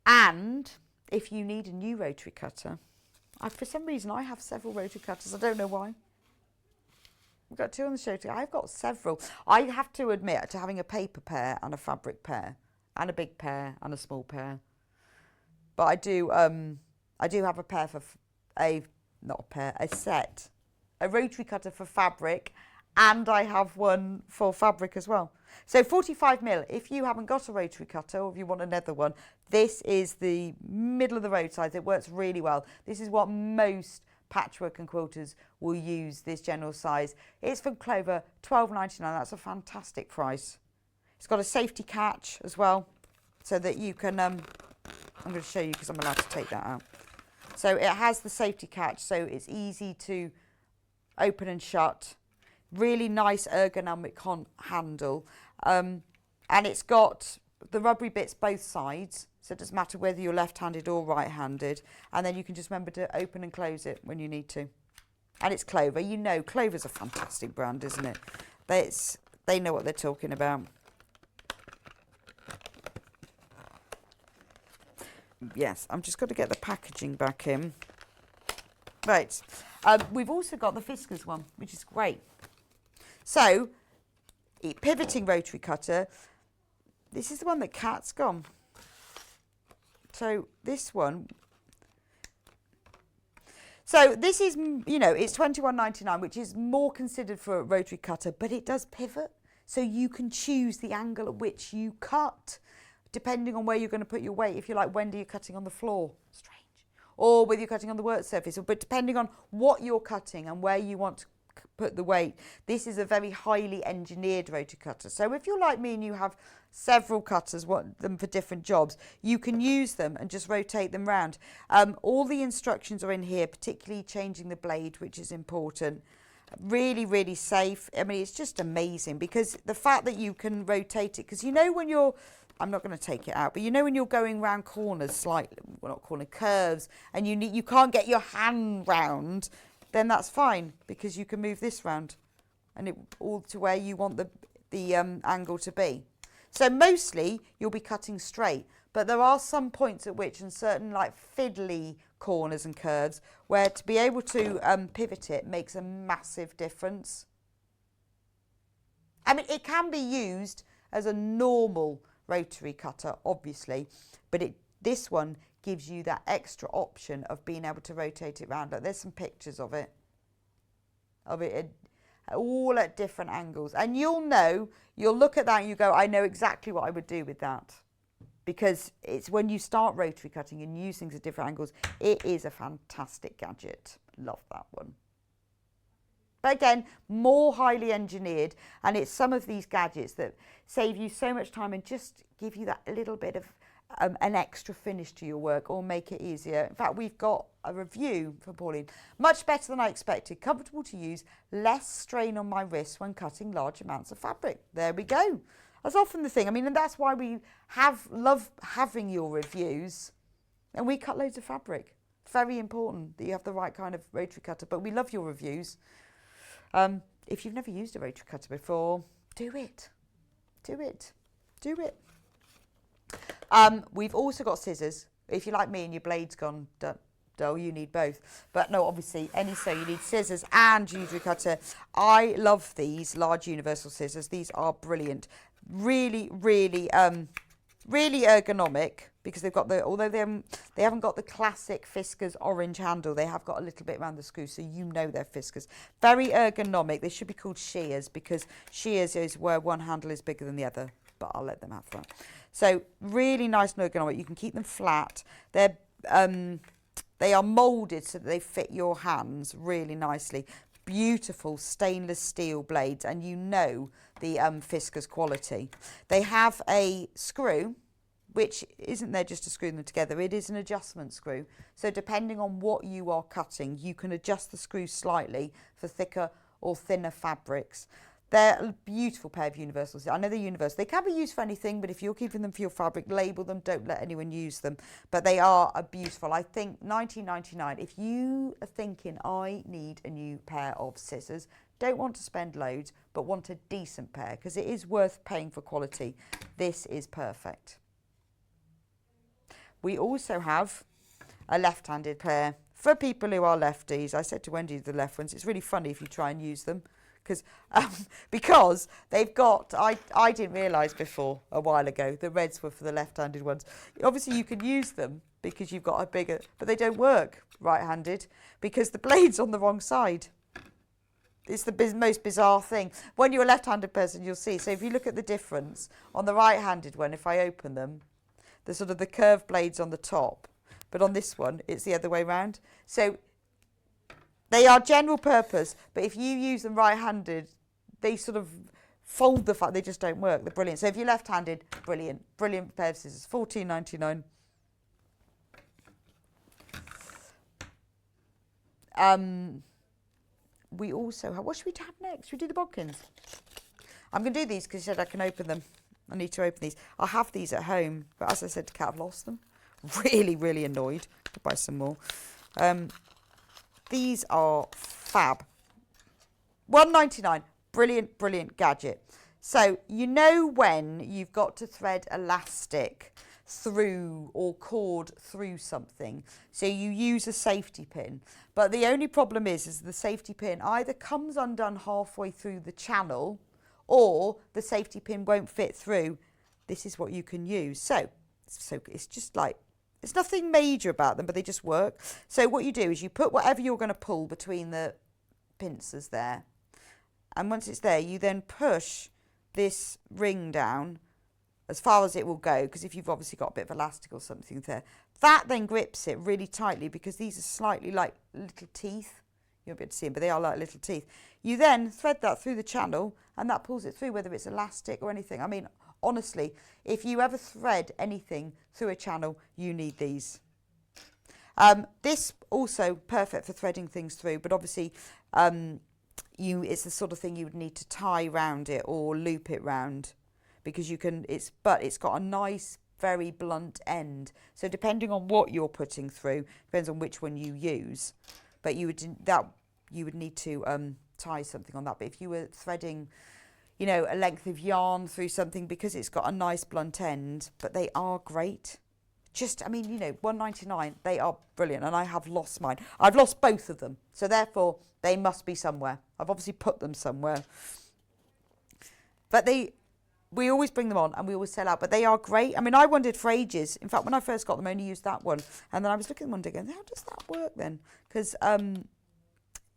And if you need a new rotary cutter, for some reason I have several rotary cutters. I don't know why. We've got 2 on the show today. I've got several. I have to admit to having a paper pair and a fabric pair and a big pair and a small pair. But I do have a pair for a set, a rotary cutter for fabric, and I have one for fabric as well. So 45mm, if you haven't got a rotary cutter or if you want another one, this is the middle of the road size. It works really well. This is what most patchwork and quilters will use, this general size. It's from Clover, £12.99. That's a fantastic price. It's got a safety catch as well, so that you can, I'm going to show you because I'm allowed to take that out. So it has the safety catch, so it's easy to open and shut. Really nice ergonomic handle. And it's got the rubbery bits both sides, so it doesn't matter whether you're left-handed or right-handed. And then you can just remember to open and close it when you need to. And it's Clover. You know, Clover's a fantastic brand, isn't it? They know what they're talking about. Yes, I'm just got to get the packaging back in. Right. We've also got the Fiskars one, which is great. So, pivoting rotary cutter. This is the one that Kat's gone. So, this one. So, this is, you know, it's £21.99, which is more considered for a rotary cutter, but it does pivot. So, you can choose the angle at which you cut, depending on where you're going to put your weight. If you're like Wendy, you're cutting on the floor. Strange. or whether you're cutting on the work surface, but depending on what you're cutting and where you want to put the weight, this is a very highly engineered rotary cutter. So if you're like me and you have several cutters, want them for different jobs, you can use them and just rotate them round. All the instructions are in here, particularly changing the blade, which is important. Really, really safe. I mean, it's just amazing because the fact that you can rotate it, because you know when you're, I'm not going to take it out, but you know when you're going round corners slightly, well, not corner curves, and you can't get your hand round, then that's fine because you can move this round and it all to where you want the angle to be. So mostly you'll be cutting straight, but there are some points at which, in certain like fiddly corners and curves, where to be able to pivot it makes a massive difference. I mean, it can be used as a normal rotary cutter, obviously, but this one gives you that extra option of being able to rotate it around. Like, there's some pictures of it all at different angles, and you'll look at that and you go, I know exactly what I would do with that, because it's when you start rotary cutting and use things at different angles, it is a fantastic gadget. Love that one. But again, more highly engineered, and it's some of these gadgets that save you so much time and just give you that little bit of an extra finish to your work or make it easier. In fact, we've got a review for Pauline. Much better than I expected. Comfortable to use. Less strain on my wrists when cutting large amounts of fabric. There we go. That's often the thing. I mean, and that's why we love having your reviews. And we cut loads of fabric. Very important that you have the right kind of rotary cutter. But we love your reviews. If you've never used a rotary cutter before, do it. Do it. Do it. We've also got scissors. If you're like me and your blade's gone dull, you need both. But no, obviously, you need scissors and rotary cutter. I love these large universal scissors. These are brilliant. Really, really, really ergonomic, because they've got although they haven't got the classic Fiskars orange handle, they have got a little bit around the screw, so you know they're Fiskars. Very ergonomic. They should be called shears, because shears is where one handle is bigger than the other, but I'll let them have that. So really nice and ergonomic. You can keep them flat. They are moulded so that they fit your hands really nicely. Beautiful stainless steel blades, and you know the Fiskars quality. They have a screw, which isn't there just to screw them together. It is an adjustment screw. So depending on what you are cutting, you can adjust the screw slightly for thicker or thinner fabrics. They're a beautiful pair of universals. I know they're universal. They can be used for anything, but if you're keeping them for your fabric, label them. Don't let anyone use them. But they are a beautiful. I think $19.99. If you are thinking, I need a new pair of scissors, don't want to spend loads, but want a decent pair, because it is worth paying for quality, this is perfect. We also have a left-handed pair for people who are lefties. I said to Wendy the left ones, it's really funny if you try and use them. Because they've got, I didn't realise before a while ago, the reds were for the left-handed ones. Obviously you can use them because you've got a bigger, but they don't work right-handed because the blade's on the wrong side. It's the most bizarre thing. When you're a left-handed person, you'll see. So if you look at the difference, on the right-handed one, if I open them, the curved blade's on the top, but on this one, it's the other way round. So they are general purpose, but if you use them right-handed, they sort of fold the fact, they just don't work. They're brilliant. So if you're left-handed, brilliant. Brilliant pair of scissors. $14.99. We also have, what should we have next? Should we do the bodkins? I'm going to do these because you said I can open them. I need to open these. I have these at home, but as I said to Kat, I've lost them. Really, really annoyed. I'll buy some more. These are fab. $1.99. Brilliant, brilliant gadget. So you know when you've got to thread elastic through or cord through something, so you use a safety pin, but the only problem is the safety pin either comes undone halfway through the channel or the safety pin won't fit through. This is what you can use. So it's just like, there's nothing major about them, but they just work. So what you do is you put whatever you're going to pull between the pincers there, and once it's there, you then push this ring down as far as it will go, because if you've obviously got a bit of elastic or something there, that then grips it really tightly, because these are slightly like little teeth. You won't be able to see them, but they are like little teeth. You then thread that through the channel and that pulls it through, whether it's elastic or anything. I mean, honestly, if you ever thread anything through a channel, you need these. This also perfect for threading things through, but obviously it's the sort of thing you would need to tie round it or loop it round, because you can, but it's got a nice, very blunt end. So depending on what you're putting through, depends on which one you use. But you would need to tie something on that. But if you were threading, you know, a length of yarn through something, because it's got a nice blunt end, but they are great. Just, I mean, you know, £1.99, they are brilliant, and I have lost mine. I've lost both of them, so therefore they must be somewhere. I've obviously put them somewhere. But we always bring them on and we always sell out, but they are great. I mean, I wondered for ages. In fact, when I first got them, I only used that one. And then I was looking at them one day going, how does that work then? Because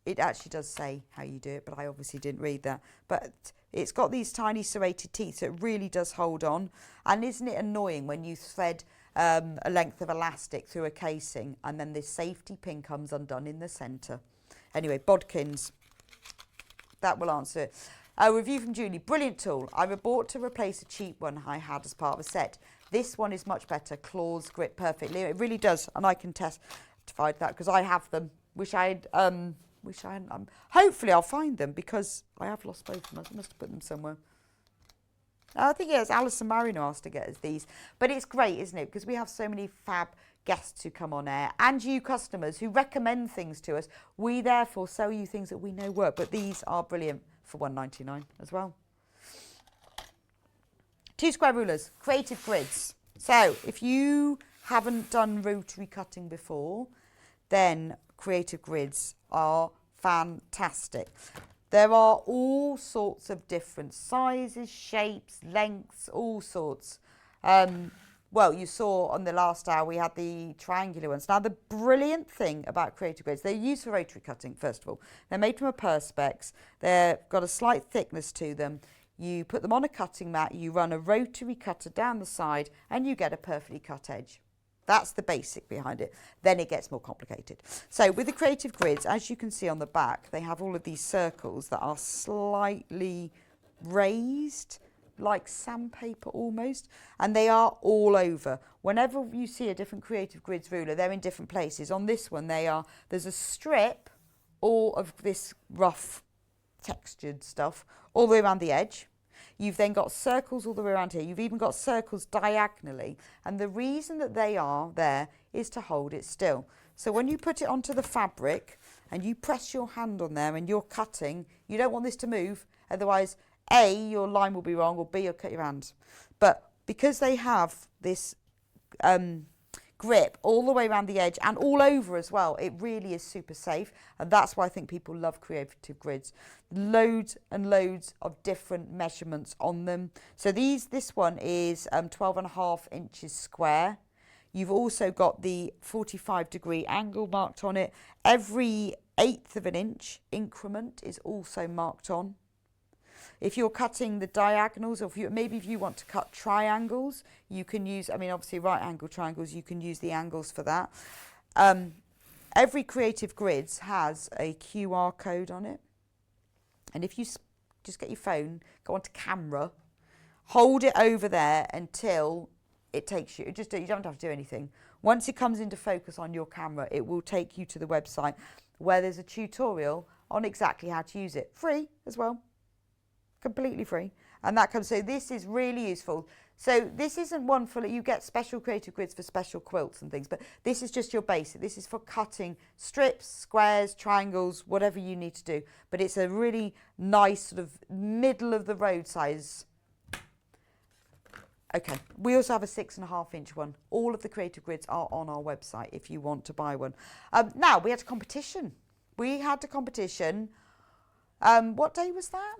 it actually does say how you do it, but I obviously didn't read that. But it's got these tiny serrated teeth, so it really does hold on. And isn't it annoying when you thread a length of elastic through a casing and then this safety pin comes undone in the centre? Anyway, bodkins, that will answer it. A review from Julie. Brilliant tool. I bought to replace a cheap one I had as part of a set. This one is much better. Claws grip perfectly. It really does, and I can testify to that because I have them. Wish I hadn't. Hopefully I'll find them, because I have lost both of them. I must have put them somewhere. I think it was Alison Marino asked to get us these. But it's great, isn't it? Because we have so many fab guests who come on air, and you customers who recommend things to us. We therefore sell you things that we know work. But these are brilliant for £1.99 as well. 2 square rulers, creative grids. So if you haven't done rotary cutting before, then creative grids are fantastic. There are all sorts of different sizes, shapes, lengths, all sorts. Well, you saw on the last hour we had the triangular ones. Now, the brilliant thing about creative grids, they're used for rotary cutting, first of all. They're made from a perspex. They've got a slight thickness to them. You put them on a cutting mat, you run a rotary cutter down the side, and you get a perfectly cut edge. That's the basic behind it. Then it gets more complicated. So with the creative grids, as you can see on the back, they have all of these circles that are slightly raised, like sandpaper almost, and they are all over. Whenever you see a different creative grids ruler, they're in different places. On this one, there's a strip all of this rough textured stuff all the way around the edge. You've then got circles all the way around here. You've even got circles diagonally, and the reason that they are there is to hold it still. So when you put it onto the fabric and you press your hand on there and you're cutting, you don't want this to move, otherwise A, your line will be wrong, or B, you'll cut your hand. But because they have this grip all the way around the edge and all over as well, it really is super safe, and that's why I think people love creative grids. Loads and loads of different measurements on them. So this one is 12.5 inches square. You've also got the 45-degree angle marked on it. Every 1/8 of an inch increment is also marked on. If you're cutting the diagonals, or if you want to cut triangles, you can use, I mean, obviously right angle triangles, you can use the angles for that. Every creative grids has a QR code on it. And if you just get your phone, go onto camera, hold it over there until it takes you, you don't have to do anything. Once it comes into focus on your camera, it will take you to the website where there's a tutorial on exactly how to use it. Free as well. Completely free, and that comes, so this is really useful. So this isn't one for, you get special creative grids for special quilts and things, but this is just your basic. This is for cutting strips, squares, triangles, whatever you need to do, but it's a really nice sort of middle of the road size. Okay, we also have a 6.5 inch one. All of the creative grids are on our website if you want to buy one. Now we had a competition. What day was that?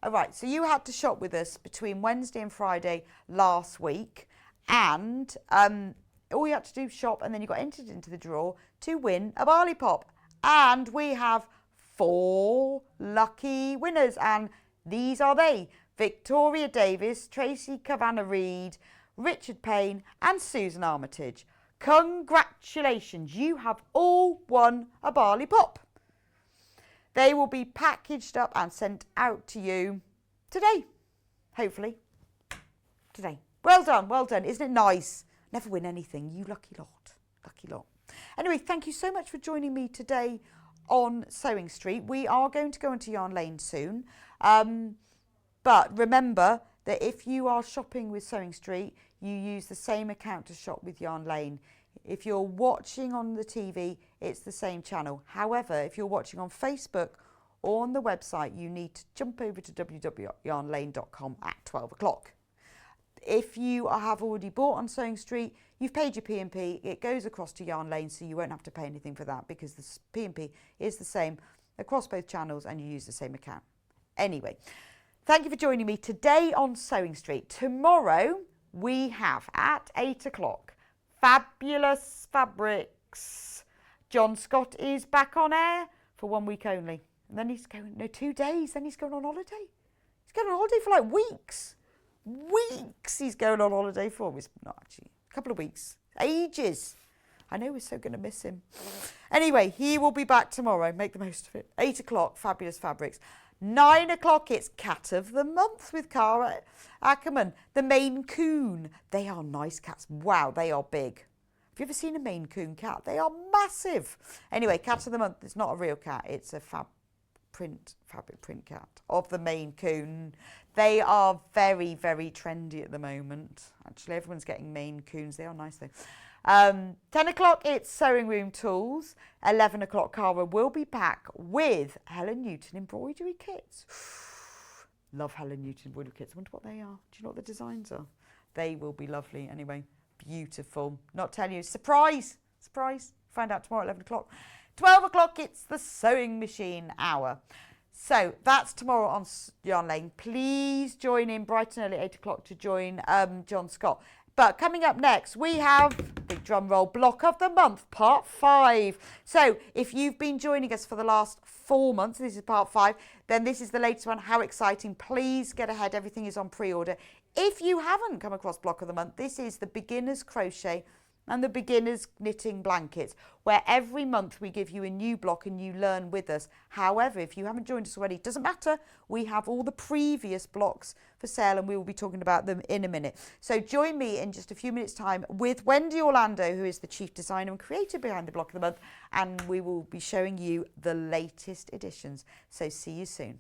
All right, so you had to shop with us between Wednesday and Friday last week, and all you had to do was shop, and then you got entered into the draw to win a barley pop. And we have 4 lucky winners, and These are they: Victoria Davis, Tracy Kavanagh-Reid, Richard Payne and Susan Armitage. Congratulations, you have all won a Barley Pop. They will be packaged up and sent out to you today, hopefully. Today. Well done, well done. Isn't it nice? Never win anything, you lucky lot. Lucky lot. Anyway, thank you so much for joining me today on Sewing Street. We are going to go into Yarn Lane soon. But remember that if you are shopping with Sewing Street, you use the same account to shop with Yarn Lane. If you're watching on the TV, it's the same channel. However, if you're watching on Facebook or on the website, you need to jump over to www.yarnlane.com at 12 o'clock. If you have already bought on Sewing Street, you've paid your P&P, it goes across to Yarn Lane, so you won't have to pay anything for that because the P&P is the same across both channels and you use the same account. Anyway, thank you for joining me today on Sewing Street. Tomorrow we have at 8 o'clock Fabulous Fabrics. John Scott is back on air for 1 week only. And then he's going, no, 2 days, then he's going on holiday. He's going on holiday for like weeks. Weeks he's going on holiday for. It's not actually, a couple of weeks. Ages. I know we're so going to miss him. Anyway, he will be back tomorrow. Make the most of it. 8 o'clock, Fabulous Fabrics. 9 o'clock, it's Cat of the Month with Cara Ackerman. The Maine Coon. They are nice cats. Wow, they are big. Have you ever seen a Maine Coon cat? They are massive. Anyway, Cat of the Month is not a real cat. It's a fabric print cat of the Maine Coon. They are very, very trendy at the moment. Actually, everyone's getting Maine Coons. They are nice though. 10 o'clock, it's Sewing Room Tools. 11 o'clock, Cara will be back with Helen Newton embroidery kits. Love Helen Newton embroidery kits. I wonder what they are. Do you know what the designs are? They will be lovely. Anyway, beautiful. Not telling you. Surprise! Surprise. Find out tomorrow at 11 o'clock. 12 o'clock, it's the Sewing Machine Hour. So that's tomorrow on Yarn Lane. Please join in bright and early at 8 o'clock to join John Scott. But coming up next, we have, big drum roll, Block of the Month, Part 5. So if you've been joining us for the last 4 months, this is Part 5, then this is the latest one. How exciting. Please get ahead. Everything is on pre-order. If you haven't come across Block of the Month, this is the Beginner's Crochet and the Beginners Knitting Blankets, where every month we give you a new block and you learn with us. However, if you haven't joined us already, it doesn't matter. We have all the previous blocks for sale and we will be talking about them in a minute. So join me in just a few minutes' time with Wendy Orlando, who is the chief designer and creator behind the Block of the Month, and we will be showing you the latest editions. So see you soon.